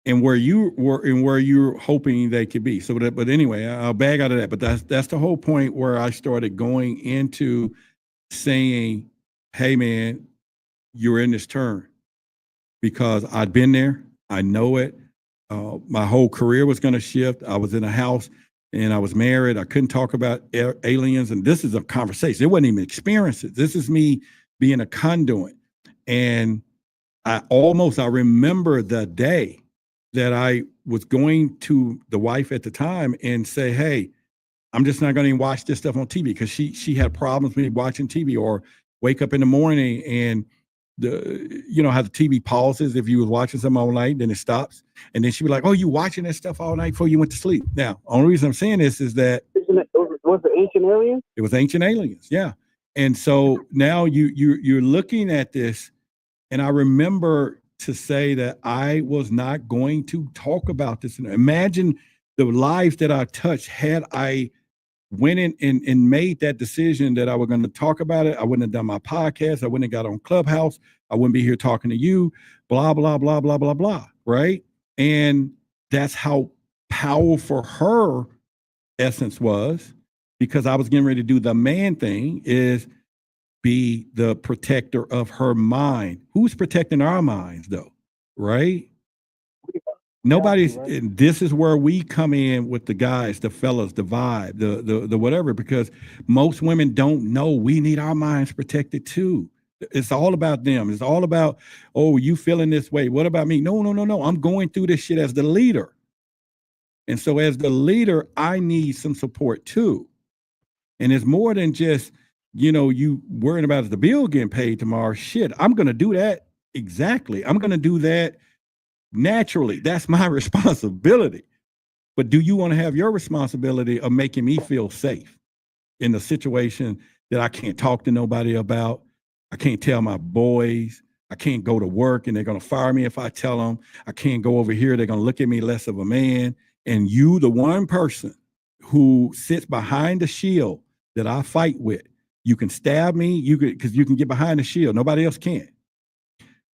and where you're hoping they could be. But anyway, I'll bag out of that. But that's the whole point where I started going into saying, hey man, you're in this turn, because I'd been there. I know it. My whole career was going to shift. I was in a house and I was married. I couldn't talk about aliens. And this is a conversation. It wasn't even experiences. This is me being a conduit. And I remember the day that I was going to the wife at the time and say, hey, I'm just not going to watch this stuff on TV, because she had problems with me watching TV, or wake up in the morning and how the TV pauses if you was watching something all night, then it stops. And then she'd be like, oh, you watching that stuff all night before you went to sleep. Now, only reason I'm saying this is that was it Ancient Aliens? It was Ancient Aliens, yeah. And so now you're looking at this And I remember to say that I was not going to talk about this. And imagine the lives that I touched had I went in and made that decision that I was going to talk about it. I wouldn't have done my podcast. I wouldn't have got on Clubhouse. I wouldn't be here talking to you, blah, blah, blah, blah, blah, blah. Right. And that's how powerful her essence was, because I was getting ready to do the man thing, is be the protector of her mind. Who's protecting our minds though? Right. Nobody's, and this is where we come in with the guys, the fellas, the vibe, the whatever, because most women don't know we need our minds protected too. It's all about them. It's all about, oh, you feeling this way. What about me? No. I'm going through this shit as the leader. And so as the leader, I need some support too. And it's more than just, you worrying about the bill getting paid tomorrow. Shit, I'm going to do that. Exactly. I'm going to do that naturally. That's my responsibility. But do you want to have your responsibility of making me feel safe in a situation that I can't talk to nobody about? I can't tell my boys. I can't go to work and they're going to fire me if I tell them. I can't go over here. They're going to look at me less of a man. And you, the one person who sits behind the shield that I fight with, you can stab me, because you can get behind the shield. Nobody else can.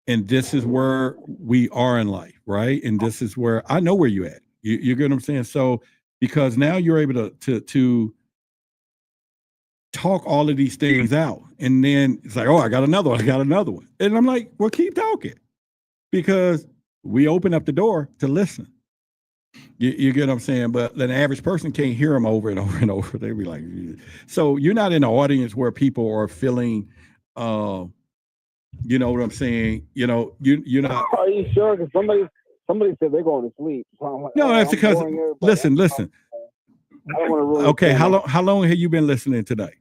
And this is where we are in life, right? And this is where I know where you at. You get what I'm saying? So because now you're able to talk all of these things out, and then it's like, oh, I got another one. And I'm like, well, keep talking, because we open up the door to listen. You get what I'm saying? But an average person can't hear them over and over and over. They'd be like, so you're not in an audience where people are feeling, you know what I'm saying? You're not. Are you sure? Because somebody said they're going to sleep. So I'm like, no, that's because listen. I don't want to ruin. Okay, how long have you been listening today?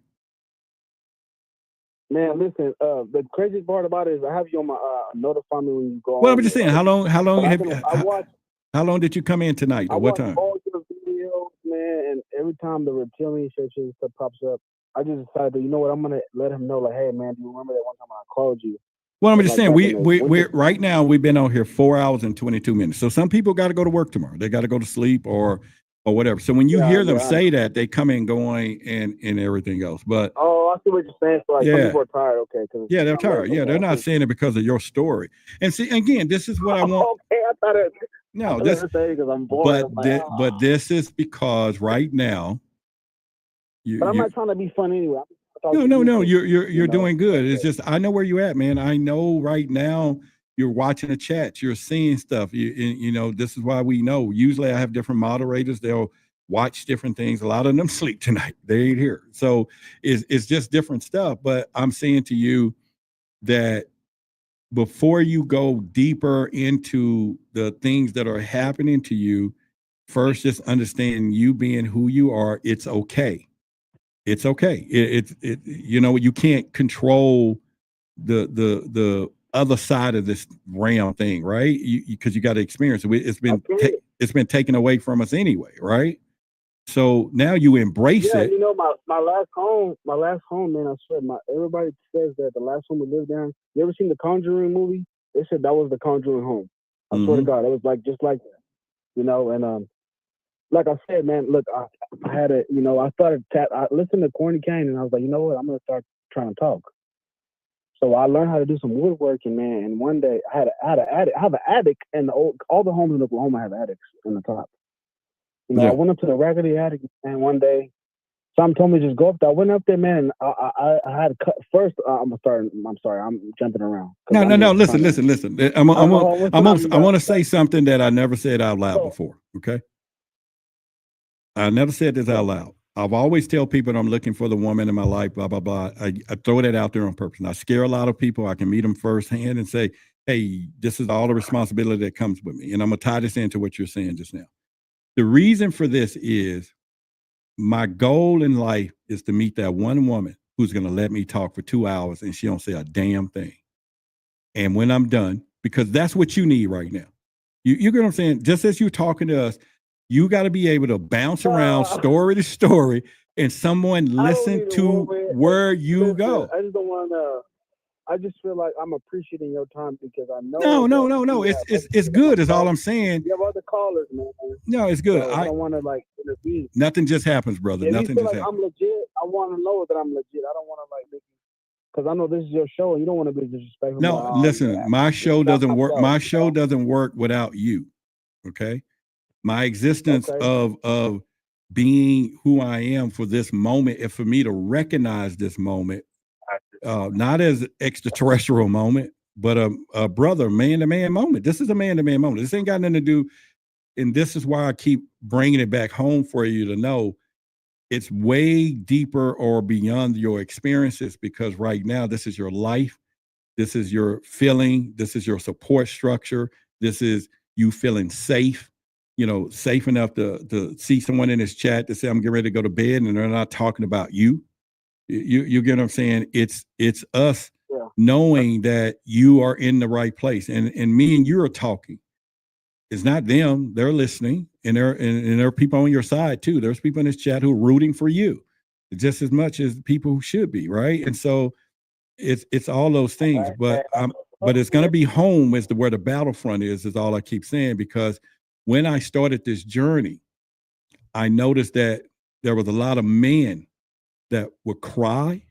Man, listen. The crazy part about it is I have you on my notify me when you go. Well, I'm just saying, how long have you? I watch. How long did you come in tonight? Or what time? All your videos, man, and every time the Reptilian Shapeshifters stuff pops up, I just decided that, you know what, I'm gonna let him know, like, hey, man, do you remember that one time I called you? Well, I'm just saying, we're right now, we've been on here 4 hours and 22 minutes. So some people got to go to work tomorrow. They got to go to sleep or whatever. So when you hear them say that, they come in going and everything else. But I see what you're saying. So like, some people are tired. Okay. Yeah, they're tired. Yeah, they're not saying it because of your story. And see, again, this is what I want. Okay, I thought it. No, this because I'm bored. But this is because right now. But I'm not trying to be fun anyway. No. You're doing good. It's just I know where you're at, man. I know right now you're watching the chats. You're seeing stuff. You know, this is why we know. Usually I have different moderators. They'll watch different things. A lot of them sleep tonight. They ain't here. So it's just different stuff. But I'm saying to you that before you go deeper into the things that are happening to you, first just understand you being who you are. It's okay. It's okay. You know, you can't control the other side of this realm thing, right? Because you got to experience it. It's been taken away from us anyway, right? So now you embrace it. You know, my last home, man, I swear, everybody says that the last home we lived in. You ever seen the Conjuring movie? They said that was the Conjuring home. I swear to God, it was like just like that, you know. And like I said, man, look, I had a, you know, I listened to Corny Kane, and I was like, you know what, I'm gonna start trying to talk. So I learned how to do some woodworking, man. And one day I have an attic, and all the homes in Oklahoma have attics in the top. You know, I went up to the raggedy attic, and one day, Sam told me to just go up there. I went up there, man, and I had to cut first. I'm sorry, I'm jumping around. No. Listen. I want to say something that I never said out loud before. Okay, I never said this out loud. I've always tell people that I'm looking for the woman in my life, blah, blah, blah. I throw that out there on purpose. And I scare a lot of people. I can meet them firsthand and say, hey, this is all the responsibility that comes with me. And I'm going to tie this into what you're saying just now. The reason for this is my goal in life is to meet that one woman who's going to let me talk for 2 hours and she don't say a damn thing. And when I'm done, because that's what you need right now. You get what I'm saying? Just as you're talking to us, you got to be able to bounce around story to story and someone listen to where you go. I just don't want to. I just feel like I'm appreciating your time because I know. No. It's good. Is all I'm saying. You have other callers, man. No, it's good. So I don't want to like intervene. Nothing just happens, brother. If Nothing you feel just like happens. I'm legit, I want to know that I'm legit. I don't want to like make because I know this is your show and you don't want to be disrespectful. No, listen, my show doesn't work. My show doesn't work without you. Okay. My existence of being who I am for this moment, and for me to recognize this moment, not as an extraterrestrial moment, but a brother, man-to-man moment. This is a man-to-man moment. This ain't got nothing to do, and this is why I keep bringing it back home for you to know it's way deeper or beyond your experiences, because right now, this is your life. This is your feeling. This is your support structure. This is you feeling safe. Safe enough to see someone in this chat to say, I'm getting ready to go to bed, and they're not talking about you. You get what I'm saying? It's us knowing that you are in the right place. And me and you are talking. It's not them. They're listening, and there are people on your side too. There's people in this chat who are rooting for you just as much as people who should be, right? And so it's all those things. But it's going to be home as to where the battlefront is all I keep saying, because when I started this journey, I noticed that there was a lot of men that would cry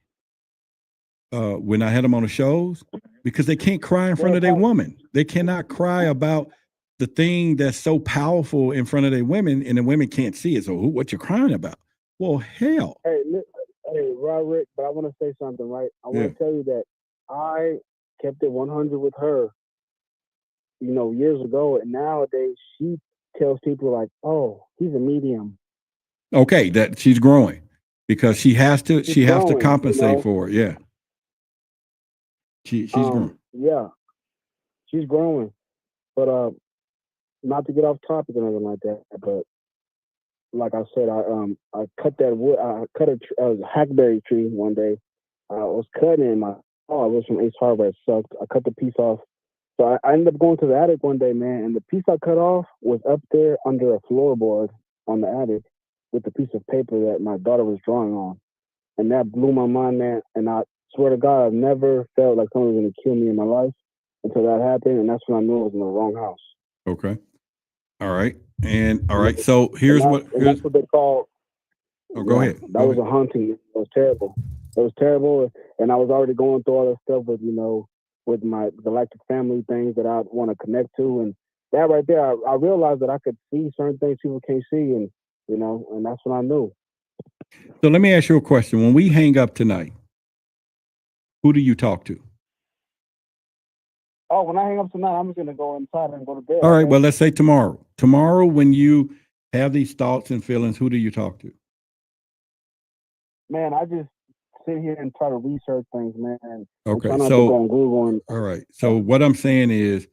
when I had them on the shows, because they can't cry in front of their woman. They cannot cry about the thing that's so powerful in front of their women, and the women can't see it. So what you crying about? Well, hell. Hey, Roderick, but I want to say something, right? I want to tell you that I kept it 100 with her, years ago, and nowadays she tells people like, "Oh, he's a medium." Okay, that she's growing because she has to. She has to compensate for it. Yeah, she's growing. Yeah, she's growing, but not to get off topic or anything like that. But like I said, I cut that wood. I cut a hackberry tree one day. I was cutting it. It was from Ace Hardware. It sucked. I cut the piece off. So I ended up going to the attic one day, man, and the piece I cut off was up there under a floorboard on the attic with the piece of paper that my daughter was drawing on. And that blew my mind, man. And I swear to God, I've never felt like someone was going to kill me in my life until that happened. And that's when I knew I was in the wrong house. Okay. All right. So here's that's what they call. Oh, go ahead. That was a haunting. It was terrible. It was terrible. And I was already going through all that stuff with my galactic family things that I want to connect to. And that right there, I realized that I could see certain things people can't see. And, and that's when I knew. So let me ask you a question. When we hang up tonight, who do you talk to? Oh, when I hang up tonight, I'm just going to go inside and go to bed. All right. Well, let's say tomorrow. Tomorrow, when you have these thoughts and feelings, who do you talk to? Man, I just sit here and try to research things, man. Okay. Try not to go on Google all right. So what I'm saying is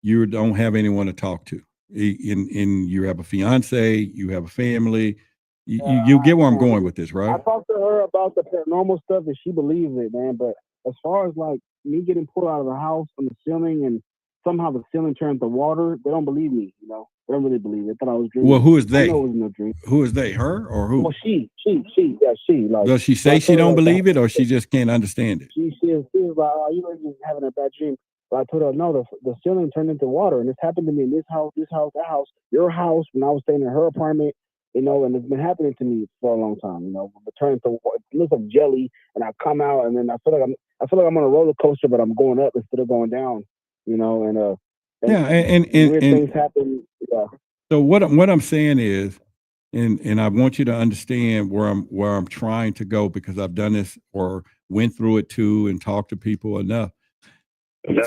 you don't have anyone to talk to. You have a fiance, you have a family. You get where I'm going with this, right? I talked to her about the paranormal stuff and she believes it, man. But as far as like me getting pulled out of the house on the ceiling and somehow the ceiling turned to water, they don't believe me, They don't really believe it. They thought I was dreaming. Well, who is they? I know it was no dream. Who is they? Her or who? Well, she. Yeah, she. Like, does she say she don't believe it, or she just can't understand it? She is like, oh, you know, just having a bad dream. But I told her, no, the ceiling turned into water, and this happened to me in this house, that house, your house, when I was staying in her apartment, and it's been happening to me for a long time, It turned into it looks like jelly, and I come out, and then I feel like I'm on a roller coaster, but I'm going up instead of going down, and weird things happen. Yeah. So what I'm saying is, and I want you to understand where I'm trying to go, because I've done this or went through it too and talked to people enough.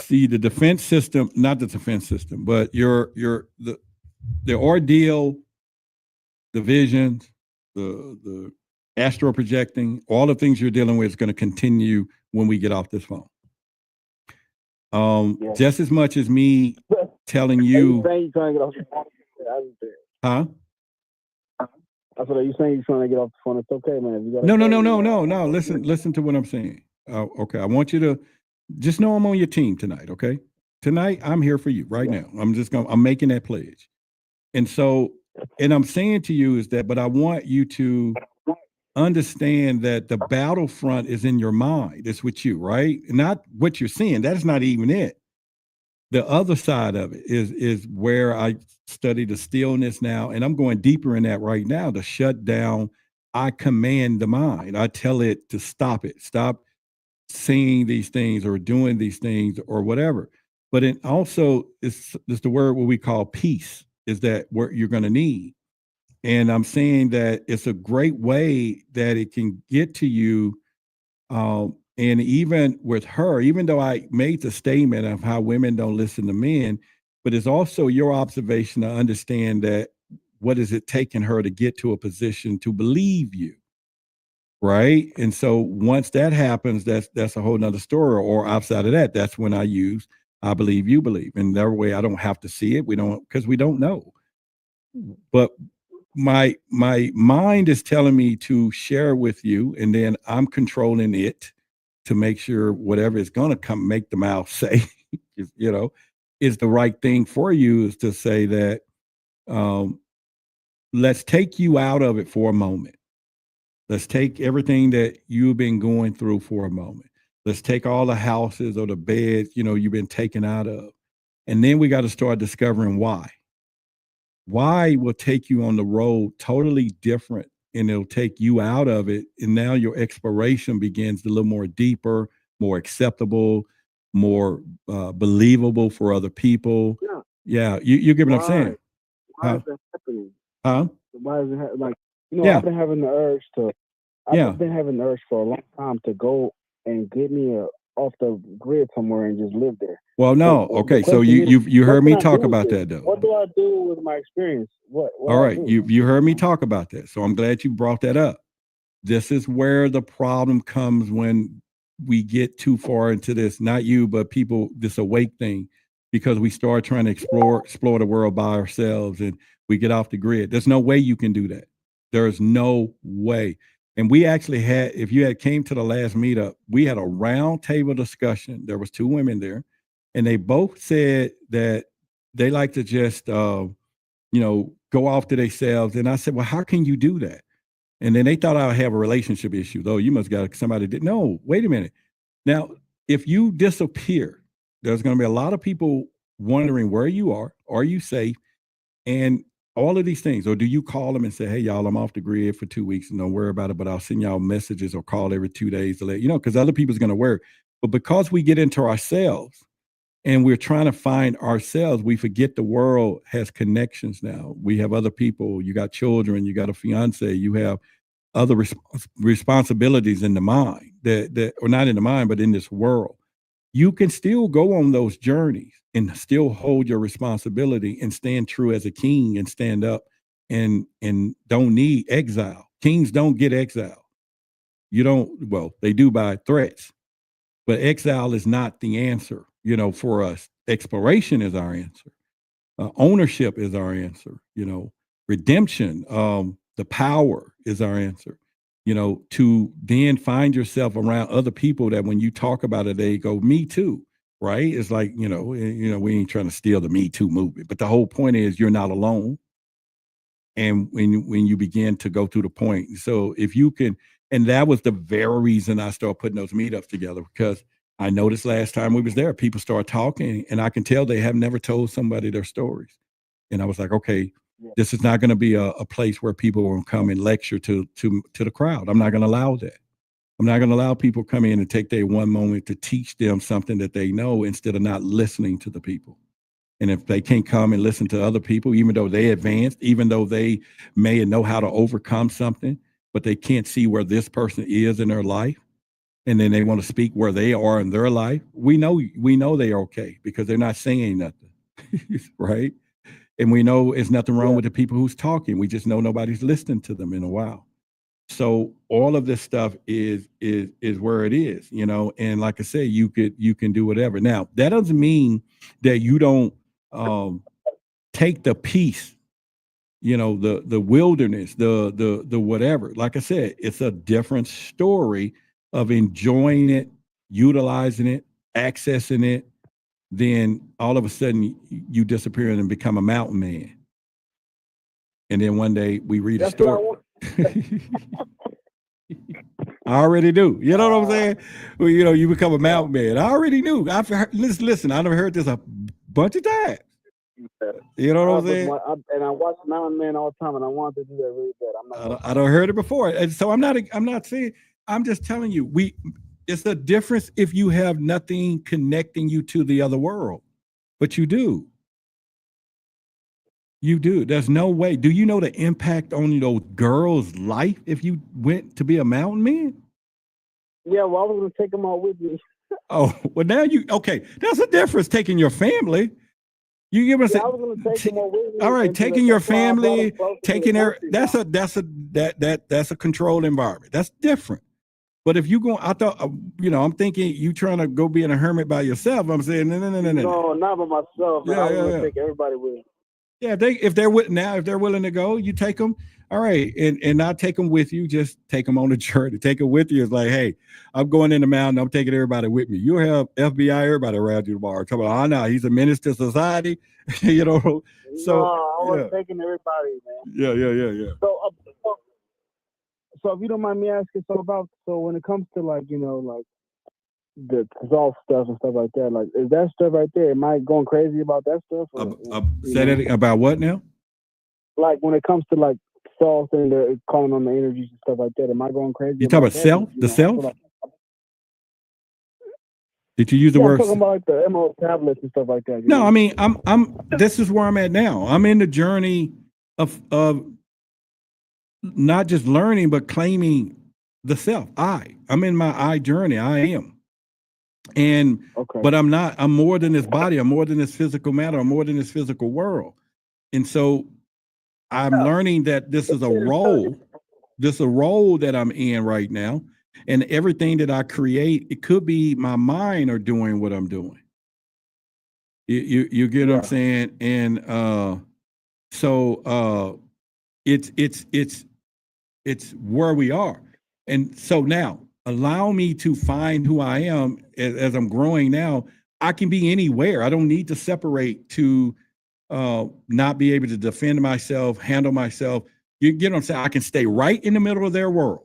See, the defense system, not the defense system, but the ordeal, the visions, the astral projecting, all the things you're dealing with is going to continue when we get off this phone. Just as much as me telling you. Huh? That's what you saying. You're trying to get off the phone. It's okay, man. No. Listen to what I'm saying. Okay, I want you to just know I'm on your team tonight. Okay, tonight I'm here for you right now. I'm making that pledge. And so, and I'm saying to you is that, but I want you to understand that the battlefront is in your mind. It's with you, right? Not what you're seeing. That's not even it. The other side of it is where I study the stillness now, and I'm going deeper in that right now. To shut down, I command the mind. I tell it to stop it. Stop seeing these things or doing these things or whatever. But it also is the word what we call peace, is that what you're going to need. And I'm saying that it's a great way that it can get to you. And even with her, even though I made the statement of how women don't listen to men, but it's also your observation to understand that what is it taking her to get to a position to believe you, right? And so once that happens, that's a whole nother story. Or outside of that, that's when I use I believe you believe. And that way I don't have to see it. We don't, because we don't know. But my mind is telling me to share with you, and then I'm controlling it to make sure whatever is going to come, make the mouth say, you know, is the right thing for you, is to say that, let's take you out of it for a moment. Let's take everything that you've been going through for a moment. Let's take all the houses or the beds, you know, you've been taken out of. And then we got to start discovering why. Why will take you on the road totally different, and it'll take you out of it. And now your exploration begins a little more deeper, more acceptable, more believable for other people. Yeah, you get what I'm saying? Why is that happening? Huh? Why is it like, you know, I've been having the urge to, I've been having the urge for a long time to go and get me off the grid somewhere and just live there. Well, no. Okay. So you heard me talk about that though. What do I do with my experience? What all right. You heard me talk about that. So I'm glad you brought that up. This is where the problem comes when we get too far into this, not you, but people, this awake thing, because we start trying to explore the world by ourselves and we get off the grid. There's no way you can do that. There is no way. And we actually had, if you had came to the last meetup, we had a round table discussion. There was 2 women there, and they both said that they like to just, you know, go off to themselves. And I said, well, how can you do that? And then they thought I would have a relationship issue. Though you must got somebody did. No, wait a minute. Now, if you disappear, there's going to be a lot of people wondering where you are you safe? And all of these things. Or do you call them and say, hey, y'all, I'm off the grid for 2 weeks and don't worry about it, but I'll send y'all messages or call every 2 days to let you know, because other people's going to worry. But because we get into ourselves and we're trying to find ourselves, we forget the world has connections now. We have other people. You got children, you got a fiance, you have other responsibilities in the mind that or not in the mind, but in this world. You can still go on those journeys and still hold your responsibility and stand true as a king and stand up and don't need exile. Kings don't get exile. You don't, well, they do by threats, but exile is not the answer, you know, for us. Exploration is our answer. Ownership is our answer, you know, redemption, the power is our answer, you know, to then find yourself around other people that when you talk about it, they go, me too. Right? It's like, you know, we ain't trying to steal the Me Too movement, but the whole point is you're not alone. And when you begin to go through the point, so if you can, and that was the very reason I started putting those meetups together, because I noticed last time we was there, people started talking and I can tell they have never told somebody their stories. And I was like, okay, this is not going to be a place where people will come and lecture to the crowd. I'm not going to allow that. I'm not going to allow people come in and take their one moment to teach them something that they know instead of not listening to the people. And if they can't come and listen to other people, even though they advanced, even though they may know how to overcome something, but they can't see where this person is in their life, and then they want to speak where they are in their life, we know they're okay because they're not saying nothing, right? And we know there's nothing wrong with the people who's talking. We just know nobody's listening to them in a while. So all of this stuff is where it is, you know, and like I say, you can do whatever. Now, that doesn't mean that you don't take the peace, you know, the wilderness, the whatever. Like I said, it's a different story of enjoying it, utilizing it, accessing it. Then all of a sudden you disappear and become a mountain man. And then one day we read a story. I already knew. You know what I'm saying? Well, you know, you become a mountain man. I already knew. I've heard, listen, I've heard this a bunch of times. You know what I'm saying? And I watch Mountain Man all the time, and I want to do that really bad. I don't heard it before, and so I'm not saying. I'm just telling you, it's a difference if you have nothing connecting you to the other world, but you do. You do. There's no way. Do you know the impact on those girls' life if you went to be a mountain man? Yeah, well, I was going to take them all with me. Oh, well, now okay. That's a difference taking your family. You give us I was going to take them all with me. All right, taking your family, taking that's a controlled environment. That's different. But if you go, I thought, I'm thinking you trying to go being a hermit by yourself. I'm saying no. No, not by myself. Yeah, I was going to take everybody with me. Yeah, if they're willing to go, you take them. All right, and not take them with you. Just take them on the journey. Take them with you. It's like, hey, I'm going in the mountain. I'm taking everybody with me. You'll have FBI, everybody around you tomorrow. Come on, I know he's a menace to society. So no, I was taking everybody, man. Yeah. So if you don't mind me asking, so when it comes to like the dissolve stuff and stuff like that, like is that stuff right there? Am I going crazy about that stuff? Say that about what now? Like when it comes to like self and they're calling on the energies and stuff like that, am I going crazy? You talking about self? The self? Did you use the word? I'm talking about like the emerald tablets and stuff like that. No, I mean I'm. This is where I'm at now. I'm in the journey of not just learning but claiming the self. I'm in my I journey. I am. And but I'm not. I'm more than this body. I'm more than this physical matter. I'm more than this physical world. And so I'm learning that this is a role. This is a role that I'm in right now. And everything that I create, it could be my mind or doing what I'm doing. You get what I'm saying? And so it's where we are. And so now allow me to find who I am as I'm growing now. I can be anywhere. I don't need to separate to not be able to defend myself, handle myself. You get what I'm saying? I can stay right in the middle of their world.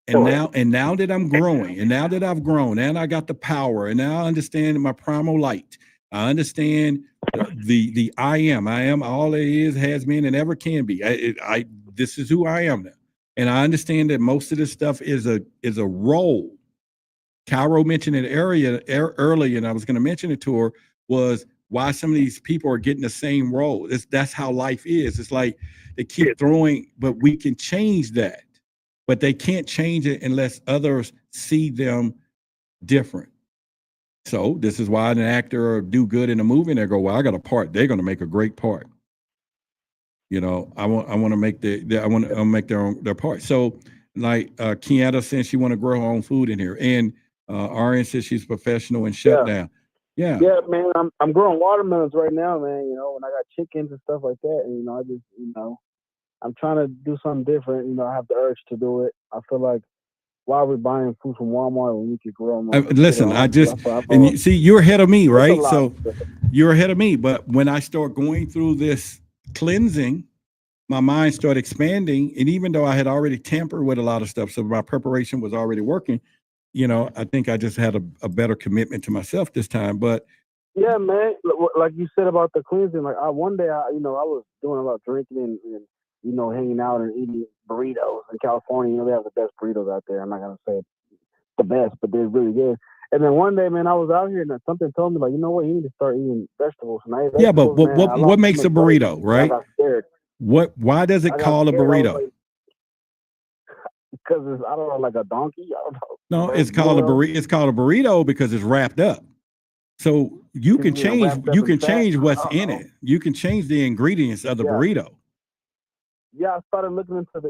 And now that I'm growing, and now that I've grown, and I got the power, and now I understand my primal light. I understand the I am. I am all it is, has been, and ever can be. This is who I am now. And I understand that most of this stuff is a role. Cairo mentioned it earlier, and I was going to mention it to her, was why some of these people are getting the same role. That's how life is. It's like they keep throwing, but we can change that. But they can't change it unless others see them different. So this is why an actor do good in a movie and they go, well, I got a part. They're going to make a great part. I want to make make their part. So like Kiana says she want to grow her own food in here. And RN says she's professional and shut down. Yeah, man. I'm growing watermelons right now, man. And I got chickens and stuff like that. And I just I'm trying to do something different. I have the urge to do it. I feel like why are we buying food from Walmart when we could grow them? Listen, you see, you're ahead of me, right? So you're ahead of me. But when I start going through this cleansing, my mind started expanding. And even though I had already tampered with a lot of stuff, so my preparation was already working, I think I just had a better commitment to myself this time. But yeah, man, like you said about the cleansing, like one day I was doing a lot of drinking and hanging out and eating burritos in California. They have the best burritos out there. I'm not gonna say the best, but they're really good. And then one day, man, I was out here and something told me, like, you know what, you need to start eating vegetables. And I ate vegetables, but what makes a burrito, right? I got scared. Why does it call a burrito? Because I don't know, like a donkey. I don't know. No, it's called a burrito. It's called a burrito because it's wrapped up. So you can change. You can change what's in it. You can change the ingredients of the burrito. Yeah, I started looking into the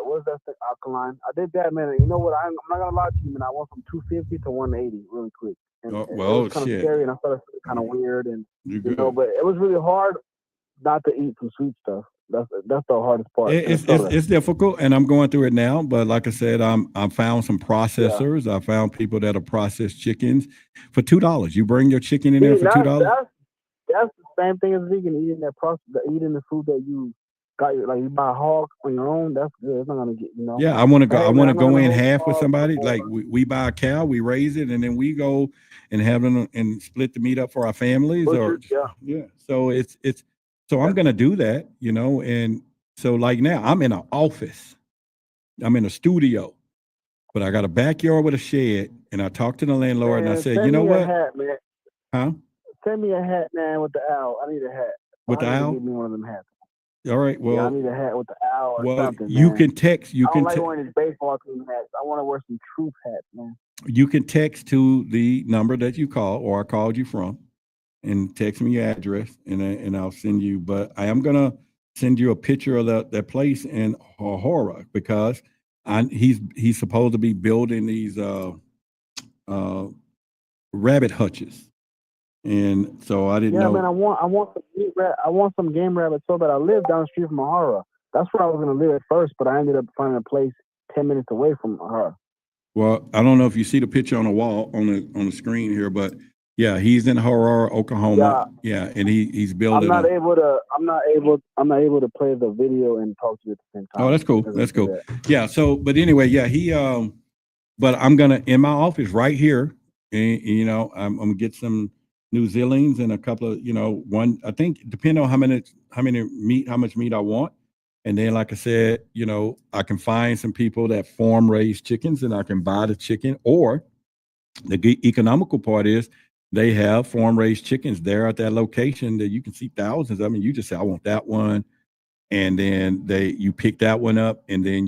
what is that thing, alkaline. I did that, man. You know what? I'm not gonna lie to you, man. I went from 250 to 180 really quick. And, it was kind of scary, and I started feeling kind of weird, and but it was really hard not to eat some sweet stuff. That's the hardest part. It's difficult, and I'm going through it now. But like I said, I found some processors. Yeah. I found people that'll process chickens for $2. You bring your chicken in there for $2. That's the same thing as vegan, eating the food that you got your, like you buy a hog on your own, that's good. It's not gonna get, you know. Yeah, I want to go. Hey, I want to man, go I'm in gonna half with hold somebody. hog. Like we buy a cow, we raise it, and then we go and have them and split the meat up for our families. Butchered, Yeah. So it's so I'm gonna do that, you know. And so like now I'm in an office, I'm in a studio, but I got a backyard with a shed, and I talked to the landlord and I said, you know Send me what? a hat, man. Huh? Send me a hat, man, with the owl. I need a hat. With the I need to owl? Give me one of them hats. All right. Well, Yeah, I need a hat with the owl or something. you man. can text. You I can don't like wearing these baseball team hats. I want to wear some truth hats, man. You can text to the number that you call or I called you from, and text me your address, and I'll send you. But I am gonna send you a picture of that place in Horror because he's supposed to be building these rabbit hutches, and so I didn't know. Yeah, man, I want some game rabbits so bad. I live down the street from Ahara. That's where I was gonna live at first, but I ended up finding a place 10 minutes away from Ahara. Well, I don't know if you see the picture on the wall on the screen here, but yeah, he's in Aurora, Oklahoma. Yeah, and he's building. I'm not able to play the video and talk to you at the same time. Oh, that's cool. That's cool. Yeah. So, but anyway, yeah, but I'm gonna in my office right here, and you know, I'm gonna get some New Zealand's and a couple of, you know, I think depending on how much meat I want. And then, like I said, you know, I can find some people that farm raise chickens and I can buy the chicken. Or the economical part is they have farm raised chickens there at that location that you can see thousands. I mean, you just say, I want that one. And then you pick that one up and then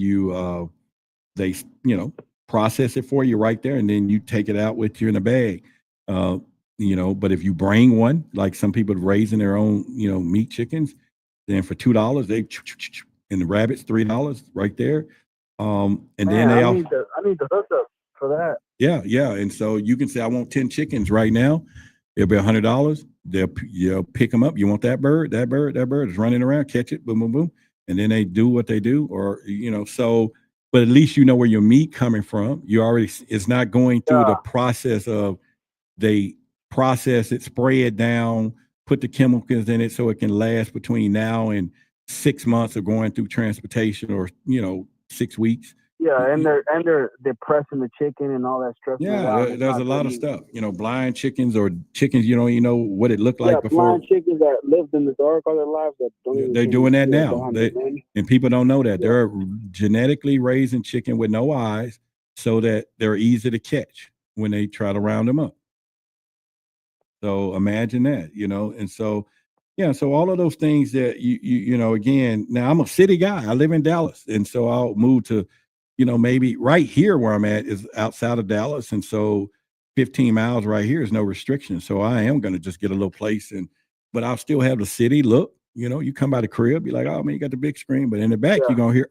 they, you know, process it for you right there. And then you take it out with you in a bag. You know, but if you bring one, like some people raising their own, you know, meat chickens, then for $2, and the rabbits $3 right there. And then I need the hookup for that. Yeah. And so you can say, I want 10 chickens right now. It'll be $100. You'll pick them up. You want that bird is running around, catch it, boom, boom, boom. And then they do what they do, or, you know, so, but at least you know where your meat coming from. It's not going through the process of they process it, spray it down, put the chemicals in it so it can last between now and 6 months of going through transportation, or, you know, 6 weeks. Yeah, and they're pressing the chicken and all that stuff. Yeah, there's a lot of stuff. You know, blind chickens or chickens you don't even know what it looked like before. Blind chickens that lived in the dark all their lives. They're doing that now. And people don't know that. They're genetically raising chicken with no eyes so that they're easy to catch when they try to round them up. So imagine that, you know, and so, yeah, so all of those things that you know, again, now I'm a city guy. I live in Dallas, and so I'll move to, you know, maybe right here where I'm at is outside of Dallas, and so 15 miles right here is no restriction. So I am going to just get a little place, but I'll still have the city look. You know, you come by the crib, be like, oh man, you got the big screen, but in the back you're gonna hear,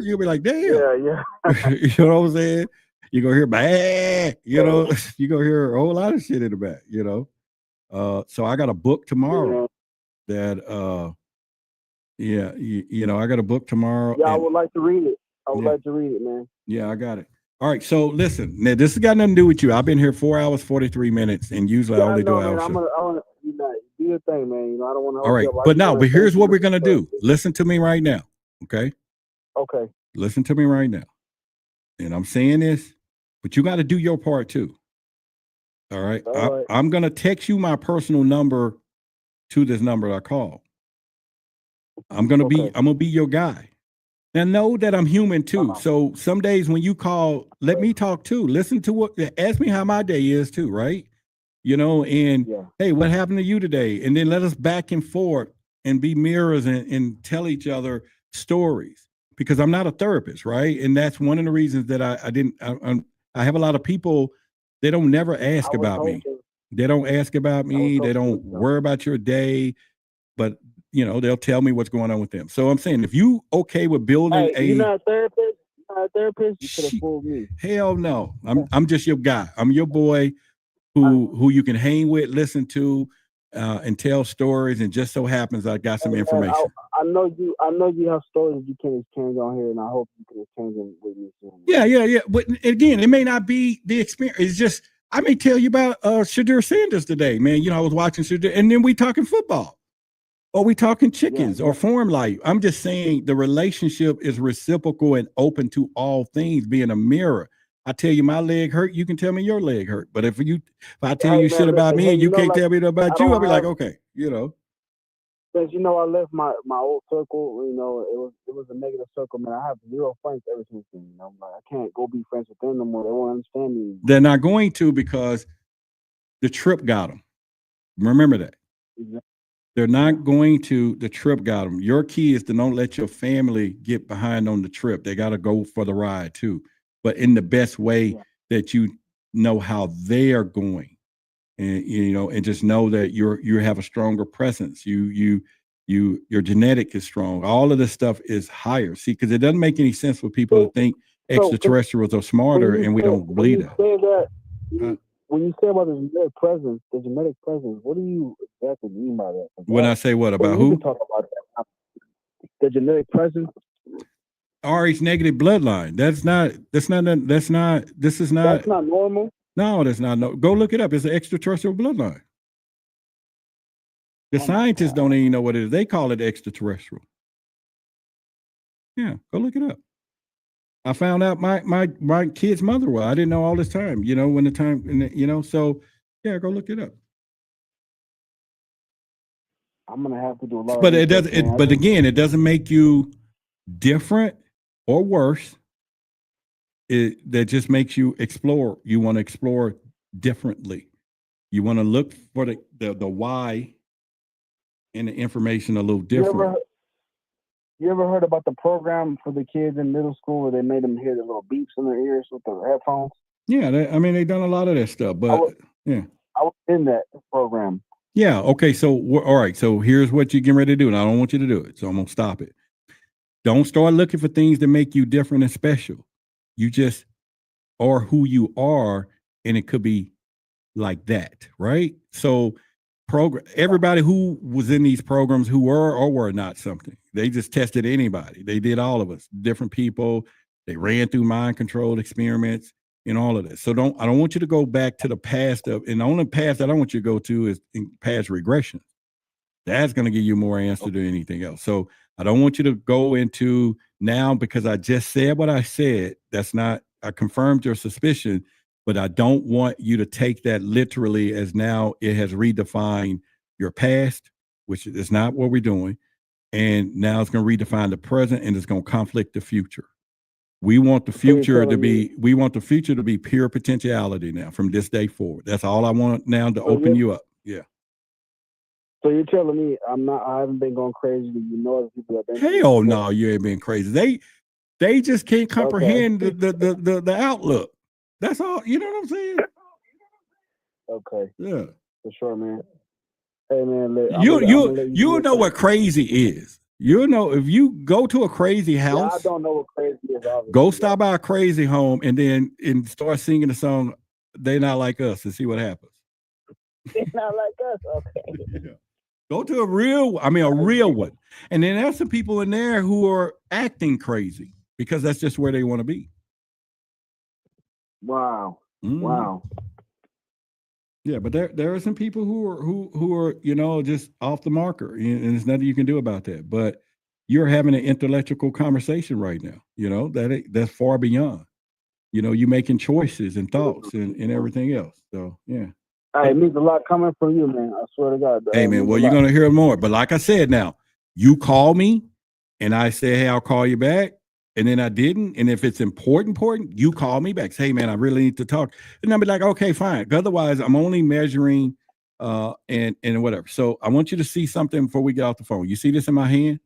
you'll be like, damn, yeah. You know what I'm saying? You're gonna hear bad, you know, you're gonna hear a whole lot of shit in the back, you know. So I got a book tomorrow that you know, I got a book tomorrow. Yeah, I would like to read it. I would like to read it, man. Yeah, I got it. All right, so listen, now this has got nothing to do with you. I've been here 4 hours, 43 minutes, and usually I only do hours. I want to do your thing, man. You know, I don't want to. All right, but here's what we're gonna do. Listen to me right now, okay? Okay. Listen to me right now, and I'm saying this, but you got to do your part too. All right. I'm gonna text you my personal number to this number I call. I'm gonna be your guy. Now know that I'm human too. So some days when you call, let me talk too. Listen to ask me how my day is too, right? You know, and hey, what happened to you today? And then let us back and forth and be mirrors and tell each other stories, because I'm not a therapist, right? And that's one of the reasons that I have a lot of people, they don't never ask about me. They don't ask about me. They don't worry about your day, but you know, they'll tell me what's going on with them. So I'm saying, if you okay with building you're not a therapist? You're not a therapist? You could have fooled me. Hell no. I'm just your guy. I'm your boy who you can hang with, listen to, and tell stories. And just so happens I got some information. I know you have stories you can exchange on here, and I hope you can exchange them with me soon. Yeah. But again, it may not be the experience. It's just, I may tell you about Shadur Sanders today, man. You know, I was watching Shadur, and then we talking football. Or we talking chickens or form life? I'm just saying the relationship is reciprocal and open to all things, being a mirror. I tell you my leg hurt, you can tell me your leg hurt. But if I tell you shit about me and you can't tell me about you, I'll be like, okay, you know. Because I left my old circle. It was a negative circle, man. I have 0 friends ever since then. I'm like, I can't go be friends with them no more. They won't understand me. They're not going to, because the trip got them. Remember that. Exactly. They're not going to. The trip got them. Your key is to don't let your family get behind on the trip. They got to go for the ride too, but in the best way that you know how they are going, and and just know that you have a stronger presence. Your genetic is strong. All of this stuff is higher. See, because it doesn't make any sense for people to think extraterrestrials are smarter and we don't believe that. When you say about the genetic presence, what do you exactly mean by that? When I say what about who? Talk about that. The genetic presence. RH negative bloodline. This is not. That's not normal. No, that's not. No, go look it up. It's an extraterrestrial bloodline. The scientists don't even know what it is. They call it extraterrestrial. Yeah, go look it up. I found out my kid's mother was. I didn't know all this time. When the time, so yeah, go look it up. I'm gonna have to do a lot. But it doesn't. But again, it doesn't make you different or worse. That just makes you explore. You want to explore differently. You want to look for the why and the information a little different. You ever heard about the program for the kids in middle school where they made them hear the little beeps in their ears with the headphones? Yeah, they've done a lot of that stuff, but I was in that program. Yeah, okay, so all right, so here's what you're getting ready to do, and I don't want you to do it, so I'm gonna stop it. Don't start looking for things that make you different and special. You just are who you are, and it could be like that, right? So everybody who was in these programs who were or were not something, they just tested anybody. They did all of us, different people. They ran through mind control experiments and all of this. So I don't want you to go back to the past and the only past that I want you to go to is in past regression. That's going to give you more answer than anything else. So I don't want you to go into now, because I just said what I said. I confirmed your suspicion, but I don't want you to take that literally as now it has redefined your past, which is not what we're doing. And now it's going to redefine the present, and it's going to conflict the future. We want the future to be pure potentiality now from this day forward. That's all I want now to open you up. Yeah. So you're telling me I haven't been going crazy. Other people have been. Hell no, you ain't been crazy. They just can't comprehend the outlook. That's all. You know what I'm saying? Okay. Yeah. For sure, man. Hey, man. You know what crazy is. You know, if you go to a crazy house, I don't know what crazy is. Go stop by a crazy home and start singing the song "They Not Like Us" and see what happens. They not like us. Okay. Yeah. Go to a real one, and then there's some people in there who are acting crazy because that's just where they want to be. Wow. Mm-hmm. Wow. Yeah, but there are some people who are just off the marker, and there's nothing you can do about that. But you're having an intellectual conversation right now. That's far beyond. You making choices and thoughts and everything else. So yeah. Hey, it means a lot coming from you, man. I swear to God. Hey, man. Well, you're gonna hear more. But like I said, now you call me, and I say, hey, I'll call you back. And then I didn't. And if it's important, you call me back. Say, hey, man, I really need to talk. And I'll be like, okay, fine. Otherwise, I'm only measuring and whatever. So I want you to see something before we get off the phone. You see this in my hand?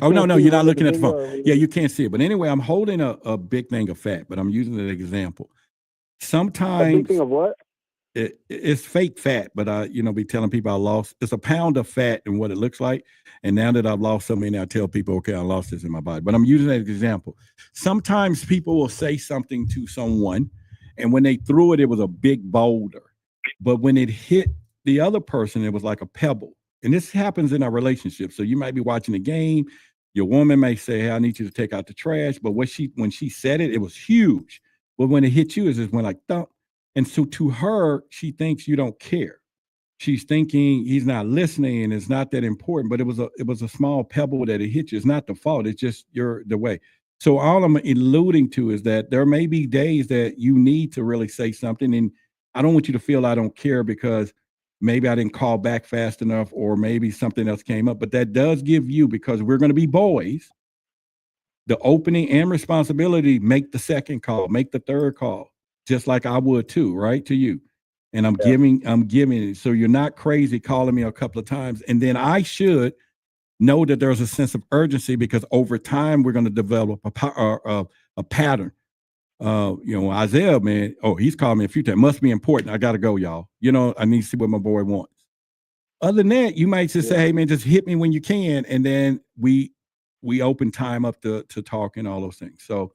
Oh, no, you're not looking at the phone. Yeah, you can't see it. But anyway, I'm holding a big thing of fat, but I'm using an example. Sometimes. A big thing of what? It's fake fat, but I, be telling people it's a pound of fat and what it looks like. And now that I've lost so many, I tell people, okay, I lost this in my body. But I'm using that as an example. Sometimes people will say something to someone, and when they threw it, it was a big boulder. But when it hit the other person, it was like a pebble. And this happens in our relationship. So you might be watching a game. Your woman may say, hey, I need you to take out the trash. But when she said it, it was huge. But when it hit you, it just went like thump. And so to her, she thinks you don't care. she's thinking he's not listening and it's not that important, but it was a small pebble that it hit you. It's not the fault. It's just the way. So all I'm alluding to is that there may be days that you need to really say something, and I don't want you to feel I don't care because maybe I didn't call back fast enough, or maybe something else came up. But that does give you, because we're going to be boys, the opening and responsibility. Make the second call, make the third call, just like I would too, right, to you. And I'm giving it. So you're not crazy calling me a couple of times, and then I should know that there's a sense of urgency, because over time we're going to develop a pattern. Isaiah, man, he's called me a few times. Must be important. I got to go, y'all. I need to see what my boy wants. Other than that, you might just say, hey, man, just hit me when you can. And then we open time up to talk and all those things. So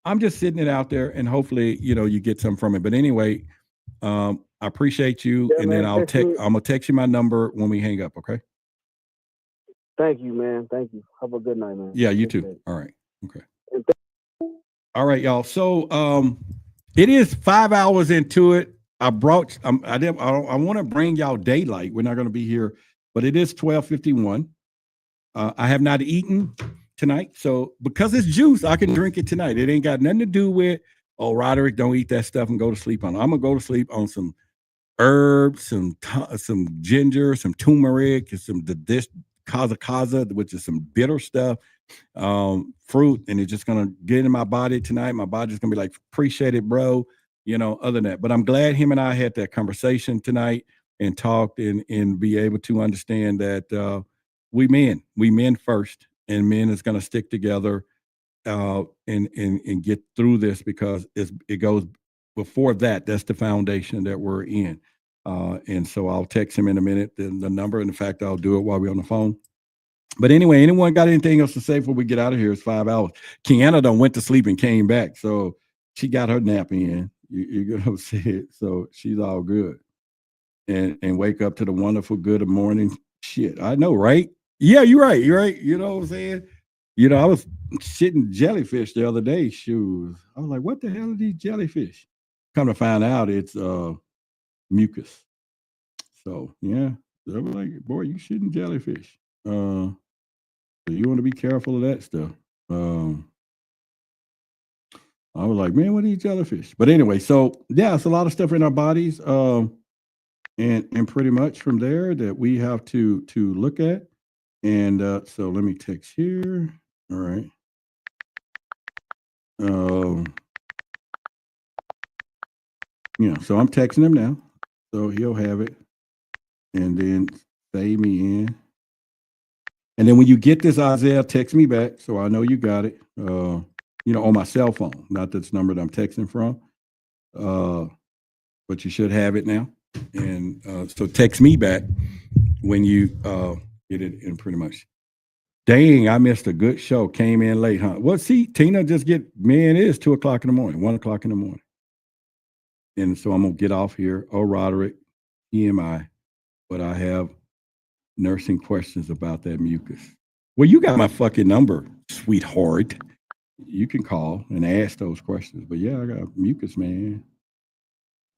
I'm just sitting it out there, and hopefully, you get something from it. But anyway, I appreciate you. And then I'm going to text you my number when we hang up. Okay. Thank you, man. Thank you. Have a good night, man. Yeah, you too. All right. Okay. All right, y'all. So it is 5 hours into it. I want to bring y'all daylight. We're not going to be here, but it is 12:51. I have not eaten tonight, so because it's juice, I can drink it tonight. It ain't got nothing to do with, Roderick, don't eat that stuff and go to sleep on it. I'm gonna go to sleep on some herbs, some ginger, some turmeric, and some kaza, which is some bitter stuff, fruit, and it's just gonna get in my body tonight. My body's gonna be like, appreciate it, bro. Other than that. But I'm glad him and I had that conversation tonight and talked and be able to understand that we men first, and men is gonna stick together and get through this, because it goes before that. That's the foundation that we're in. And so I'll text him in a minute, the number. And in fact, I'll do it while we're on the phone. But anyway, anyone got anything else to say before we get out of here? It's 5 hours. Kiana done went to sleep and came back. So she got her nap in. You're going to see it. So she's all good. And wake up to the wonderful good morning shit. I know, right? Yeah, you're right. You're right. You know what I'm saying? I was shitting jellyfish the other day. Shoes. I was like, what the hell are these jellyfish? Come to find out, it's mucus. So yeah, I was like, boy, you shitting jellyfish. So you want to be careful of that stuff. I was like, man, what are these jellyfish? But anyway, so yeah, it's a lot of stuff in our bodies, and pretty much from there that we have to look at. And so let me text here. All right. So I'm texting him now, so he'll have it, and then save me in. And then when you get this, Isaiah, text me back so I know you got it. On my cell phone, not this number that I'm texting from. But you should have it now. And so text me back when you get it in pretty much. Dang, I missed a good show. Came in late, huh? Well, see, Tina it is 2 o'clock in the morning, 1 o'clock in the morning. And so I'm going to get off here. Roderick, EMI. But I have nursing questions about that mucus. Well, you got my fucking number, sweetheart. You can call and ask those questions. But yeah, I got mucus, man.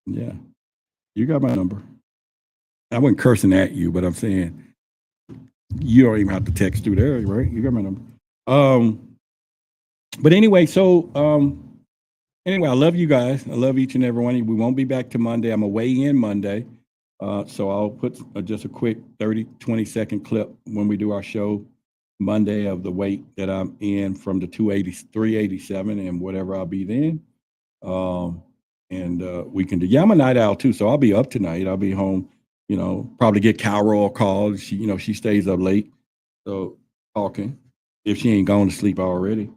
Yeah. You got my number. I wasn't cursing at you, but I'm saying you don't even have to text through there, right? You got my number. But anyway, so anyway, I love you guys. I love each and every one of you. We won't be back to Monday. I'm away in Monday. So I'll put just a quick 30, 20-second clip when we do our show Monday of the weight that I'm in from the 387 and whatever I'll be then. And we can do, I'm a night owl too. So I'll be up tonight. I'll be home, probably get Carol a call. She stays up late. So talking, if she ain't gone to sleep already,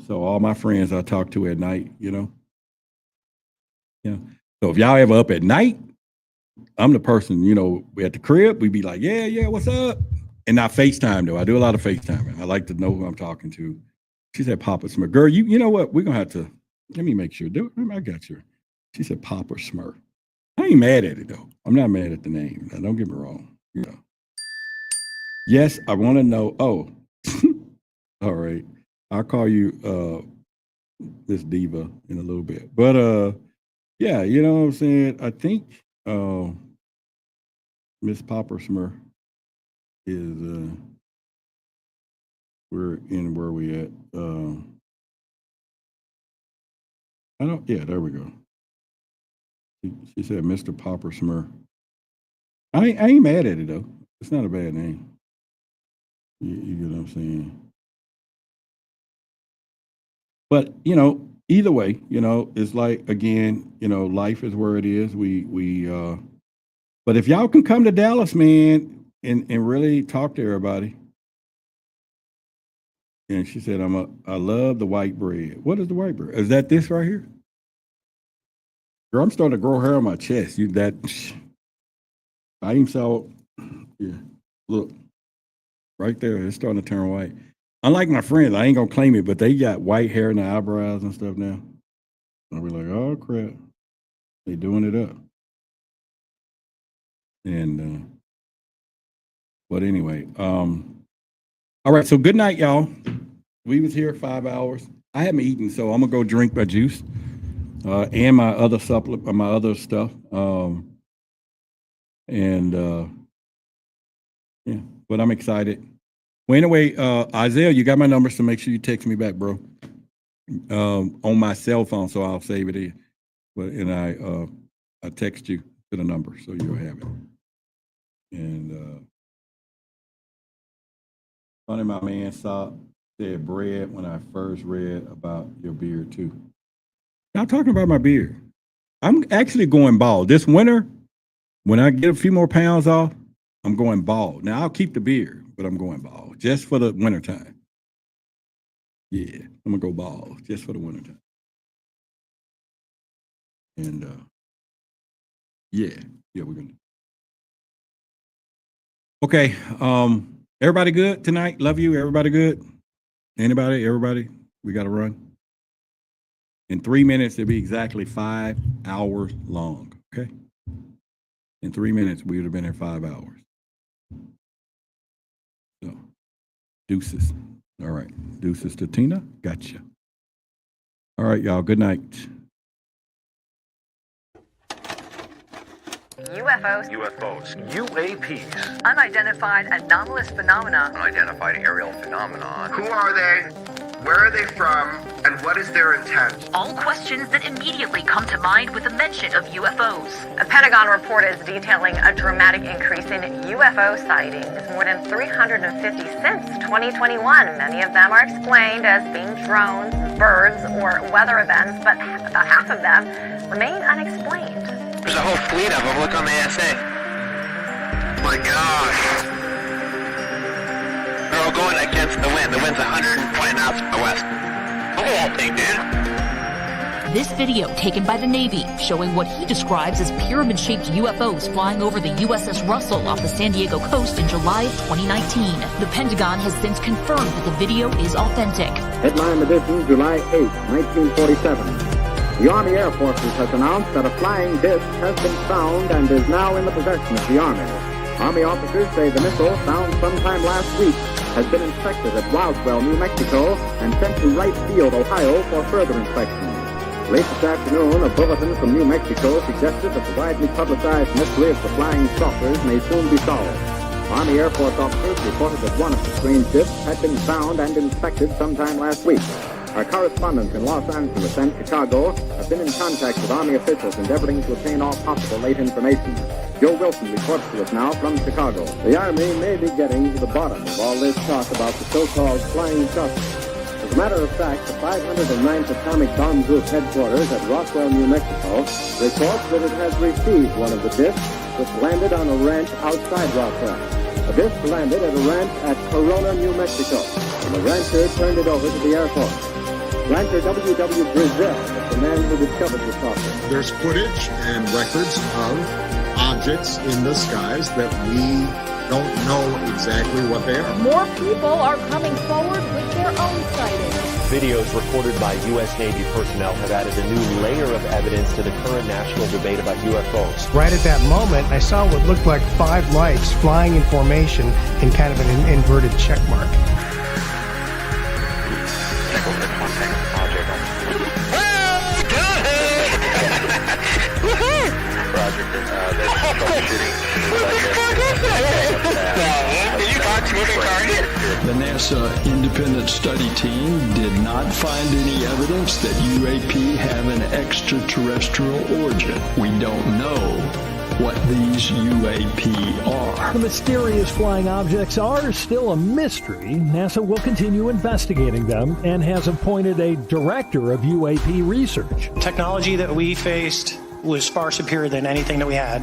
so all my friends I talk to at night, Yeah. So if y'all ever up at night, I'm the person, at the crib, we'd be like, yeah, what's up? And not FaceTime, though. I do a lot of FaceTime. I like to know who I'm talking to. She said, Papa Smurf. Girl, you know what? We're going to have to, let me make sure. I got you. She said, Papa Smurf. I ain't mad at it, though. I'm not mad at the name. Now, don't get me wrong. Yes, I want to know. Oh, all right. I'll call you this diva in a little bit. But, yeah, you know what I'm saying? I think Miss Poppersmer is we're in where we at. There we go. She said Mr. Poppersmer. I ain't mad at it though. It's not a bad name. You get what I'm saying? But, either way, it's like, again, life is where it is. But if y'all can come to Dallas, man, and really talk to everybody. And she said, I love the white bread. What is the white bread? Is that this right here? Girl, I'm starting to grow hair on my chest. I even saw, look, right there, it's starting to turn white. Unlike my friends, I ain't gonna claim it, but they got white hair in their eyebrows and stuff now. And we're like, oh crap, they doing it up. And but anyway, all right. So good night, y'all. We was here 5 hours. I haven't eaten, so I'm gonna go drink my juice and my other supplement, my other stuff. Yeah, but I'm excited. Well, anyway, Isaiah, you got my number, so make sure you text me back, bro. On my cell phone, so I'll save it in. And I text you to the number, so you'll have it. And funny, my man said bread when I first read about your beard too. Now talking about my beard, I'm actually going bald this winter. When I get a few more pounds off, I'm going bald. Now I'll keep the beard, but I'm going bald just for the wintertime. Yeah, I'm gonna go bald just for the wintertime. And yeah, we're gonna. Okay, everybody good tonight? Love you. Everybody good? Everybody? We got to run. In 3 minutes, it'll be exactly 5 hours long. Okay. In 3 minutes, we would have been here 5 hours. So, deuces. All right. Deuces to Tina. Gotcha. All right, y'all. Good night. UFOs. UAPs. Unidentified anomalous phenomena. Unidentified aerial phenomenon. Who are they? Where are they from? And what is their intent? All questions that immediately come to mind with a mention of UFOs. A Pentagon report is detailing a dramatic increase in UFO sightings, more than 350 since 2021. Many of them are explained as being drones, birds, or weather events, but about half of them remain unexplained. There's a whole fleet of them. Look on the ASA. My gosh. They're all going against the wind. The wind's 120 knots from the west. Look at that thing, dude. This video taken by the Navy showing what he describes as pyramid-shaped UFOs flying over the USS Russell off the San Diego coast in July of 2019. The Pentagon has since confirmed that the video is authentic. Headline edition, July 8, 1947. The Army Air Forces has announced that a flying disc has been found and is now in the possession of the Army. Army officers say the missile, found sometime last week, has been inspected at Roswell, New Mexico, and sent to Wright Field, Ohio, for further inspection. Late this afternoon, a bulletin from New Mexico suggested that the widely publicized mystery of the flying saucers may soon be solved. Army Air Force officers reported that one of the strange discs had been found and inspected sometime last week. Our correspondents in Los Angeles and Chicago have been in contact with Army officials endeavoring to obtain all possible late information. Joe Wilson reports to us now from Chicago. The Army may be getting to the bottom of all this talk about the so-called flying saucers. As a matter of fact, the 509th Atomic Bomb Group headquarters at Roswell, New Mexico, reports that it has received one of the discs which landed on a ranch outside Roswell. The disc landed at a ranch at Corona, New Mexico, and the rancher turned it over to the Air Force. Rancher W.W. Brazil is the man who discovered the saucer. There's footage and records of objects in the skies that we don't know exactly what they are. More people are coming forward with their own sightings. Videos recorded by U.S. Navy personnel have added a new layer of evidence to the current national debate about UFOs. Right at that moment, I saw what looked like 5 lights flying in formation in kind of an inverted check mark. Roger. There's troubleshooting. independent study team did not find any evidence that UAP have an extraterrestrial origin. We don't know what these UAP are. The mysterious flying objects are still a mystery. NASA will continue investigating them and has appointed a director of UAP research. Technology that we faced was far superior than anything that we had.